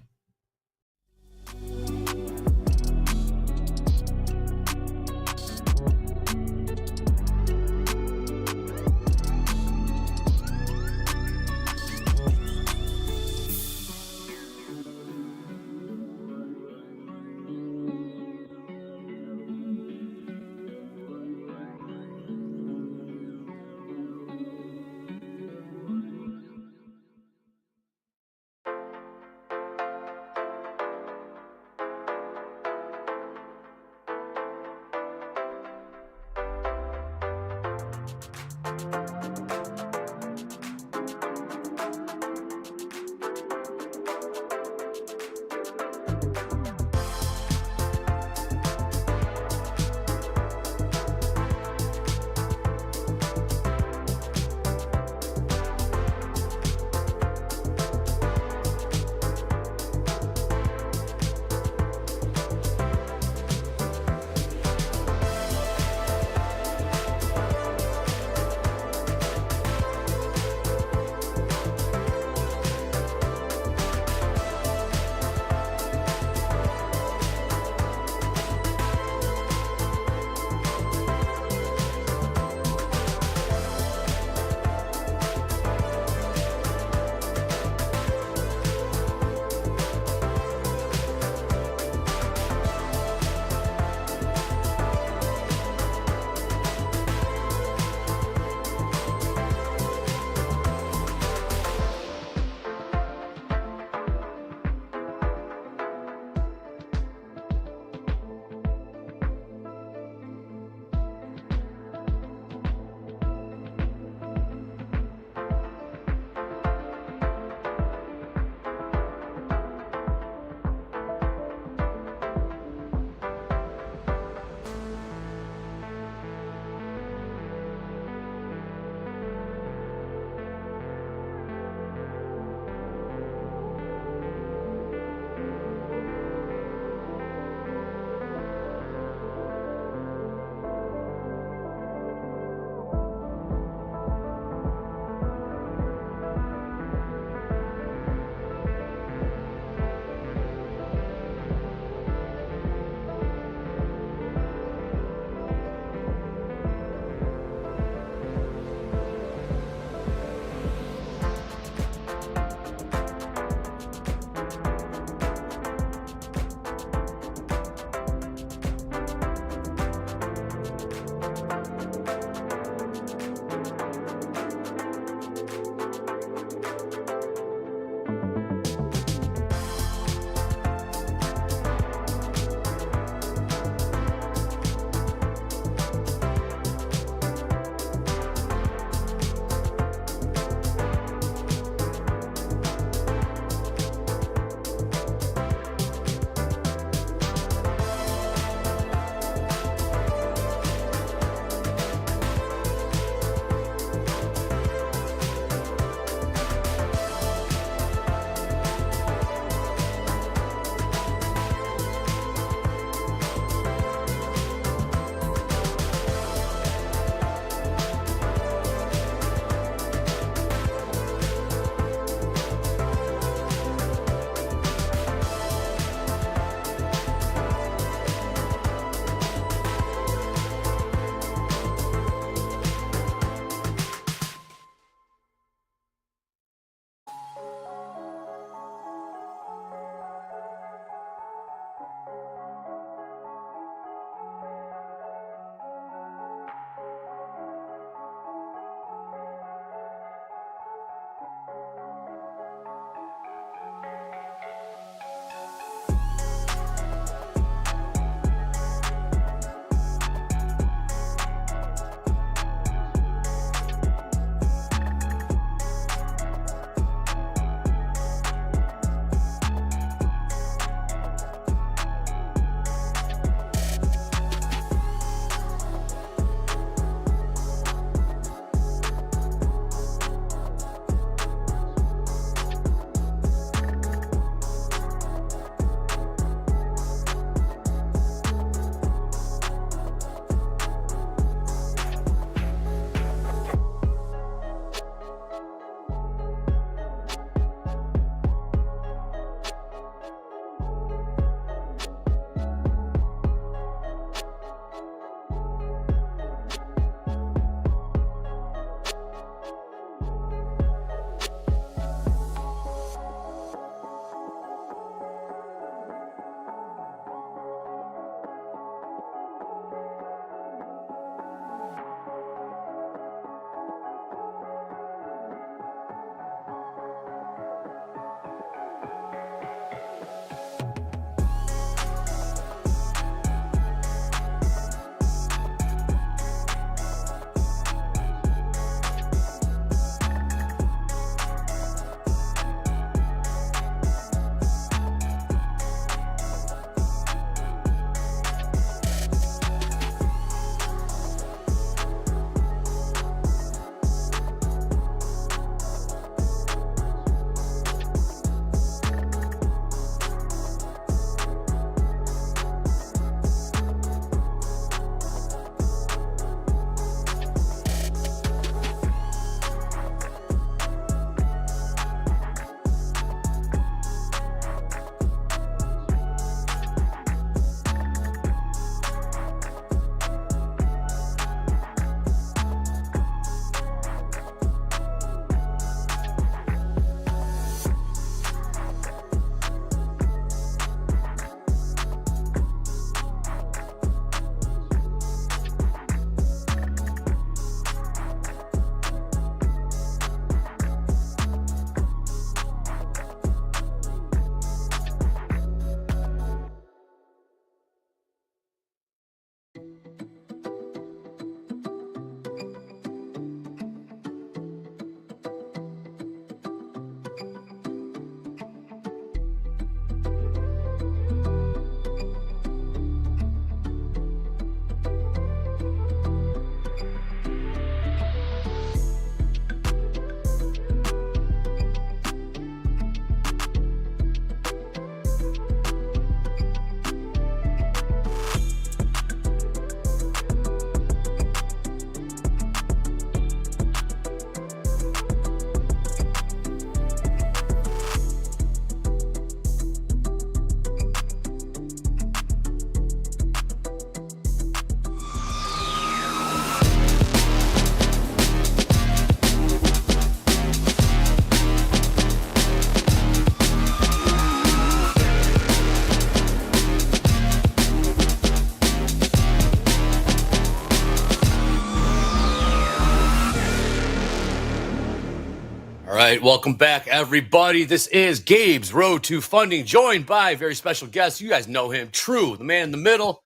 right, welcome back, everybody. This is Gabe's Road to Funding, joined by a very special guest. You guys know him, True, the man in the middle.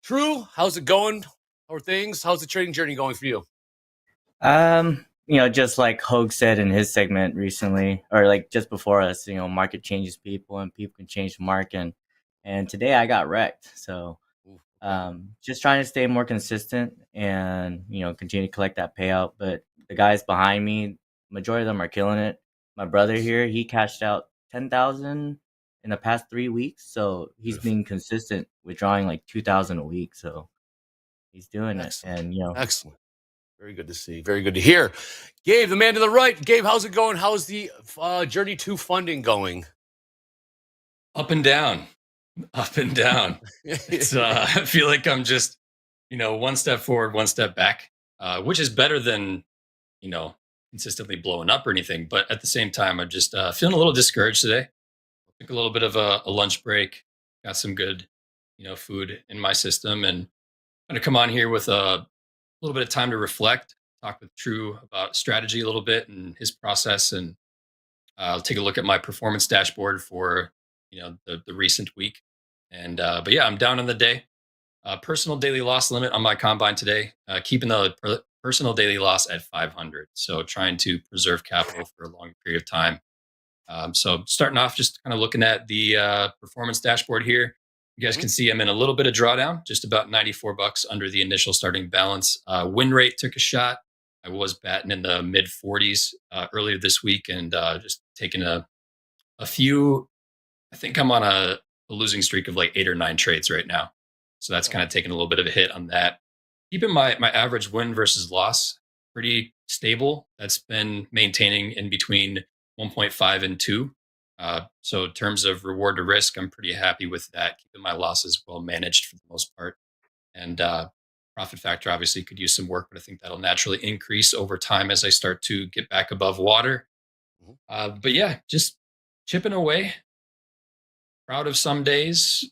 True, how's it going? How are things? How's the trading journey going for you? Just like Hogue said in his segment recently, or like just before us, market changes people and people can change the market. And today I got wrecked. So just trying to stay more consistent and, continue to collect that payout. But the guys behind me, majority of them are killing it. My brother here, he cashed out 10,000 in the past 3 weeks. So he's been consistent, withdrawing like 2,000 a week. So he's doing it. And, Excellent. Very good to see. Very good to hear. Gabe, the man to the right. Gabe, how's it going? How's the journey to funding going? Up and down. Up and down. It's I feel like I'm just, one step forward, one step back, which is better than, consistently blowing up or anything. But at the same time, I'm just feeling a little discouraged today. Took a little bit of a lunch break, got some good, food in my system, and I'm going to come on here with a little bit of time to reflect, talk with True about strategy a little bit and his process, and I'll take a look at my performance dashboard for the recent week. And but yeah, I'm down on the day. Personal daily loss limit on my combine today, keeping the personal daily loss at 500. So trying to preserve capital for a long period of time. So starting off, just kind of looking at the performance dashboard here. You guys can see I'm in a little bit of drawdown, just about $94 under the initial starting balance. Win rate took a shot. I was batting in the mid 40s earlier this week, and just taking a few. I think I'm on a losing streak of like 8 or 9 trades right now. So that's kind of taking a little bit of a hit on that. Keeping my average win versus loss pretty stable. That's been maintaining in between 1.5 and 2. So in terms of reward to risk, I'm pretty happy with that. Keeping my losses well managed for the most part. And profit factor obviously could use some work, but I think that'll naturally increase over time as I start to get back above water. But yeah, just chipping away. Proud of some days,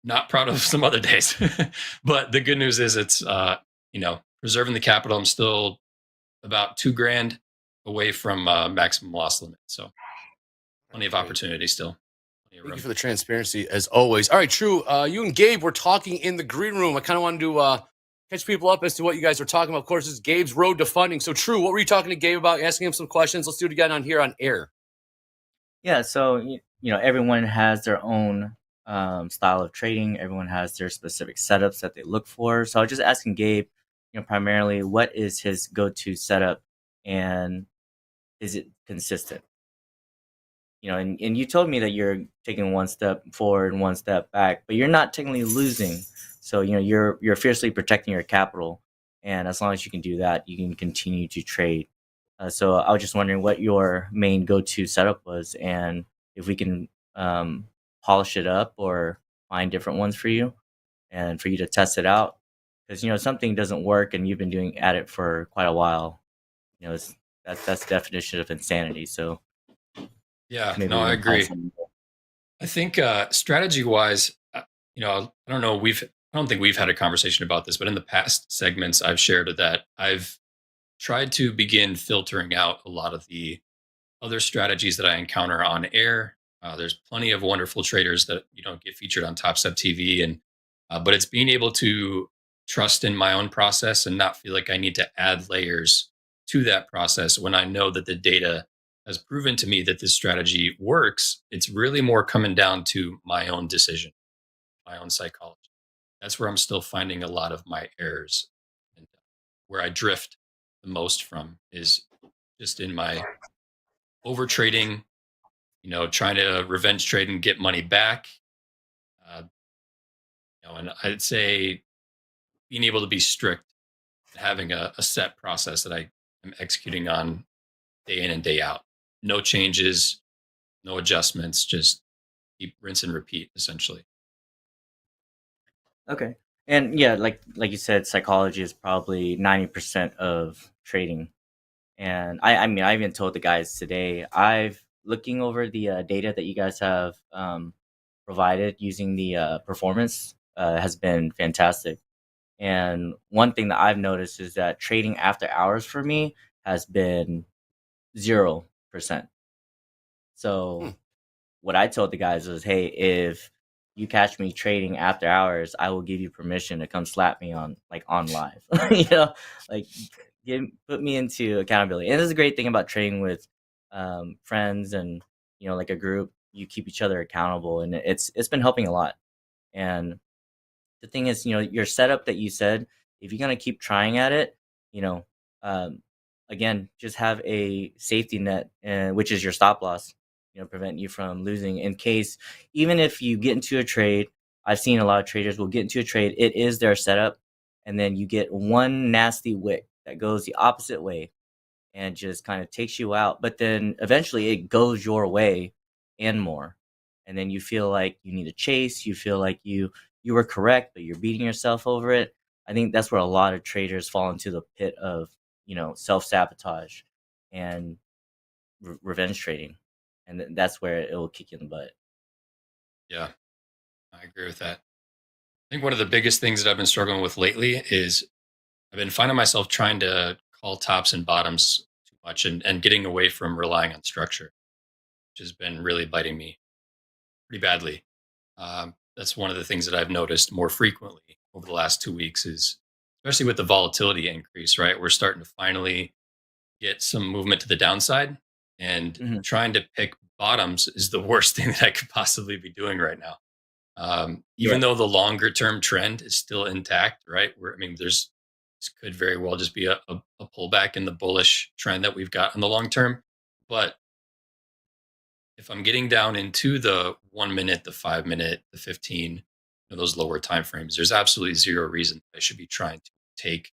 not proud of some other days. But the good news is it's, preserving the capital. I'm still about $2,000 away from maximum loss limit. So plenty of opportunity still. Thank you for the transparency as always. All right, True. You and Gabe were talking in the green room. I kind of wanted to catch people up as to what you guys are talking about. Of course, it's Gabe's road to funding. So, True, what were you talking to Gabe about? Asking him some questions. Let's do it again on here on air. Yeah, so everyone has their own style of trading. Everyone has their specific setups that they look for. So I was just asking Gabe, primarily what is his go-to setup, and is it consistent? And you told me that you're taking one step forward and one step back, but you're not technically losing. So you're fiercely protecting your capital, and as long as you can do that, you can continue to trade. So I was just wondering what your main go-to setup was, and if we can polish it up or find different ones for you, and for you to test it out. Because something doesn't work, and you've been doing at it for quite a while. That's the definition of insanity. So yeah, no, I agree. I think strategy-wise, I don't know. I don't think we've had a conversation about this, but in the past segments, I've shared that I've tried to begin filtering out a lot of the other strategies that I encounter on air. There's plenty of wonderful traders that get featured on Topstep TV, and but it's being able to trust in my own process and not feel like I need to add layers to that process when I know that the data has proven to me that this strategy works. It's really more coming down to my own decision, my own psychology. That's where I'm still finding a lot of my errors, and where I drift the most from is just in my over trading, trying to revenge trade and get money back. And I'd say being able to be strict, having a set process that I am executing on day in and day out. No changes, no adjustments, just keep rinse and repeat, essentially. Okay. And yeah, like you said, psychology is probably 90% of trading. And I mean, I even told the guys today, looking over the data that you guys have provided using the performance has been fantastic. And one thing that I've noticed is that trading after hours for me has been 0%. So what I told the guys was, hey, if you catch me trading after hours, I will give you permission to come slap me on live. Like put me into accountability. And this is a great thing about trading with friends and like a group. You keep each other accountable, and it's been helping a lot. And the thing is, your setup that you said, if you're gonna keep trying at it, um, again, just have a safety net, which is your stop loss. Prevent you from losing in case, even if you get into a trade. I've seen a lot of traders will get into a trade. It is their setup, and then you get one nasty wick that goes the opposite way, and just kind of takes you out. But then eventually it goes your way and more, and then you feel like you need to chase. You feel like you were correct, but you're beating yourself over it. I think that's where a lot of traders fall into the pit of self-sabotage and revenge trading, and that's where it will kick you in the butt. Yeah, I agree with that. I think one of the biggest things that I've been struggling with lately is I've been finding myself trying to call tops and bottoms too much and getting away from relying on structure, which has been really biting me pretty badly. That's one of the things that I've noticed more frequently over the last 2 weeks is especially with the volatility increase, right? We're starting to finally get some movement to the downside, and trying to pick bottoms is the worst thing that I could possibly be doing right now. Even though the longer term trend is still intact, right? This could very well just be a pullback in the bullish trend that we've got in the long term. But if I'm getting down into the 1 minute, the 5 minute, the 15, those lower time frames, there's absolutely zero reason I should be trying to take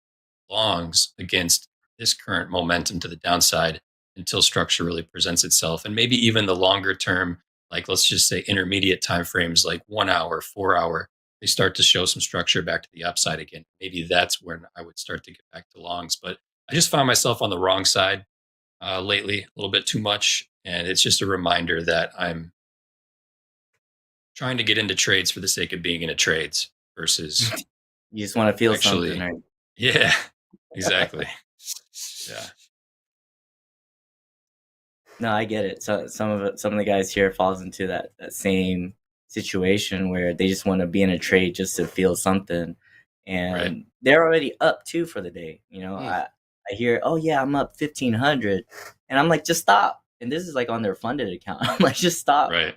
longs against this current momentum to the downside until structure really presents itself. And maybe even the longer term, like let's just say intermediate time frames, like 1 hour, 4 hour, they start to show some structure back to the upside again. Maybe that's when I would start to get back to longs. But I just found myself on the wrong side lately, a little bit too much. And it's just a reminder that I'm trying to get into trades for the sake of being into trades versus you just want to feel something, right? Yeah, exactly. Yeah. No, I get it. So some of the guys here falls into that same situation where they just want to be in a trade just to feel something, and they're already up too for the day. I hear, oh yeah, I'm up 1,500, and I'm like, just stop. And this is like on their funded account. I'm like, just stop. Right.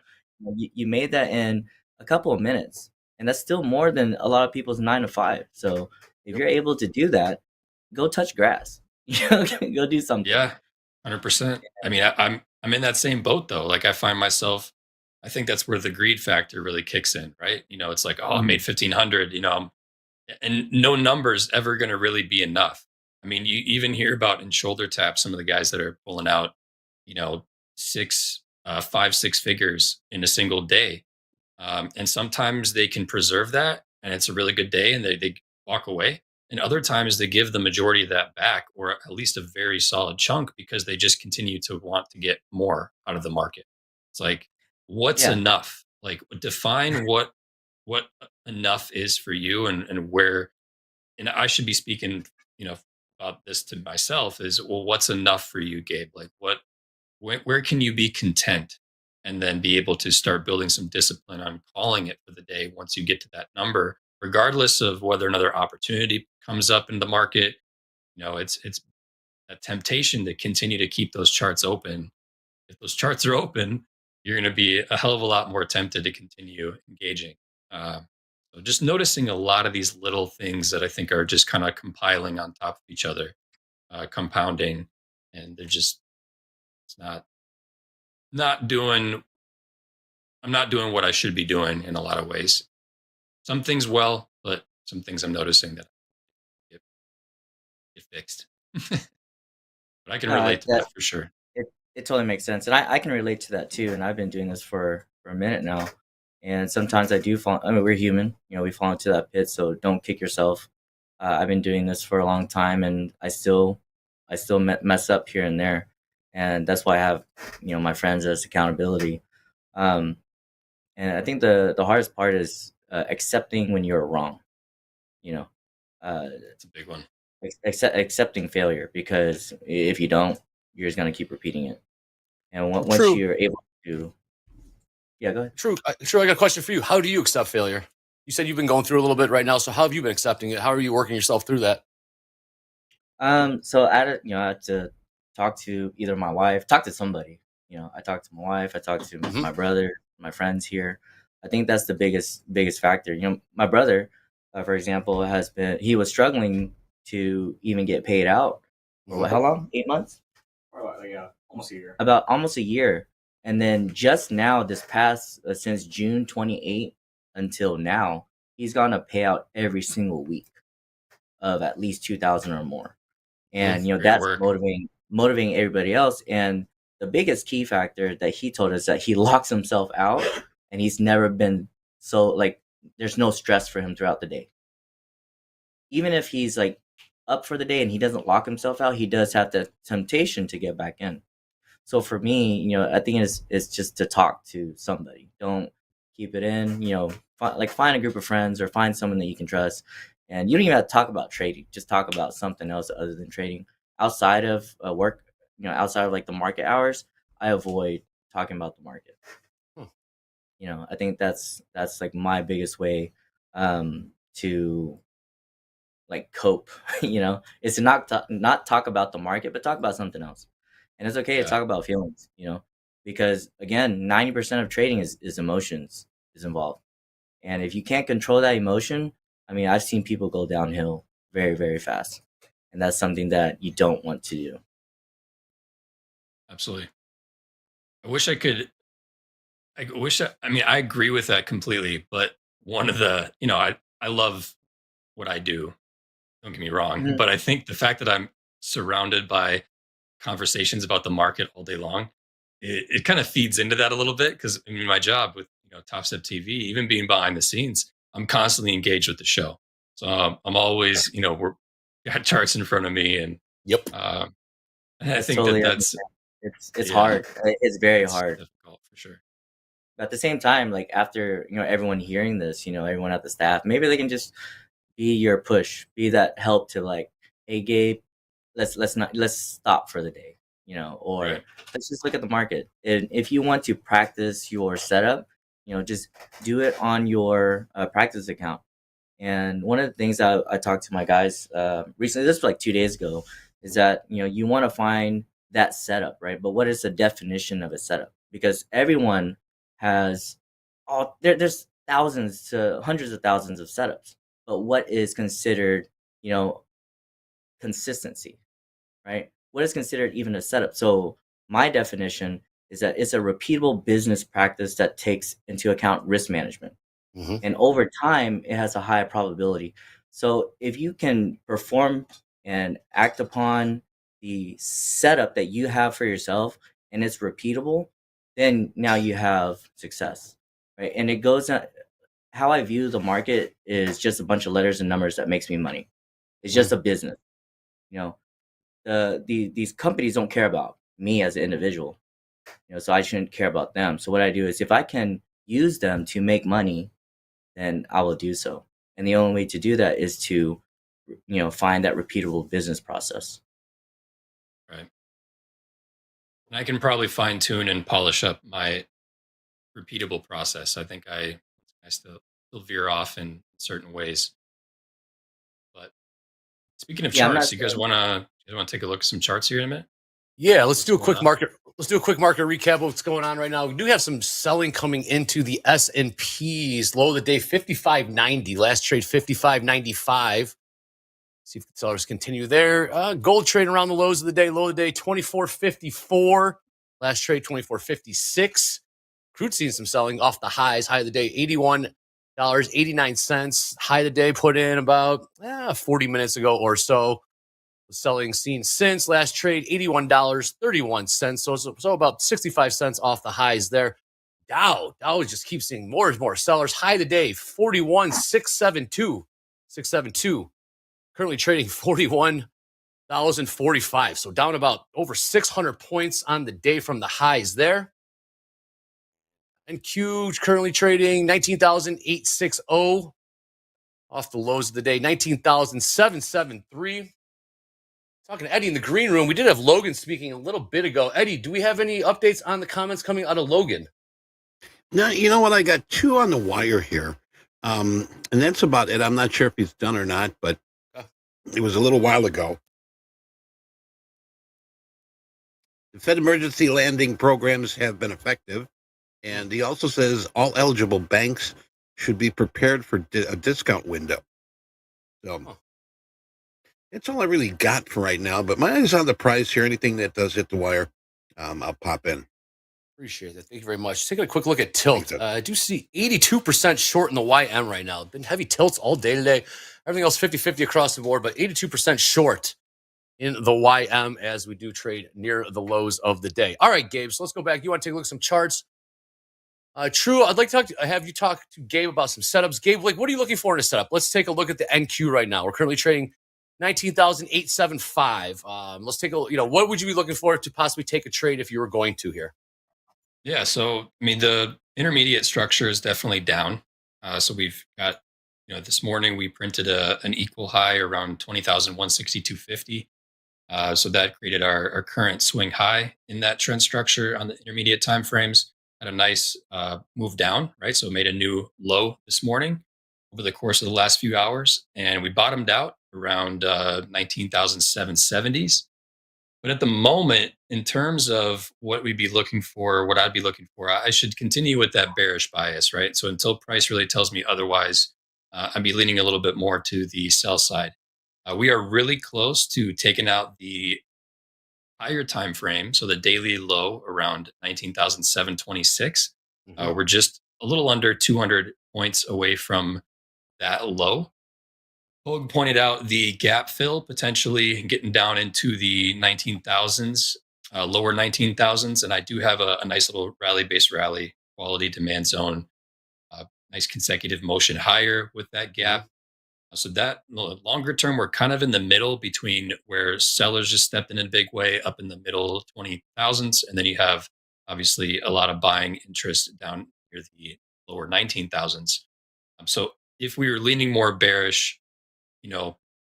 You made that in a couple of minutes, and that's still more than a lot of people's 9 to 5. So if you're able to do that, go touch grass. Go do something. Yeah, 100%. I mean, I'm in that same boat though. Like I find myself, I think that's where the greed factor really kicks in, right? It's like, oh, I made 1,500. And no number's ever going to really be enough. I mean, you even hear about in shoulder tap some of the guys that are pulling out, 5, 6 figures in a single day. And sometimes they can preserve that and it's a really good day and they walk away. And other times they give the majority of that back, or at least a very solid chunk, because they just continue to want to get more out of the market. It's like, what's enough? Like define what enough is for you, and where, and I should be speaking, about this to myself is, well, what's enough for you, Gabe? Like where can you be content, and then be able to start building some discipline on calling it for the day once you get to that number, regardless of whether another opportunity comes up in the market. It's a temptation to continue to keep those charts open. If those charts are open, you're going to be a hell of a lot more tempted to continue engaging. So just noticing a lot of these little things that I think are just kind of compiling on top of each other, compounding, and they're just, it's not doing, I'm not doing what I should be doing in a lot of ways. Some things well, but some things I'm noticing that get fixed. But I can relate to that for sure. It totally makes sense. And I can relate to that too. And I've been doing this for a minute now. And sometimes I do fall, we're human, we fall into that pit. So don't kick yourself. I've been doing this for a long time, and I still mess up here and there. And that's why I have, my friends as accountability. And I think the hardest part is accepting when you're wrong. That's a big one. Accepting failure, because if you don't, you're just going to keep repeating it. And once True. you're able to, yeah, go ahead. True. I got a question for you. How do you accept failure? You said you've been going through a little bit right now. So how have you been accepting it? How are you working yourself through that? So I had to talk to either my wife, talk to somebody. I talked to my wife, I talked to my brother, my friends here. I think that's the biggest factor. My brother, for example, he was struggling to even get paid out for how long? 8 months? Yeah, almost a year. About almost a year. And then just now, this past since June 28 until now, he's gotten a payout every single week of at least 2,000 or more. And that's motivating everybody else. And the biggest key factor that he told us that he locks himself out, and he's never been so like there's no stress for him throughout the day. Even if he's like up for the day and he doesn't lock himself out, he does have the temptation to get back in. So for me, I think it's just to talk to somebody. Don't keep it in. Find a group of friends or find someone that you can trust. And you don't even have to talk about trading. Just talk about something else other than trading. Outside of work, outside of like the market hours, I avoid talking about the market. I think that's like my biggest way to like cope. Is to not talk about the market, but talk about something else. And it's okay to talk about feelings, because again, 90% of trading is emotions is involved. And if you can't control that emotion, I mean, I've seen people go downhill very, very fast. And that's something that you don't want to do. Absolutely. I wish I could. I agree with that completely. But one of the, I love what I do. Don't get me wrong. But I think the fact that I'm surrounded by conversations about the market all day long, it kind of feeds into that a little bit. Because my job with Topstep TV, even being behind the scenes, I'm constantly engaged with the show. So I'm always, we're got charts in front of me, and and I think totally that's it's hard. It's very hard. Difficult for sure. But at the same time, like after everyone hearing this, everyone at the staff, maybe they can just be your push, be that help to like, hey Gabe, let's stop for the day, or let's just look at the market. And if you want to practice your setup, just do it on your practice account. And one of the things I talked to my guys recently, this was like 2 days ago, is that you want to find that setup, right? But what is the definition of a setup? Because everyone has there's thousands to hundreds of thousands of setups. But what is considered, consistency, right? What is considered even a setup? So my definition is that it's a repeatable business practice that takes into account risk management. And over time, it has a high probability. So if you can perform and act upon the setup that you have for yourself and it's repeatable, then now you have success, right? And it goes how I view the market is just a bunch of letters and numbers that makes me money. It's just a business. These companies don't care about me as an individual, so I shouldn't care about them. So what I do is if I can use them to make money, then I will do so. And the only way to do that is to, find that repeatable business process. Right. And I can probably fine tune and polish up my repeatable process. I think I still veer off in certain ways. But speaking of charts, you guys want to take a look at some charts here in a minute? Yeah, let's do a quick market recap of what's going on right now. We do have some selling coming into the S&Ps. Low of the day, 55.90. Last trade, 55.95. See if the sellers continue there. Gold trading around the lows of the day. Low of the day, 24.54. Last trade, 24.56. Crude seeing some selling off the highs. High of the day, $81.89. High of the day put in about 40 minutes ago or so. Selling seen since last trade, $81.31. So about 65 cents off the highs there. Dow just keeps seeing more and more sellers. High of the day, 41,672. Currently trading 41,045. So down about over 600 points on the day from the highs there. And Q currently trading 19,860 off the lows of the day, 19,773. Talking to Eddie in the green room, we did have Logan speaking a little bit ago. Eddie, do we have any updates on the comments coming out of Logan? No, you know what? I got two on the wire here. And that's about it. I'm not sure if he's done or not, but it was a little while ago. The Fed emergency landing programs have been effective. And he also says all eligible banks should be prepared for a discount window. So that's all I really got for right now. But my eyes on the price here. Anything that does hit the wire, I'll pop in. Appreciate that. Thank you very much. Taking a quick look at tilt. I do see 82% short in the YM right now. Been heavy tilts all day today. Everything else 50-50 across the board, but 82% short in the YM as we do trade near the lows of the day. All right, Gabe, so let's go back. You want to take a look at some charts? True, I'd like to have you talk to Gabe about some setups. Gabe, what are you looking for in a setup? Let's take a look at the NQ right now. We're currently trading 19,875. Let's take what would you be looking for to possibly take a trade if you were going to here? Yeah, so I mean the intermediate structure is definitely down. So we've got, this morning we printed an equal high around 20,162.50. So that created our current swing high in that trend structure on the intermediate time frames. Had a nice move down, right? So it made a new low this morning over the course of the last few hours, and we bottomed out around 19,770s. But at the moment, in terms of what we'd be looking for, what I'd be looking for, I should continue with that bearish bias, right? So until price really tells me otherwise, I'd be leaning a little bit more to the sell side. We are really close to taking out the higher time frame, so the daily low around 19,726. We're just a little under 200 points away from that low. Hogue pointed out the gap fill potentially getting down into the 19,000s, lower 19,000s, and I do have a nice little rally-based rally quality demand zone, nice consecutive motion higher with that gap. So that longer term, we're kind of in the middle between where sellers just stepped in a big way up in the middle 20,000s, and then you have obviously a lot of buying interest down near the lower 19,000s. So if we were leaning more bearish,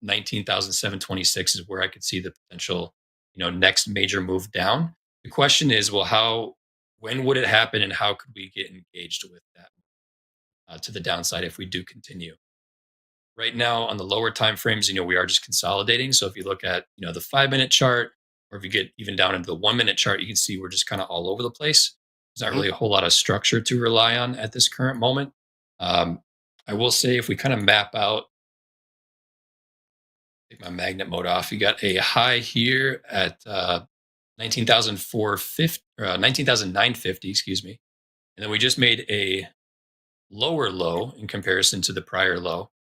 19,726 is where I could see the potential, next major move down. The question is, well, when would it happen, and how could we get engaged with that to the downside if we do continue? Right now on the lower time frames, we are just consolidating. So if you look at, the 5-minute chart, or if you get even down into the 1-minute chart, you can see we're just kind of all over the place. There's not really a whole lot of structure to rely on at this current moment. I will say if we kind of map out, take my magnet mode off, you got a high here at 19,950, excuse me. And then we just made a lower low in comparison to the prior low.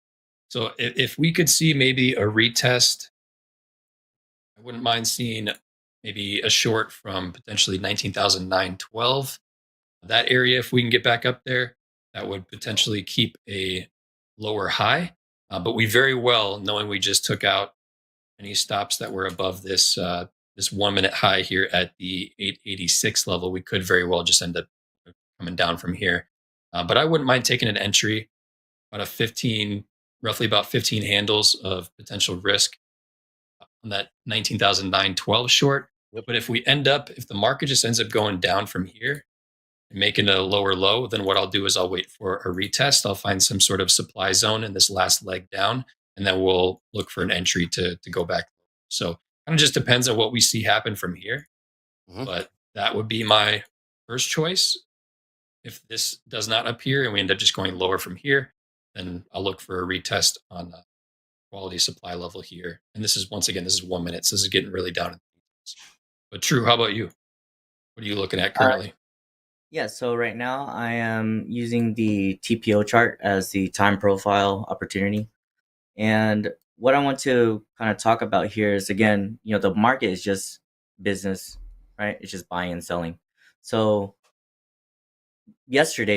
So if we could see maybe a retest, I wouldn't mind seeing maybe a short from potentially 19,912. That area, if we can get back up there, that would potentially keep a lower high. But we very well, knowing we just took out any stops that were above this 1-minute high here at the 886 level, we could very well just end up coming down from here. But I wouldn't mind taking an entry about roughly about 15 handles of potential risk on that 19,912 short. But if the market just ends up going down from here and making a lower low, then what I'll do is I'll wait for a retest. I'll find some sort of supply zone in this last leg down, and then we'll look for an entry to go back. So kind of just depends on what we see happen from here. But that would be my first choice. If this does not appear and we end up just going lower from here, then I'll look for a retest on quality supply level here. And this is, once again, this is 1 minute. So this is getting really down. But True, how about you? What are you looking at currently? Yeah, so right now I am using the TPO chart as the time profile opportunity. And what I want to kind of talk about here is, again, the market is just business, right? It's just buying and selling. So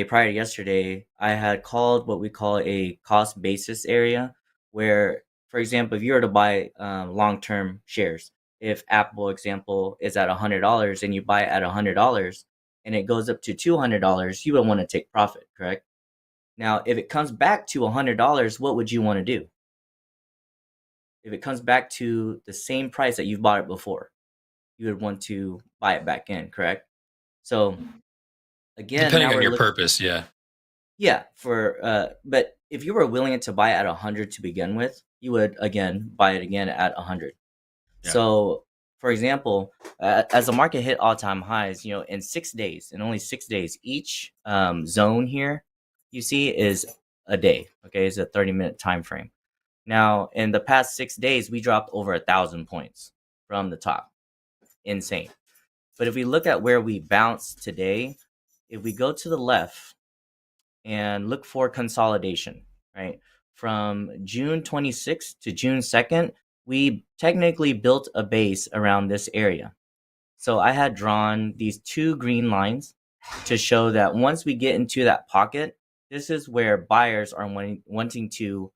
prior to yesterday, I had called what we call a cost basis area, where, for example, if you were to buy long-term shares, if Apple, example, is at $100 and you buy it at $100 and it goes up to $200, you would want to take profit, correct? Now, if it comes back to $100, what would you want to do? if it comes back to the same price that you've bought it before, you would want to buy it back in, correct? So again, Depending now on we're your looking, purpose, yeah. yeah, but if you were willing to buy it at 100 to begin with, you would again buy it again at 100. Yeah. So, for example, as the market hit all-time highs, in 6 days, in only 6 days, each zone here you see is a day. Okay, it's a 30-minute time frame. Now, in the past 6 days, we dropped over 1,000 points from the top. Insane. But if we look at where we bounced today, if we go to the left and look for consolidation, right? From June 26th to June 2nd, we technically built a base around this area. So I had drawn these 2 green lines to show that once we get into that pocket, this is where buyers are wanting to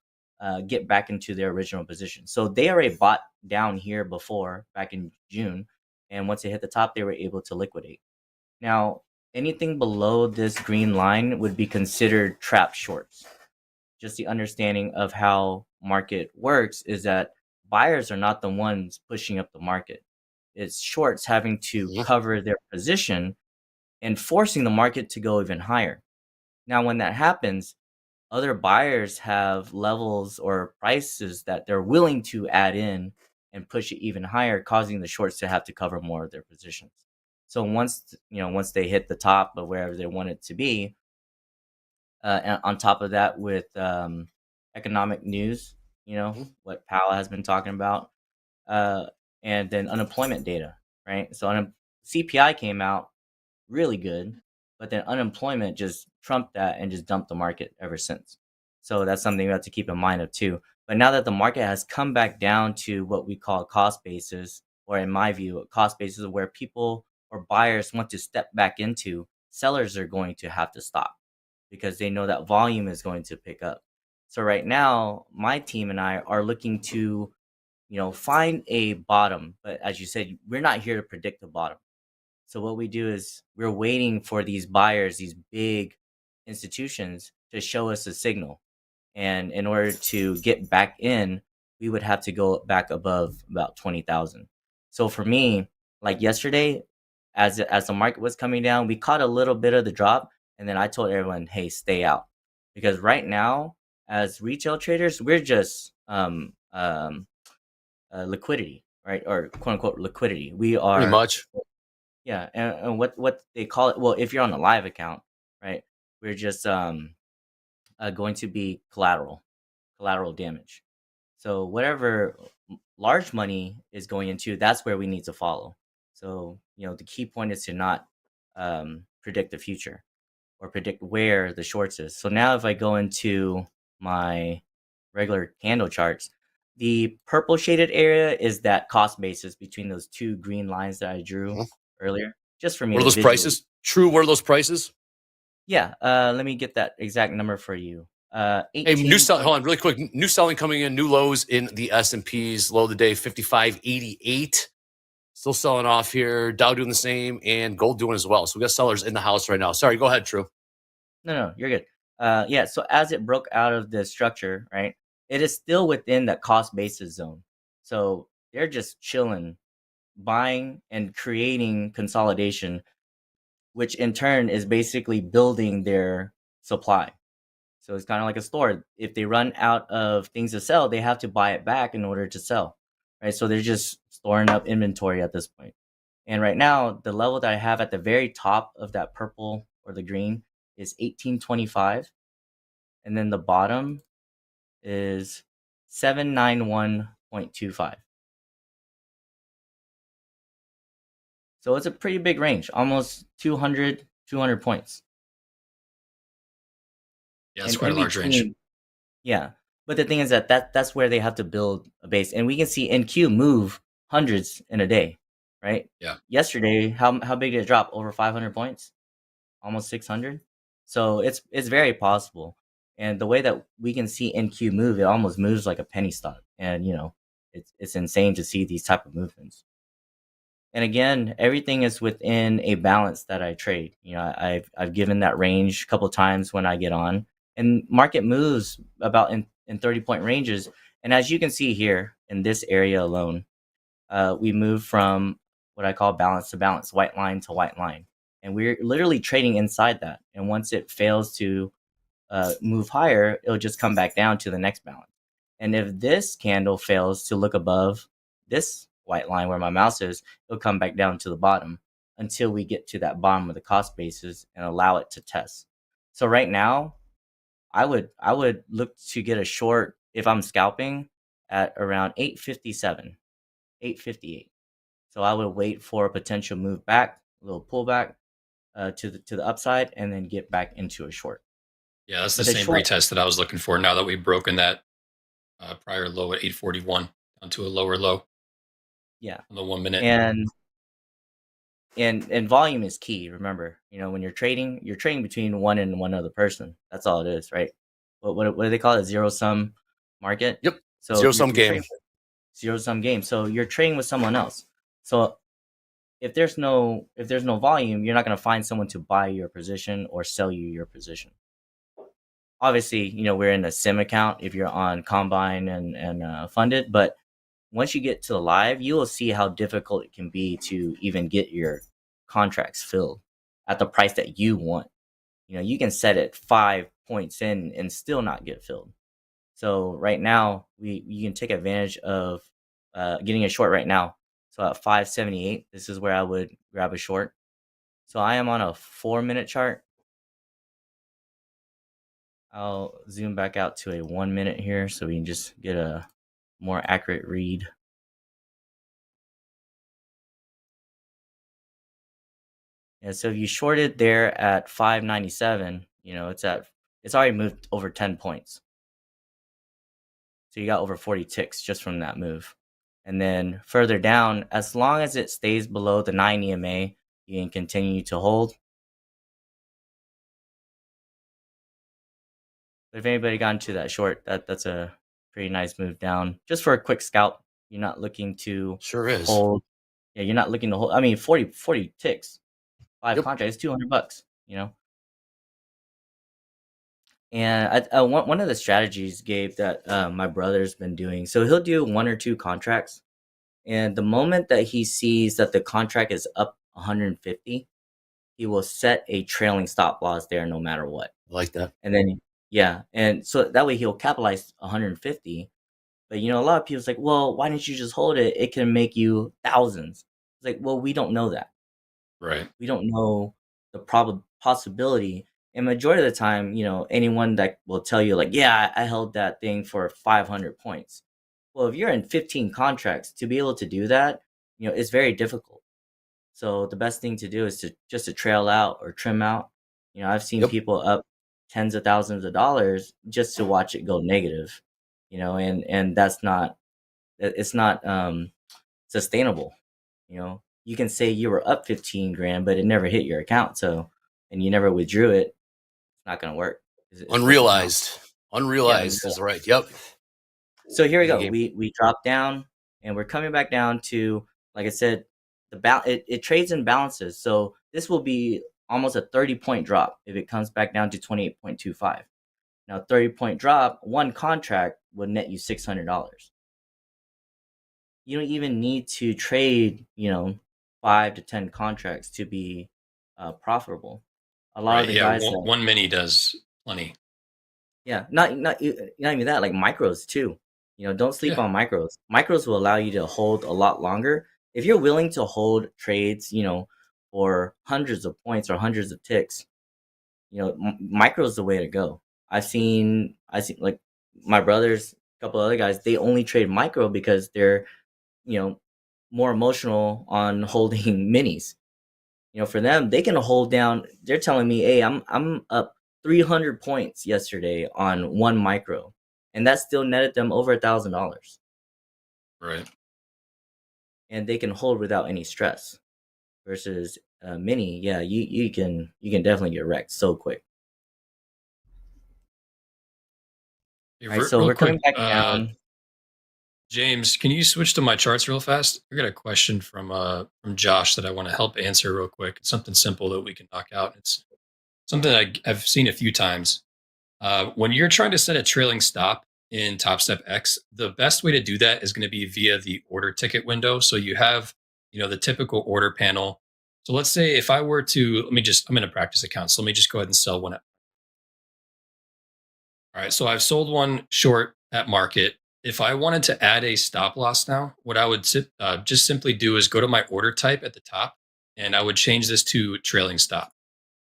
get back into their original position. So they already bought down here before, back in June, and once they hit the top, they were able to liquidate. Now, anything below this green line would be considered trap shorts. Just the understanding of how market works is that buyers are not the ones pushing up the market. It's shorts having to cover their position and forcing the market to go even higher. Now, when that happens, other buyers have levels or prices that they're willing to add in and push it even higher, causing the shorts to have to cover more of their positions. So once they hit the top of wherever they want it to be, and on top of that, with economic news, what Powell has been talking about, and then unemployment data, right? So CPI came out really good, but then unemployment just trumped that and just dumped the market ever since. So that's something we have to keep in mind of too. But now that the market has come back down to what we call cost basis, or in my view, cost basis where people or buyers want to step back into, sellers are going to have to stop because they know that volume is going to pick up. So right now, my team and I are looking to, find a bottom. But as you said, we're not here to predict the bottom. So what we do is we're waiting for these buyers, these big institutions, to show us a signal. And in order to get back in, we would have to go back above about 20,000. So for me, like yesterday, as the market was coming down, we caught a little bit of the drop. And then I told everyone, hey, stay out. Because right now, as retail traders, we're just liquidity, right? Or quote unquote liquidity. We are pretty much. Yeah, and what they call it, well, if you're on a live account, right, we're just going to be collateral damage. So whatever large money is going into, that's where we need to follow. So, the key point is to not predict the future or predict where the shorts is. So now if I go into my regular candle charts, the purple shaded area is that cost basis between those 2 green lines that I drew earlier, just for me. What are those prices? True, what are those prices? Yeah, let me get that exact number for you. 18. Hey, hold on, really quick. New selling coming in, new lows in the S&Ps. Low of the day, 55.88. Still selling off here. Dow doing the same, and gold doing as well. So we got sellers in the house right now. Sorry, go ahead, True. No, you're good. Yeah, so as it broke out of the structure, right, it is still within that cost basis zone. So they're just chilling, buying and creating consolidation, which in turn is basically building their supply. So it's kind of like a store. If they run out of things to sell, they have to buy it back in order to sell, right? So they're just storing up inventory at this point. And right now, the level that I have at the very top of that purple or the green is 1825. And then the bottom is 791.25. So it's a pretty big range, almost 200 points. Yeah, it's quite a large range. Yeah. But the thing is that's where they have to build a base. And we can see NQ move hundreds in a day, right? Yeah. Yesterday, how big did it drop? Over 500 points? Almost 600? So it's very possible. And the way that we can see NQ move, it almost moves like a penny stock. And, it's insane to see these type of movements. And again, everything is within a balance that I trade. I've given that range a couple of times when I get on, and market moves about in 30-point ranges. And as you can see here, in this area alone. We moved from what I call balance to balance, white line to white line. And we're literally trading inside that. And once it fails to move higher, it'll just come back down to the next balance. And if this candle fails to look above this white line where my mouse is, it'll come back down to the bottom until we get to that bottom of the cost basis and allow it to test. So right now, I would look to get a short if I'm scalping at around 857, 858. So I would wait for a potential move back, a little pullback to the upside, and then get back into a short. Yeah, that's the same retest that I was looking for. Now that we've broken that prior low at 841 down to a lower low. Yeah, on the 1 minute. And volume is key. Remember, when you're trading between one and one other person. That's all it is, right? What do they call it? Zero sum market. Yep. So Zero sum game. Zero sum game. So you're trading with someone else. So if there's no volume, you're not going to find someone to buy your position or sell you your position. Obviously, we're in a sim account if you're on Combine and funded, but once you get to the live, you will see how difficult it can be to even get your contracts filled at the price that you want. You can set it 5 points in and still not get filled. So right now, you can take advantage of getting a short right now. So at 578, this is where I would grab a short. So I am on a 4-minute chart. I'll zoom back out to a 1 minute here so we can just get a more accurate read. Yeah, so if you shorted there at 597, it's already moved over 10 points. So you got over 40 ticks just from that move. And then further down, as long as it stays below the 9 EMA, you can continue to hold. But if anybody got into that short, that's a pretty nice move down. Just for a quick scalp, you're not looking to hold. Yeah, you're not looking to hold. I mean, 40 ticks, 5 contracts, $200, And one of the strategies, Gabe, that my brother's been doing, so he'll do 1 or 2 contracts. And the moment that he sees that the contract is up 150, he will set a trailing stop loss there no matter what. I like that. And then, yeah. And so that way he'll capitalize 150. But, a lot of people's like, well, why didn't you just hold it? It can make you thousands. It's like, well, we don't know that. Right. We don't know the possibility. And majority of the time, anyone that will tell you like, yeah, I held that thing for 500 points. Well, if you're in 15 contracts, to be able to do that, it's very difficult. So the best thing to do is to trail out or trim out. I've seen people up tens of thousands of dollars just to watch it go negative, and that's not sustainable. You can say you were up 15 grand, but it never hit your account. So, and you never withdrew it. It's not going to work. Unrealized is right. Yep. So here we go. We drop down and we're coming back down to, like I said, it trades in balances. So this will be almost a 30-point drop if it comes back down to 28.25. Now, 30-point drop, one contract would net you $600. You don't even need to trade, 5 to 10 contracts to be profitable. A lot of the guys, one mini does plenty. Yeah, not even that, like micros too. Don't sleep on micros. Micros will allow you to hold a lot longer. If you're willing to hold trades, for hundreds of points or hundreds of ticks, micros is the way to go. I seen like my brothers, a couple other guys, they only trade micro because they're, more emotional on holding minis. For them, they can hold down. They're telling me, hey, I'm up 300 points yesterday on one micro, and that still netted them over $1,000. Right. And they can hold without any stress. Versus mini, yeah, you can definitely get wrecked so quick. Hey, All right, so we're coming back down. James, can you switch to my charts real fast? I got a question from Josh that I want to help answer real quick. It's something simple that we can knock out. It's something I've seen a few times. When you're trying to set a trailing stop, in TopStep X, the best way to do that is going to be via the order ticket window. So you have, the typical order panel. So let's say if I were to, I'm in a practice account. So let me just go ahead and sell one. All right. So I've sold one short at market. If I wanted to add a stop loss now, what I would just simply do is go to my order type at the top, and I would change this to trailing stop.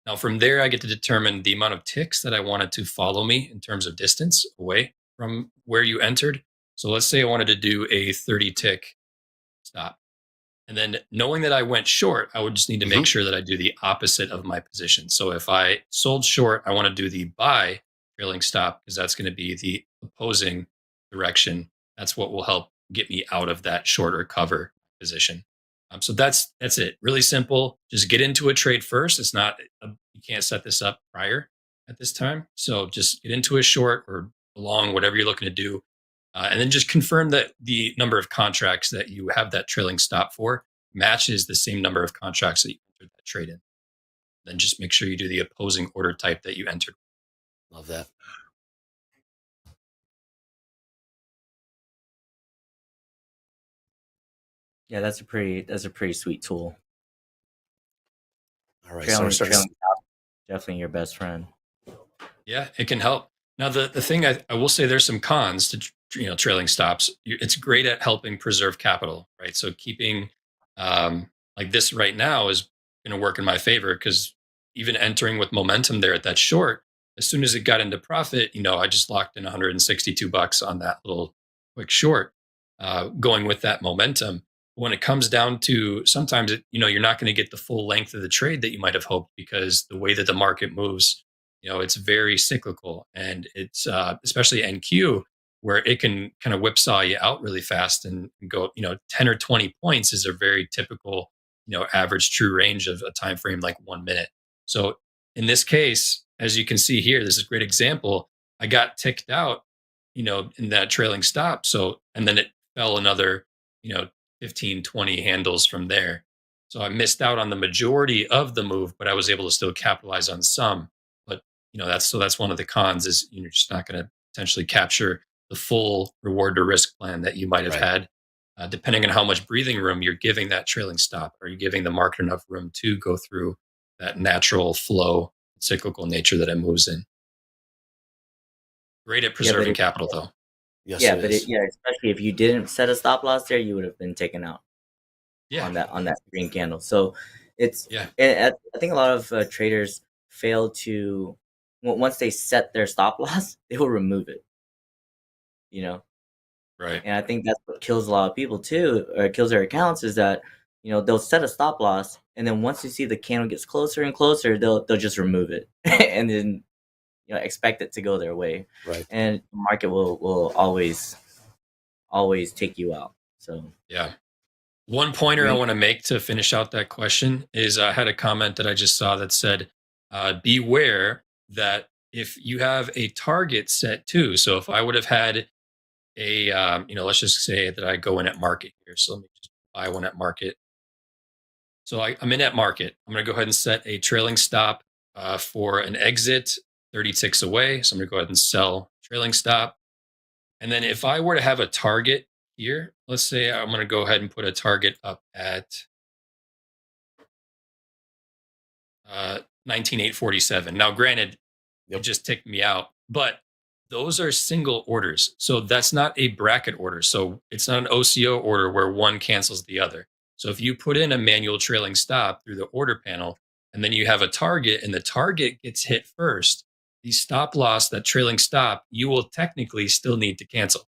Now, from there, I get to determine the amount of ticks that I wanted to follow me in terms of distance away from where you entered. So let's say I wanted to do a 30 tick stop. And then knowing that I went short, I would just need to make sure that I do the opposite of my position. So if I sold short, I want to do the buy trailing stop, because that's going to be the opposing direction. That's what will help get me out of that shorter cover position. So that's it. Really simple. Just get into a trade first. It's not, you can't set this up prior at this time. So just get into a short or long, whatever you're looking to do. And then just confirm that the number of contracts that you have that trailing stop for matches the same number of contracts that you entered that trade in. Then just make sure you do the opposing order type that you entered. Love that. Yeah, that's a pretty sweet tool. All right, trailing stop, definitely your best friend. Yeah, it can help. Now, the thing I will say, there's some cons to trailing stops. It's great at helping preserve capital, right? So keeping like this right now is going to work in my favor, because even entering with momentum there at that short, as soon as it got into profit, I just locked in $162 on that little quick short, going with that momentum. When it comes down to, sometimes you're not going to get the full length of the trade that you might have hoped, because the way that the market moves, it's very cyclical, and it's especially NQ, where it can kind of whipsaw you out really fast and go, 10 or 20 points is a very typical, average true range of a time frame like 1 minute. So in this case, as you can see here, this is a great example. I got ticked out, in that trailing stop. So, and then it fell another, 15, 20 handles from there. So I missed out on the majority of the move, but I was able to still capitalize on some. But that's one of the cons, is you're just not going to potentially capture the full reward to risk plan that you might have had, depending on how much breathing room you're giving that trailing stop. Are you giving the market enough room to go through that natural flow, cyclical nature that it moves in? Great at preserving capital, though. Yes, yeah, especially if you didn't set a stop loss there, you would have been taken out. Yeah. On that green candle. So it's I think a lot of traders fail to, once they set their stop loss, they will remove it. Right. And I think that's what kills a lot of people too, or kills their accounts, is that they'll set a stop loss, and then once you see the candle gets closer and closer, they'll just remove it and then expect it to go their way. Right. And the market will always take you out. So yeah. One pointer I want to make to finish out that question is, I had a comment that I just saw that said, beware that if you have a target set too. So if I would have had a, let's just say that I go in at market here. So let me just buy one at market. So I'm in at market. I'm going to go ahead and set a trailing stop for an exit 30 ticks away. So I'm going to go ahead and sell trailing stop. And then if I were to have a target here, let's say I'm going to go ahead and put a target up at 19,847. Now, granted, it just ticked me out, but those are single orders. So that's not a bracket order. So it's not an OCO order where one cancels the other. So if you put in a manual trailing stop through the order panel, and then you have a target and the target gets hit first, the stop loss, that trailing stop, you will technically still need to cancel.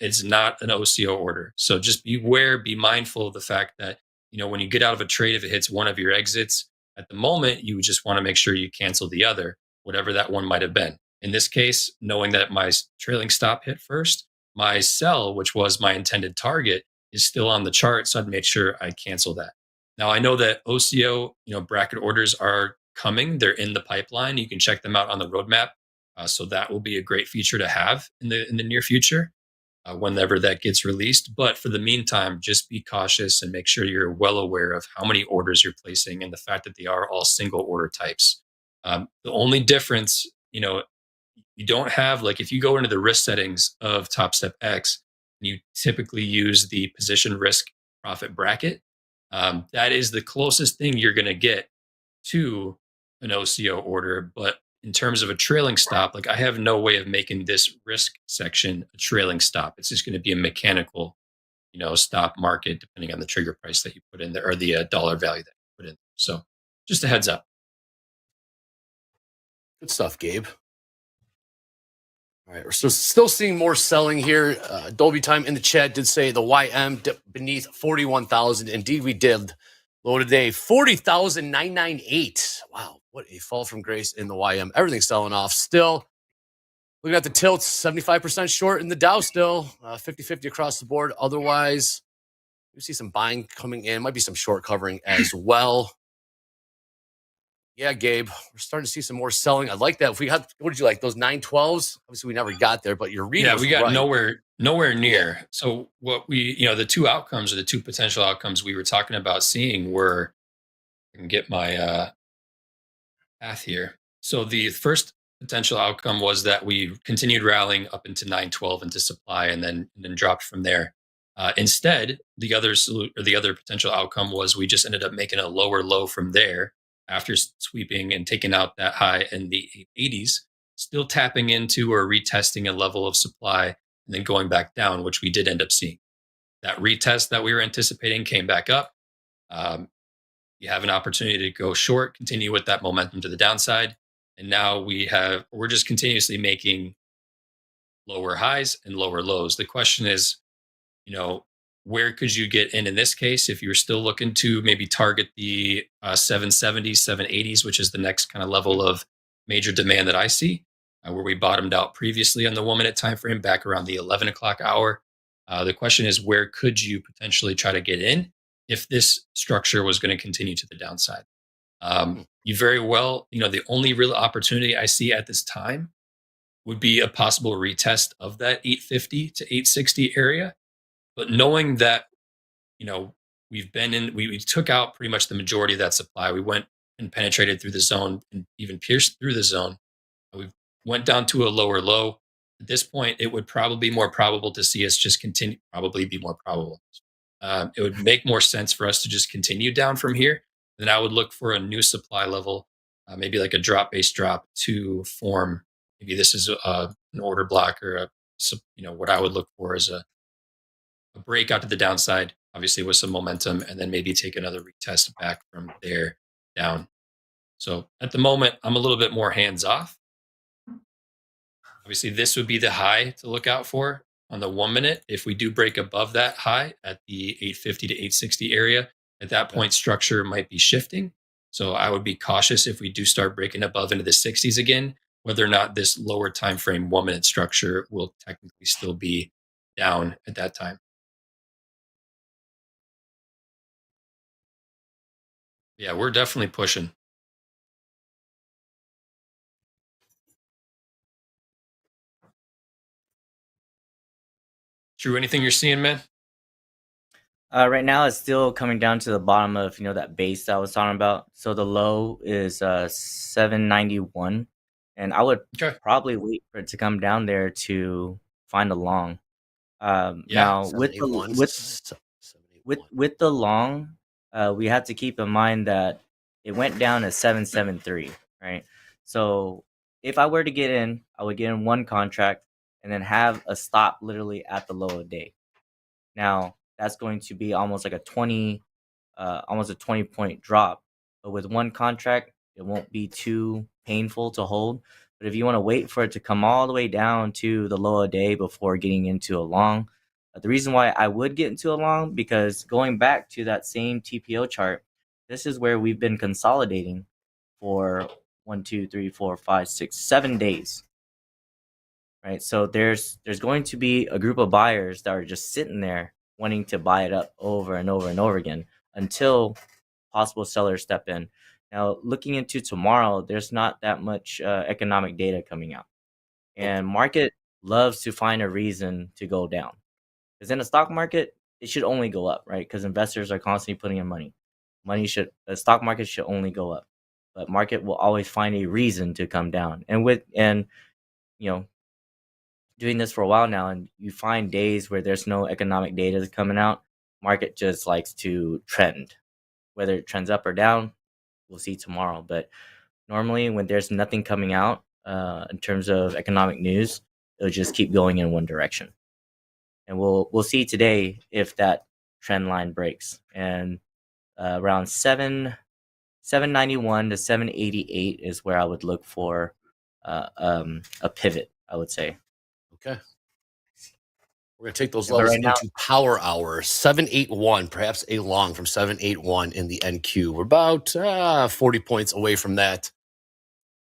It's not an OCO order. So just beware, be mindful of the fact that, when you get out of a trade, if it hits one of your exits at the moment, you just want to make sure you cancel the other, whatever that one might have been. In this case, knowing that my trailing stop hit first, my sell, which was my intended target, is still on the chart. So I'd make sure I cancel that. Now, I know that OCO, bracket orders are coming. They're in the pipeline. You can check them out on the roadmap. So that will be a great feature to have in the near future, whenever that gets released. But for the meantime, just be cautious and make sure you're well aware of how many orders you're placing and the fact that they are all single order types. The only difference, you don't have, like, if you go into the risk settings of TopStep X, and you typically use the position risk profit bracket, that is the closest thing you're going to get to an OCO order. But in terms of a trailing stop, like, I have no way of making this risk section a trailing stop. It's just going to be a mechanical, stop market depending on the trigger price that you put in there, or the dollar value that you put in. So just a heads up. Good stuff, Gabe. All right, we're still seeing more selling here. Dolby Time in the chat did say the YM dipped beneath 41,000. Indeed, we did. Low today, 40,998. Wow, what a fall from grace in the YM. Everything's selling off. Still, looking at the tilts, 75% short in the Dow still. 50-50 across the board. Otherwise, we see some buying coming in. Might be some short covering as well. Yeah, Gabe, we're starting to see some more selling. I like that. If we had, what did you like? Those 912s? Obviously, we never got there, but your reading. Yeah, we got right. nowhere near. So what we, the two outcomes, or the two potential outcomes we were talking about seeing were, I can get my path here. So the first potential outcome was that we continued rallying up into 912 into supply, and then dropped from there. Instead, the other potential outcome was we just ended up making a lower low from there after sweeping and taking out that high in the 880s, still tapping into or retesting a level of supply, and then going back down, which we did end up seeing. That retest that we were anticipating came back up. You have an opportunity to go short, continue with that momentum to the downside. And now we're just continuously making lower highs and lower lows. The question is, where could you get in this case if you're still looking to maybe target the 770s, 780s, which is the next kind of level of major demand that I see, where we bottomed out previously on the 1 minute time frame back around the 11 o'clock hour. The question is, where could you potentially try to get in if this structure was going to continue to the downside? You very well, the only real opportunity I see at this time would be a possible retest of that 850 to 860 area. But knowing that, we took out pretty much the majority of that supply. We went and penetrated through the zone and even pierced through the zone. We went down to a lower low. At this point, it would probably be more probable to see us just continue, it would make more sense for us to just continue down from here. Then I would look for a new supply level, maybe like a drop-based drop to form. Maybe this is an order block, or what I would look for is a break out to the downside, obviously with some momentum, and then maybe take another retest back from there down. So at the moment, I'm a little bit more hands off. Obviously, this would be the high to look out for on the 1 minute. If we do break above that high at the 850 to 860 area, at that point, structure might be shifting. So I would be cautious if we do start breaking above into the 60s again, whether or not this lower time frame 1 minute structure will technically still be down at that time. Yeah, we're definitely pushing. Drew, anything you're seeing, man? Right now, it's still coming down to the bottom of that base that I was talking about. So the low is 791, and I would probably wait for it to come down there to find a long. Now with the long, we have to keep in mind that it went down to 773, right? So if I were to get in, I would get in one contract and then have a stop literally at the low of day. Now that's going to be almost like almost a 20 point drop. But with one contract, it won't be too painful to hold. But if you want to wait for it to come all the way down to the low of day before getting into a long, the reason why I would get into a long, because going back to that same TPO chart, this is where we've been consolidating for 1, 2, 3, 4, 5, 6, 7 days. Right. So there's going to be a group of buyers that are just sitting there wanting to buy it up over and over and over again until possible sellers step in. Now, looking into tomorrow, there's not that much economic data coming out, and market loves to find a reason to go down. Because in the stock market, it should only go up, right? Because investors are constantly putting in money. The stock market should only go up, but market will always find a reason to come down. And doing this for a while now, and you find days where there's no economic data coming out, market just likes to trend. Whether it trends up or down, we'll see tomorrow. But normally, when there's nothing coming out in terms of economic news, it'll just keep going in one direction. And we'll see today if that trend line breaks. And around 791 to 788 is where I would look for a pivot, I would say. Okay. We're going to take those Yeah, but levels right now- into power hour. 781, perhaps a long from 781 in the NQ. We're about 40 points away from that.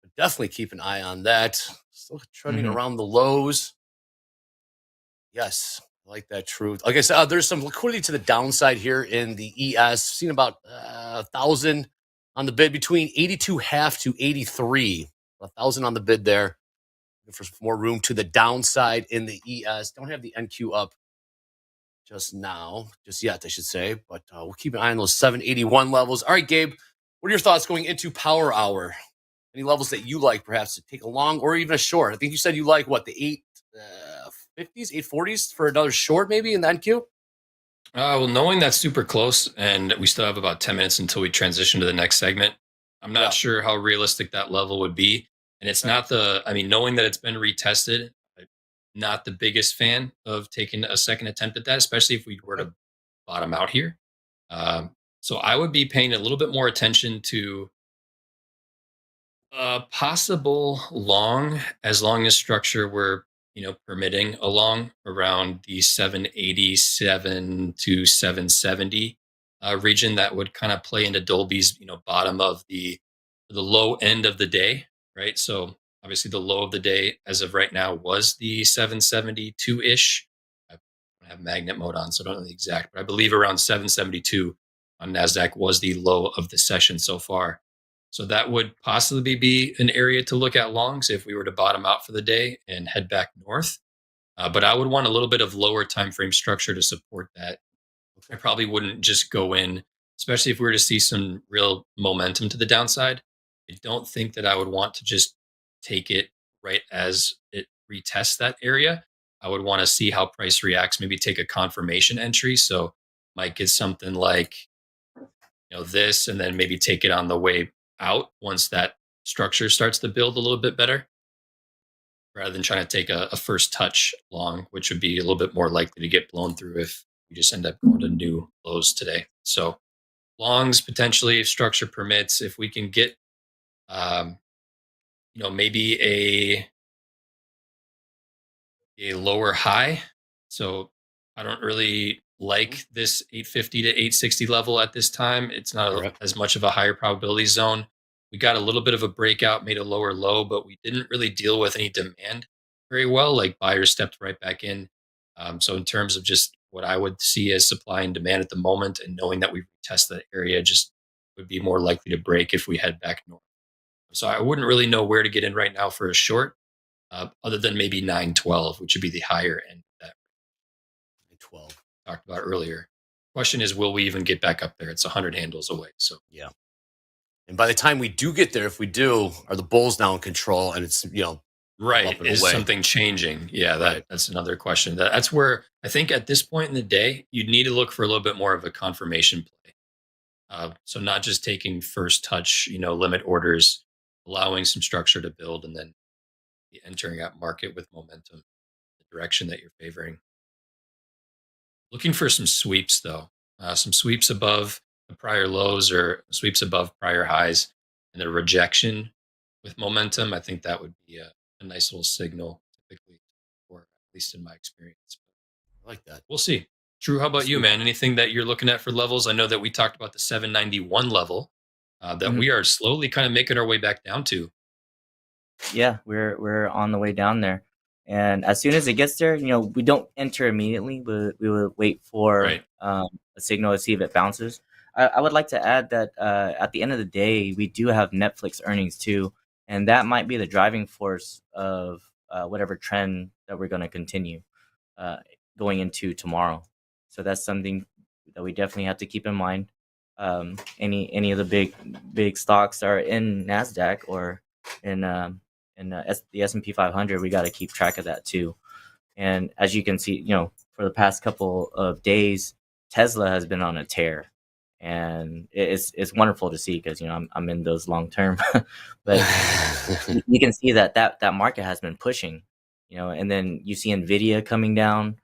But definitely keep an eye on that. Still trending around the lows. Yes, I like that truth. Like I said, there's some liquidity to the downside here in the ES. Seen about 1,000 on the bid, between 82.5 to 83. 1,000 on the bid there. Looking for some more room to the downside in the ES. Don't have the NQ up just yet, I should say. But we'll keep an eye on those 781 levels. All right, Gabe, what are your thoughts going into power hour? Any levels that you like, perhaps, to take a long or even a short? I think you said you like, what, the 850s, 840s for another short maybe in the NQ? Well, knowing that's super close and we still have about 10 minutes until we transition to the next segment, I'm not sure how realistic that level would be. And it's not knowing that it's been retested, I'm not the biggest fan of taking a second attempt at that, especially if we were to bottom out here. So I would be paying a little bit more attention to possible long, as long as structure were, permitting a long around the 787 to 770 region that would kind of play into Dolby's, bottom of the low end of the day, right? So obviously the low of the day as of right now was the 772-ish. I don't have magnet mode on, so I don't know the exact, but I believe around 772 on NASDAQ was the low of the session so far. So that would possibly be an area to look at longs if we were to bottom out for the day and head back north. But I would want a little bit of lower time frame structure to support that. I probably wouldn't just go in, especially if we were to see some real momentum to the downside. I don't think that I would want to just take it right as it retests that area. I would want to see how price reacts, maybe take a confirmation entry. So might get something like, this, and then maybe take it on the way out once that structure starts to build a little bit better, rather than trying to take a first touch long, which would be a little bit more likely to get blown through if we just end up going to new lows today. So longs potentially, if structure permits, if we can get maybe a lower high. So I don't really like this 850 to 860 level at this time. It's not as much of a higher probability zone. We got a little bit of a breakout, made a lower low, but we didn't really deal with any demand very well. Like buyers stepped right back in. So in terms of just what I would see as supply and demand at the moment, and knowing that we test that area, just would be more likely to break if we head back north. So I wouldn't really know where to get in right now for a short, other than maybe 912, which would be the higher end of that 912 talked about earlier. Question is, will we even get back up there? It's 100 handles away. So yeah. And by the time we do get there, if we do, are the bulls now in control? And it's right, is something changing? Yeah, that's another question. That's where I think at this point in the day, you'd need to look for a little bit more of a confirmation play. So not just taking first touch, limit orders, allowing some structure to build, and then entering that market with momentum, the direction that you're favoring. Looking for some sweeps, though. Some sweeps above the prior lows or sweeps above prior highs, and the rejection with momentum. I think that would be a nice little signal, typically, or at least in my experience. I like that. We'll see. Drew, how about you, man? Anything that you're looking at for levels? I know that we talked about the 791 level that we are slowly kind of making our way back down to. Yeah, we're on the way down there. And as soon as it gets there, we don't enter immediately, but we will wait for a signal to see if it bounces. I would like to add that at the end of the day, we do have Netflix earnings too, and that might be the driving force of whatever trend that we're going to continue going into tomorrow. So that's something that we definitely have to keep in mind. Any of the big stocks are in NASDAQ or in and the S&P 500, we got to keep track of that too. And as you can see, for the past couple of days, Tesla has been on a tear, and it's wonderful to see because I'm in those long term, but you can see that market has been pushing, and then you see Nvidia coming down.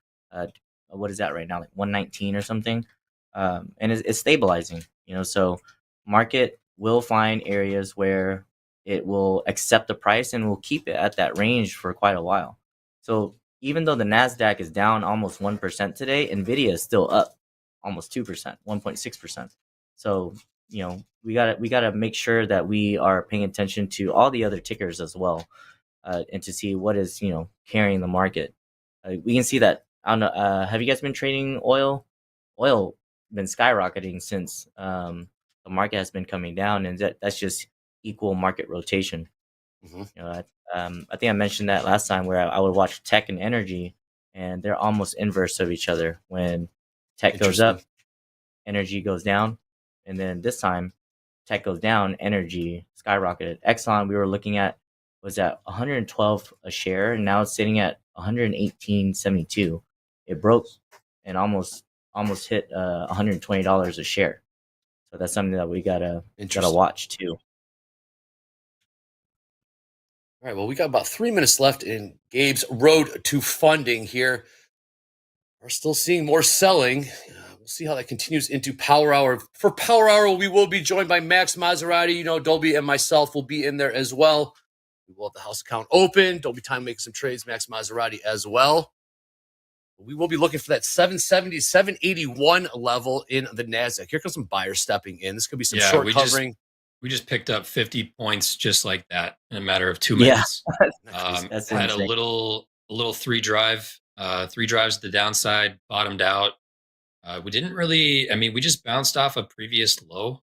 What is that right now, like 119 or something, and it's stabilizing. So market will find areas where it will accept the price and will keep it at that range for quite a while. So even though the Nasdaq is down almost 1% today, Nvidia is still up almost 2%, 1.6%. So we gotta make sure that we are paying attention to all the other tickers as well, and to see what is carrying the market. We can see that. I don't know. Have you guys been trading oil? Oil been skyrocketing since the market has been coming down, and that's just equal market rotation. I think I mentioned that last time where I would watch tech and energy, and they're almost inverse of each other. When tech goes up, energy goes down, and then this time tech goes down, energy skyrocketed. Exxon, we were looking at, was at 112 a share, and now it's sitting at 118.72. It broke and almost hit $120 a share. So that's something that we gotta watch too. All right, well, we got about 3 minutes left in Gabe's road to funding here. We're still seeing more selling. We'll see how that continues into Power Hour. For Power Hour, we will be joined by Max Maserati. Dolby and myself will be in there as well. We will have the house account open. Dolby time making some trades. Max Maserati as well. We will be looking for that 770, 781 level in the NASDAQ. Here comes some buyers stepping in. This could be some short covering. We just picked up 50 points just like that in a matter of 2 minutes. That's had insane. a little three drives to the downside, bottomed out. We didn't really, we just bounced off a previous low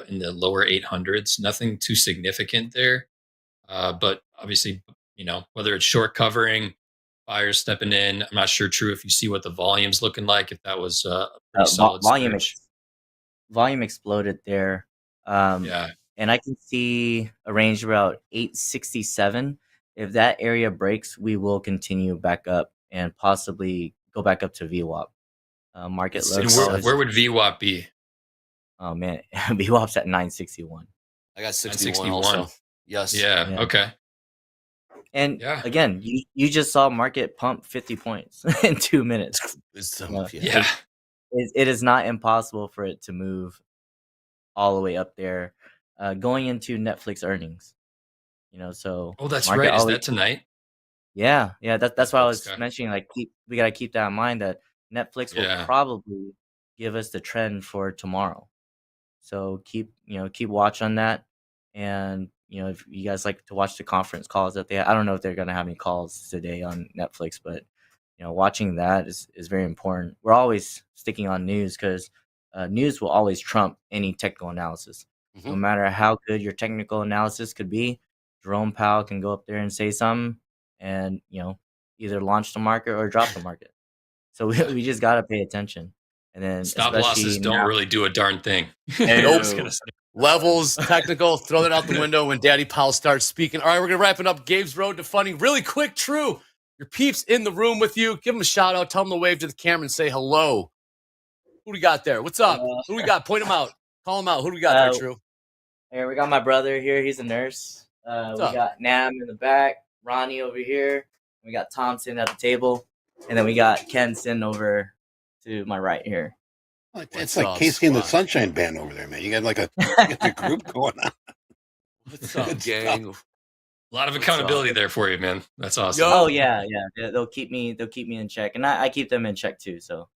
in the lower 800s. Nothing too significant there. But obviously, whether it's short covering, buyers stepping in, I'm not sure, True, if you see what the volume's looking like, if that was a pretty solid volume exploded there. And I can see a range about 867. If that area breaks, we will continue back up and possibly go back up to VWAP. Market low. Where would VWAP be? Oh man, VWAP's at 961. I got 61 also. Yes. Yeah. Okay. And again, you just saw market pump 50 points in 2 minutes. It is not impossible for it to move all the way up there, going into Netflix earnings. So that's right. Is that tonight? Yeah. That's why I was mentioning. Like, we gotta keep that in mind that Netflix will probably give us the trend for tomorrow. So keep watch on that. And if you guys like to watch the conference calls that I don't know if they're gonna have any calls today on Netflix, but watching that is very important. We're always sticking on news because news will always trump any technical analysis. No matter how good your technical analysis could be, Jerome Powell can go up there and say something and either launch the market or drop the market. So we just gotta pay attention. And then stop losses don't really do a darn thing. Levels, technical, throw that out the window when Daddy Powell starts speaking. All right, we're gonna wrap it up. Gabe's road to funding. Really quick, True. Your peeps in the room with you. Give them a shout out. Tell them to wave to the camera and say hello. Who do we got there? What's up? Who do we got? Point them out. Call them out. Who do we got there, True? Here, we got my brother here. He's a nurse. We got Nam in the back, Ronnie over here. We got Thompson at the table. And then we got Ken sitting over to my right here. It's like Casey and the Sunshine Band over there, man. You got like a group going on. What's up, gang? A lot of accountability there for you, man. That's awesome. Oh yeah. They'll keep me in check, and I keep them in check too. So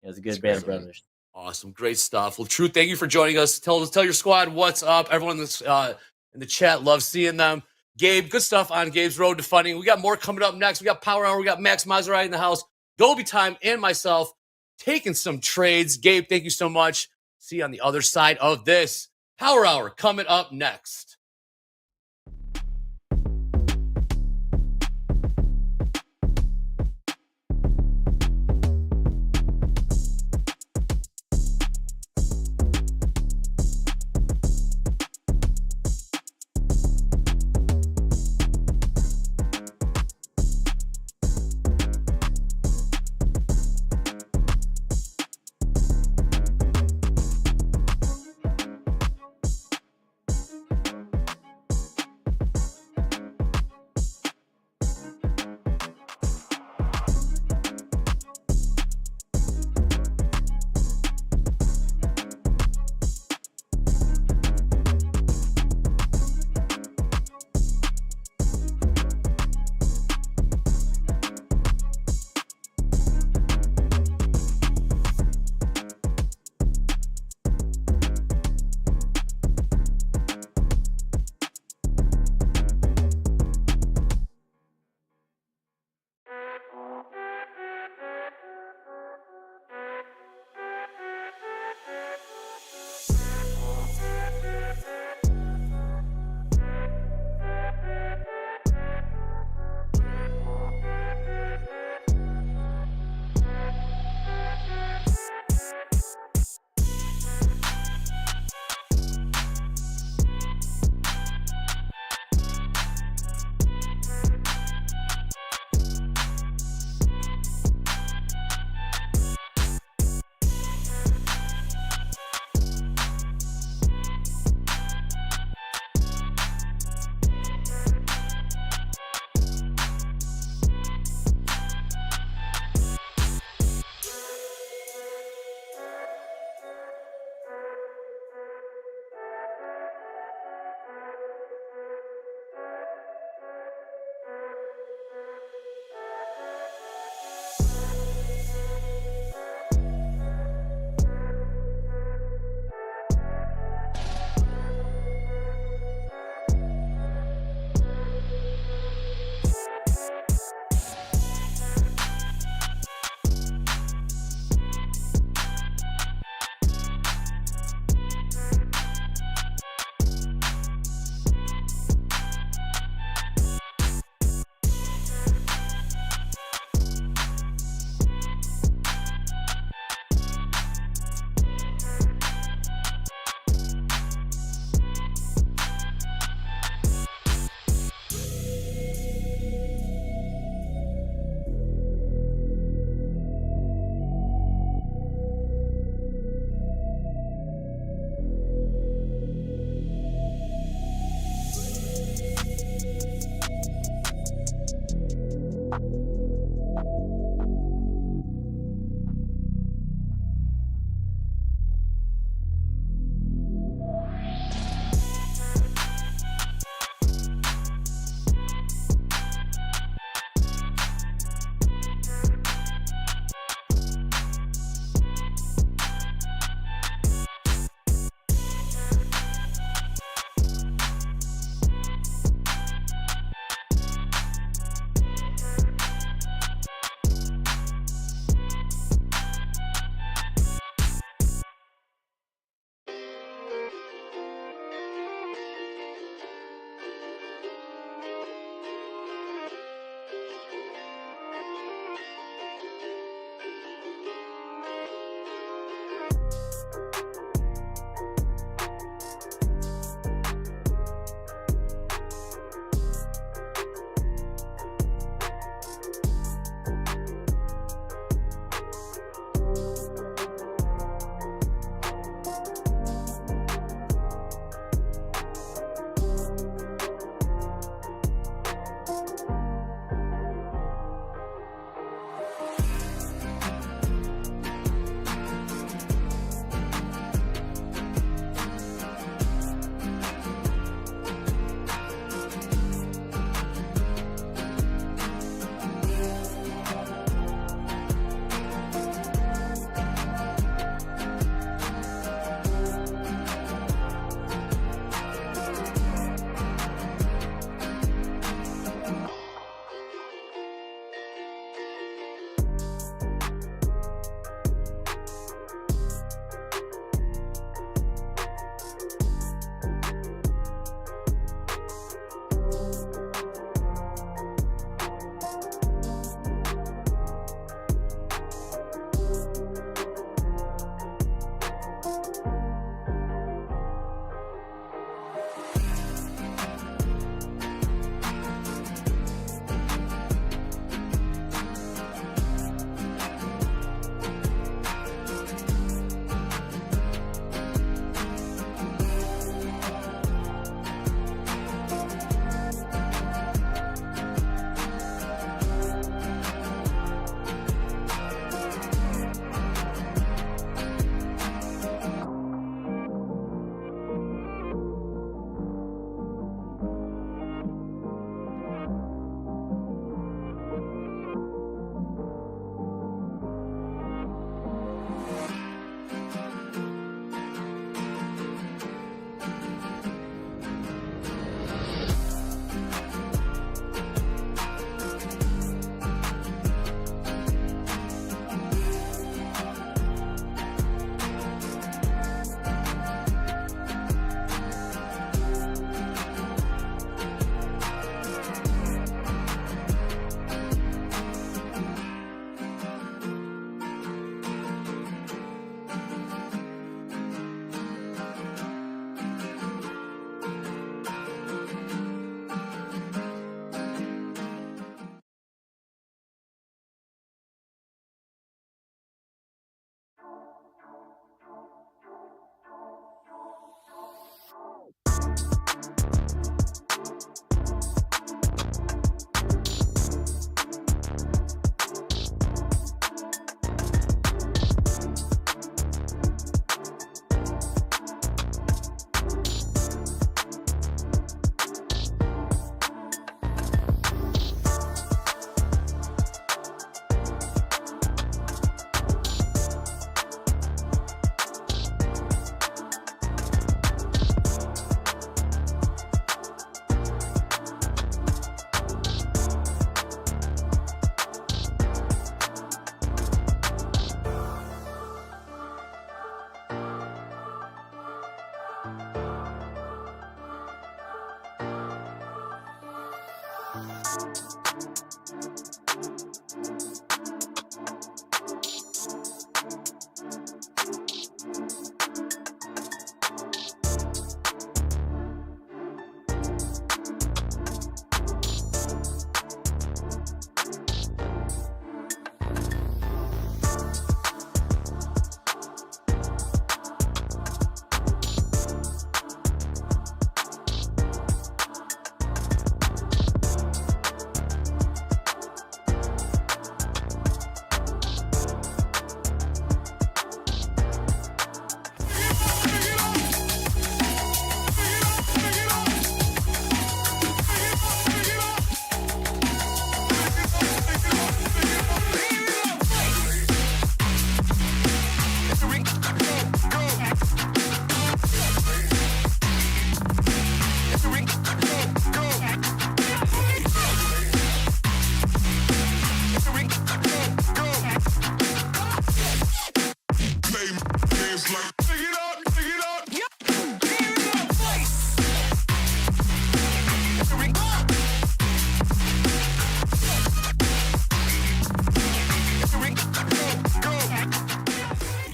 it's a good band of brothers. Awesome, great stuff. Well, True, thank you for joining us. Tell your squad what's up. Everyone in the chat loves seeing them. Gabe, good stuff on Gabe's road to funding. We got more coming up next. We got Power Hour. We got Max Maserati in the house. Dolby time and myself taking some trades. Gabe, thank you so much. See you on the other side of this. Power Hour coming up next.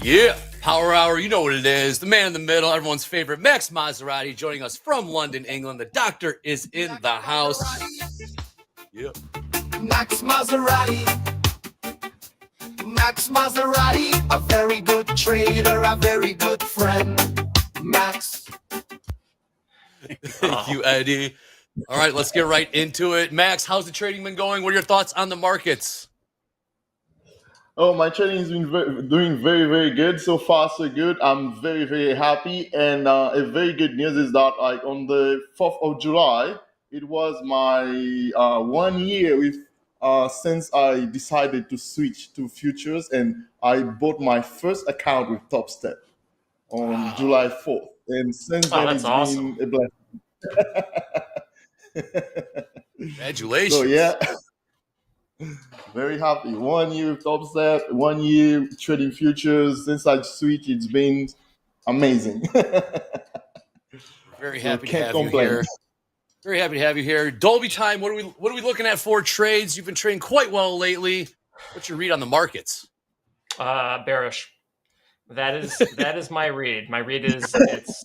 Yeah, Power Hour, you know what it is. The man in the middle, everyone's favorite, Max Maserati, joining us from London, England. The doctor is in the house. Yep. Max Maserati. Max Maserati, a very good trader, a very good friend. Max. Thank you, Eddie. All right, let's get right into it. Max, how's the trading been going? What are your thoughts on the markets? Oh, my trading has been doing very, very good. So far, so good. I'm very, very happy. And a very good news is that like on the 4th of July, it was my 1 year with since I decided to switch to futures, and I bought my first account with Topstep on July 4th. And since then, that's it's awesome. been a blessing. Congratulations. So yeah, very happy. 1 year with Topstep, 1 year trading futures. Since I switched, it's been amazing. Very So happy to can't have complain. you here. Very happy to have you here. Dolby time. What are we looking at for trades? You've been trading quite well lately. What's your read on the markets? Bearish. That is my read. My read is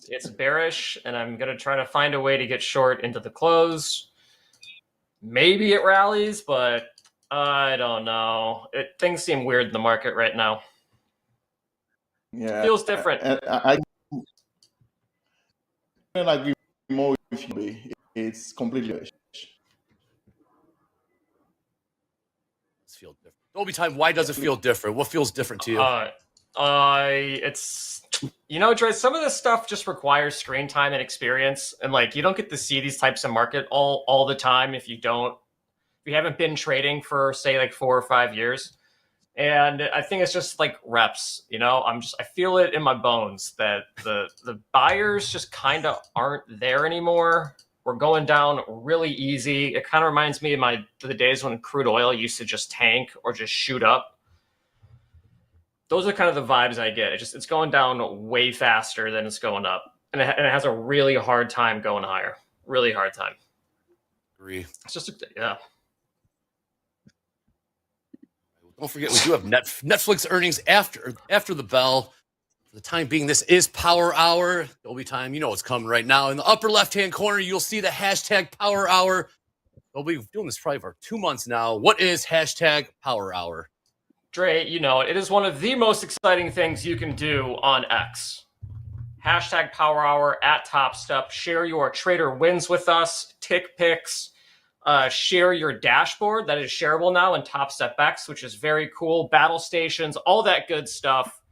it's bearish, and I'm gonna try to find a way to get short into the close. Maybe it rallies, but I don't know. Things seem weird in the market right now. Yeah, Feels different. I agree more with you. It's completely bearish. It's feel different. Dolby time. Why does it feel different? What feels different to you? It's Dre, some of this stuff just requires screen time and experience, and like you don't get to see these types of market all the time if you haven't been trading for say like 4 or 5 years. And I think it's just like reps, I feel it in my bones that the buyers just kind of aren't there anymore. We're going down really easy. It kind of reminds me of the days when crude oil used to just tank or just shoot up. Those are kind of the vibes I get. It's going down way faster than it's going up. And it has a really hard time going higher. Really hard time. Agree. It's just, yeah. Don't forget, we do have Netflix earnings after the bell. For the time being, this is Power Hour. Dolby time, you know what's coming right now. In the upper left-hand corner, you'll see the hashtag Power Hour. We'll be doing this probably for 2 months now. What is hashtag Power Hour? Dre, it is one of the most exciting things you can do on X. Hashtag Power Hour at Topstep. Share your trader wins with us. Tick picks. Share your dashboard. That is shareable now in Topstep X, which is very cool. Battle stations, all that good stuff.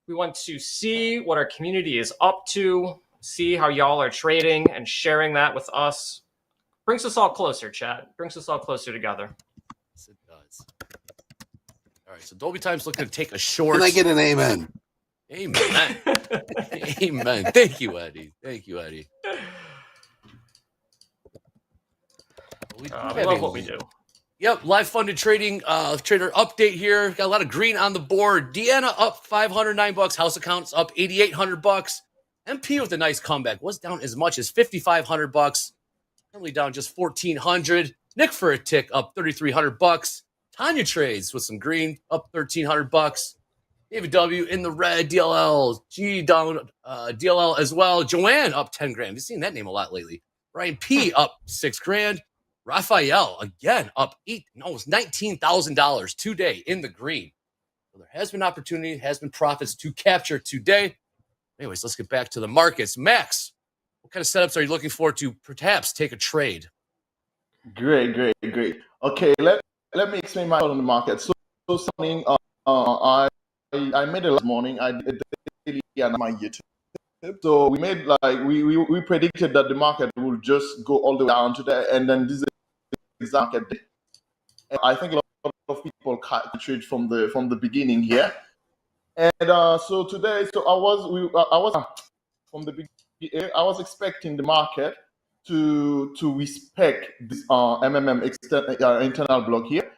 We want to see what our community is up to, see how y'all are trading, and sharing that with us. Brings us all closer, chat. Brings us all closer together. Yes, it does. All right, so Dolby Time's looking to take a short. Can I get an amen? Amen. Amen. Thank you, Eddie. Thank you, Eddie. We love what we do. Yep, live funded trading trader update here. Got a lot of green on the board. Deanna up $509. House accounts up $8,800. MP with a nice comeback. Was down as much as $5,500. Currently down just $1,400. Nick for a tick up $3,300. Tanya trades with some green up $1,300. David W in the red. DLL G down DLL as well. Joanne up 10 grand. We've seen that name a lot lately. Brian P up 6 grand. Raphael again up almost $19,000 today in the green. So there has been opportunity, has been profits to capture today. Anyways, let's get back to the markets. Max, what kind of setups are you looking for to perhaps take a trade? Great. Okay, let me explain my thought on the market. So something I made it last morning. I did daily on my YouTube. So we made we predicted that the market will just go all the way down today, and then this is exact market day. And I think a lot of people trade from the beginning here. And so today, I was from the beginning. I was expecting the market to respect this MMM internal block here,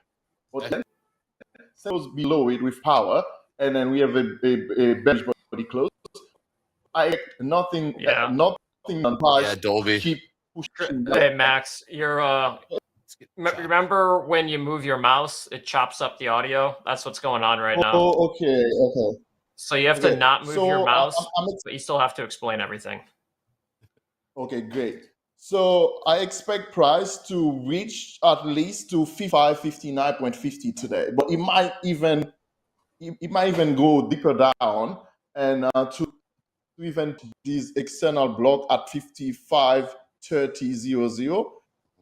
but then it goes below it with power, and then we have a bearish body close. I nothing on price. Yeah, Dolby. Keep pushing. Hey Max, you're remember when you move your mouse, it chops up the audio? That's what's going on right now. Oh, okay. So you have to not move your mouse, I'm but you still have to explain everything. Okay, great. So I expect price to reach at least to 59.50 today, but it might even go deeper down and to even this external block at 55.30.00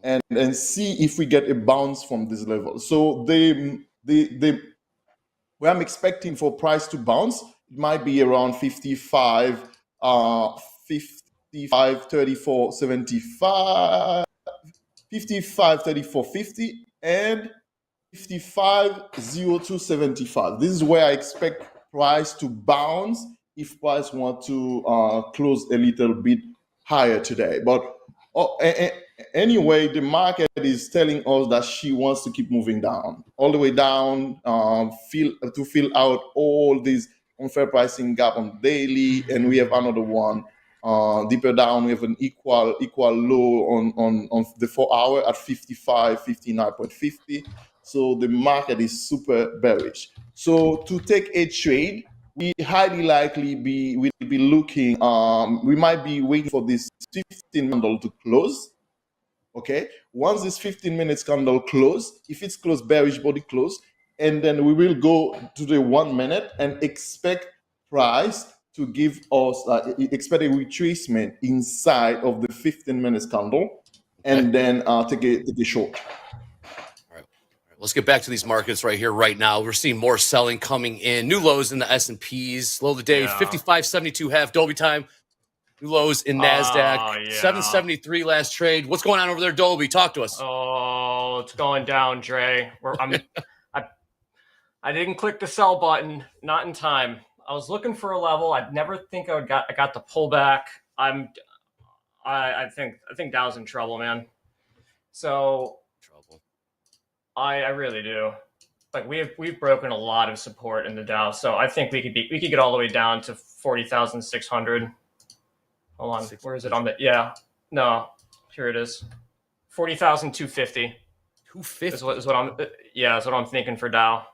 and see if we get a bounce from this level. So where I'm expecting for price to bounce, it might be around 55, 55.34.75, 55.34.50, and 55.02.75. This is where I expect price to bounce if price want to close a little bit higher today. But anyway, the market is telling us that she wants to keep moving down, all the way down, fill out all these unfair pricing gap on daily, and we have another one deeper down. We have an equal low on the 4 hour at 59.50. So the market is super bearish. So to take a trade, we highly likely will be looking. We might be waiting for this 15 candle to close. Okay, once this 15 minutes candle close, if it's closed, bearish body close, and then we will go to the 1 minute and expect price to give us expect a retracement inside of the 15 minutes candle, and then take a short. Let's get back to these markets right here, right now. We're seeing more selling coming in. New lows in the S&Ps. Low of the day, 55.72 half. Dolby time. New lows in NASDAQ. 773 last trade. What's going on over there, Dolby? Talk to us. Oh, it's going down, Dre. I didn't click the sell button. Not in time. I was looking for a level. I'd never think I got the pullback. I think Dow's in trouble, man. So I really do. Like we've broken a lot of support in the Dow, so I think we could get all the way down to 40,600. Hold on, where is it on the? Yeah, no, here it is, 40,250. 250 is what I'm. Yeah, that's what I'm thinking for Dow.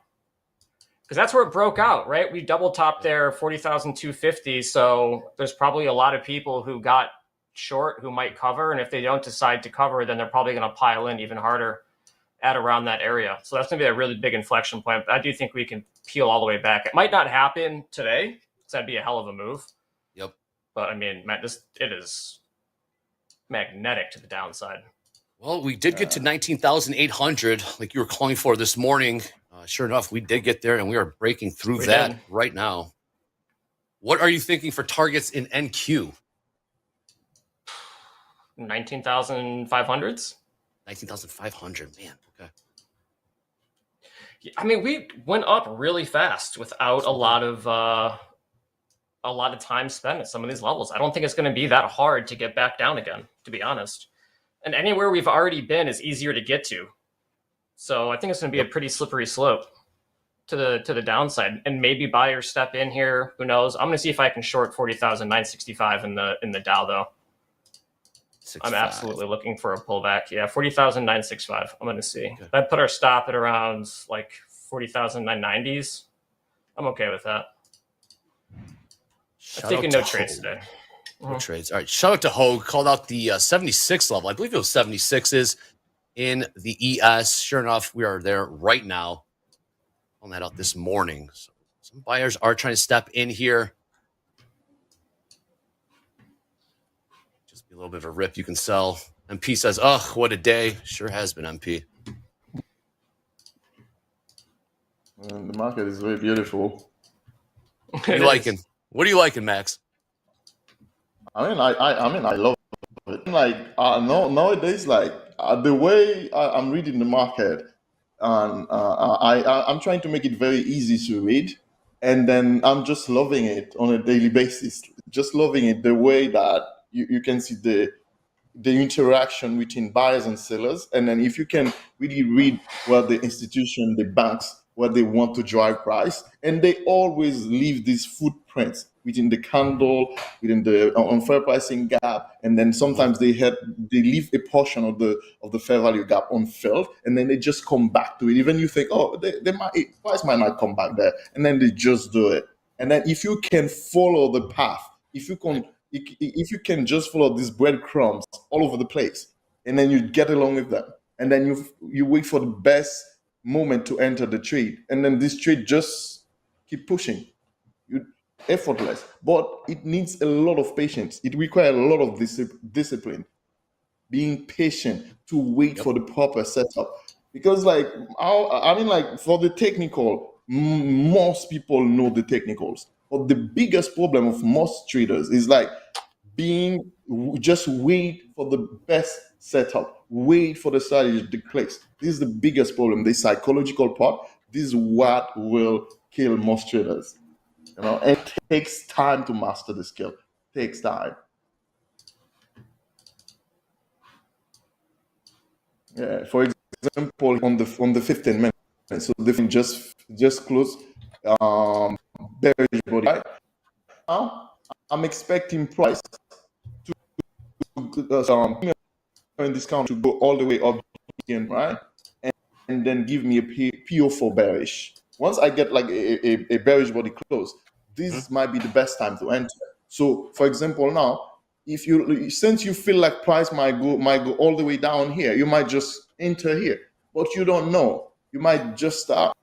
Because that's where it broke out, right? We double topped there, 40,250. So there's probably a lot of people who got short who might cover, and if they don't decide to cover, then they're probably going to pile in even harder at around that area. So that's going to be a really big inflection point. But I do think we can peel all the way back. It might not happen today, because that'd be a hell of a move. Yep. But I mean, Matt, it is magnetic to the downside. Well, we did get to 19,800, like you were calling for this morning. Sure enough, we did get there, and we are breaking through that right now. What are you thinking for targets in NQ? 19,500s. 19,500, man. Okay. I mean, we went up really fast without a lot of time spent at some of these levels. I don't think it's going to be that hard to get back down again, to be honest. And anywhere we've already been is easier to get to. So I think it's going to be a pretty slippery slope to the downside. And maybe buyers step in here. Who knows? I'm going to see if I can short 40,965 in the Dow though. 65. I'm absolutely looking for a pullback. Yeah, 40,965. I'm going to see. Okay. If I put our stop at around like 40,990s, I'm okay with that. I'm taking no trades today. No trades. All right. Shout out to Hogue. Called out the 76 level. I believe it was 76s in the ES. Sure enough, we are there right now. Pulling that out this morning. So some buyers are trying to step in here. Just be a little bit of a rip you can sell. MP says, "Oh, what a day." Sure has been, MP. And the market is very beautiful. What are you liking? What are you liking, Max? I mean, I love it. Like nowadays, like the way I'm reading the market, and I'm trying to make it very easy to read, and then I'm just loving it on a daily basis. Just loving it the way that you can see the interaction between buyers and sellers, and then if you can really read what the institution, the banks, what they want to drive price, and they always leave these footprints within the candle, within the unfair pricing gap, and then sometimes they leave a portion of the fair value gap unfilled, and then they just come back to it. Even you think, oh, price might not come back there, and then they just do it. And then if you can follow the path, if you can just follow these breadcrumbs all over the place, and then you get along with them, and then you wait for the best moment to enter the trade, and then this trade just keep pushing. Effortless, but it needs a lot of patience. It requires a lot of discipline, being patient to wait for the proper setup. Because like for the technical, most people know the technicals, but the biggest problem of most traders is like just wait for the best setup, wait for the strategy to click. This is the biggest problem, the psychological part. This is what will kill most traders. It takes time to master the skill. It takes time. Yeah. For example, on the 15 minutes, so they can just close bearish body. Right? Now, I'm expecting price to discount to go all the way up again, right? And then give me a PO for bearish. Once I get like a bearish body close, this might be the best time to enter. So, for example, now, since you feel like price might go all the way down here, you might just enter here, but you don't know. You might just start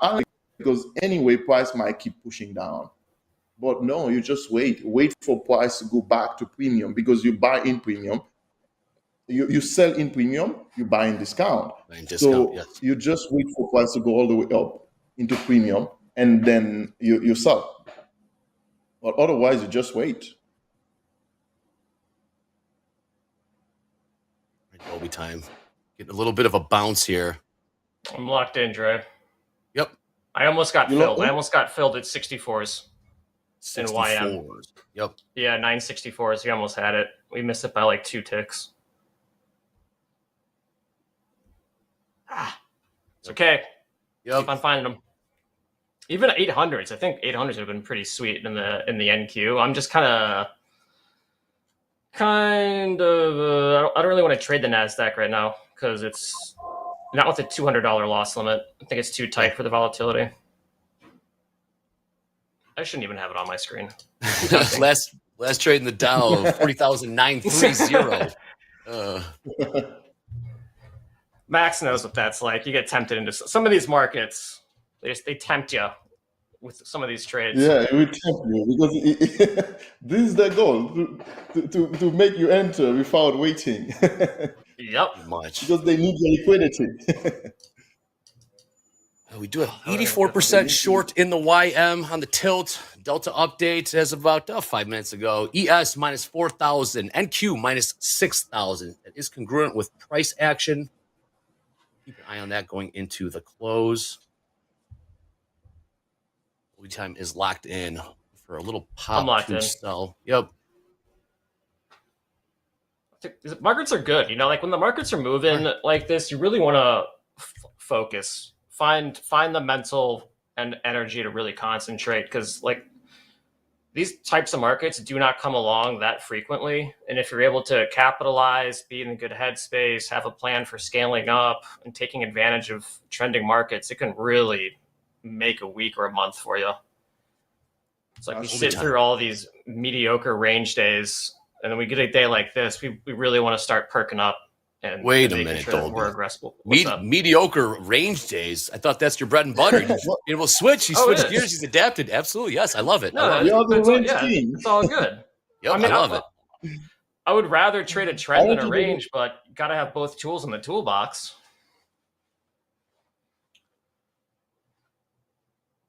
because anyway, price might keep pushing down. But no, you just wait for price to go back to premium, because you buy in premium, you sell in premium, you buy in discount. You just wait for price to go all the way up into premium, and then you sell. But otherwise, you just wait. Dolby time. Getting a little bit of a bounce here. I'm locked in, Dre. Yep. I almost got filled. I almost got filled at 64s. 64s. In YM. Yep. Yeah, 964s. We almost had it. We missed it by like 2 ticks. It's okay. Yep. Keep on finding them. Even 800s. I think 800s have been pretty sweet in the NQ. I'm just kind of I don't really want to trade the NASDAQ right now because it's not with a $200 loss limit. I think it's too tight for the volatility. I shouldn't even have it on my screen. last trade in the Dow, 40,930. Max knows what that's like. You get tempted into some of these markets. They tempt you with some of these trades. Yeah, it will tempt you because this is the goal to make you enter without waiting. Yep. Much. Because they need your liquidity. We do have 84% short in the YM on the tilt. Delta update as of about 5 minutes ago. ES minus 4,000. NQ minus 6,000. That is congruent with price action. Keep an eye on that going into the close. Lead time is locked in for a little pop. I'm locked in. Sell. Yep. Markets are good. You know, like when the markets are moving like this, you really want to focus. Find the mental and energy to really concentrate, because like these types of markets do not come along that frequently. And if you're able to capitalize, be in a good headspace, have a plan for scaling up and taking advantage of trending markets, it can really make a week or a month for you. It's like we sit through all these mediocre range days, and then we get a day like this. We really want to start perking up. And wait a minute, sure we're aggressive. Mediocre range days. I thought that's your bread and butter. It will switch. He switched gears. He's adapted. Absolutely, yes, I love it. No, it's all good. Yep, I love it. I would rather trade a trend than a range, but got to have both tools in the toolbox.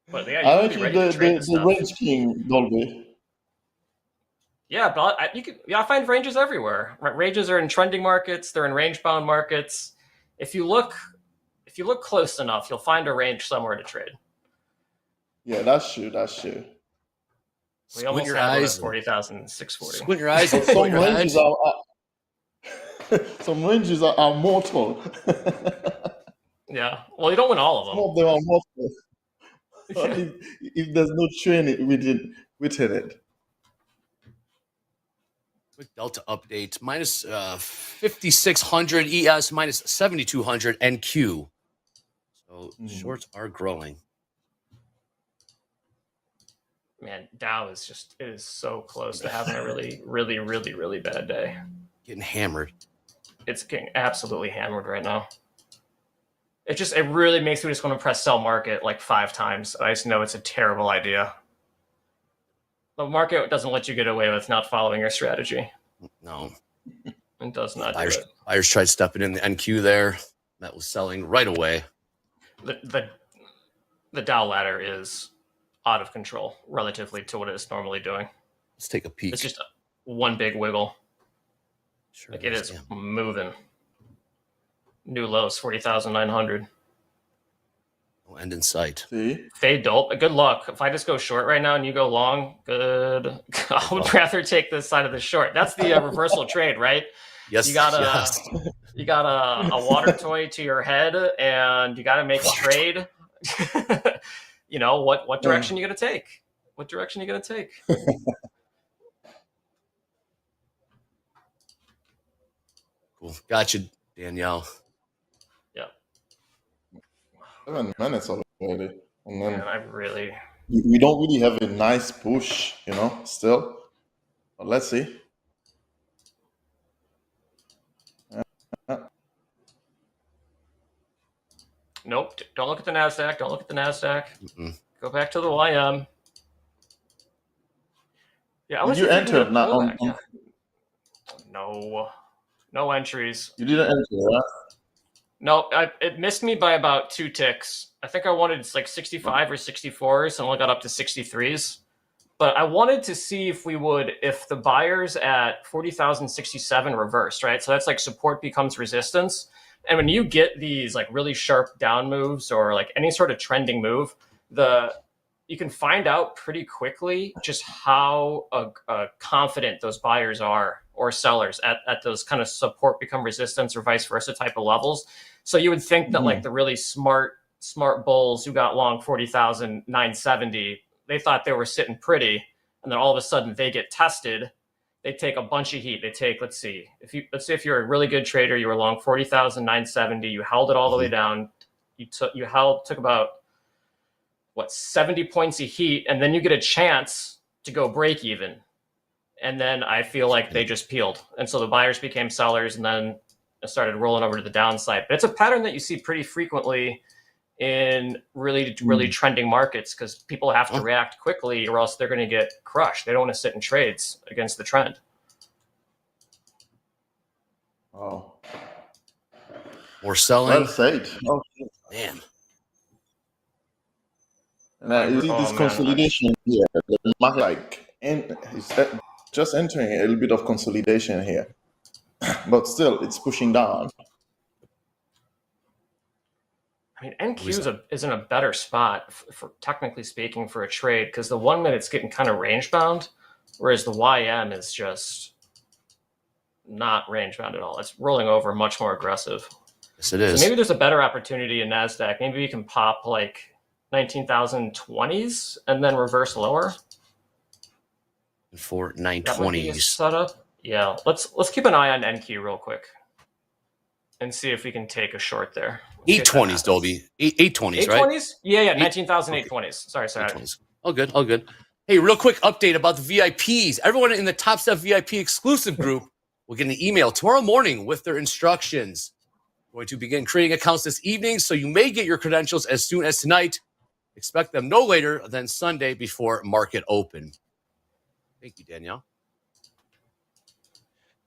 But yeah, I want you the range king, Dolby. Yeah, but I find ranges everywhere. Ranges are in trending markets. They're in range-bound markets. If you look close enough, you'll find a range somewhere to trade. Yeah, that's true. That's true. We almost have 40,000, 640. Squint your eyes. Some ranges are mortal. Yeah. Well, you don't win all of them. Some of them are mortal. If there's no training within it. Quick Delta update. Minus 5,600 ES, minus 7,200 NQ. So shorts are growing. Man, Dow is so close to having a really, really, really, really bad day. Getting hammered. It's getting absolutely hammered right now. It really makes me just want to press sell market like 5 times. I just know it's a terrible idea. The market doesn't let you get away with not following your strategy. No. It does not. Buyers tried stepping in the NQ there. That was selling right away. The Dow ladder is out of control relatively to what it is normally doing. Let's take a peek. It's just one big wiggle. Sure, like it is moving. New lows, 40,900. No end in sight. Fade dope. Good luck. If I just go short right now and you go long, good. I would rather take this side of the short. That's the reversal trade, right? Yes. You got a water toy to your head, and you got to make a trade. You know what direction you gonna take? What direction you gonna take? Cool. Gotcha, Danielle. Yeah. 7 minutes already, and then we don't really have a nice push, still. But let's see. Nope. Don't look at the NASDAQ. Don't look at the NASDAQ. Go back to the YM. Yeah, Did you enter? No entries. You didn't enter, right? No, it missed me by about 2 ticks. I think I wanted like 65 or 64s, and only got up to 63s. But I wanted to see if the buyers at 40,067 reversed, right? So that's like support becomes resistance. And when you get these like really sharp down moves or like any sort of trending move, you can find out pretty quickly just how confident those buyers are or sellers at those kind of support become resistance or vice versa type of levels. So you would think that like the really smart bulls who got long 40,970, they thought they were sitting pretty, and then all of a sudden they get tested. They take a bunch of heat. They take, let's say if you're a really good trader, you were long 40,970, you held it all the way down. You took about 70 points of heat, and then you get a chance to go break even. And then I feel like they just peeled. And so the buyers became sellers and then started rolling over to the downside. But it's a pattern that you see pretty frequently in really trending markets because people have to react quickly or else they're going to get crushed. They don't want to sit in trades against the trend. Oh, More selling. well said. Oh, Man. now you see this consolidation here. The market, like, and it's just entering a little bit of consolidation here, but still, it's pushing down. I mean, NQ is in a better spot, for technically speaking, for a trade because the 1 minute's getting kind of range bound, whereas the YM is just not range bound at all. It's rolling over much more aggressive. Yes, it is. So maybe there's a better opportunity in NASDAQ. Maybe we can pop like 19,020s and then reverse lower. For 920s. Setup. Yeah, let's keep an eye on NQ real quick and see if we can take a short there. 820s, Dolby. 820s, right? 820s? Yeah, 19,820s. Sorry. 820s. All good. Hey, real quick update about the VIPs. Everyone in the Topstep VIP exclusive group will get an email tomorrow morning with their instructions. We're going to begin creating accounts this evening, so you may get your credentials as soon as tonight. Expect them no later than Sunday before market open. Thank you, Danielle.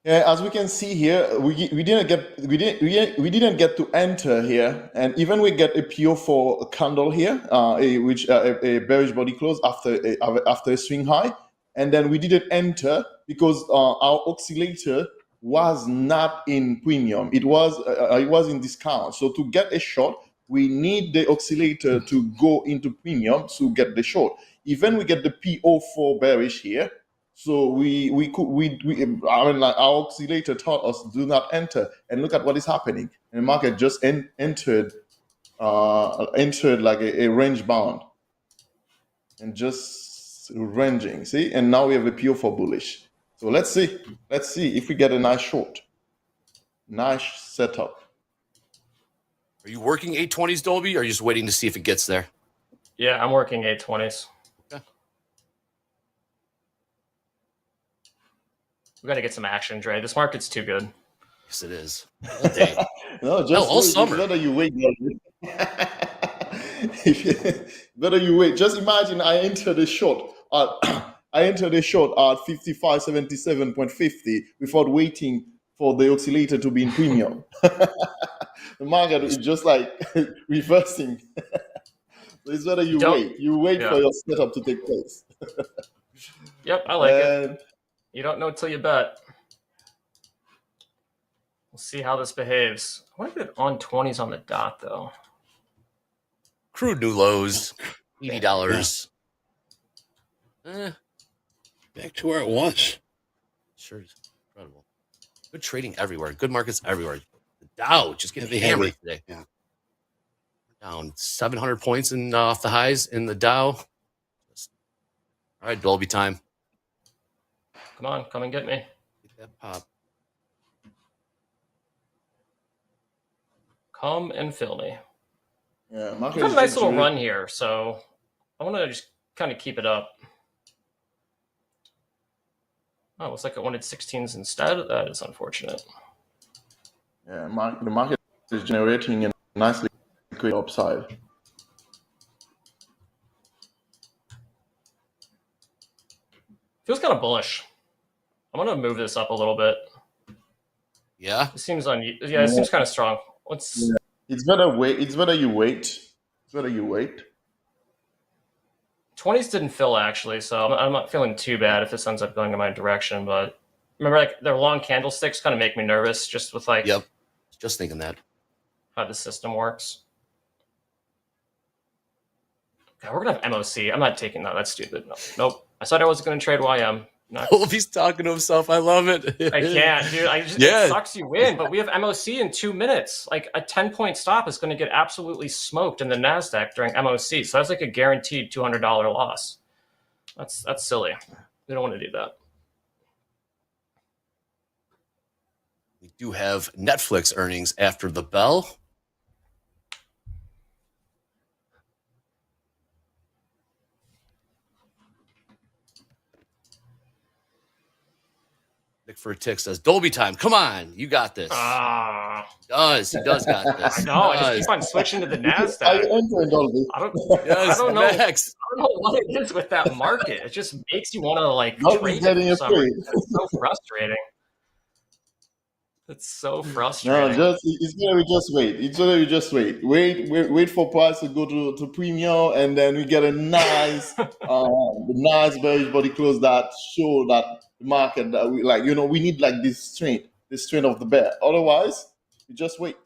Yeah, as we can see here, we didn't get to enter here, and even we get a PO for a candle here, a bearish body close after a swing high, and then we didn't enter because our oscillator was not in premium. It was in discount. So to get a short, we need the oscillator to go into premium to get the short. Even we get the PO for bearish here. So I mean, like our oscillator taught us do not enter, and look at what is happening. And the market just entered like a range bound, and just ranging. See, and now we have a PO for bullish. So let's see if we get a nice short, nice setup. Are you working 820s, Dolby, or are you just waiting to see if it gets there? Yeah, I'm working 820s. We got to get some action, Dre. This market's too good. Yes, it is. All day. No, just all summer. Better you wait. Better you wait. Just imagine I entered a short. I entered a short at 55.77.50 without waiting for the oscillator to be in premium. The market is just like reversing. So it's better you wait. You wait for your setup to take place. Yep, I like it. You don't know till you bet. We'll see how this behaves. I want to get on 20s on the dot, though. Crude new lows, $80. Back to where it was. Sure, incredible. Good trading everywhere. Good markets everywhere. The Dow just getting hammered today. Yeah, down 700 points in off the highs in the Dow. All right, Dolby time. Come on, come and get me. Get that pop. Come and fill me. Yeah, we've got a nice little run here, so I want to just kind of keep it up. Oh, looks like it wanted 16s instead. That is unfortunate. Yeah, the market is generating a nicely quick upside. Feels kind of bullish. I'm gonna move this up a little bit. Yeah, it seems it seems kind of strong. Let's. Yeah. It's better wait. It's better you wait. It's better you wait. 20s didn't fill actually, so I'm not feeling too bad if this ends up going in my direction. But remember, like their long candlesticks kind of make me nervous, just with like. Yep. Just thinking that. How the system works. God, we're gonna have MOC. I'm not taking that. That's stupid. No. Nope. I said I wasn't gonna trade YM. Oh, if he's talking to himself, I love it. I can't, dude. It sucks you win, but we have MOC in 2 minutes. Like a 10-point stop is going to get absolutely smoked in the NASDAQ during MOC. So that's like a guaranteed $200 loss. That's silly. We don't want to do that. We do have Netflix earnings after the bell. Nick for a tick says, Dolby time. Come on. You got this. He does got this. I know. I just keep on switching to the Nasdaq. I Yes, don't know. Max. I don't know what it is with that market. It just makes you want to like Dolby's trade it getting for some afraid. reason. It's so frustrating. It's so No, frustrating. it's gonna be just wait. It's gonna be just wait. Wait for price to go to premium, and then we get a nice, nice bearish body close that show that the market that we like. We need like this strength of the bear. Otherwise, we just wait.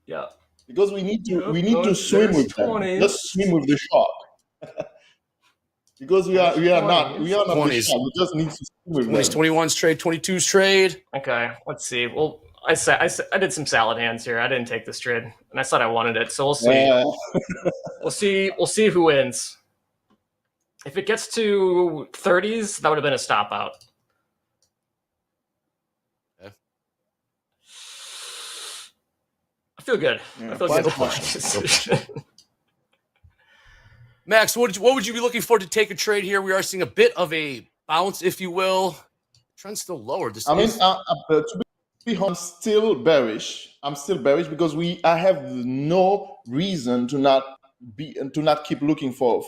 Yeah. Because we need to swim with them. Just swim with the shark. Because we are not the 20s. shark. We just need to swim with 20s, them. 21s trade, 22s trade. Okay, let's see. Well, I did some salad hands here. I didn't take this trade, and I said I wanted it. So we'll see. Yeah. We'll see who wins. If it gets to 30s, that would have been a stop out. Okay. I feel good. Yeah, I feel good. Max, what would you be looking for to take a trade here? We are seeing a bit of a bounce, if you will. Trend's still lower. To be honest, still bearish. I'm still bearish because I have no reason to not keep looking for a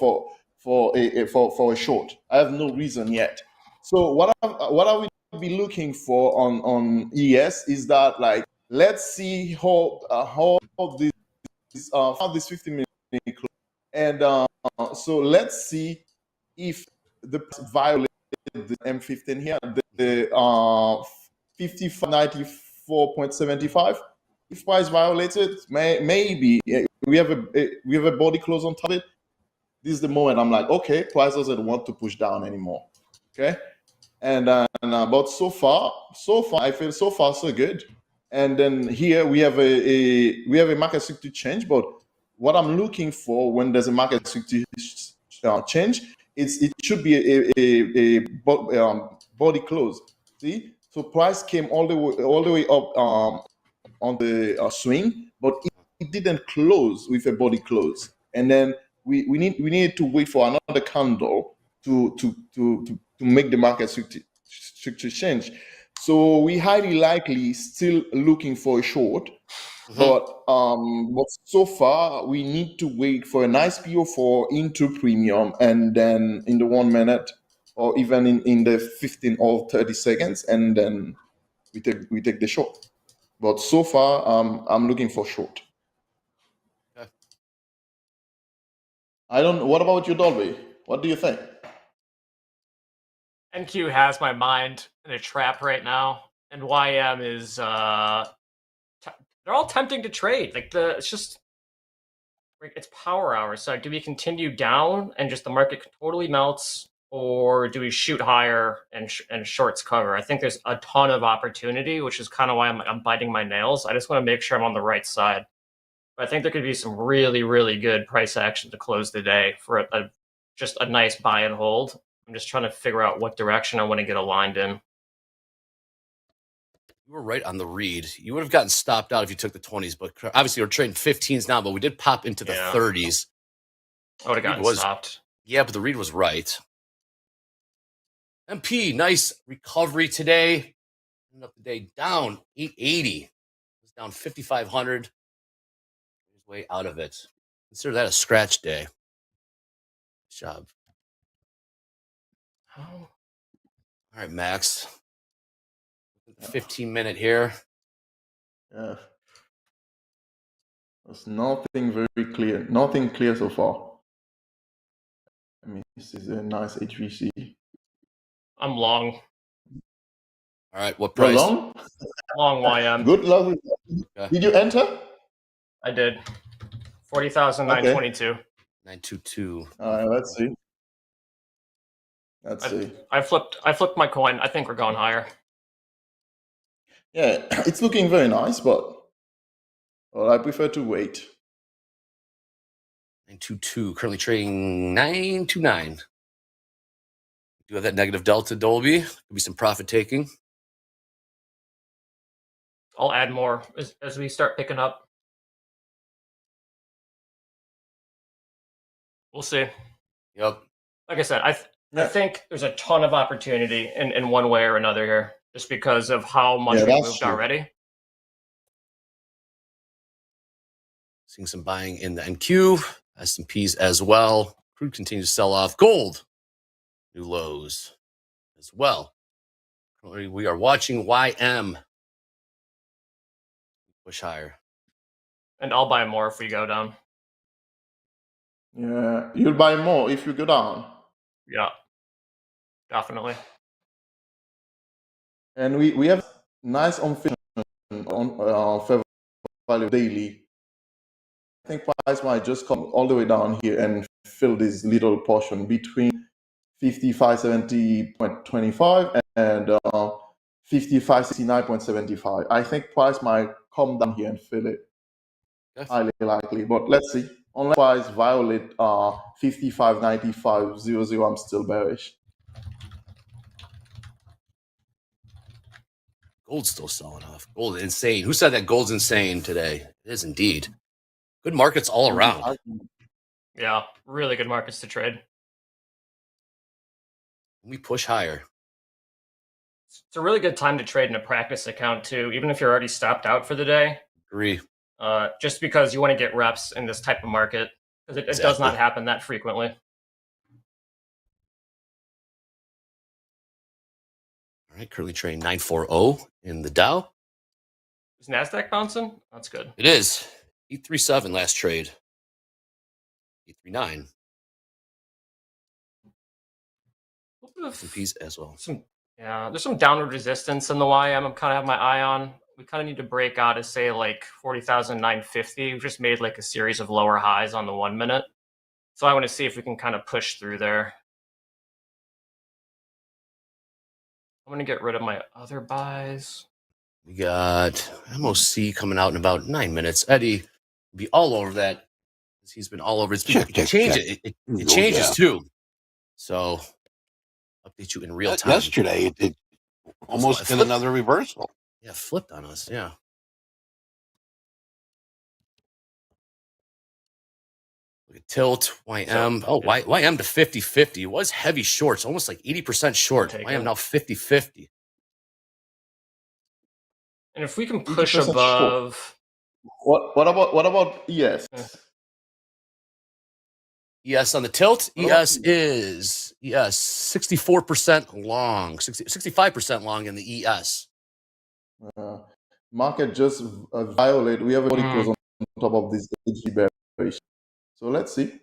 short. I have no reason yet. So what I will be looking for on ES is that, like, let's see how this 15-minute close, and so let's see if the price violated the M15 here, the 5594.75. If price violated, maybe we have a body close on top of it. This is the moment I'm like, okay, price doesn't want to push down anymore. Okay, but so far I feel so far so good. And then here we have a market structure change, but what I'm looking for when there's a market structure change, it should be a body close. See, so price came all the way up on the swing, but it didn't close with a body close, and then we need to wait for another candle to make the market structure change. So we highly likely still looking for a short. But so far we need to wait for a nice PO4 into premium, and then in the 1 minute or even in the 15 or 30 seconds, and then we take the short. But so far I'm looking for short. Okay. What about you, Dolby? What do you think? NQ has my mind in a trap right now, and YM is they're all tempting to trade. Like it's power hour. So do we continue down and just the market totally melts, or do we shoot higher and shorts cover? I think there's a ton of opportunity, which is kind of why I'm biting my nails. I just want to make sure I'm on the right side. But I think there could be some really, really good price action to close the day for just a nice buy and hold. I'm just trying to figure out what direction I want to get aligned in. You were right on the read. You would have gotten stopped out if you took the 20s, but obviously we're trading 15s now, but we did pop into the 30s. I would have gotten stopped. Yeah, but the read was right. MP, nice recovery today. Ended up the day down 880. It was down 5,500. His way out of it. Consider that a scratch day. Good job. All right, Max. 15-minute here. Yeah. There's nothing very clear. Nothing clear so far. I mean, this is a nice HVC. I'm long. All right, what price? You're long? Long YM. Good luck with that. Okay. Did you enter? I did. 40,922. 922. All right, let's see. Let's see. I flipped my coin. I think we're going higher. Yeah, it's looking very nice, but I prefer to wait. 922, currently trading 929. Do you have that negative delta, Dolby? Could be some profit taking. I'll add more as we start picking up. We'll see. Yep. Like I said, I think there's a ton of opportunity in one way or another here, just because of how much we moved already. Seeing some buying in the NQ, S&Ps as well. Crude continues to sell off. Gold, new lows as well. We are watching YM push higher. And I'll buy more if we go down. Yeah, you'll buy more if you go down. Yeah, definitely. And we have nice on fair value daily. I think price might just come all the way down here and fill this little portion between 5570.25 and 5569.75. I think price might come down here and fill it. Highly likely, but let's see. Unless price violate 55.95.00, I'm still bearish. Gold's still selling off. Gold insane. Who said that gold's insane today? It is indeed. Good markets all around. Yeah, really good markets to trade. We push higher. It's a really good time to trade in a practice account too, even if you're already stopped out for the day. Agree. Just because you want to get reps in this type of market, because it does not happen that frequently. All right, currently trading 940 in the Dow. Is NASDAQ bouncing? That's good. It is. 837 last trade. 839. S&Ps as well. Yeah, there's some downward resistance in the YM I'm kind of have my eye on. We kind of need to break out of, say, like 40,950. We've just made like a series of lower highs on the 1 minute. So I want to see if we can kind of push through there. I'm going to get rid of my other buys. We got MOC coming out in about 9 minutes. Eddie will be all over that. He's been all over it. It changes too. So update you in real time. Yesterday, it almost did another reversal. Yeah, flipped on us. Yeah. Look at tilt, YM. YM to 50-50. It was heavy shorts, almost like 80% short. YM now 50-50. And if we can push above, what about ES? ES on the tilt. ES is 64% long, 65% long in the ES. Market just violate. We have a body close on top of this HG bearish. So let's see.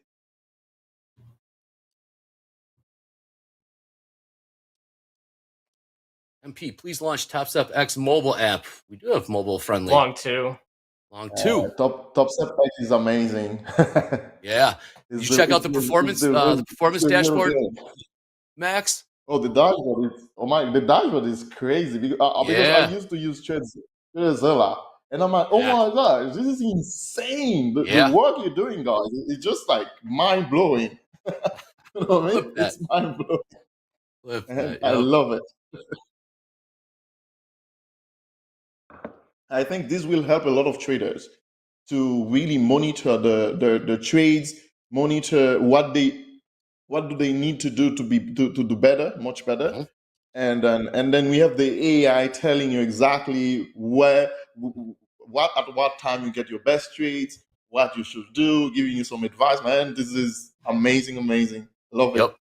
MP, please launch Topstep X mobile app. We do have mobile friendly. Long two. Topstep X is amazing. Yeah. You check out the performance dashboard, Max? Oh, the dashboard is the dashboard is crazy because I used to use TradeZilla, and I'm like, oh my gosh, this is insane. The work you're doing, guys, it's just like mind blowing. You know what I mean? It's mind blowing. I love it. I think this will help a lot of traders to really monitor the trades, monitor what do they need to do to do better, much better, and then we have the AI telling you exactly at what time you get your best trades, what you should do, giving you some advice. Man, this is amazing. Love it.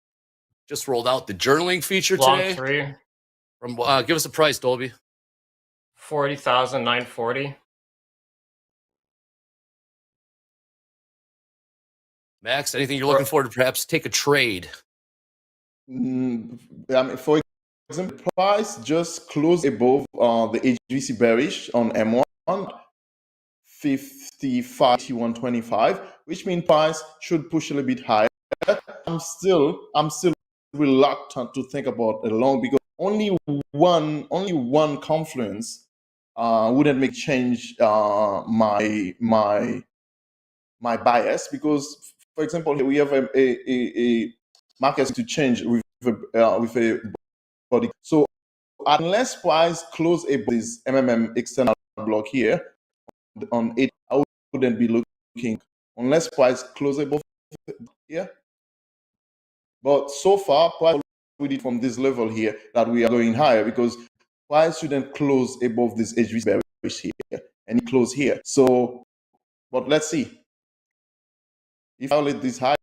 Just rolled out the journaling feature Long today. three. From give us a price, Dolby. 40,940. Max, anything you're looking for to perhaps take a trade? I mean, for example, price just closed above the HVC bearish on M1, 55.125, which means price should push a little bit higher. I'm still reluctant to think about a long because only one confluence wouldn't make change my bias, because for example here we have a market to change with a body. So unless price close above this MMM external block here on 8, I wouldn't be looking unless price close above here. But so far price already from this level here that we are going higher, because price shouldn't close above this HVC bearish here and it close here. So but let's see. If I violate this high,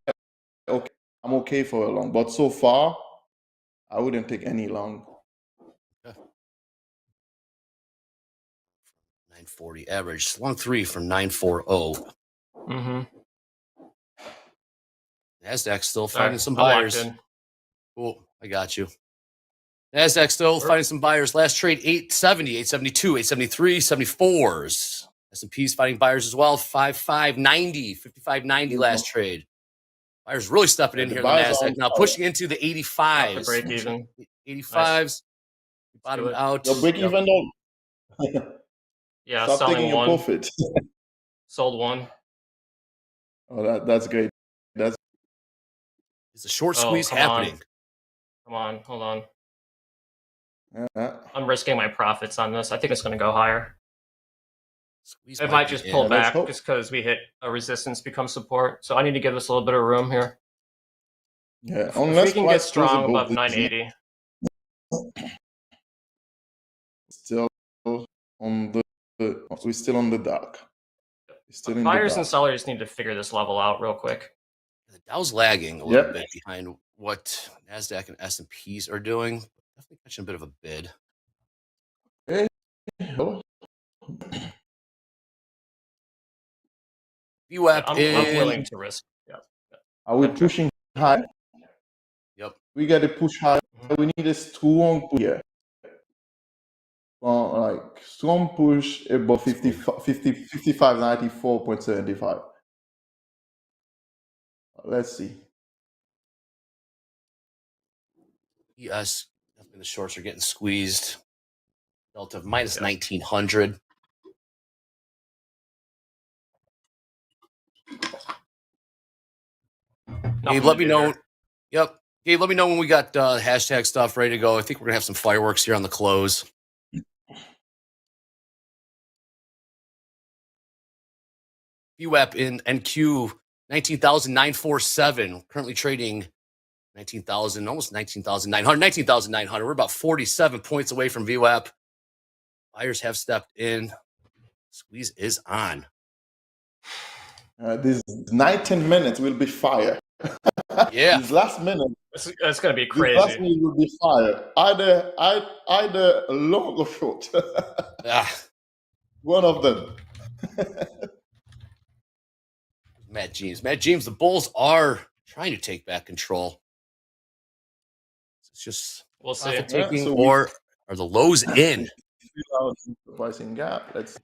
okay, I'm okay for a long. But so far, I wouldn't take any long. 940 average. Long 3 from 940. Mm-hmm. NASDAQ still Sorry, finding some I'm locked buyers. in. Cool. I got you. NASDAQ still finding some buyers. Last trade 870, 872, 873, 74s. S&P's finding buyers as well. 5590, 5590 last trade. Buyers really stepping in The here in the buyers NASDAQ on now, fire. pushing into the Off the 85s. break even. 85s. Nice. Bottomed out. Your break even don't. Yeah, Stop selling taking your one. profit. Sold one. Oh, that's great. That's It's a short Oh, squeeze come happening. on. Come on, hold on. yeah. I'm risking my profits on this. I think it's going to go higher. Squeeze It might might be just in. pull Yeah, let's back hope. just because we hit a resistance, become support. So I need to give this a little bit of room here. Yeah, If unless we can get price goes strong above this 980. still on the we're still on the dark. We're still in the Buyers and dark. sellers need to figure this level out real quick. The Dow's lagging a little bit behind what NASDAQ and S&Ps are doing. Definitely catching a bit of a bid. Okay. Oh. VWAP I'm in. willing to risk. Yeah. Are we pushing high? Yep. We got to push high. We need a strong push here. Like strong push above 55.94.75. Let's see. ES, definitely the shorts are getting squeezed. Delta of minus 1900. Gabe, let me know. Yep. Gabe, let me know when we got hashtag stuff ready to go. I think we're going to have some fireworks here on the close. VWAP in NQ 19,947. Currently trading 19,000, almost 19,900, 19,900. We're about 47 points away from VWAP. Buyers have stepped in. Squeeze is on. These 19 minutes will be fire. Yeah. This last minute. It's going to be This last crazy. minute will be fire. Either long or short. One of them. Matt James. Matt James, the Bulls are trying to take back control. It's just we'll see. Profit taking or are the lows in? Pricing gap. Let's.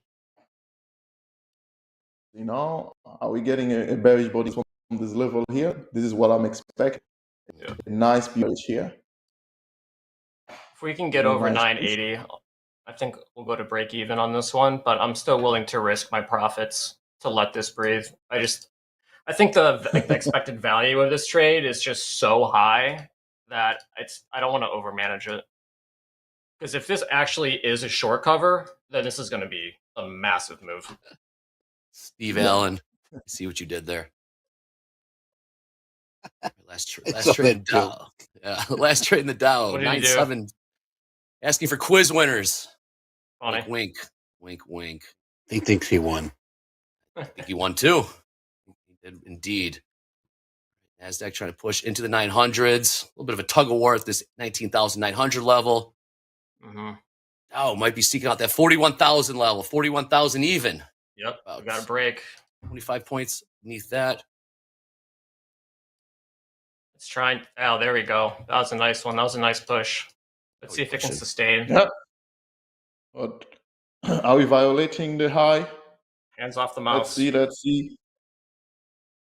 Are we getting a bearish body from this level here? This is what I'm expecting. Yeah. A nice bearish here. If we can get over 980, I think we'll go to break even on this one, but I'm still willing to risk my profits to let this breathe. I think the expected value of this trade is just so high that I don't want to overmanage it. Because if this actually is a short cover, then this is going to be a massive move. Steve Allen, I see what you did there. Last trade in the Dow. Yeah, last trade in the Dow. What did he do? 9-7. Asking for quiz winners. Funny. Wink, wink, wink. He thinks he won. I think he won too. He did indeed. NASDAQ trying to push into the 900s. A little bit of a tug of war at this 19,900 level. Mm-hmm. Dow might be seeking out that 41,000 level, 41,000 even. Yep, we got a break. 25 points beneath that. Let's try. Oh, there we go. That was a nice one. That was a nice push. Let's see if it can sustain. Yep. But are we violating the high? Hands off the mouse. Let's see.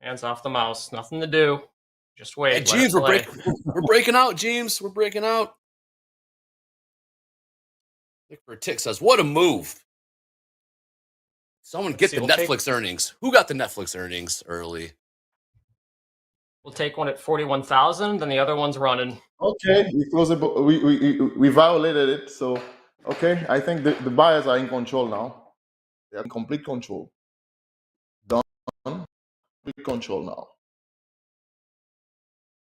Hands off the mouse. Nothing to do. Just wait. Hey, James, we're breaking out, James. We're breaking out. Dick for a Tick says, what a move. Someone get the Netflix earnings. Who got the Netflix earnings early? We'll take one at 41,000, then the other one's running. Okay, we violated it, so okay. I think the buyers are in control now. They are in complete control. Done. Complete control now.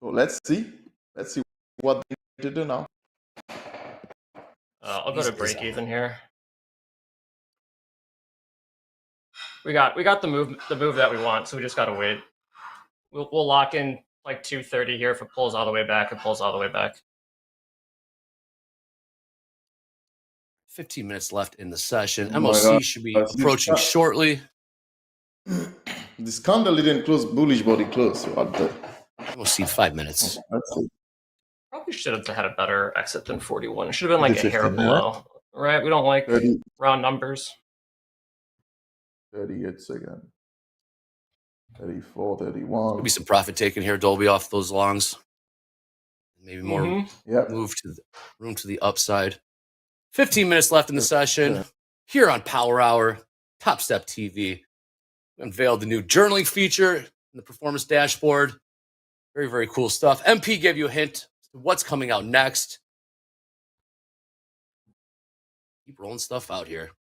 So let's see. Let's see what they need to do now. I'll go to break even here. We got the move that we want, so we just gotta wait. We'll lock in like 230 here. If it pulls all the way back, it pulls all the way back. 15 minutes left in the session. Oh my MOC God. should be approaching shortly. This candle didn't close bullish, but it closed. What the? MOC 5 minutes. Let's see. Probably should have had a better exit than 41. It should have been like a hair 15, below. Right? We don't like 30. round numbers. 38 seconds. 34, 31. Maybe some profit taken here, Dolby, off those longs. Maybe more move to the room to the upside. 15 minutes left in the session. Here on Power Hour, TopstepTV. We unveiled the new journaling feature in the performance dashboard. Very, very cool stuff. MP gave you a hint as to what's coming out next. Keep rolling stuff out here.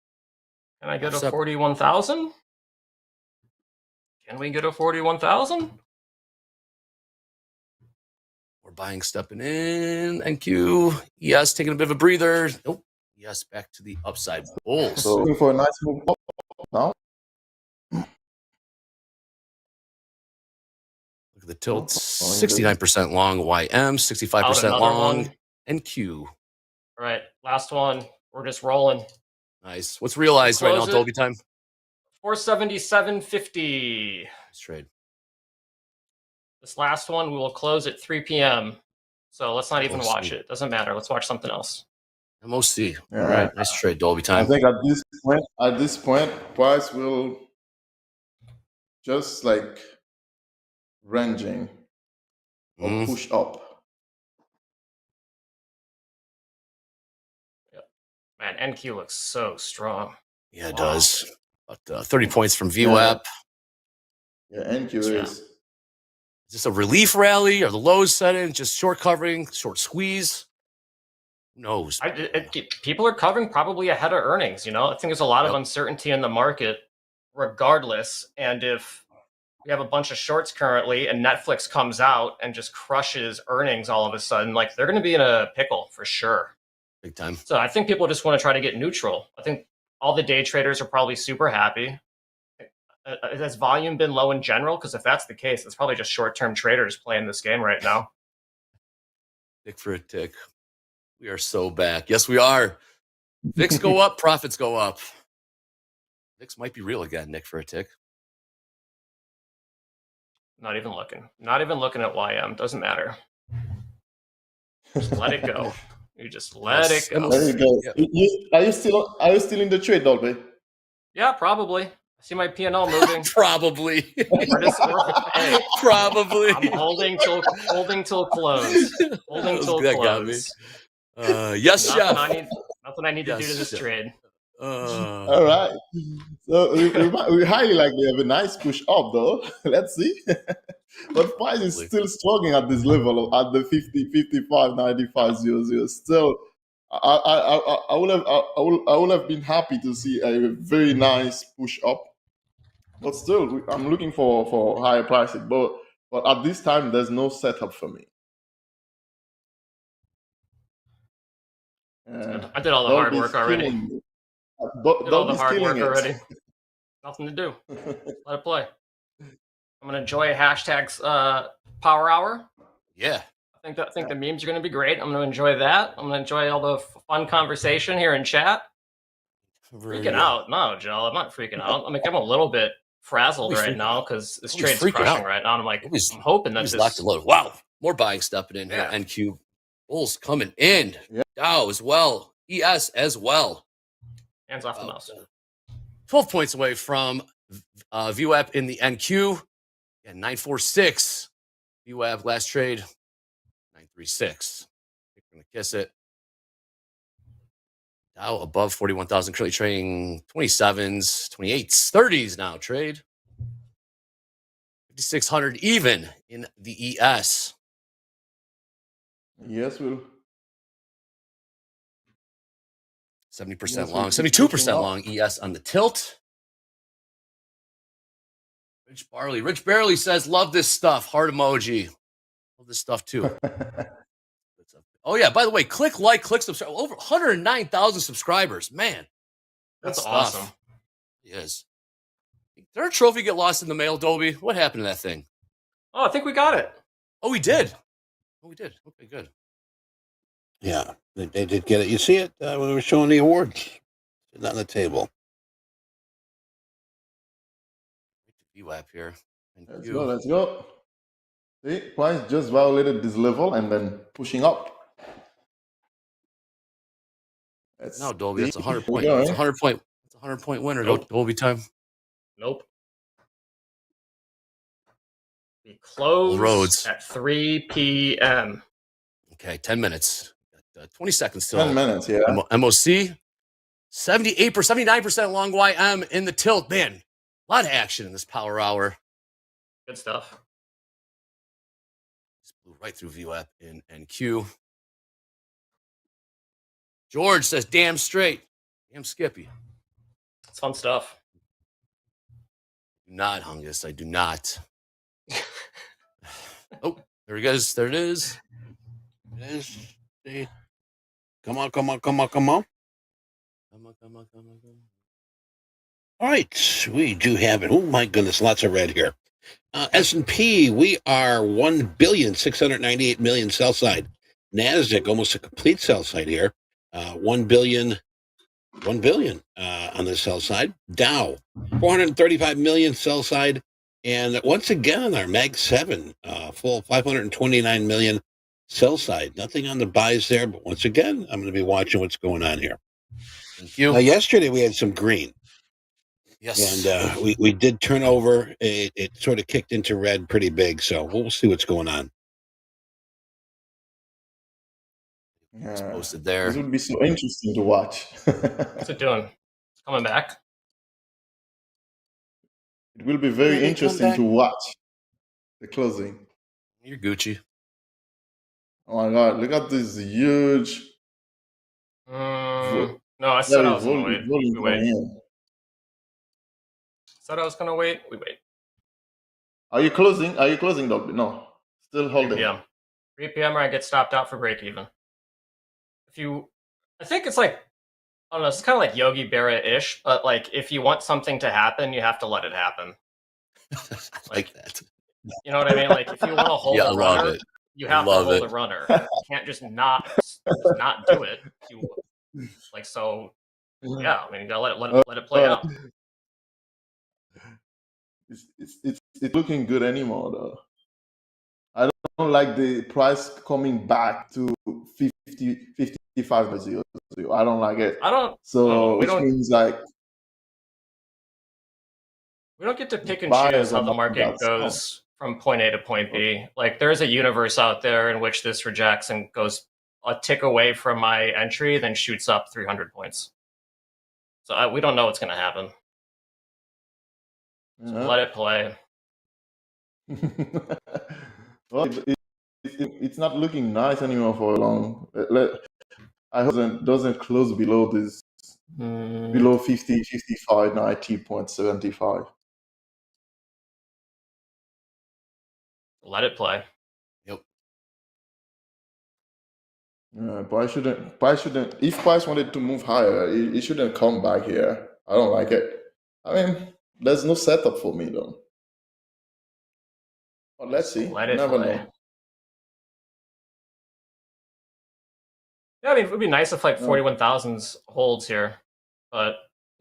Can I get a 41,000? Can we get a 41,000? We're buying, stepping in. NQ. Yes, taking a bit of a breather. Nope. Yes, back to the upside. Bulls. So looking for a nice move up now. Look at the tilt. 69% long YM, 65% long NQ. All right, last one. We're just rolling. Nice. What's realized right now, Dolby time? 477.50. Nice trade. This last one, we will close at 3 p.m. So let's not even watch it. Doesn't matter. Let's watch something else. MOC. Yeah. All right. Nice trade, Dolby time. I think at this point, price will just like ranging or push up. Man, NQ looks so strong. Yeah, it does. About 30 points from VWAP. Yeah, NQ is. Is this a relief rally? Are the lows set in? Just short covering, short squeeze? Who knows? People are covering probably ahead of earnings. You know, I think there's a lot of uncertainty in the market regardless. And if we have a bunch of shorts currently and Netflix comes out and just crushes earnings all of a sudden, like they're going to be in a pickle for sure. Big time. So I think people just want to try to get neutral. I think all the day traders are probably super happy. Has volume been low in general? Because if that's the case, it's probably just short-term traders playing this game right now. Tick for a tick. We are so back. Yes, we are. VIX go up, profits go up. VIX might be real again, Nick, for a tick. Not even looking. Not even looking at YM. Doesn't matter. Just let it go. You just let it go. There you go. Are you still in the trade, Dolby? Yeah, probably. I see my P&L moving. Probably. Hey, probably. I'm holding till close. Holding till That got close. me. Yes, Nothing Chef. I need to do to this trade. All right. So we highly likely have a nice push up, though. Let's see. But price is still struggling at this level at the 50, 55, 95, 00. Still, I would have been happy to see a very nice push up. But still, I'm looking for higher prices. But at this time, there's no setup for me. I did all the hard work already. Did all the hard work already. Nothing to do. Let it play. I'm gonna enjoy hashtags Power Hour. Yeah. I think the memes are gonna be great. I'm gonna enjoy that. I'm gonna enjoy all the fun conversation here in chat. Freaking out? No, Joe, I'm not freaking out. I mean, I'm a little bit frazzled right now because this trade's crushing right now. And I'm like, I'm hoping that this locked and loaded. Wow, more buying stepping in here. NQ bulls coming in. Dow as well. ES as well. Hands off the mouse. 12 points away from VWAP in the NQ. Yeah, 946. VWAP last trade 936. We're gonna kiss it. Dow above 41,000, currently trading 27s, 28s, 30s now trade. 5,600 even in the ES. Yes, Will. 70% long, 72% long ES on the tilt. Rich Barley says, love this stuff. Heart emoji. Love this stuff too. Oh, yeah. By the way, click subscribe. Over 109,000 subscribers. Man. That's awesome. Yes. Did our trophy get lost in the mail, Dolby? What happened to that thing? Oh, I think we got it. Oh, we did. Oh, we did. Okay, good. Yeah, they did get it. You see it when we were showing the awards. It's on the table. VWAP here. Let's go. Let's go. See, price just violated this level and then pushing up. Now, Dolby, that's 100 Here we point. go, That's eh? 100 point. That's 100 point winner. Nope. Dolby time. Nope. We close Roads. at 3 p.m. Okay, 10 minutes. 20 seconds till 10 minutes, yeah. MOC. 78%, 79% long YM in the tilt. Man, a lot of action in this power hour. Good stuff. Just blew right through VWAP in NQ. George says, damn straight. Damn Skippy. It's fun stuff. Do not, Hungus. I do not. Oh, there he goes. There it is. It is. See? Come on, come on, come on, come on. Come on, come on, come on, come on. All right, we do have it. Oh my goodness, lots of red here. S&P, we are 1,698,000,000 sell side. NASDAQ, almost a complete sell side here. 1 billion on the sell side. Dow, 435 million sell side. And once again, our Mag 7, full 529 million sell side. Nothing on the buys there, but once again, I'm going to be watching what's going on here. Thank you. Yesterday, we had some green. Yes. And we did turn over. It sort of kicked into red pretty big. So we'll see what's going on. It's posted there. This would be so interesting to watch. What's it doing? It's coming back. It will be very interesting to watch the closing. You're Gucci. Oh my God, look at this huge. No, I said I was going to wait. We wait. Said I was going to wait. We wait. Are you closing? Are you closing, Dolby? No, still holding. 3 p.m. 3 p.m. or I get stopped out for break even. I think it's like, I don't know, it's kind of like Yogi Berra-ish, but like if you want something to happen, you have to let it happen. like that. You know what I mean? Like if you want to hold a runner, you have to hold it. a runner. You can't just not do it. So yeah, I mean you gotta let it play out. It's looking good anymore though. I don't like the price coming back to 55.00. I don't like it. I don't. So which means like we don't get to pick and choose how the market goes from point A to point B. Like there's a universe out there in which this rejects and goes a tick away from my entry, then shoots up 300 points. So we don't know what's going to happen. So let it play. Well, it's not looking nice anymore for long. I hope it doesn't close below this, below 50, 55, 90.75. Let it play. Yep. Price shouldn't. If price wanted to move higher, it shouldn't come back here. I don't like it. I mean, there's no setup for me though. But let's see. Let it Never play. know. Yeah, I mean, it would be nice if like 41,000s holds here, but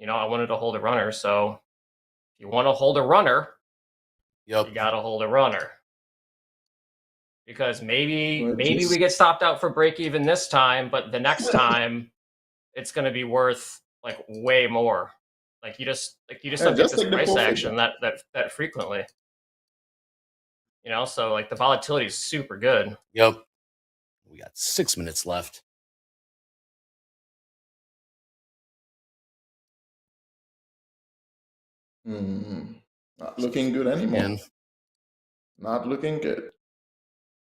I wanted to hold a runner. So if you want to hold a runner, you got to hold a runner. Because maybe we get stopped out for break even this time, but the next time it's going to be worth like way more. Like you just don't get this price action that frequently. So like the volatility is super good. Yep. We got 6 minutes left. Not looking good anymore. Not looking good.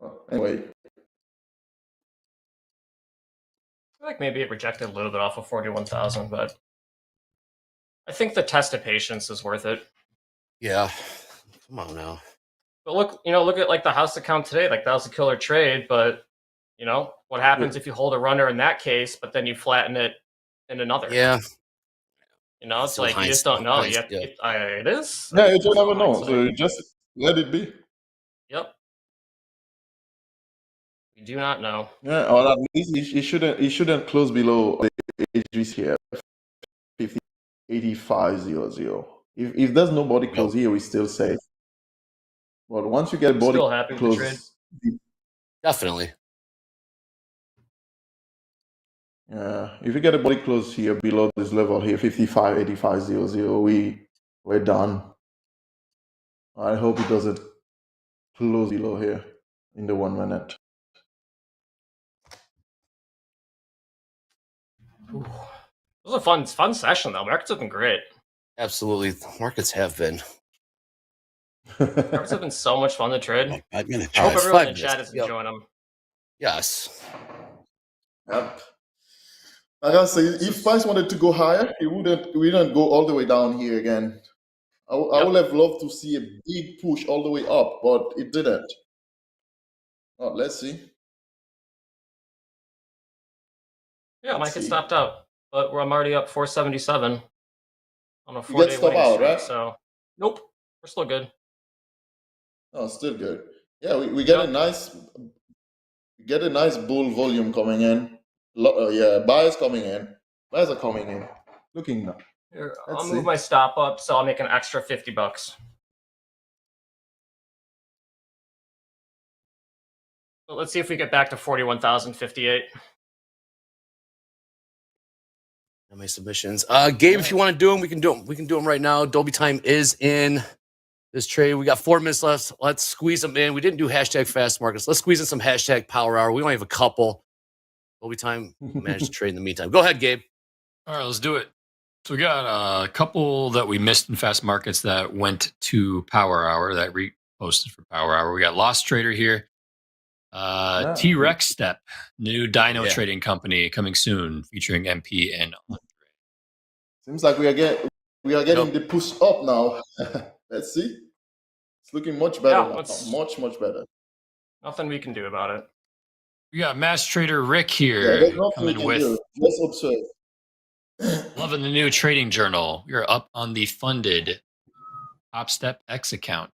Well, anyway. I feel like maybe it rejected a little bit off of 41,000, but I think the test of patience is worth it. Yeah. Come on now. But look at like the house account today. Like that was a killer trade, but what happens if you hold a runner in that case, but then you flatten it in another? Yeah. It's like you just don't know. It is. Yeah, you just never know. So you just let it be. Yep. We do not know. Yeah, or at least it shouldn't close below the edges here. 85.00. If there's nobody close here, we still safe. But once you get a body Still happy with the trade. close, Definitely. yeah, if you get a body close here below this level here, 55, 85.00, we're done. I hope it doesn't close below here in the 1 minute. Ooh. It was a fun session though. Markets have been great. Absolutely. Markets have been. Markets have been so much fun to trade. 5 minutes. I hope everyone in chat is enjoying them. Yes. Yep. Like I say, if price wanted to go higher, it wouldn't go all the way down here again. I would have loved to see a big push all the way up, but it didn't. Oh, let's see. Yeah, I might get stopped out, but I'm already up 477 on a You 4-day get stopped winning out, streak. right? So nope, we're still good. Oh, still good. Yeah, we get a nice bull volume coming in. Yeah, buyers coming in. Buyers are coming in. Looking now. Here, Let's I'll see. move my stop up, so I'll make an extra $50. But let's see if we get back to 41,058. How many submissions? Gabe, if you want to do them, we can do them. We can do them right now. Dolby time is in this trade. We got 4 minutes left. Let's squeeze them in. We didn't do hashtag fast markets. Let's squeeze in some hashtag power hour. We only have a couple. Dolby time managed to trade in the meantime. Go ahead, Gabe. All right, let's do it. So we got a couple that we missed in fast markets that went to Power Hour, that reposted for Power Hour. We got Lost Trader here. T-Rex Step, new dyno trading company coming soon, featuring MP and Andre. Seems like we are getting the push up now. Let's see. It's looking much better now. Much better. Nothing we can do about it. We got Mass Trader Rick Yeah, here there's nothing we coming can with do. Let's observe. loving the new trading journal. You're up on the funded TopStep X account.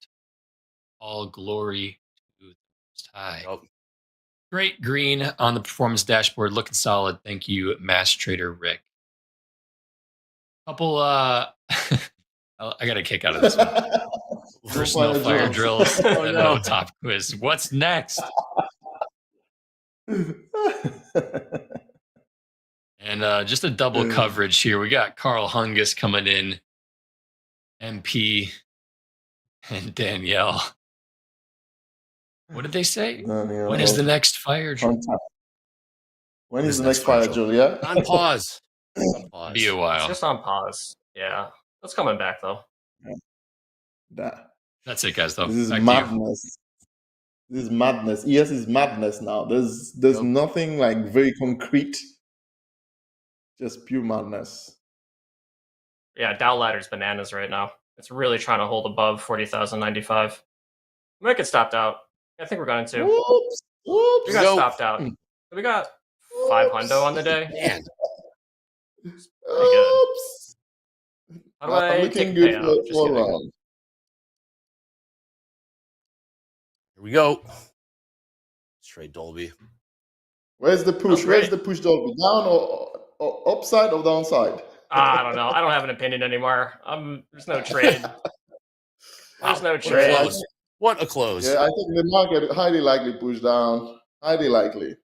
All glory to the Most High. Great green on the performance dashboard, looking solid. Thank you, Mass Trader Rick. Couple I got a kick out of this one. First, no fire drills, and no top quiz. What's next? And just a double coverage here. We got Carl Hungus coming in, MP, and Danielle. What did they say? When is the next fire drill? When is the next fire drill? Yeah. On pause. Be a while. It's just on pause. Yeah. It's coming back, though. That's it, guys, though. This is Back to you. madness. This is madness. ES is madness now. There's nothing like very concrete. Just pure madness. Yeah, Dow ladder's bananas right now. It's really trying to hold above 40,095. We might get stopped out. I think we're going to. Oops. We got stopped out. We got 500 on the day. Man. Pretty good. How do I looking take good payout? Just for kidding. round. Here we go. Let's trade Dolby. Where's the push? Where's the push, Dolby? Down or upside or downside? I don't know. I don't have an opinion anymore. There's no trade. There's no trade. What a close. Yeah, I think the market highly likely push down. Highly likely.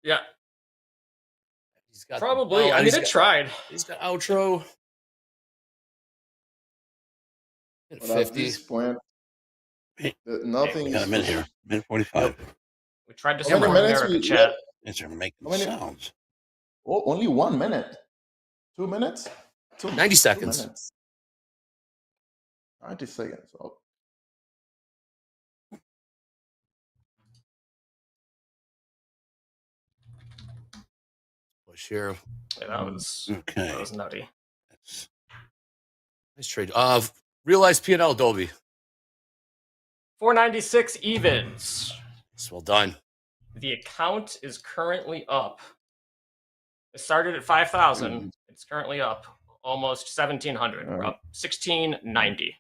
Yeah. He's got Probably. I mean, it tried. He's got outro. But 50. at this point, nothing We got a minute here. Minute 45. We tried to How many support minutes America we- chat. These are making How many- sounds. Oh, only 1 minute. 2 minutes? 90 seconds. 2 minutes. 90 seconds. Oh. Push here. Yeah, that was nutty. Nice trade. Realized P&L Dolby. 496 evens. It's well done. The account is currently up. It started at 5,000. It's currently up almost 1,700. We're up 1,690.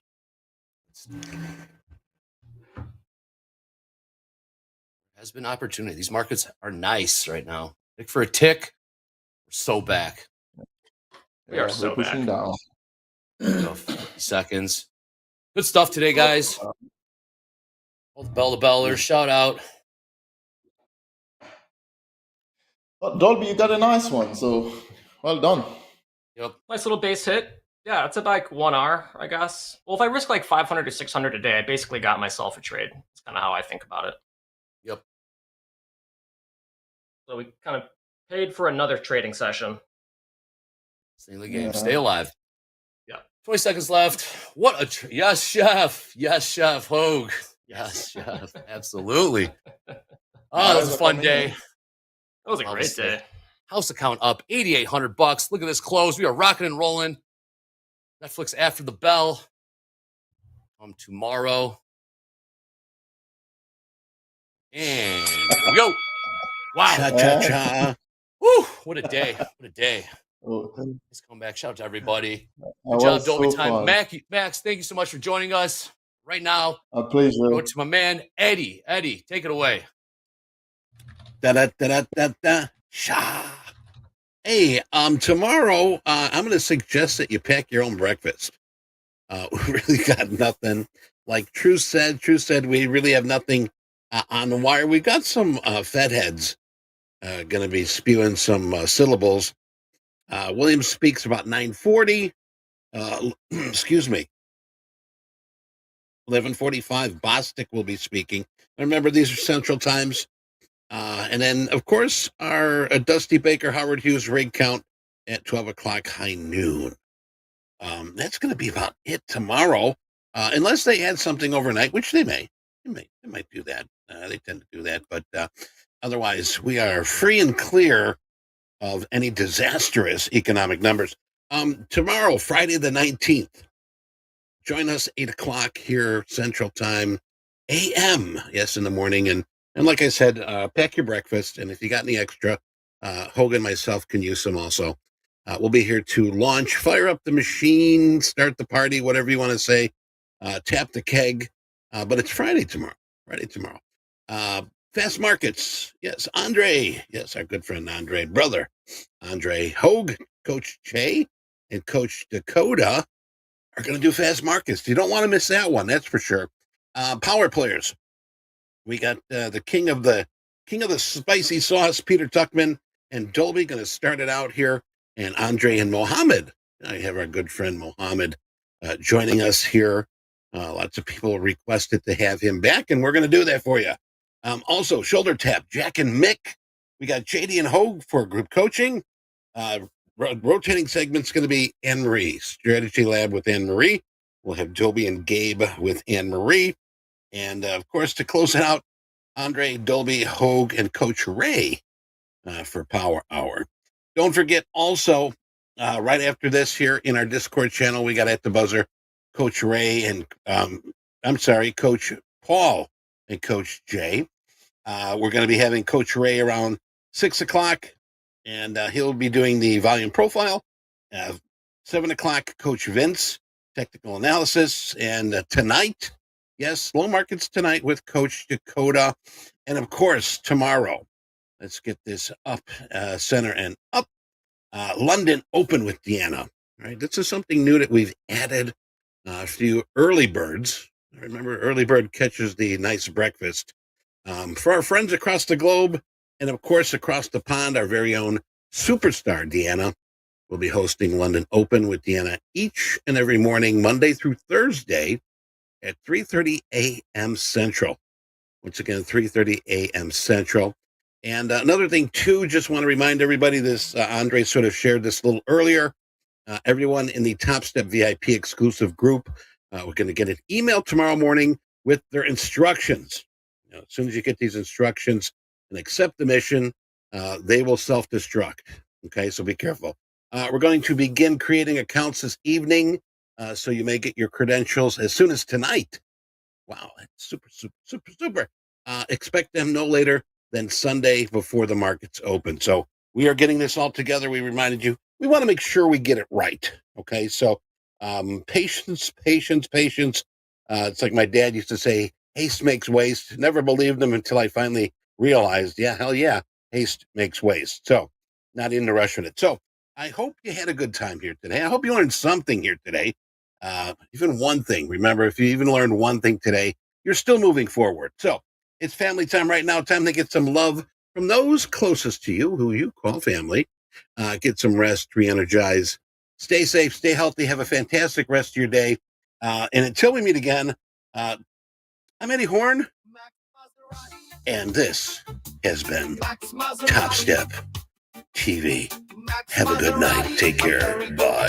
Has been opportunity. These markets are nice right now. Tick for a tick. We're so back. We are so pushing back. down. Go 50 seconds. Good stuff today, guys. All the bell to bellers. Shout out. Dolby, you got a nice one, so well done. Yep. Nice little base hit. Yeah, it's about like 1 hour, I guess. Well, if I risk like 500 to 600 a day, I basically got myself a trade. That's kind of how I think about it. Yep. So we kind of paid for another trading session. Stay in the game. Stay alive. Yeah. 20 seconds left. What a yes, chef. Yes, Chef Hogue. Yes, Chef. Absolutely. Oh, that was a fun day. That was a great day. House account up $8,800. Look at this close. We are rocking and rolling. Netflix after the bell. Tomorrow. And here we go. Wow. Cha-cha-cha. Woo, what a day. What a day. Oh, Nice comeback. Shout out to everybody. that Good job, was Dolby so Time. fun. Max, thank you so much for joining us. Right now, A pleasure. go to my man, Eddie. Eddie, take it away. Da-da-da-da-da-da. Sha. Hey, tomorrow, I'm going to suggest that you pack your own breakfast. We really got nothing. Like True said, we really have nothing on the wire. We got some Fed heads going to be spewing some syllables. Williams speaks about 9:40. Excuse me. 11:45. Bostic will be speaking. Remember, these are Central Times. And then, of course, our Dusty Baker, Howard Hughes rig count at 12 o'clock high noon. That's going to be about it tomorrow, unless they add something overnight, which they may. They might do that. They tend to do that. But otherwise, we are free and clear of any disastrous economic numbers. Tomorrow, Friday the 19th, join us 8 o'clock here, Central Time, a.m., yes, in the morning. And like I said, pack your breakfast. And if you got any extra, Hogan and myself can use some also. We'll be here to launch, fire up the machine, start the party, whatever you want to say, tap the keg. But it's Friday tomorrow. Fast Markets. Yes, Andre. Yes, our good friend Andre, brother. Andre Hogue, Coach Jay, and Coach Dakota are going to do Fast Markets. You don't want to miss that one, that's for sure. Power players. We got the king of the spicy sauce, Peter Tuckman, and Dolby going to start it out here. And Andre and Mohammed. I have our good friend Mohammed joining us here. Lots of people requested to have him back, and we're going to do that for you. Also, shoulder tap, Jack and Mick. We got JD and Hogue for group coaching. Rotating segment's going to be Anne-Marie, Strategy Lab with Anne-Marie. We'll have Dolby and Gabe with Anne-Marie. And, of course, to close it out, Andre, Dolby, Hogue, and Coach Ray for Power Hour. Don't forget also, right after this here in our Discord channel, we got at the buzzer, Coach Ray and, Coach Paul and Coach Jay. We're going to be having Coach Ray around 6 o'clock, and he'll be doing the volume profile. 7 o'clock, Coach Vince, technical analysis. And tonight, yes, slow markets tonight with Coach Dakota. And, of course, tomorrow, let's get this up, center and up. London Open with Deanna. Right, this is something new that we've added. A few early birds. Remember, early bird catches the nice breakfast. For our friends across the globe, and of course across the pond, our very own superstar Deanna will be hosting London Open with Deanna each and every morning, Monday through Thursday, at 3:30 a.m. Central. Once again, 3:30 a.m. Central. And another thing, too, just want to remind everybody this, Andre sort of shared this a little earlier. Everyone in the Topstep VIP exclusive group, we're going to get an email tomorrow morning with their instructions. As soon as you get these instructions and accept the mission, they will self-destruct. Okay, so be careful. We're going to begin creating accounts this evening, so you may get your credentials as soon as tonight. Wow, that's super, super, super, super. Expect them no later than Sunday before the markets open. So we are getting this all together. We reminded you, we want to make sure we get it right. Okay, so patience. It's like my dad used to say, haste makes waste. Never believed them until I finally realized, yeah, hell yeah, haste makes waste. So not in the rush with it. So I hope you had a good time here today. I hope you learned something here today. Even one thing. Remember, if you even learned one thing today, you're still moving forward. So it's family time right now. Time to get some love from those closest to you, who you call family. Get some rest, re-energize. Stay safe, stay healthy, have a fantastic rest of your day. And until we meet again, I'm Eddie Horn, and this has been Top Step TV. Have a good night. Take care. Bye.